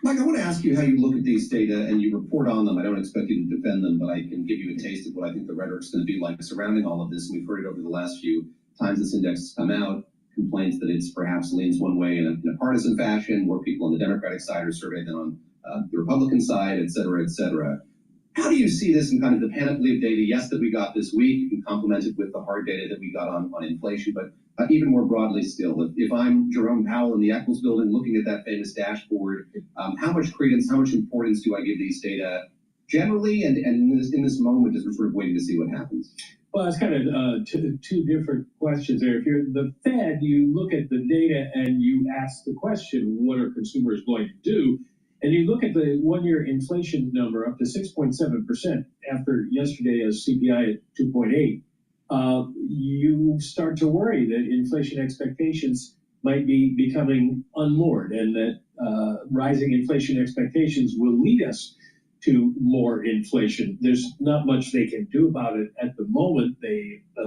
Mike, I want to ask you how you look at these data and you report on them. I don't expect you to defend them, but I can give you a taste of what I think the rhetoric's going to be like surrounding all of this. And we've heard it over the last few times this index has come out. Complaints that it's perhaps leans one way in a partisan fashion, more people on the Democratic side are surveyed than on the Republican side, et cetera, et cetera. How do you see this in kind of the panoply of data, yes, that we got this week, and complemented with the hard data that we got on inflation, but even more broadly still, if I'm Jerome Powell in the Eccles building looking at that famous dashboard, how much credence, how much importance do I give these data generally and in this moment as we're sort of waiting to see what happens? Well, it's kind of two different questions there. If you're the Fed, you look at the data and you ask the question, what are consumers going to do? And you look at the one-year inflation number up to 6.7% after yesterday's CPI at 2.8. You start to worry that inflation expectations might be becoming unmoored, and that rising inflation expectations will lead us to more inflation. There's not much they can do about it at the moment.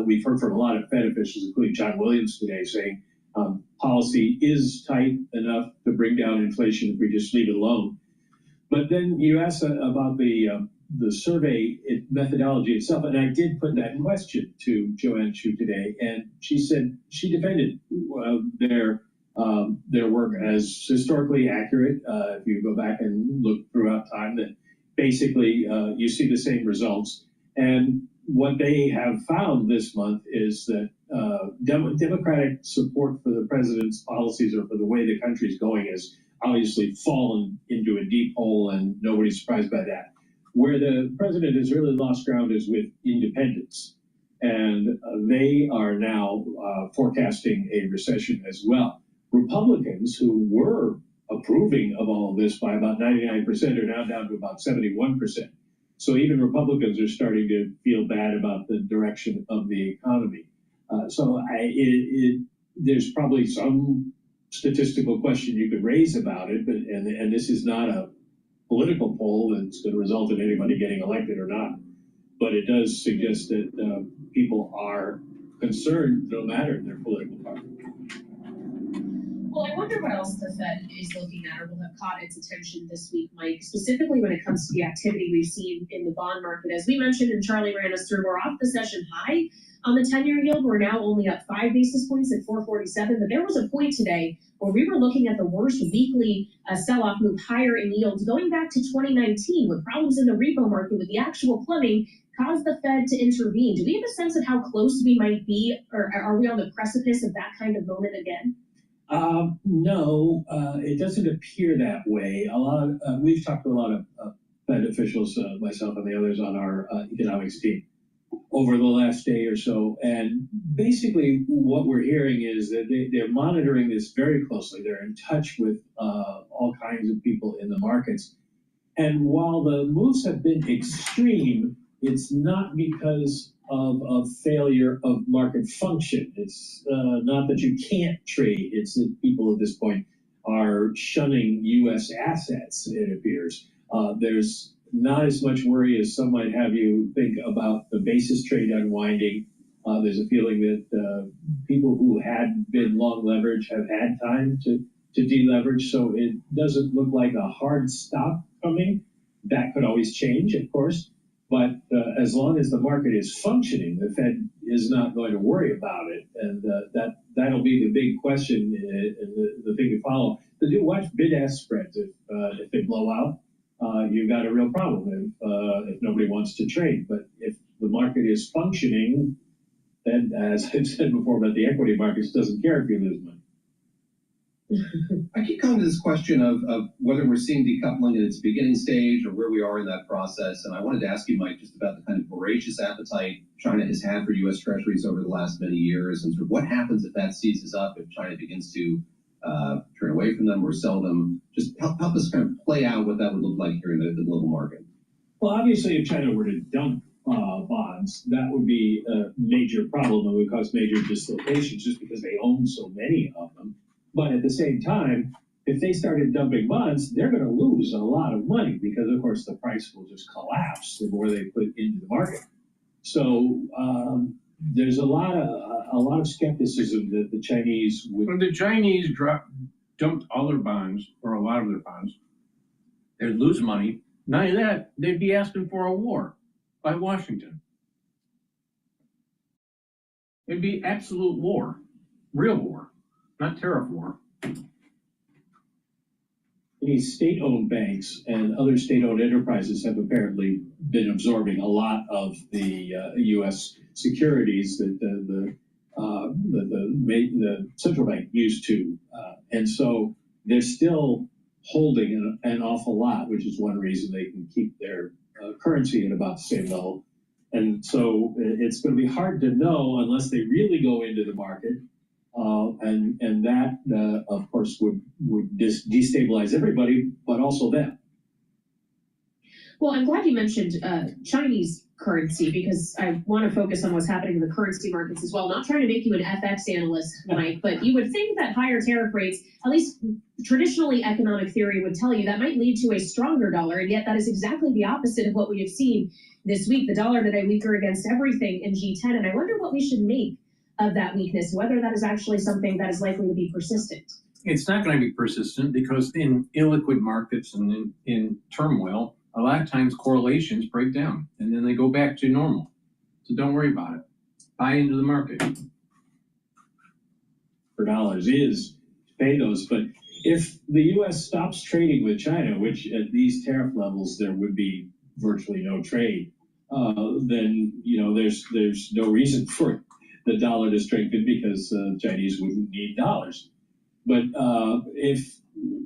We've heard from a lot of Fed officials, including John Williams today, saying policy is tight enough to bring down inflation if we just leave it alone. But then you asked about the survey methodology itself, and I did put that question to Joanne Chu today, and she said she defended their work as historically accurate. If you go back and look throughout time, that basically you see the same results. And what they have found this month is that Democratic support for the president's policies or for the way the country's going has obviously fallen into a deep hole, and nobody's surprised by that. Where the president has really lost ground is with independents, and they are now forecasting a recession as well. Republicans, who were approving of all of this by about 99%, are now down to about 71%. So even Republicans are starting to feel bad about the direction of the economy. There's probably some statistical question you could raise about it, but and this is not a political poll that's going to result in anybody getting elected or not. But it does suggest that people are concerned, no matter their political party. Well, I wonder what else the Fed is looking at or will have caught its attention this week, Mike, specifically when it comes to the activity we've seen in the bond market. As we mentioned, and Charlie ran us through, we're off the session high on the 10-year yield. We're now only up 5 basis points at 447. But there was a point today where we were looking at the worst weekly sell-off move higher in yields going back to 2019, with problems in the repo market with the actual plumbing caused the Fed to intervene. Do we have a sense of how close we might be, or are we on the precipice of that kind of moment again? No, it doesn't appear that way. We've talked to a lot of Fed officials, myself and the others on our economics team, over the last day or so, and basically what we're hearing is that they're monitoring this very closely. They're in touch with all kinds of people in the markets, and while the moves have been extreme, it's not because of a failure of market function. It's not that you can't trade, it's that people at this point are shunning U.S. assets, it appears. There's not as much worry as some might have you think about the basis trade unwinding. There's a feeling that people who had been long leverage have had time to deleverage, so it doesn't look like a hard stop coming. That could always change, of course. But as long as the market is functioning, the Fed is not going to worry about it, and that'll be the big question and the thing to follow. But do watch bid-ask spreads. If they blow out, you've got a real problem if nobody wants to trade. But if the market is functioning, then as I've said before about the equity markets, doesn't care if you lose money. I keep coming to this question of whether we're seeing decoupling at its beginning stage or where we are in that process. And I wanted to ask you, Mike, just about the kind of voracious appetite China has had for U.S. Treasuries over the last many years, and sort of what happens if that seizes up, if China begins to turn away from them or sell them? Just help us kind of play out what that would look like here in the global market. Well, obviously, if China were to dump bonds, that would be a major problem and would cause major dislocations just because they own so many of them. But at the same time, if they started dumping bonds, they're going to lose a lot of money because, of course, the price will just collapse the more they put into the market. So there's a lot of skepticism that the Chinese would. When the Chinese dumped all their bonds, or a lot of their bonds, they'd lose money. Not only that, they'd be asking for a war by Washington. It'd be absolute war, real war, not tariff war. These state-owned banks and other state-owned enterprises have apparently been absorbing a lot of the U.S. securities that the central bank used to, and so they're still holding an awful lot, which is one reason they can keep their currency at about the same level. And so it's going to be hard to know unless they really go into the market. And that, of course, would destabilize everybody, but also them. Well, I'm glad you mentioned Chinese currency because I want to focus on what's happening in the currency markets as well. Not trying to make you an FX analyst, Mike, but you would think that higher tariff rates, at least traditionally economic theory would tell you that might lead to a stronger dollar, and yet that is exactly the opposite of what we have seen this week. The dollar today weaker against everything in G10, and I wonder what we should make of that weakness, whether that is actually something that is likely to be persistent. It's not going to be persistent because in illiquid markets and in turmoil, a lot of times correlations break down and then they go back to normal. So don't worry about it. Buy into the market. For dollars is to pay those, but if the U.S. stops trading with China, which at these tariff levels there would be virtually no trade, then there's no reason for the dollar to strengthen because Chinese wouldn't need dollars. But if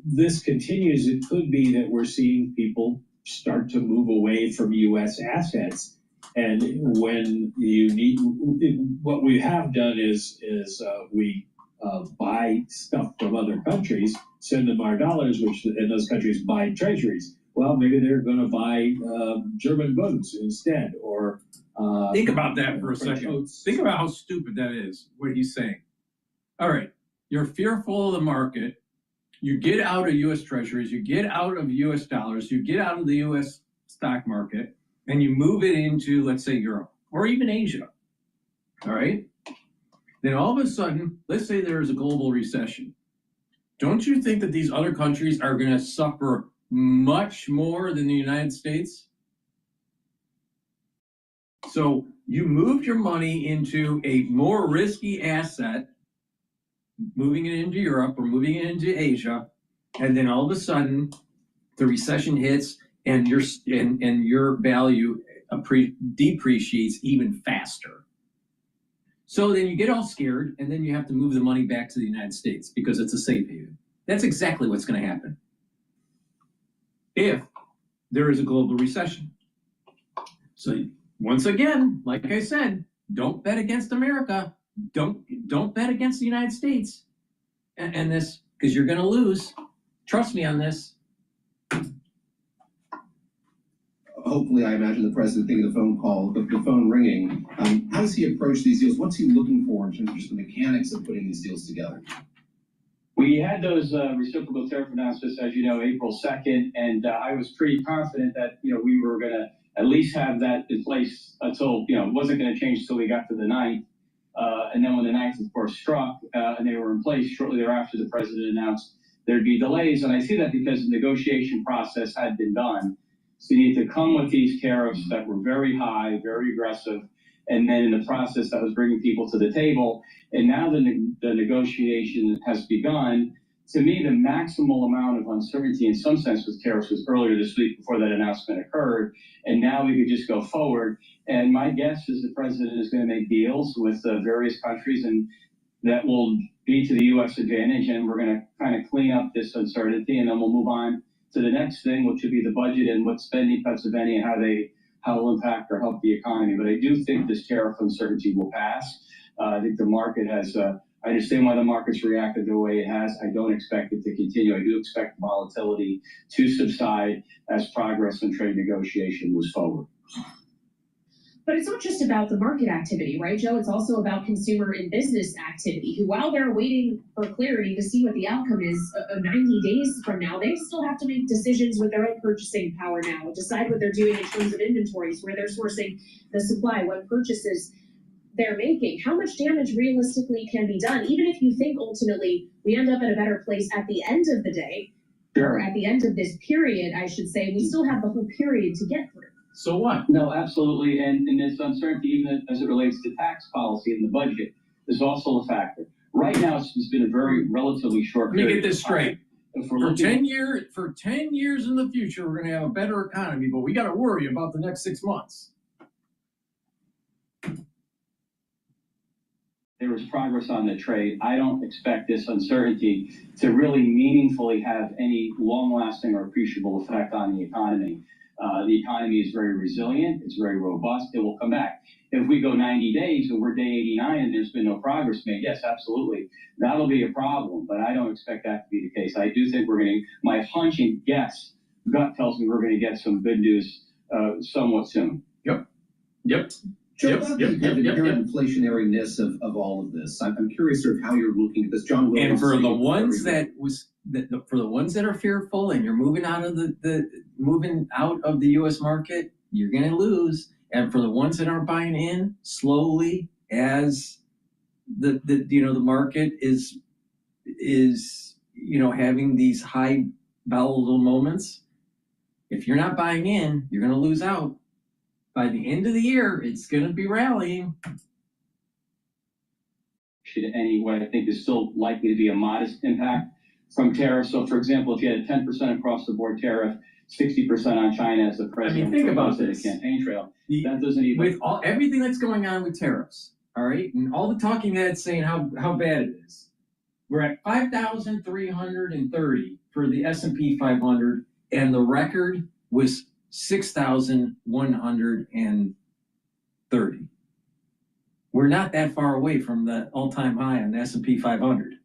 this continues, it could be that we're seeing people start to move away from U.S. assets. And when you need, what we have done is we buy stuff from other countries, send them our dollars, and those countries buy treasuries. Well, maybe they're going to buy German bunds instead, or think about that for a second. Think about how stupid that is, what he's saying. All right, you're fearful of the market. You get out of U.S. treasuries, you get out of U.S. dollars, you get out of the U.S. stock market, and you move it into, let's say, Europe or even Asia. All right? Then all of a sudden, let's say there's a global recession. Don't you think that these other countries are going to suffer much more than the United States? So you moved your money into a more risky asset, moving it into Europe or moving it into Asia, and then all of a sudden the recession hits and your value depreciates even faster. So then you get all scared and then you have to move the money back to the United States because it's a safe haven. That's exactly what's going to happen if there is a global recession. So once again, like I said, don't bet against America. Don't bet against the United States and this, because you're going to lose. Trust me on this. Hopefully, I imagine the president thinking the phone call, the phone ringing. How does he approach these deals? What's he looking for in terms of just the mechanics of putting these deals together? We had those reciprocal tariff announcements, as you know, April 2nd, and I was pretty confident that we were going to at least have that in place until it wasn't going to change until we got to the 9th. And then when the 9th, of course, struck and they were in place, shortly thereafter, the president announced there'd be delays. And I see that because the negotiation process had been done. So you need to come with these tariffs that were very high, very aggressive, and then in the process that was bringing people to the table. And now the negotiation has begun. To me, the maximal amount of uncertainty in some sense with tariffs was earlier this week before that announcement occurred. And now we could just go forward. And my guess is the president is going to make deals with various countries, and that will be to the U.S. advantage. And we're going to kind of clean up this uncertainty, and then we'll move on to the next thing, which would be the budget and what spending cuts, if any, and how it'll impact or help the economy. But I do think this tariff uncertainty will pass. I think the market has I understand why the market's reacted the way it has. I don't expect it to continue. I do expect volatility to subside as progress in trade negotiation moves forward. But it's not just about the market activity, right, Joe? It's also about consumer and business activity, who, while they're waiting for clarity to see what the outcome is 90 days from now, they still have to make decisions with their own purchasing power now, decide what they're doing in terms of inventories, where they're sourcing the supply, what purchases they're making. How much damage realistically can be done, even if you think ultimately we end up in a better place at the end of the day, or at the end of this period, I should say, we still have the whole period to get through. So what? No, absolutely. And this uncertainty, even as it relates to tax policy and the budget, is also a factor. Right now, it's been a very relatively short period. Let me get this straight. For 10 years in the future, we're going to have a better economy, but we got to worry about the next 6 months. There was progress on the trade. I don't expect this uncertainty to really meaningfully have any long-lasting or appreciable effect on the economy. The economy is very resilient. It's very robust. It will come back. If we go 90 days and we're day 89 and there's been no progress made, yes, absolutely. That'll be a problem, but I don't expect that to be the case. I do think we're going to, my hunch and guess, gut tells me we're going to get some good news somewhat soon. Yep. Joe, about the inherent inflationariness of all of this, I'm curious sort of how you're looking at this. John Williams. And for the ones for the ones that are fearful and you're moving out of the U.S. market, you're going to lose. And for the ones that aren't buying in, slowly as the market is having these high volatile moments, if you're not buying in, you're going to lose out. By the end of the year, it's going to be rallying. Anyway, I think there's still likely to be a modest impact from tariffs. So, for example, if you had a 10% across the board tariff, 60% on China as the president, think about this. The campaign trail. That doesn't even with everything that's going on with tariffs. All right, and all the talking heads saying how bad it is. We're at 5,330 for the S&P 500, and the record was 6,130. We're not that far away from the all-time high on the S&P 500.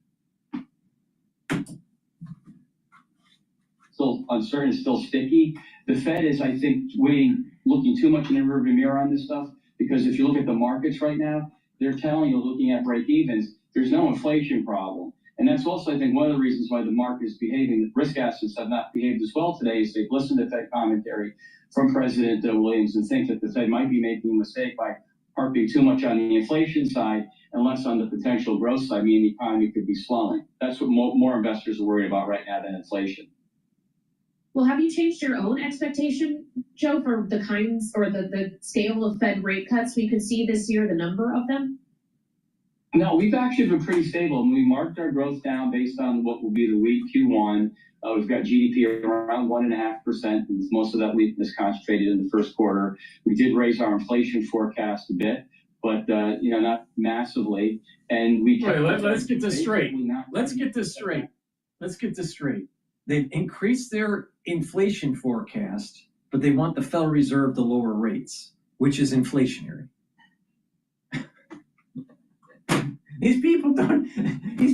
Still uncertain, still sticky. The Fed is, I think, looking too much in the rearview mirror on this stuff, because if you look at the markets right now, they're telling you, looking at break-evens, there's no inflation problem. And that's also, I think, one of the reasons why the market is behaving. The risk assets have not behaved as well today, is they've listened to Fed commentary from President Williams and think that the Fed might be making a mistake by harping too much on the inflation side and less on the potential growth side, meaning the economy could be slowing. That's what more investors are worried about right now than inflation. Well, have you changed your own expectation, Joe, for the kinds or the scale of Fed rate cuts we could see this year, the number of them? No, we've actually been pretty stable, and we marked our growth down based on what will be the weak Q1. We've got GDP around 1.5%, with most of that weakness concentrated in the first quarter. We did raise our inflation forecast a bit, but not massively. And we let's get this straight. Let's get this straight. They've increased their inflation forecast, but they want the Federal Reserve to lower rates, which is inflationary. These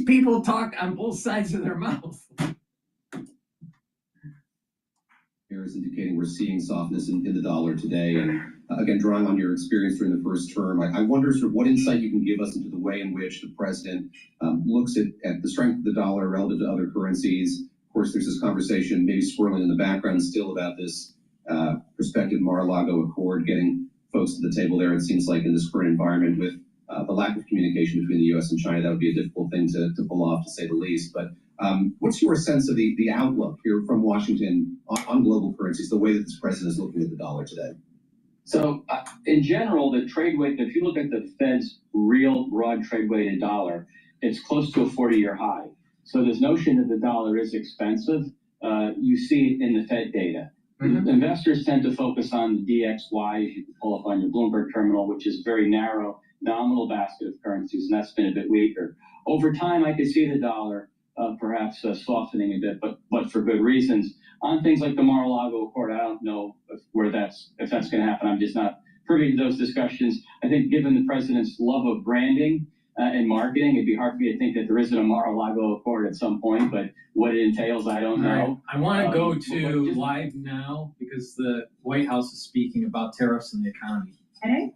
people talk on both sides of their mouth. Is indicating we're seeing softness in the dollar today. And again, drawing on your experience during the first term, I wonder sort of what insight you can give us into the way in which the president looks at the strength of the dollar relative to other currencies. Of course, there's this conversation maybe swirling in the background still about this prospective Mar-a-Lago Accord, getting folks to the table there. It seems like in this current environment with the lack of communication between the U.S. and China, that would be a difficult thing to pull off, to say the least. But what's your sense of the outlook here from Washington on global currencies, the way that this president is looking at the dollar today? So in general, the trade weight, if you look at the Fed's real broad trade weighted dollar, it's close to a 40-year high. So this notion that the dollar is expensive, you see it in the Fed data. Mm-hmm. Investors tend to focus on the DXY, as you can pull up on your Bloomberg terminal, which is very narrow nominal basket of currencies, and that's been a bit weaker. Over time, I could see the dollar perhaps softening a bit, but for good reasons. On things like the Mar-a-Lago Accord, I don't know if that's going to happen. I'm just not privy to those discussions. I think given the president's love of branding, and marketing. It'd be hard for me to think that there isn't a Mar-a-Lago Accord at some point, but what it entails, I don't know. I want to go to live now because the White House is speaking about tariffs and the economy. Okay.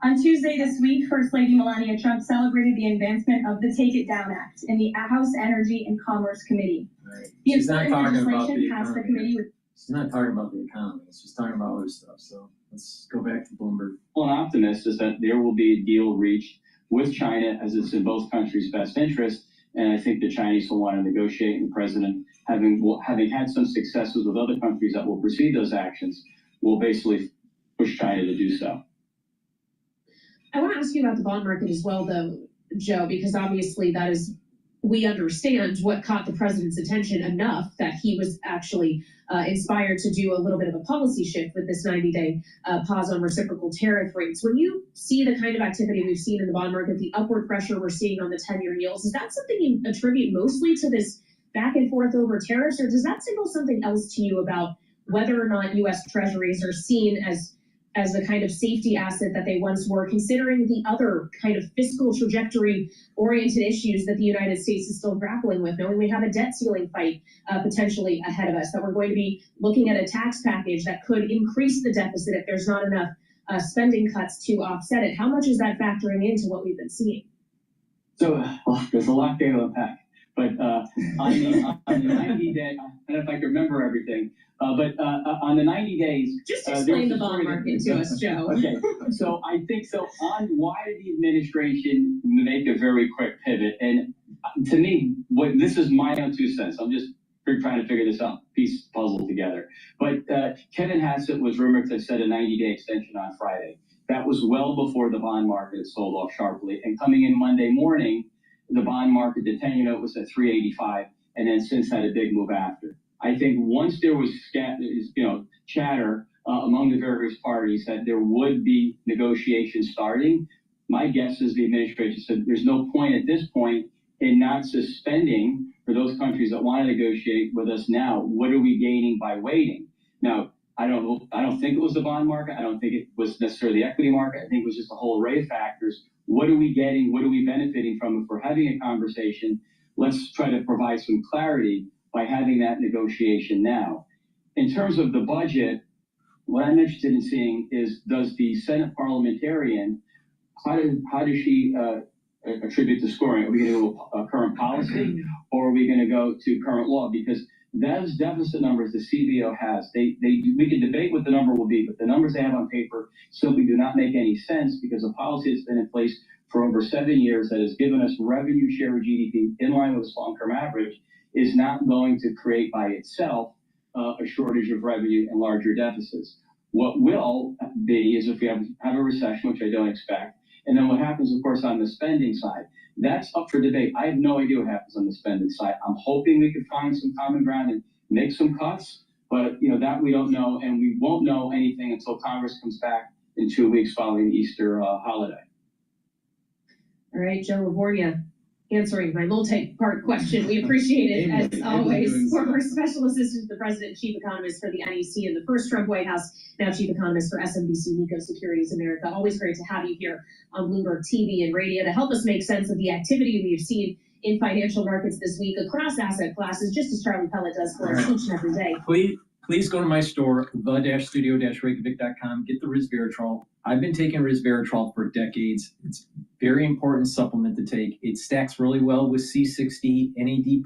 On Tuesday this week, First Lady Melania Trump celebrated the advancement of the Take It Down Act in the House Energy and Commerce Committee. Right. The She's not talking about the passed the economy. committee with She's not talking about the economy. She's talking about other stuff. So let's go back to Bloomberg. Well, an optimist is that there will be a deal reached with China as it's in both countries' best interest. And I think the Chinese will want to negotiate, and the president, having had some successes with other countries that will precede those actions, will basically push China to do so. I want to ask you about the bond market as well, though, Joe, because obviously that is, we understand what caught the president's attention enough that he was actually inspired to do a little bit of a policy shift with this 90-day pause on reciprocal tariff rates. When you see the kind of activity we've seen in the bond market, the upward pressure we're seeing on the 10-year yields, is that something you attribute mostly to this back and forth over tariffs, or does that signal something else to you about whether or not U.S. Treasuries are seen as the kind of safety asset that they once were, considering the other kind of fiscal trajectory-oriented issues that the United States is still grappling with, knowing we have a debt ceiling fight potentially ahead of us, that we're going to be looking at a tax package that could increase the deficit if there's not enough spending cuts to offset it. How much is that factoring into what we've been seeing? So there's a lot there to unpack. But on the 90-day, I don't know if I can remember everything, but on the 90 days... Just explain the bond market to us, Joe. Okay, so I think so on why did the administration make a very quick pivot? And to me, this is my own 2 cents. I'm just trying to figure this out, piece puzzle together. But Kevin Hassett was rumored to set a 90-day extension on Friday. That was well before the bond market sold off sharply. And coming in Monday morning, the bond market, the 10-year note was at 385, and then since had a big move after. I think once there was chatter among the various parties that there would be negotiations starting, my guess is the administration said there's no point at this point in not suspending for those countries that want to negotiate with us now. What are we gaining by waiting? Now, I don't think it was the bond market. I don't think it was necessarily the equity market. I think it was just a whole array of factors. What are we getting? What are we benefiting from? If we're having a conversation, let's try to provide some clarity by having that negotiation now. In terms of the budget, what I'm interested in seeing is, does the Senate parliamentarian, how does she attribute the scoring? Are we going to do a current policy, or are we going to go to current law? Because those deficit numbers the CBO has, we can debate what the number will be, but the numbers they have on paper simply do not make any sense, because the policy has been in place for over 7 years that has given us revenue share of GDP in line with its long-term average is not going to create by itself a shortage of revenue and larger deficits. What will be is if we have a recession, which I don't expect, and then what happens, of course, on the spending side. That's up for debate. I have no idea what happens on the spending side. I'm hoping we can find some common ground and make some cuts, but that we don't know, and we won't know anything until Congress comes back in 2 weeks following the Easter holiday. All right, Joe Livornia, answering my multi-part question. We appreciate it, as always. Former Special Assistant to the President and Chief Economist for the NEC in the first Trump White House, now Chief Economist for SMBC Nikko Securities America. Always great to have you here on Bloomberg TV and radio to help us make sense of the activity we've seen in financial markets this week across asset classes, just as Charlie Pellet does for us each and every day. Please go to my store, the-studio-reykjavik.com, get the resveratrol. I've been taking resveratrol for decades. It's a very important supplement to take. It stacks really well with C60, NAD+,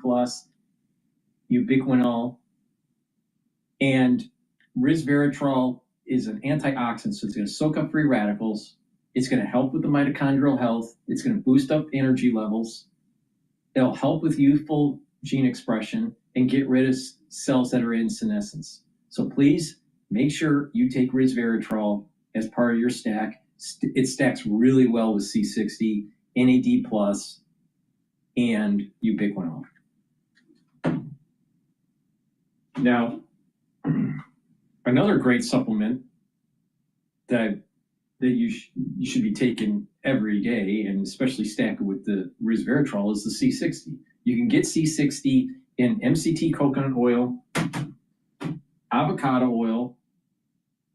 ubiquinol, and resveratrol is an antioxidant, so it's going to soak up free radicals. It's going to help with the mitochondrial health. It's going to boost up energy levels. It'll help with youthful gene expression and get rid of cells that are in senescence. So please make sure you take resveratrol as part of your stack. It stacks really well with C60, NAD+, and ubiquinol. Now, another great supplement that you should be taking every day, and especially stack it with the resveratrol, is the C60. You can get C60 in MCT coconut oil, avocado oil,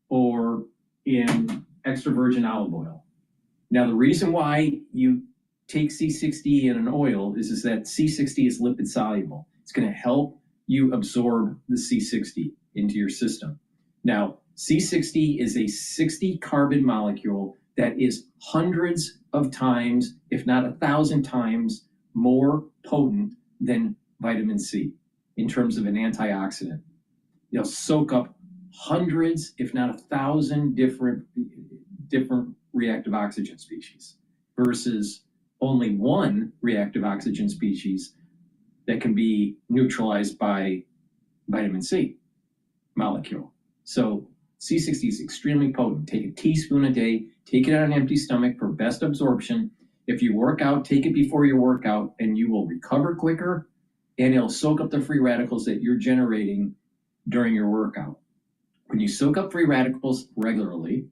or in extra virgin olive oil. Now, the reason why you take C60 in an oil is that C60 is lipid soluble. It's going to help you absorb the C60 into your system. Now, C60 is a 60 carbon molecule that is hundreds of times, if not 1,000 times, more potent than vitamin C in terms of an antioxidant. They'll soak up hundreds, if not 1,000 different reactive oxygen species versus only one reactive oxygen species that can be neutralized by vitamin C molecule. So C60 is extremely potent. Take a teaspoon a day, take it on an empty stomach for best absorption. If you work out, take it before your workout and you will recover quicker and it'll soak up the free radicals that you're generating during your workout. When you soak up free radicals regularly,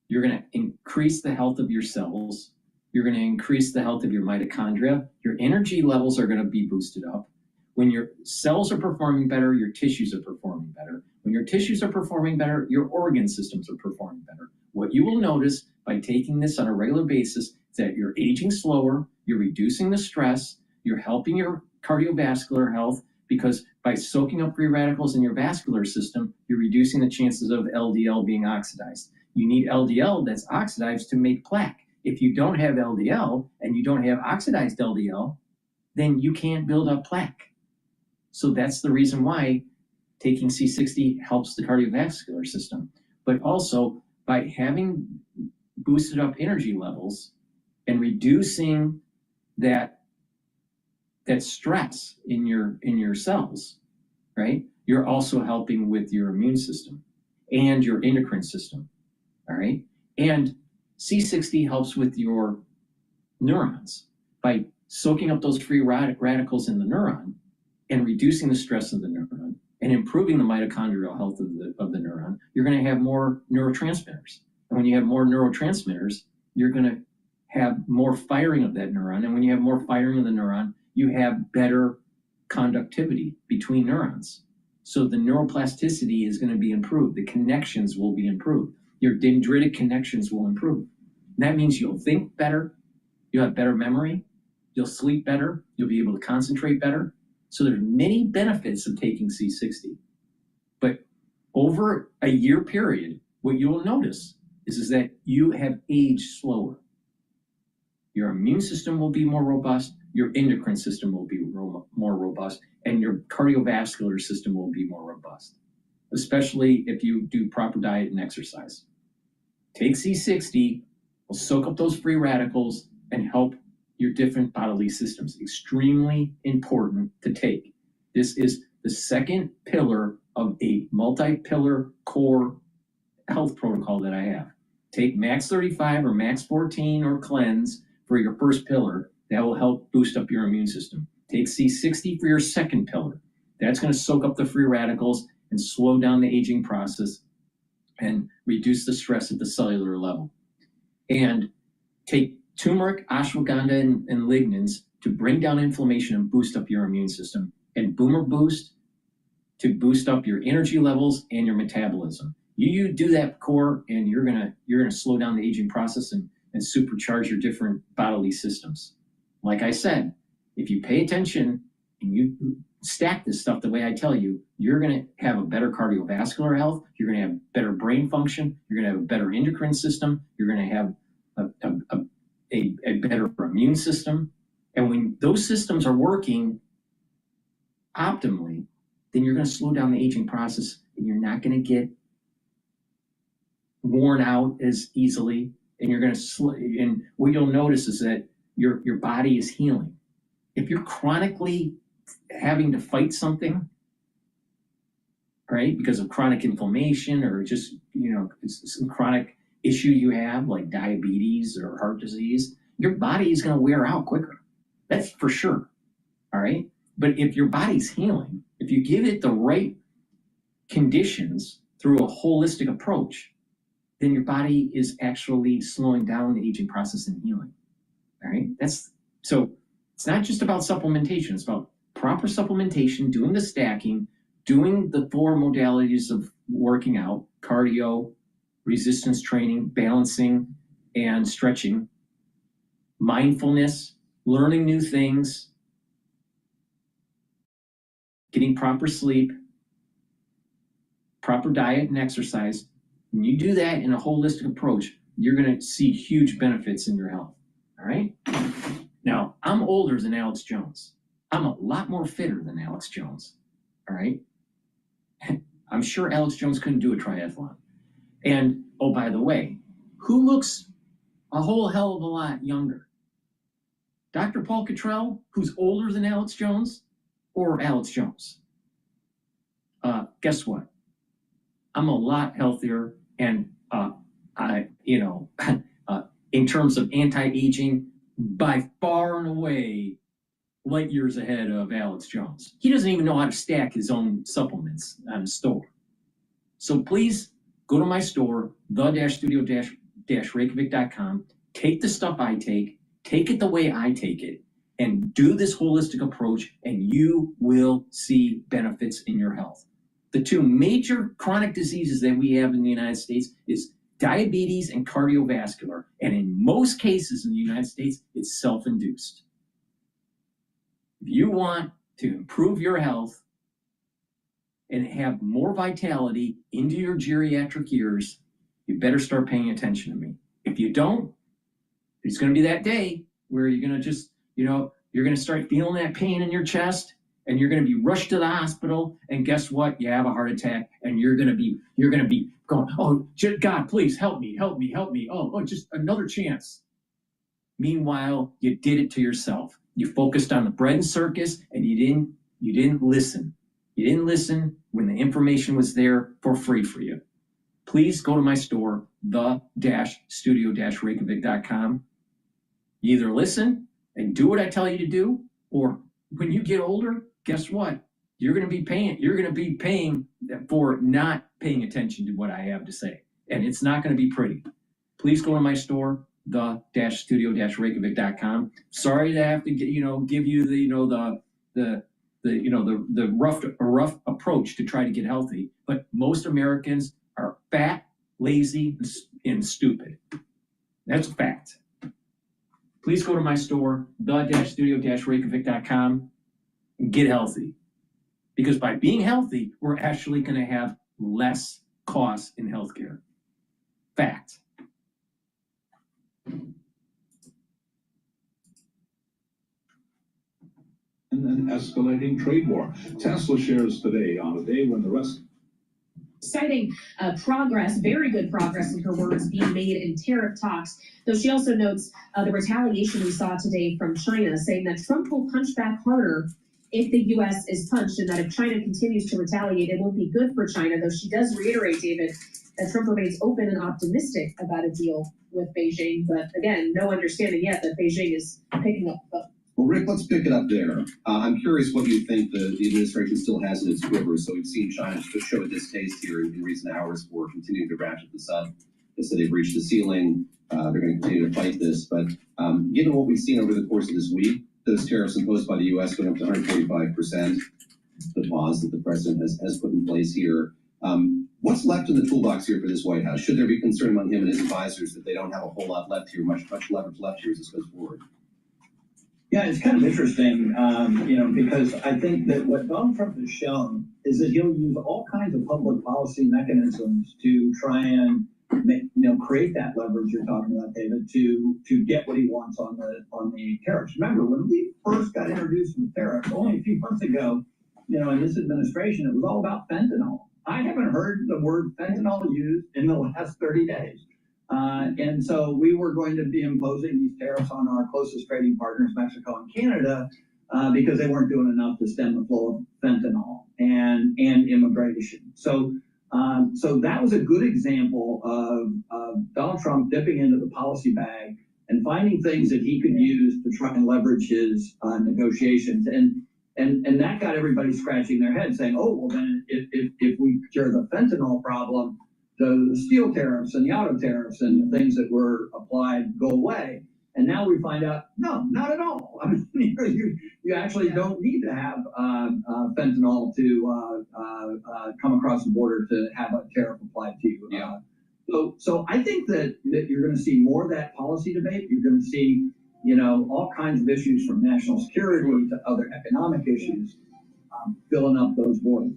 you're going to increase the health of your cells. You're going to increase the health of your mitochondria. Your energy levels are going to be boosted up. When your cells are performing better, your tissues are performing better. When your tissues are performing better, your organ systems are performing better. What you will notice by taking this on a regular basis is that you're aging slower, you're reducing the stress, you're helping your cardiovascular health, because by soaking up free radicals in your vascular system, you're reducing the chances of LDL being oxidized. You need LDL that's oxidized to make plaque. If you don't have LDL and you don't have oxidized LDL, then you can't build up plaque. So that's the reason why taking C60 helps the cardiovascular system. But also by having boosted up energy levels and reducing that stress in your cells, right? You're also helping with your immune system and your endocrine system, all right? And C60 helps with your neurons by soaking up those free radicals in the neuron and reducing the stress of the neuron and improving the mitochondrial health of the neuron. You're going to have more neurotransmitters. And when you have more neurotransmitters, you're going to have more firing of that neuron. And when you have more firing of the neuron, you have better conductivity between neurons. So the neuroplasticity is going to be improved. The connections will be improved. Your dendritic connections will improve. And that means you'll think better, you'll have better memory, you'll sleep better, you'll be able to concentrate better. So there's many benefits of taking C60. But over a year period, what you will notice is that you have aged slower. Your immune system will be more robust, your endocrine system will be more robust, and your cardiovascular system will be more robust, especially if you do proper diet and exercise. Take C60, will soak up those free radicals and help your different bodily systems. Extremely important to take. This is the second pillar of a multi-pillar core health protocol that I have. Take Max 35 or Max 14 or Cleanse for your first pillar. That will help boost up your immune system. Take C60 for your second pillar. That's going to soak up the free radicals and slow down the aging process and reduce the stress at the cellular level. And take turmeric, ashwagandha, and lignans to bring down inflammation and boost up your immune system. And Boomer Boost to boost up your energy levels and your metabolism. You do that core, and you're gonna slow down the aging process and supercharge your different bodily systems. Like I said, if you pay attention and you stack this stuff the way I tell you, you're going to have a better cardiovascular health, you're going to have better brain function, you're going to have a better endocrine system, you're going to have a better immune system. And when those systems are working optimally, then you're going to slow down the aging process and you're not going to get worn out as easily. And you're going to and what you'll notice is that your body is healing. If you're chronically having to fight something, right, because of chronic inflammation or just, some chronic issue you have like diabetes or heart disease, your body is going to wear out quicker. That's for sure. All right. But if your body's healing, if you give it the right conditions through a holistic approach, then your body is actually slowing down the aging process and healing. All right. So it's not just about supplementation. It's about proper supplementation, doing the stacking, doing the 4 modalities of working out: cardio, resistance training, balancing, and stretching. mindfulness, learning new things, getting proper sleep, proper diet and exercise. When you do that in a holistic approach, you're going to see huge benefits in your health. All right? Now, I'm older than Alex Jones. I'm a lot more fitter than Alex Jones. All right? I'm sure Alex Jones couldn't do a triathlon. And, oh, by the way, who looks a whole hell of a lot younger? Dr. Paul Cottrell, who's older than Alex Jones, or Alex Jones? Guess what? I'm a lot healthier, and in terms of anti-aging, by far and away, light years ahead of Alex Jones. He doesn't even know how to stack his own supplements on the store. So please go to my store, the-studio-reykjavik.com, take the stuff I take it the way I take it, and do this holistic approach, and you will see benefits in your health. The two major chronic diseases that we have in the United States is diabetes and cardiovascular. And in most cases in the United States, it's self-induced. If you want to improve your health and have more vitality into your geriatric years, you better start paying attention to me. If you don't, it's going to be that day where you're going to just, you're going to start feeling that pain in your chest, and you're going to be rushed to the hospital, and guess what? You have a heart attack, and you're going to be going, oh, God, please help me. Oh, just another chance. Meanwhile, you did it to yourself. You focused on the bread and circus, and you didn't listen. You didn't listen when the information was there for free for you. Please go to my store, the-studio-reykjavik.com. You either listen and do what I tell you to do, or when you get older, guess what? You're going to be paying for not paying attention to what I have to say, and it's not going to be pretty. Please go to my store, the-studio-reykjavik.com. Sorry to have to give you the rough approach to try to get healthy, but most Americans are fat, lazy, and stupid. That's a fact. Please go to my store, the-studio-reykjavik.com, and get healthy. Because by being healthy, we're actually going to have less costs in healthcare. Fact. And an escalating trade war. Tesla shares today on a day when the rest. Citing progress, very good progress in her words, being made in tariff talks, though she also notes the retaliation we saw today from China, saying that Trump will punch back harder if the U.S. is punched, and that if China continues to retaliate, it won't be good for China, though she does reiterate, David, that Trump remains open and optimistic about a deal with Beijing, but again, no understanding yet that Beijing is picking up the phone. Well, Rick, let's pick it up there. I'm curious what you think the administration still has in its quiver. So we've seen China show a distaste here in recent hours for continuing to ratchet this up. They said they've reached the ceiling. They're going to continue to fight this. But given what we've seen over the course of this week, those tariffs imposed by the U.S. going up to 145%, the pause that the president has put in place here. What's left in the toolbox here for this White House? Should there be concern among him and his advisors that they don't have a whole lot left here, much leverage left here as this goes forward? Yeah, it's kind of interesting, because I think that what Donald Trump has shown is that he'll use all kinds of public policy mechanisms to try and create that leverage you're talking about, David, to get what he wants on the tariffs. Remember, when we first got introduced with tariffs only a few months ago, in this administration, it was all about fentanyl. I haven't heard the word fentanyl used in the last 30 days. And so we were going to be imposing these tariffs on our closest trading partners, Mexico and Canada, because they weren't doing enough to stem the flow of fentanyl and immigration. So that was a good example of Donald Trump dipping into the policy bag and finding things that he could use to try and leverage his negotiations. And that got everybody scratching their head saying, oh, well, then if we cure the fentanyl problem, the steel tariffs and the auto tariffs and the things that were applied go away. And now we find out, no, not at all. I mean, you actually don't need to have fentanyl to come across the border to have a tariff applied to you. Yeah. So I think that you're going to see more of that policy debate. You're going to see all kinds of issues from national security to other economic issues, filling up those voids.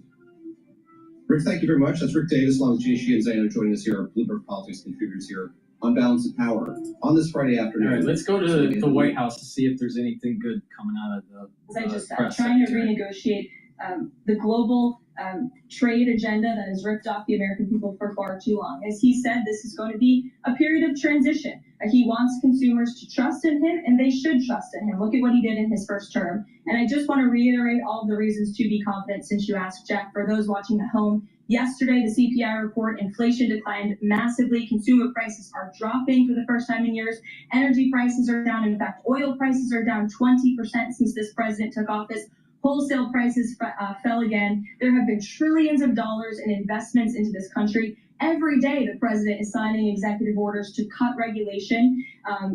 Rick, thank you very much. That's Rick Davis, along with Jay and Zano, joining us here, our Bloomberg Politics contributors here on Balance of Power on this Friday afternoon. All right, let's go to the White House to see if there's anything good coming out of the As I just said, press trying to secretary. renegotiate the global trade agenda that has ripped off the American people for far too long. As he said, this is going to be a period of transition. He wants consumers to trust in him, and they should trust in him. Look at what he did in his first term. And I just want to reiterate all of the reasons to be confident since you asked, Jeff. For those watching at home, yesterday, the CPI report, inflation declined massively. Consumer prices are dropping for the first time in years. Energy prices are down. In fact, oil prices are down 20% since this president took office. Wholesale prices fell again. There have been trillions of dollars in investments into this country. Every day, the president is signing executive orders to cut regulation,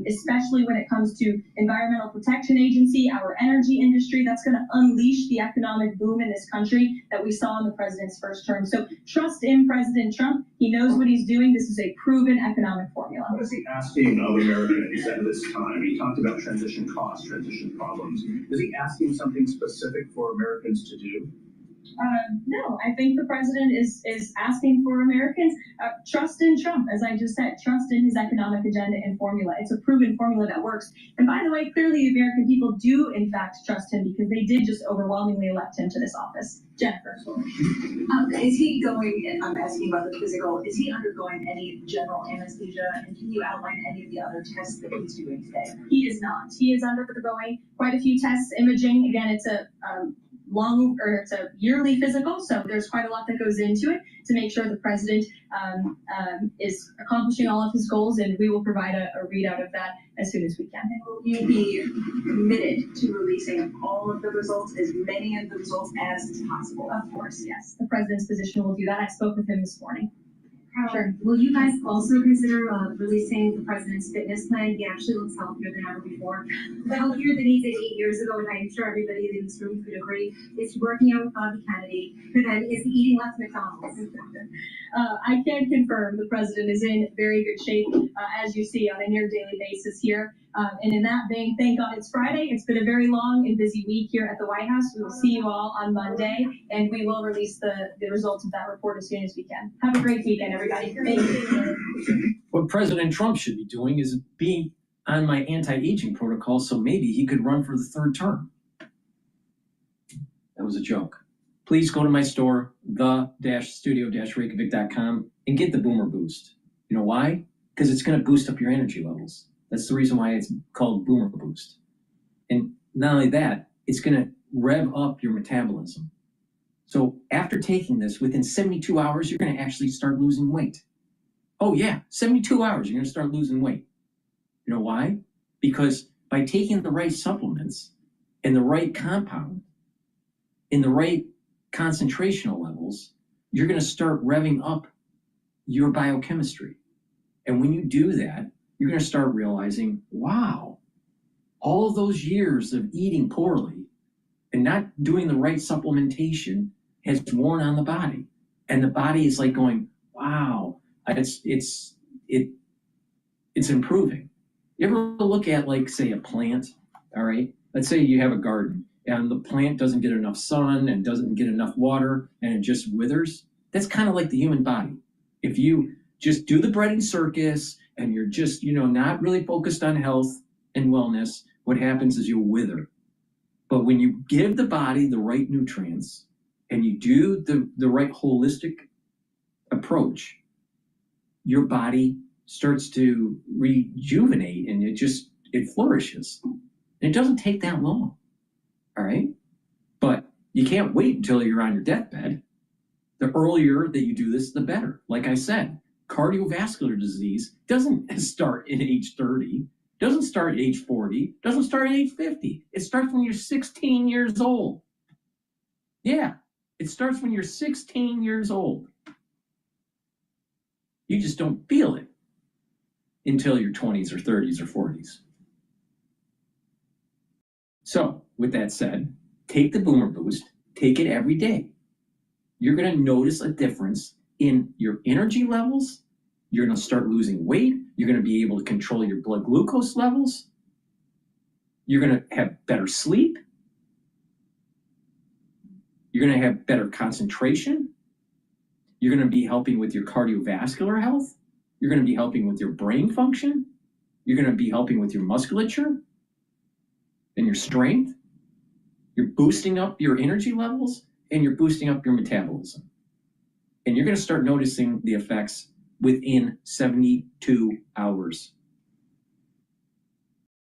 especially when it comes to Environmental Protection Agency, our energy industry. That's going to unleash the economic boom in this country that we saw in the president's first term. So trust in President Trump. He knows what he's doing. This is a proven economic formula. What is he asking of Americans at this time? He talked about transition costs, transition problems. Is he asking something specific for Americans to do? No, I think the president is asking for Americans trust in Trump, as I just said, trust in his economic agenda and formula. It's a proven formula that works. And by the way, clearly the American people do in fact trust him because they did just overwhelmingly elect him to this office. Jennifer. Is he going, I'm asking about the physical, is he undergoing any general anesthesia? And can you outline any of the other tests that he's doing today? He is not. He is undergoing quite a few tests, imaging. Again, it's a it's a yearly physical, so there's quite a lot that goes into it to make sure the president is accomplishing all of his goals, and we will provide a readout of that as soon as we can. And will you be committed to releasing all of the results, as many of the results as possible? Of course, yes. The president's position will do that. I spoke with him this morning. Sure. Will you guys also consider releasing the president's fitness plan? He actually looks healthier than ever before. The healthier than he did 8 years ago, and I'm sure everybody in this room could agree, is working out with Bobby Kennedy, and is eating less McDonald's. I can confirm the president is in very good shape, as you see on a near daily basis here. And in that vein, thank God it's Friday. It's been a very long and busy week here at the White House. We will see you all on Monday, and we will release the results of that report as soon as we can. Have a great weekend, everybody. Thank you. What President Trump should be doing is being on my anti-aging protocol, so maybe he could run for the third term. That was a joke. Please go to my store, the-studio-reykjavik.com, and get the Boomer Boost. You know why? Because it's going to boost up your energy levels. That's the reason why it's called Boomer Boost. And not only that, it's going to rev up your metabolism. So after taking this, within 72 hours, you're going to actually start losing weight. Oh yeah, 72 hours, you're going to start losing weight. You know why? Because by taking the right supplements and the right compound in the right concentrational levels, you're going to start revving up your biochemistry. And when you do that, you're going to start realizing, wow, all those years of eating poorly and not doing the right supplementation has worn on the body. And the body is like going, wow, it's improving. You ever look at, like, say, a plant, all right? Let's say you have a garden and the plant doesn't get enough sun and doesn't get enough water and it just withers. That's kind of like the human body. If you just do the bread and circus and you're just, not really focused on health and wellness, what happens is you'll wither. But when you give the body the right nutrients and you do the right holistic approach, your body starts to rejuvenate and it flourishes. And it doesn't take that long, all right? But you can't wait until you're on your deathbed. The earlier that you do this, the better. Like I said, cardiovascular disease doesn't start at age 30, doesn't start at age 40, doesn't start at age 50. It starts when you're 16 years old. Yeah, it starts when you're 16 years old. You just don't feel it until your 20s or 30s or 40s. So, with that said, take the Boomer Boost, take it every day. You're going to notice a difference in your energy levels. You're going to start losing weight. You're going to be able to control your blood glucose levels. You're going to have better sleep. You're going to have better concentration. You're going to be helping with your cardiovascular health. You're going to be helping with your brain function. You're going to be helping with your musculature and your strength. You're boosting up your energy levels and you're boosting up your metabolism. And you're going to start noticing the effects within 72 hours.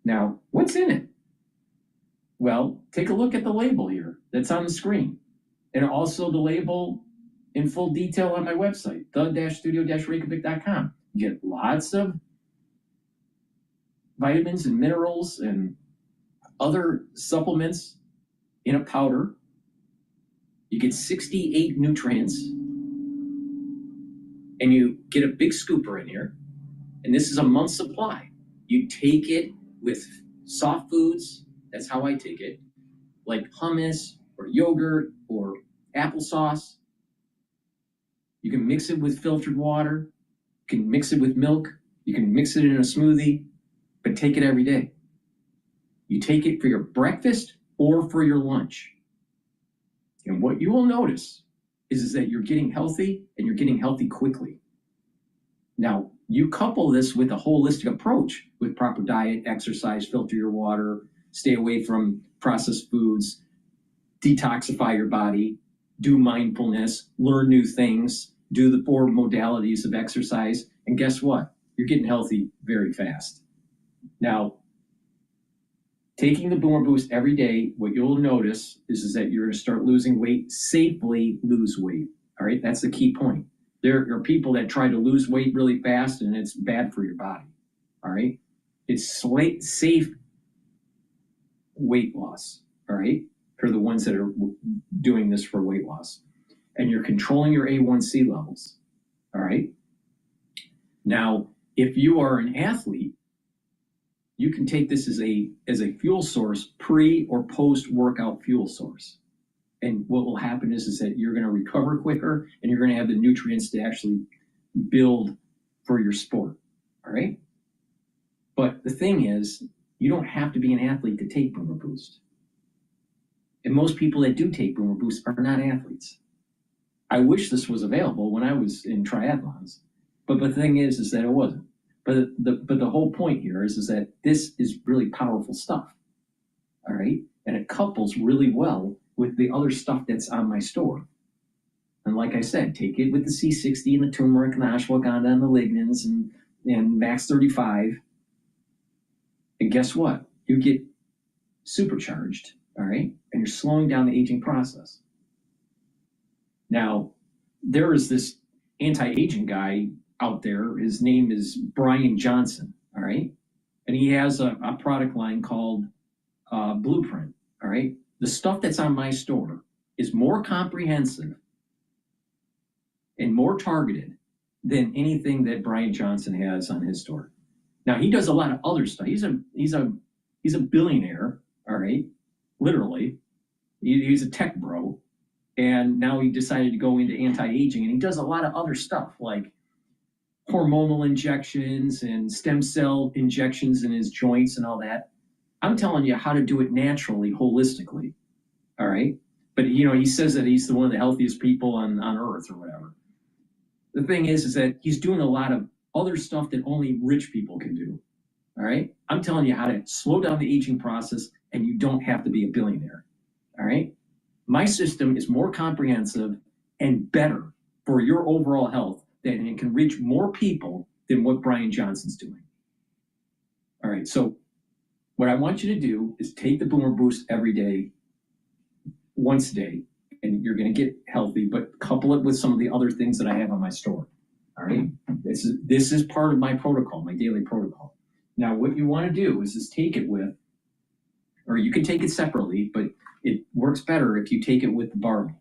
Now, what's in it? Well, take a look at the label here that's on the screen. And also the label in full detail on my website, the-studio-reykjavik.com. You get lots of vitamins and minerals and other supplements in a powder. You get 68 nutrients. And you get a big scooper in here. And this is a month's supply. You take it with soft foods. That's how I take it. Like hummus or yogurt or applesauce. You can mix it with filtered water. You can mix it with milk. You can mix it in a smoothie, but take it every day. You take it for your breakfast or for your lunch. And what you will notice is that you're getting healthy and you're getting healthy quickly. Now, you couple this with a holistic approach with proper diet, exercise, filter your water, stay away from processed foods, detoxify your body, do mindfulness, learn new things, do the 4 modalities of exercise, and guess what? You're getting healthy very fast. Now, taking the Boomer Boost every day, what you'll notice is that you're going to start losing weight, safely lose weight. All right, that's the key point. There are people that try to lose weight really fast, and it's bad for your body. All right, it's safe weight loss. All right, for the ones that are doing this for weight loss, and you're controlling your A1C levels. All right. Now, if you are an athlete, you can take this as a fuel source, pre or post workout fuel source. And what will happen is that you're going to recover quicker and you're going to have the nutrients to actually build for your sport. All right. But the thing is, you don't have to be an athlete to take Boomer Boost. And most people that do take Boomer Boost are not athletes. I wish this was available when I was in triathlons. But the thing is that it wasn't. But the whole point here is that this is really powerful stuff. All right. And it couples really well with the other stuff that's on my store. And like I said, take it with the C60 and the turmeric and the ashwagandha and the lignans and max 35. And guess what? You get supercharged, all right? And you're slowing down the aging process. Now, there is this anti-aging guy out there. His name is Brian Johnson, all right? And he has a product line called Blueprint, all right? The stuff that's on my store is more comprehensive and more targeted than anything that Brian Johnson has on his store. Now, he does a lot of other stuff. He's a billionaire, all right? Literally. He's a tech bro. And now he decided to go into anti-aging, and he does a lot of other stuff like hormonal injections and stem cell injections in his joints and all that. I'm telling you how to do it naturally, holistically, all right? But, you know, he says that he's one of the healthiest people on earth or whatever. The thing is that he's doing a lot of other stuff that only rich people can do, all right? I'm telling you how to slow down the aging process, and you don't have to be a billionaire, all right? My system is more comprehensive and better for your overall health, and it can reach more people than what Brian Johnson's doing. All right, so what I want you to do is take the Boomer Boost every day, once a day, and you're going to get healthy, but couple it with some of the other things that I have on my store. All right, this is part of my protocol, my daily protocol. Now, what you want to do is just take it with, or you can take it separately, but it works better if you take it with the barley.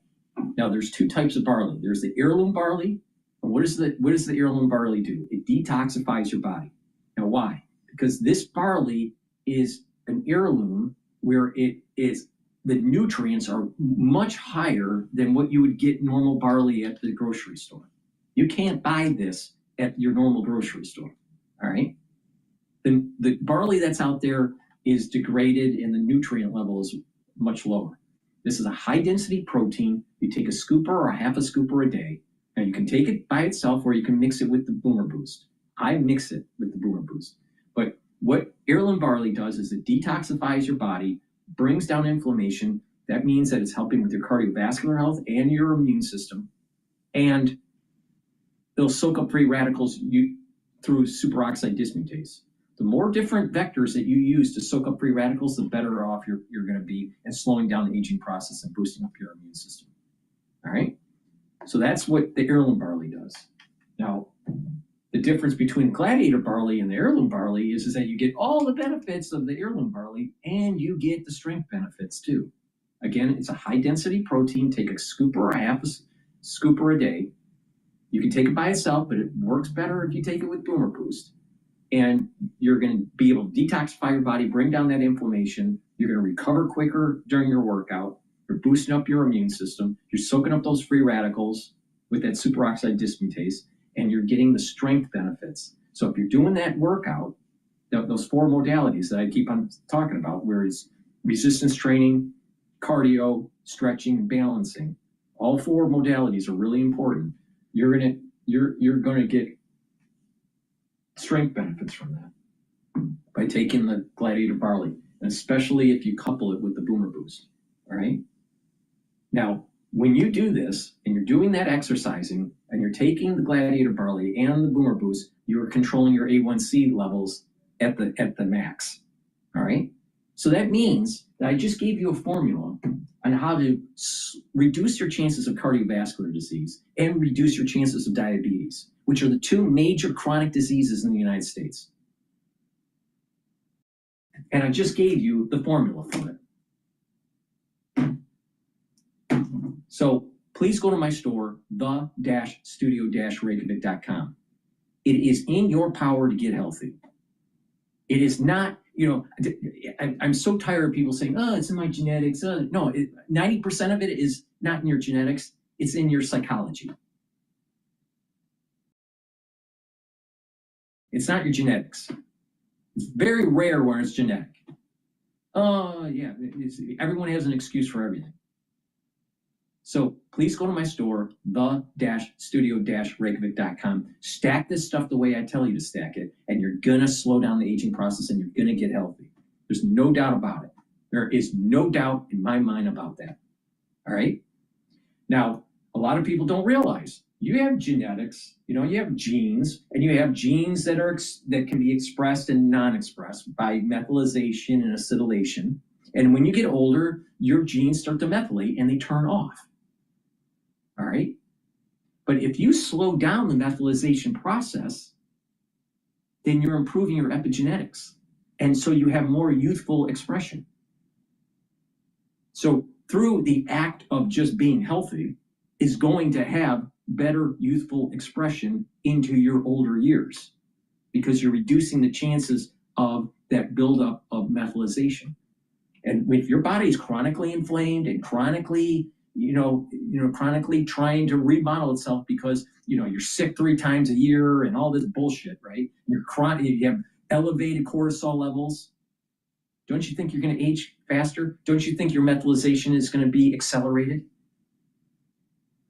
Now, there's 2 types of barley. There's the heirloom barley. And what does the heirloom barley do? It detoxifies your body. Now, why? Because this barley is an heirloom where it is, the nutrients are much higher than what you would get normal barley at the grocery store. You can't buy this at your normal grocery store. All right. The barley that's out there is degraded and the nutrient level is much lower. This is a high density protein. You take a scooper or a half a scooper a day. Now you can take it by itself or you can mix it with the Boomer Boost. I mix it with the Boomer Boost. But what heirloom barley does is it detoxifies your body, brings down inflammation. That means that it's helping with your cardiovascular health and your immune system. And it'll soak up free radicals through superoxide dismutase. The more different vectors that you use to soak up free radicals, the better off you're going to be in slowing down the aging process and boosting up your immune system. All right? So that's what the heirloom barley does. Now, the difference between gladiator barley and the heirloom barley is that you get all the benefits of the heirloom barley and you get the strength benefits too. Again, it's a high density protein. Take a scooper or a half a scooper a day. You can take it by itself, but it works better if you take it with Boomer Boost. And you're going to be able to detoxify your body, bring down that inflammation. You're going to recover quicker during your workout. You're boosting up your immune system. You're soaking up those free radicals with that superoxide dismutase, and you're getting the strength benefits. So if you're doing that workout, those 4 modalities that I keep on talking about, where it's resistance training, cardio, stretching, and balancing, all 4 modalities are really important. You're gonna get strength benefits from that by taking the gladiator barley, and especially if you couple it with the Boomer Boost. All right. Now, when you do this and you're doing that exercising and you're taking the gladiator barley and the Boomer Boost, you're controlling your A1C levels at the max. All right. So that means that I just gave you a formula on how to reduce your chances of cardiovascular disease and reduce your chances of diabetes, which are the 2 major chronic diseases in the United States. And I just gave you the formula for it. So please go to my store, the-studio-reykjavik.com. It is in your power to get healthy. It is not, I'm so tired of people saying, oh, it's in my genetics. No, 90% of it is not in your genetics. It's in your psychology. It's not your genetics. It's very rare where it's genetic. Oh, yeah, everyone has an excuse for everything. So please go to my store, the-studio-reykjavik.com. Stack this stuff the way I tell you to stack it, and you're going to slow down the aging process and you're going to get healthy. There's no doubt about it. There is no doubt in my mind about that. All right? Now, a lot of people don't realize you have genetics, you have genes, and you have genes that can be expressed and non-expressed by methylation and acetylation. And when you get older, your genes start to methylate and they turn off. All right? But if you slow down the methylation process, then you're improving your epigenetics. And so you have more youthful expression. So through the act of just being healthy is going to have better youthful expression into your older years because you're reducing the chances of that buildup of methylation. And if your body is chronically inflamed and chronically trying to remodel itself because you're sick 3 times a year and all this bullshit, right? You have elevated cortisol levels. Don't you think you're going to age faster? Don't you think your methylation is going to be accelerated?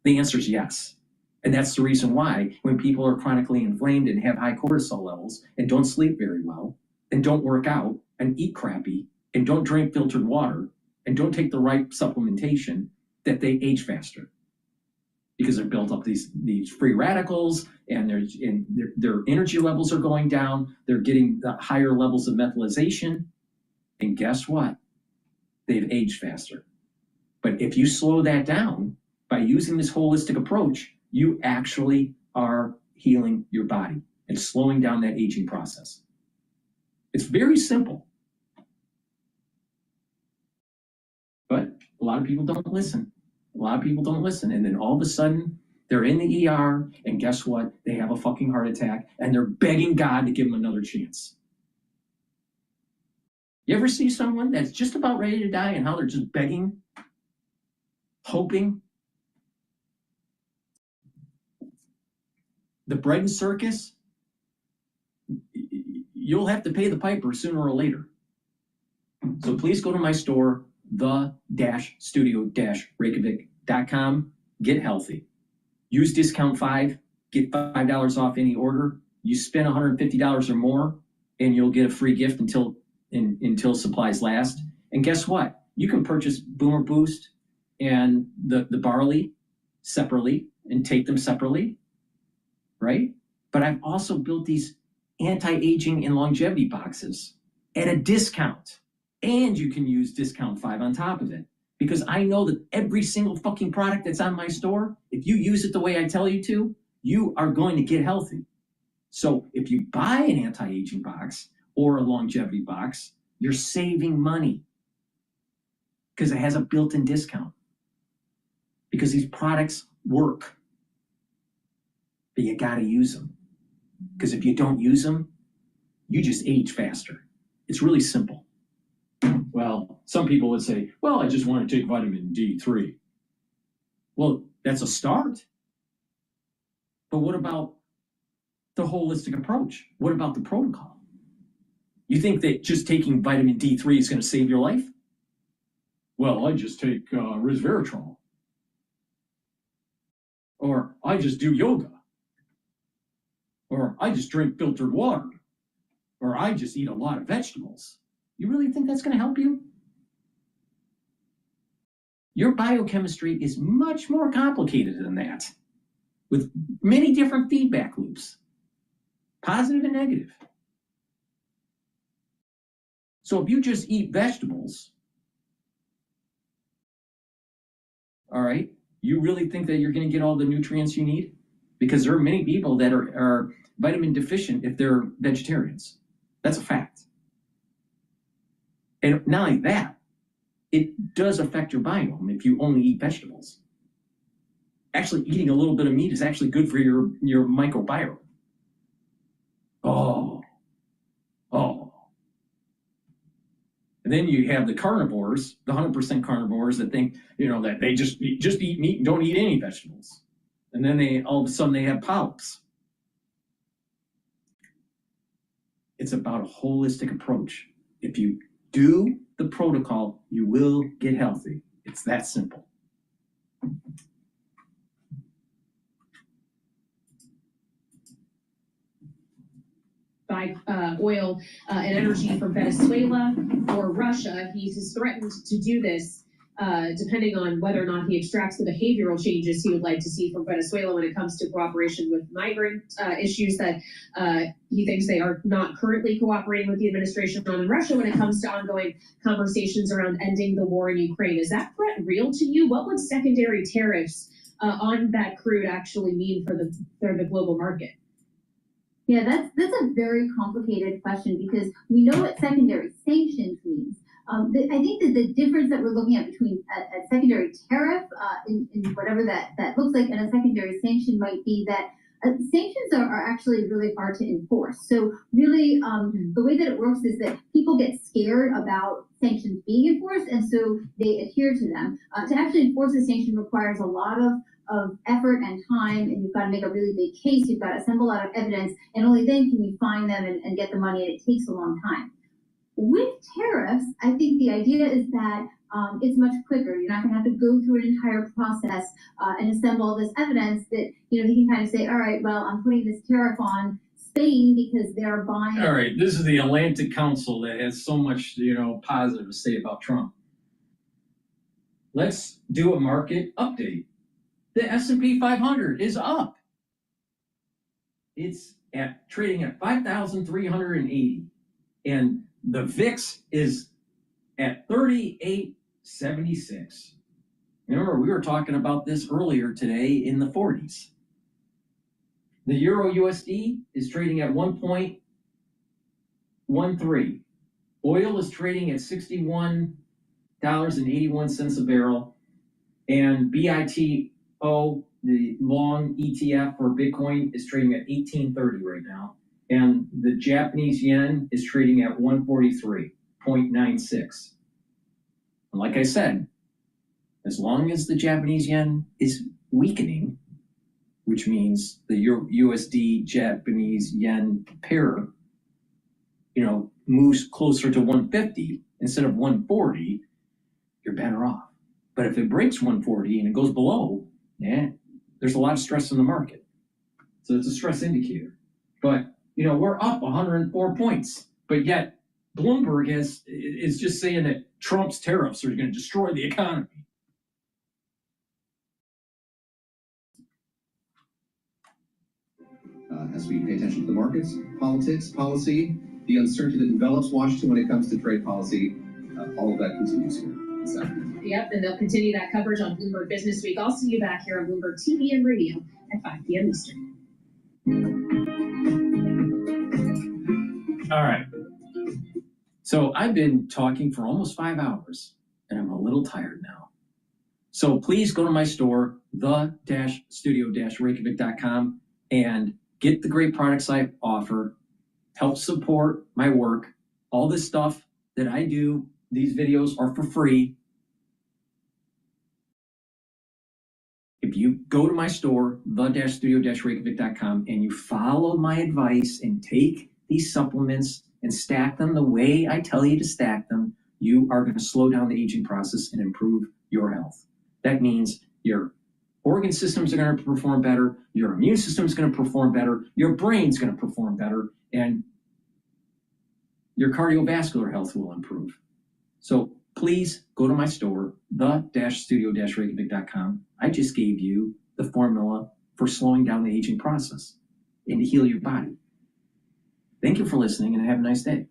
The answer is yes. And that's the reason why when people are chronically inflamed and have high cortisol levels and don't sleep very well and don't work out and eat crappy and don't drink filtered water and don't take the right supplementation, that they age faster because they're built up these free radicals and their energy levels are going down. They're getting the higher levels of methylation. And guess what? They've aged faster. But if you slow that down by using this holistic approach, you actually are healing your body and slowing down that aging process. It's very simple. But a lot of people don't listen. And then all of a sudden, they're in the ER, and guess what? They have a fucking heart attack, and they're begging God to give them another chance. You ever see someone that's just about ready to die and how they're just begging, hoping? The bread and circus, you'll have to pay the piper sooner or later. So please go to my store, the-studio-reykjavik.com. Get healthy. Use discount 5, get $5 off any order. You spend $150 or more, and you'll get a free gift until supplies last. And guess what? You can purchase Boomer Boost and the barley separately and take them separately, right? But I've also built these anti-aging and longevity boxes at a discount. And you can use discount 5 on top of it. Because I know that every single fucking product that's on my store, if you use it the way I tell you to, you are going to get healthy. So if you buy an anti-aging box or a longevity box, you're saving money because it has a built-in discount. Because these products work. But you gotta use them. Because if you don't use them, you just age faster. It's really simple. Well, some people would say, well, I just want to take vitamin D3. Well, that's a start. But what about the holistic approach? What about the protocol? You think that just taking vitamin D3 is going to save your life? Well, I just take resveratrol. Or I just do yoga. Or I just drink filtered water. Or I just eat a lot of vegetables. You really think that's going to help you? Your biochemistry is much more complicated than that, with many different feedback loops, positive and negative. So if you just eat vegetables, all right, you really think that you're going to get all the nutrients you need? Because there are many people that are vitamin deficient if they're vegetarians. That's a fact. And not only that, it does affect your biome if you only eat vegetables. Actually, eating a little bit of meat is actually good for your microbiome. Oh. And then you have the carnivores, the 100% carnivores that think, that they just eat meat and don't eat any vegetables. And then all of a sudden they have polyps. It's about a holistic approach. If you do the protocol, you will get healthy. It's that simple. Buy oil and energy from Venezuela or Russia. He has threatened to do this depending on whether or not he extracts the behavioral changes he would like to see from Venezuela when it comes to cooperation with migrant issues that he thinks they are not currently cooperating with the administration on in Russia when it comes to ongoing conversations around ending the war in Ukraine. Is that threat real to you? What would secondary tariffs on that crude actually mean for the global market? Yeah, that's a very complicated question because we know what secondary sanctions means. I think that the difference that we're looking at between a secondary tariff in whatever that looks like and a secondary sanction might be that sanctions are actually really hard to enforce. So really the way that it works is that people get scared about sanctions being enforced and so they adhere to them. To actually enforce a sanction requires a lot of effort and time, and you've got to make a really big case, you've got to assemble a lot of evidence, and only then can you find them and get the money, and it takes a long time. With tariffs, I think the idea is that it's much quicker. You're not going to have to go through an entire process and assemble all this evidence that, they can kind of say, all right, well, I'm putting this tariff on Spain because they're buying. All right, this is the Atlantic Council that has so much, positive to say about Trump. Let's do a market update. The S&P 500 is up. It's trading at 5,380. And the VIX is at 3876. Remember, we were talking about this earlier today in the 40s. The Euro USD is trading at 1.13. Oil is trading at $61.81 a barrel. And BITO, the long ETF for Bitcoin, is trading at 1830 right now. And the Japanese yen is trading at 143.96. And like I said, as long as the Japanese yen is weakening, which means the USD Japanese yen pair, moves closer to 150 instead of 140, you're better off. But if it breaks 140 and it goes below, there's a lot of stress in the market. So it's a stress indicator. But, we're up 104 points, but yet Bloomberg is just saying that Trump's tariffs are going to destroy the economy. As we pay attention to the markets, politics, policy, the uncertainty that envelops Washington when it comes to trade policy, all of that continues here this afternoon. Yep, and they'll continue that coverage on Bloomberg Business Week. I'll see you back here on Bloomberg TV and radio at 5 p.m. Eastern. All right. So I've been talking for almost 5 hours, and I'm a little tired now. So please go to my store, the-studio-reykjavik.com, and get the great products I offer, help support my work. All this stuff that I do, these videos are for free. If you go to my store, the-studio-reykjavik.com, and you follow my advice and take these supplements and stack them the way I tell you to stack them, you are going to slow down the aging process and improve your health. That means your organ systems are going to perform better, your immune system is going to perform better, your brain's going to perform better, and your cardiovascular health will improve. So please go to my store, the-studio-reykjavik.com. I just gave you the formula for slowing down the aging process and to heal your body. Thank you for listening and have a nice day.